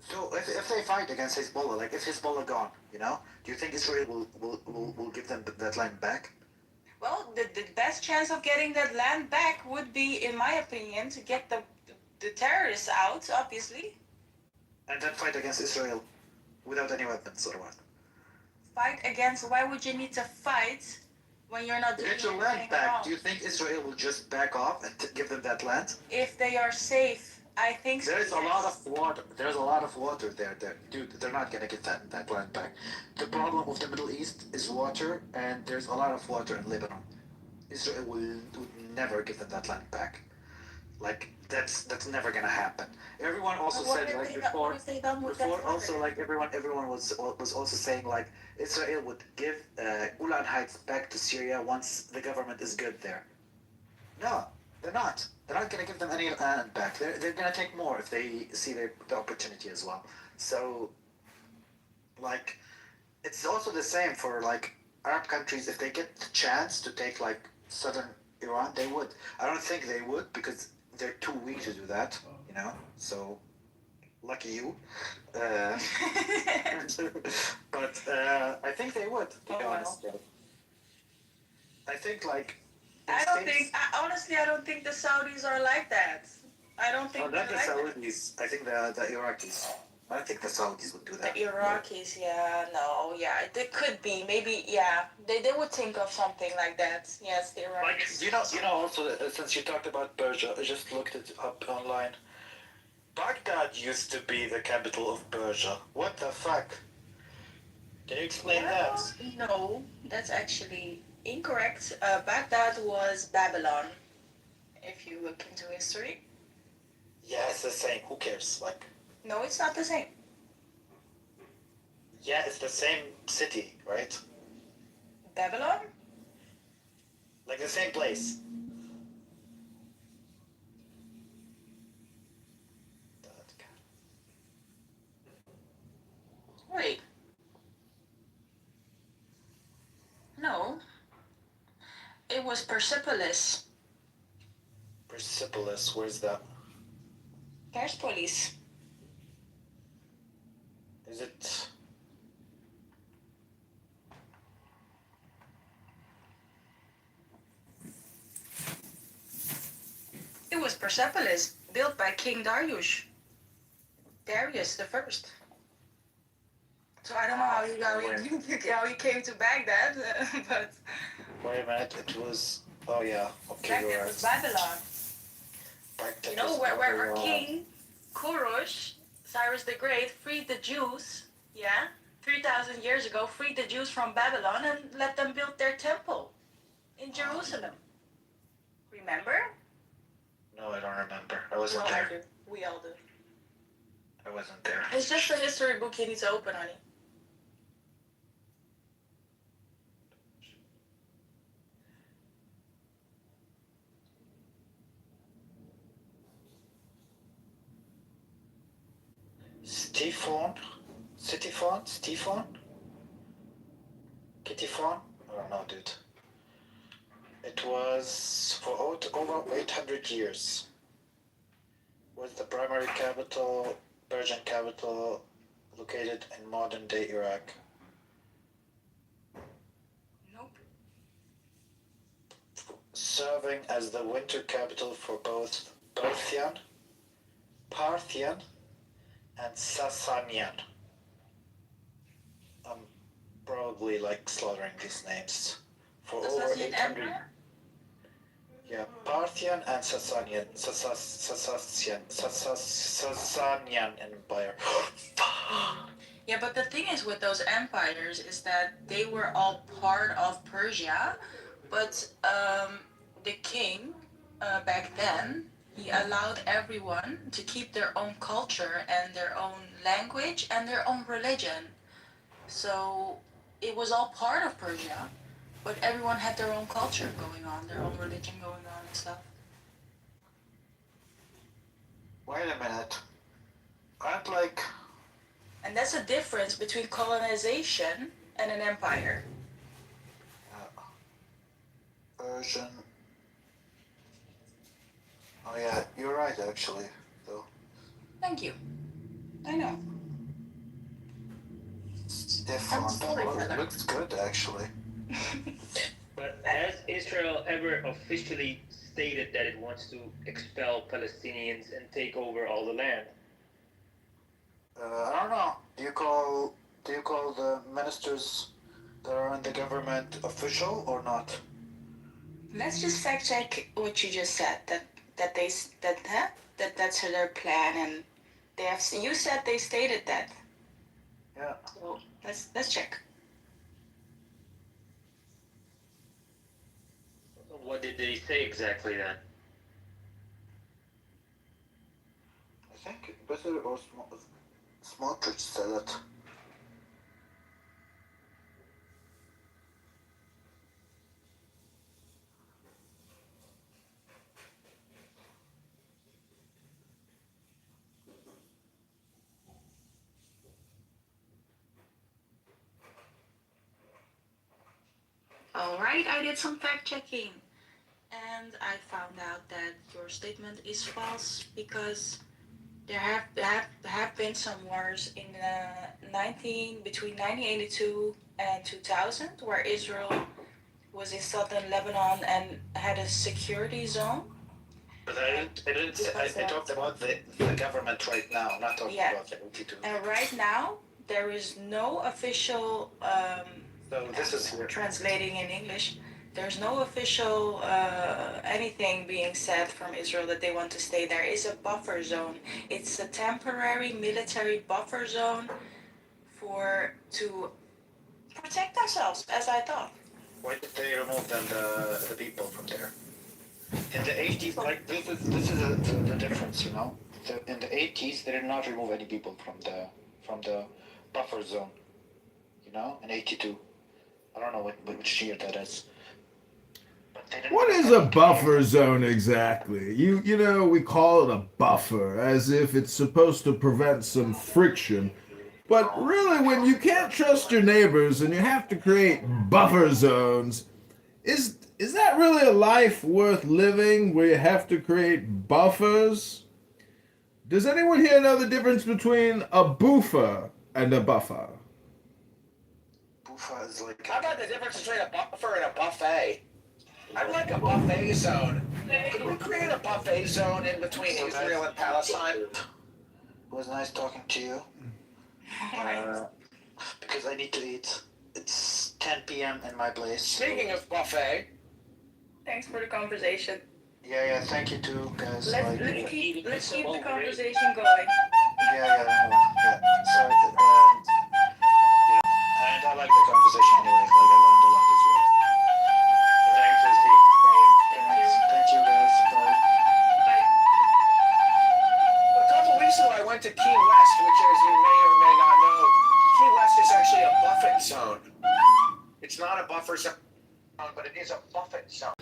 So if they fight against Hezbollah, like if Hezbollah gone, you know, do you think Israel will give them that land back? Well, the best chance of getting that land back would be, in my opinion, to get the terrorists out, obviously. And then fight against Israel without any weapons or what? Fight against? Why would you need to fight when you're not doing get your land back? Wrong? Do you think Israel will just back off and give them that land? If they are safe. I think so. There's a lot of water. There's a lot of water there. Dude, they're not gonna get that land back. The problem of the Middle East is water, and there's a lot of water in Lebanon. Israel would never give them that land back. Like that's never gonna happen. Everyone also said like before also like everyone was also saying like Israel would give Golan Heights back to Syria once the government is good there. No, they're not. They're not going to give them any land back. They're going to take more if they see the opportunity as well. So, like, it's also the same for, like, Arab countries. If they get the chance to take, like, southern Iran, they would. I don't think they would because they're too weak to do that, you know? So, lucky you. But I think they would, to be honest. I think, like, honestly, I don't think the Saudis are like that. I don't think not the Saudis. I think the Iraqis. I don't think the Saudis would do that. The Iraqis, they could be. Maybe, they would think of something like that. Yes, the Iraqis. Like, you know, also, since you talked about Persia, I just looked it up online. Baghdad used to be the capital of Persia. What the fuck? Can you explain that? No, that's actually incorrect. Baghdad was Babylon, if you look into history. Yeah, it's the same. Who cares? Like. No, it's not the same. Yeah, it's the same city, right? Babylon? Like the same place. Wait. No. was Persepolis. Persepolis, where's that? Persepolis. Is it? It was Persepolis, built by King Darius. Darius the First. So I don't know how you came to Baghdad, but Wait a minute, it was. Oh yeah, okay, Baghdad you're was right. Babylon. Baghdad You know was where our Babylon. king, Kurush, Cyrus the Great, freed the Jews, 3,000 years ago, freed the Jews from Babylon and let them build their temple in Jerusalem. Remember? No, I don't remember. I wasn't Well, there. I do. We all do. I wasn't there. It's just a history book you need to open, honey. Stephon? Cityphon? Stephon? Kittyphon? I don't know, dude. It was for over 800 years. Was the primary capital, Persian capital, located in modern-day Iraq. Nope. Serving as the winter capital for both Parthian, and Sasanian. I'm probably like slaughtering these names. For over 800. Yeah, Parthian and Sasanian Empire. Yeah, but the thing is with those empires is that they were all part of Persia, but the king back then, he allowed everyone to keep their own culture and their own language and their own religion. So it was all part of Persia, but everyone had their own culture going on, their own religion going on and stuff. Wait a minute. Aren't like... And that's the difference between colonization and an empire. Persian... Oh yeah, you're right actually, though. Thank you. I know. Stephon, looks good actually. But has Israel ever officially stated that it wants to expel Palestinians and take over all the land? I don't know. Do you call the ministers that are in the government official or not? Let's just fact check what you just said. That's their plan, and they have. You said they stated that. Yeah. So let's check. What did they say exactly then? I think better or Smotrich said it. All right, I did some fact checking, and I found out that your statement is false because there have been some wars in between 1982 and 2000 where Israel was in southern Lebanon and had a security zone. But I talked about the government right now, not talking about the 82. And right now, there is no official, so this is here. Translating in English, there's no official anything being said from Israel that they want to stay there. It's a buffer zone. It's a temporary military buffer zone to protect themselves, as I thought. Why did they remove then the people from there? In the 80s, like this is the difference, you know. In the 80s, they did not remove any people from the buffer zone, you know. In 82, I don't know which year that is. What is a buffer zone exactly? You know, we call it a buffer as if it's supposed to prevent some friction. But really, when you can't trust your neighbors and you have to create buffer zones, Is that really a life worth living where you have to create buffers? Does anyone here know the difference between a buffer and a buffer? Buffer is like. How about the difference between a buffer and a buffet? I'd like a buffet zone. Could we create a buffet zone in between Israel and Palestine? It was nice talking to you. Because I need to eat. It's 10 p.m. in my place. Speaking of buffet. Thanks for the conversation. Yeah, thank you too, guys. Let's keep the conversation going. Yeah. Sorry. And I like the conversation anyway. Like, I learned a lot as well. Thanks, Esty. Thank you, guys. Bye. A couple weeks ago, I went to Key West, which, as you may or may not know, Key West is actually a buffet zone. It's not a buffer zone, but it is a buffet zone.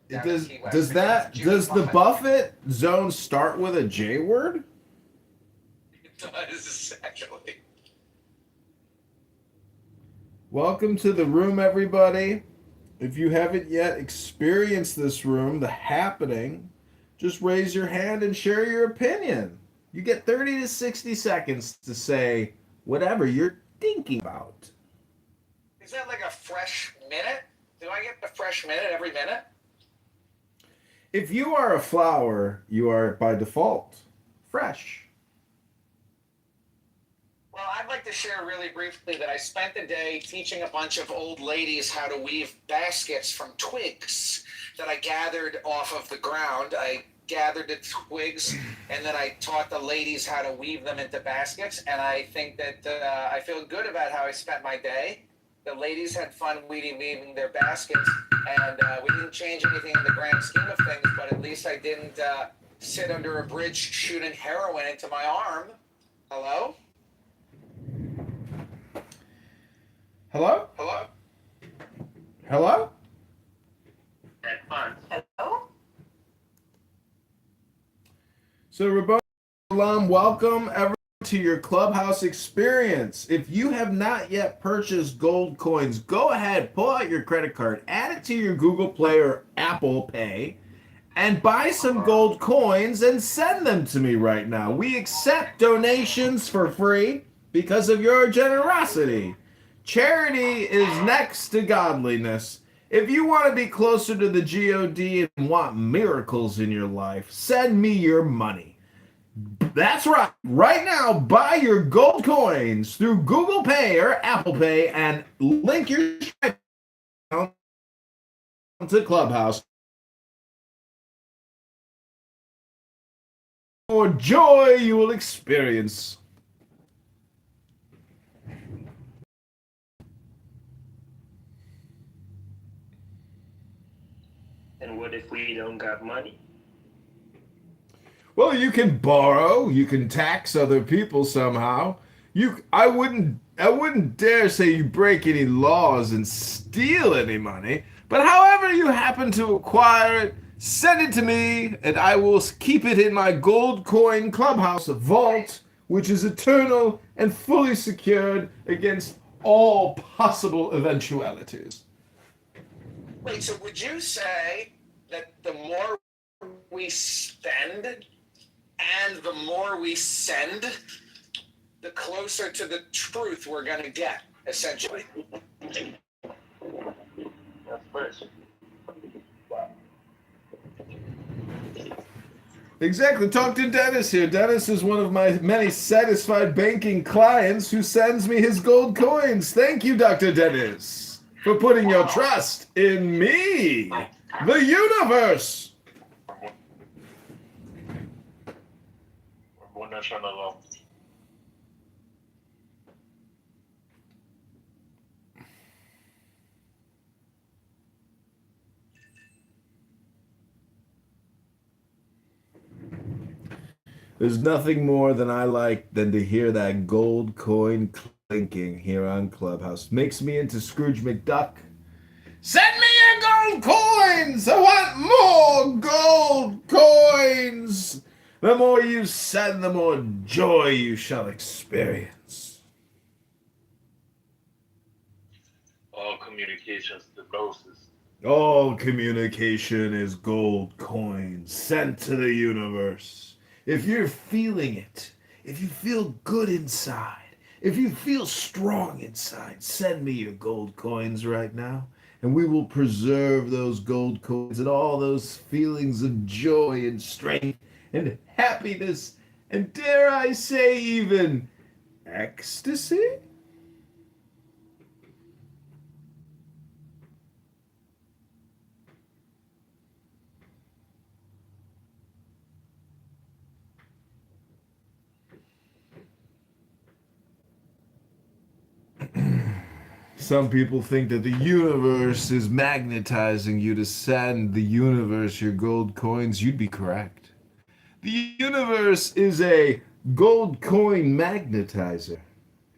Does the buffet zone start with a J word? It does, actually. Welcome to the room, everybody. If you haven't yet experienced this room, the happening, just raise your hand and share your opinion. You get 30 to 60 seconds to say whatever you're thinking about. Is that like a fresh minute? Do I get the fresh minute every minute? If you are a flower, you are by default fresh. Well, I'd like to share really briefly that I spent the day teaching a bunch of old ladies how to weave baskets from twigs that I gathered off of the ground. I gathered the twigs and then I taught the ladies how to weave them into baskets. And I think that I feel good about how I spent my day. The ladies had fun weaving their baskets, and we didn't change anything in the grand scheme of things, but at least I didn't sit under a bridge shooting heroin into my arm. Hello? Hello? Hello? Hello? Had fun. Hello? So, Rabboni Shalom, welcome everyone to your Clubhouse experience. If you have not yet purchased gold coins, go ahead, pull out your credit card, add it to your Google Play or Apple Pay, and buy some gold coins and send them to me right now. We accept donations for free because of your generosity. Charity is next to godliness. If you want to be closer to the God and want miracles in your life, send me your money. That's right. Right now, buy your gold coins through Google Pay or Apple Pay and link your account to Clubhouse. For joy you will experience. And what if we don't got money? Well, you can borrow, you can tax other people somehow. I wouldn't dare say you break any laws and steal any money, but however you happen to acquire it, send it to me and I will keep it in my gold coin clubhouse vault, which is eternal and fully secured against all possible eventualities. Wait, so would you say that the more we spend and the more we send, the closer to the truth we're going to get, essentially? That's first. Exactly. Talk to Dennis here. Dennis is one of my many satisfied banking clients who sends me his gold coins. Thank you, Dr. Dennis, for putting your trust in me, the universe. There's nothing more than I like than to hear that gold coin clinking here on Clubhouse. Makes me into Scrooge McDuck. Send me your gold coins! I want more gold coins! The more you send, the more joy you shall experience. All communications to ghosts. All communication is gold coins sent to the universe. If you're feeling it, if you feel good inside, if you feel strong inside, send me your gold coins right now. And we will preserve those gold coins and all those feelings of joy and strength and happiness and, dare I say, even ecstasy? Some people think that the universe is magnetizing you to send the universe your gold coins. You'd be correct. The universe is a gold coin magnetizer.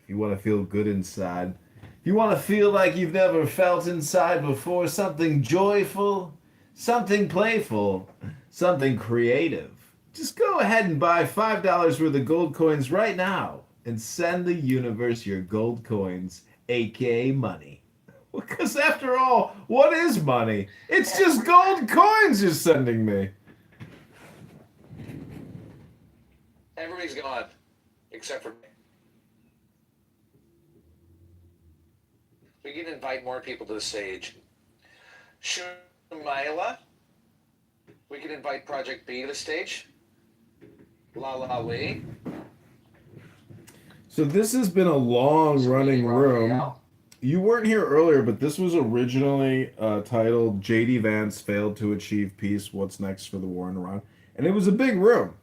If you want to feel good inside, if you want to feel like you've never felt inside before, something joyful, something playful, something creative, just go ahead and buy $5 worth of gold coins right now and send the universe your gold coins, aka money. Because after all, what is money? It's just gold coins you're sending me. Everybody's gone, except for me. We can invite more people to the stage. Shumaila. We can invite Project B to the stage. La La Lee. So this has been a long running room. You weren't here earlier, but this was originally titled J.D. Vance Failed to Achieve Peace, What's Next for the War in Iran? And it was a big room.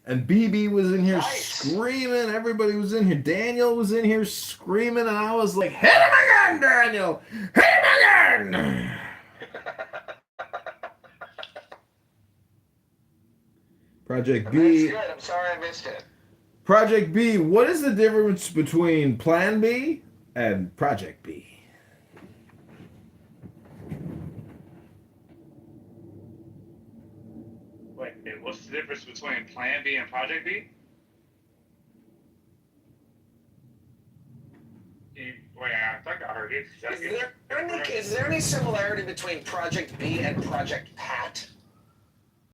And BB was in here screaming. Everybody was in here. Daniel was in here screaming. And I was like, hit him again, Daniel! Hit him again! Project B. That's good. I'm sorry I missed it. Project B, what is the difference between Plan B and Project B? Wait, what's the difference between Plan B and Project B? Wait, I think I heard it. Is there any similarity between Project B and Project PAC?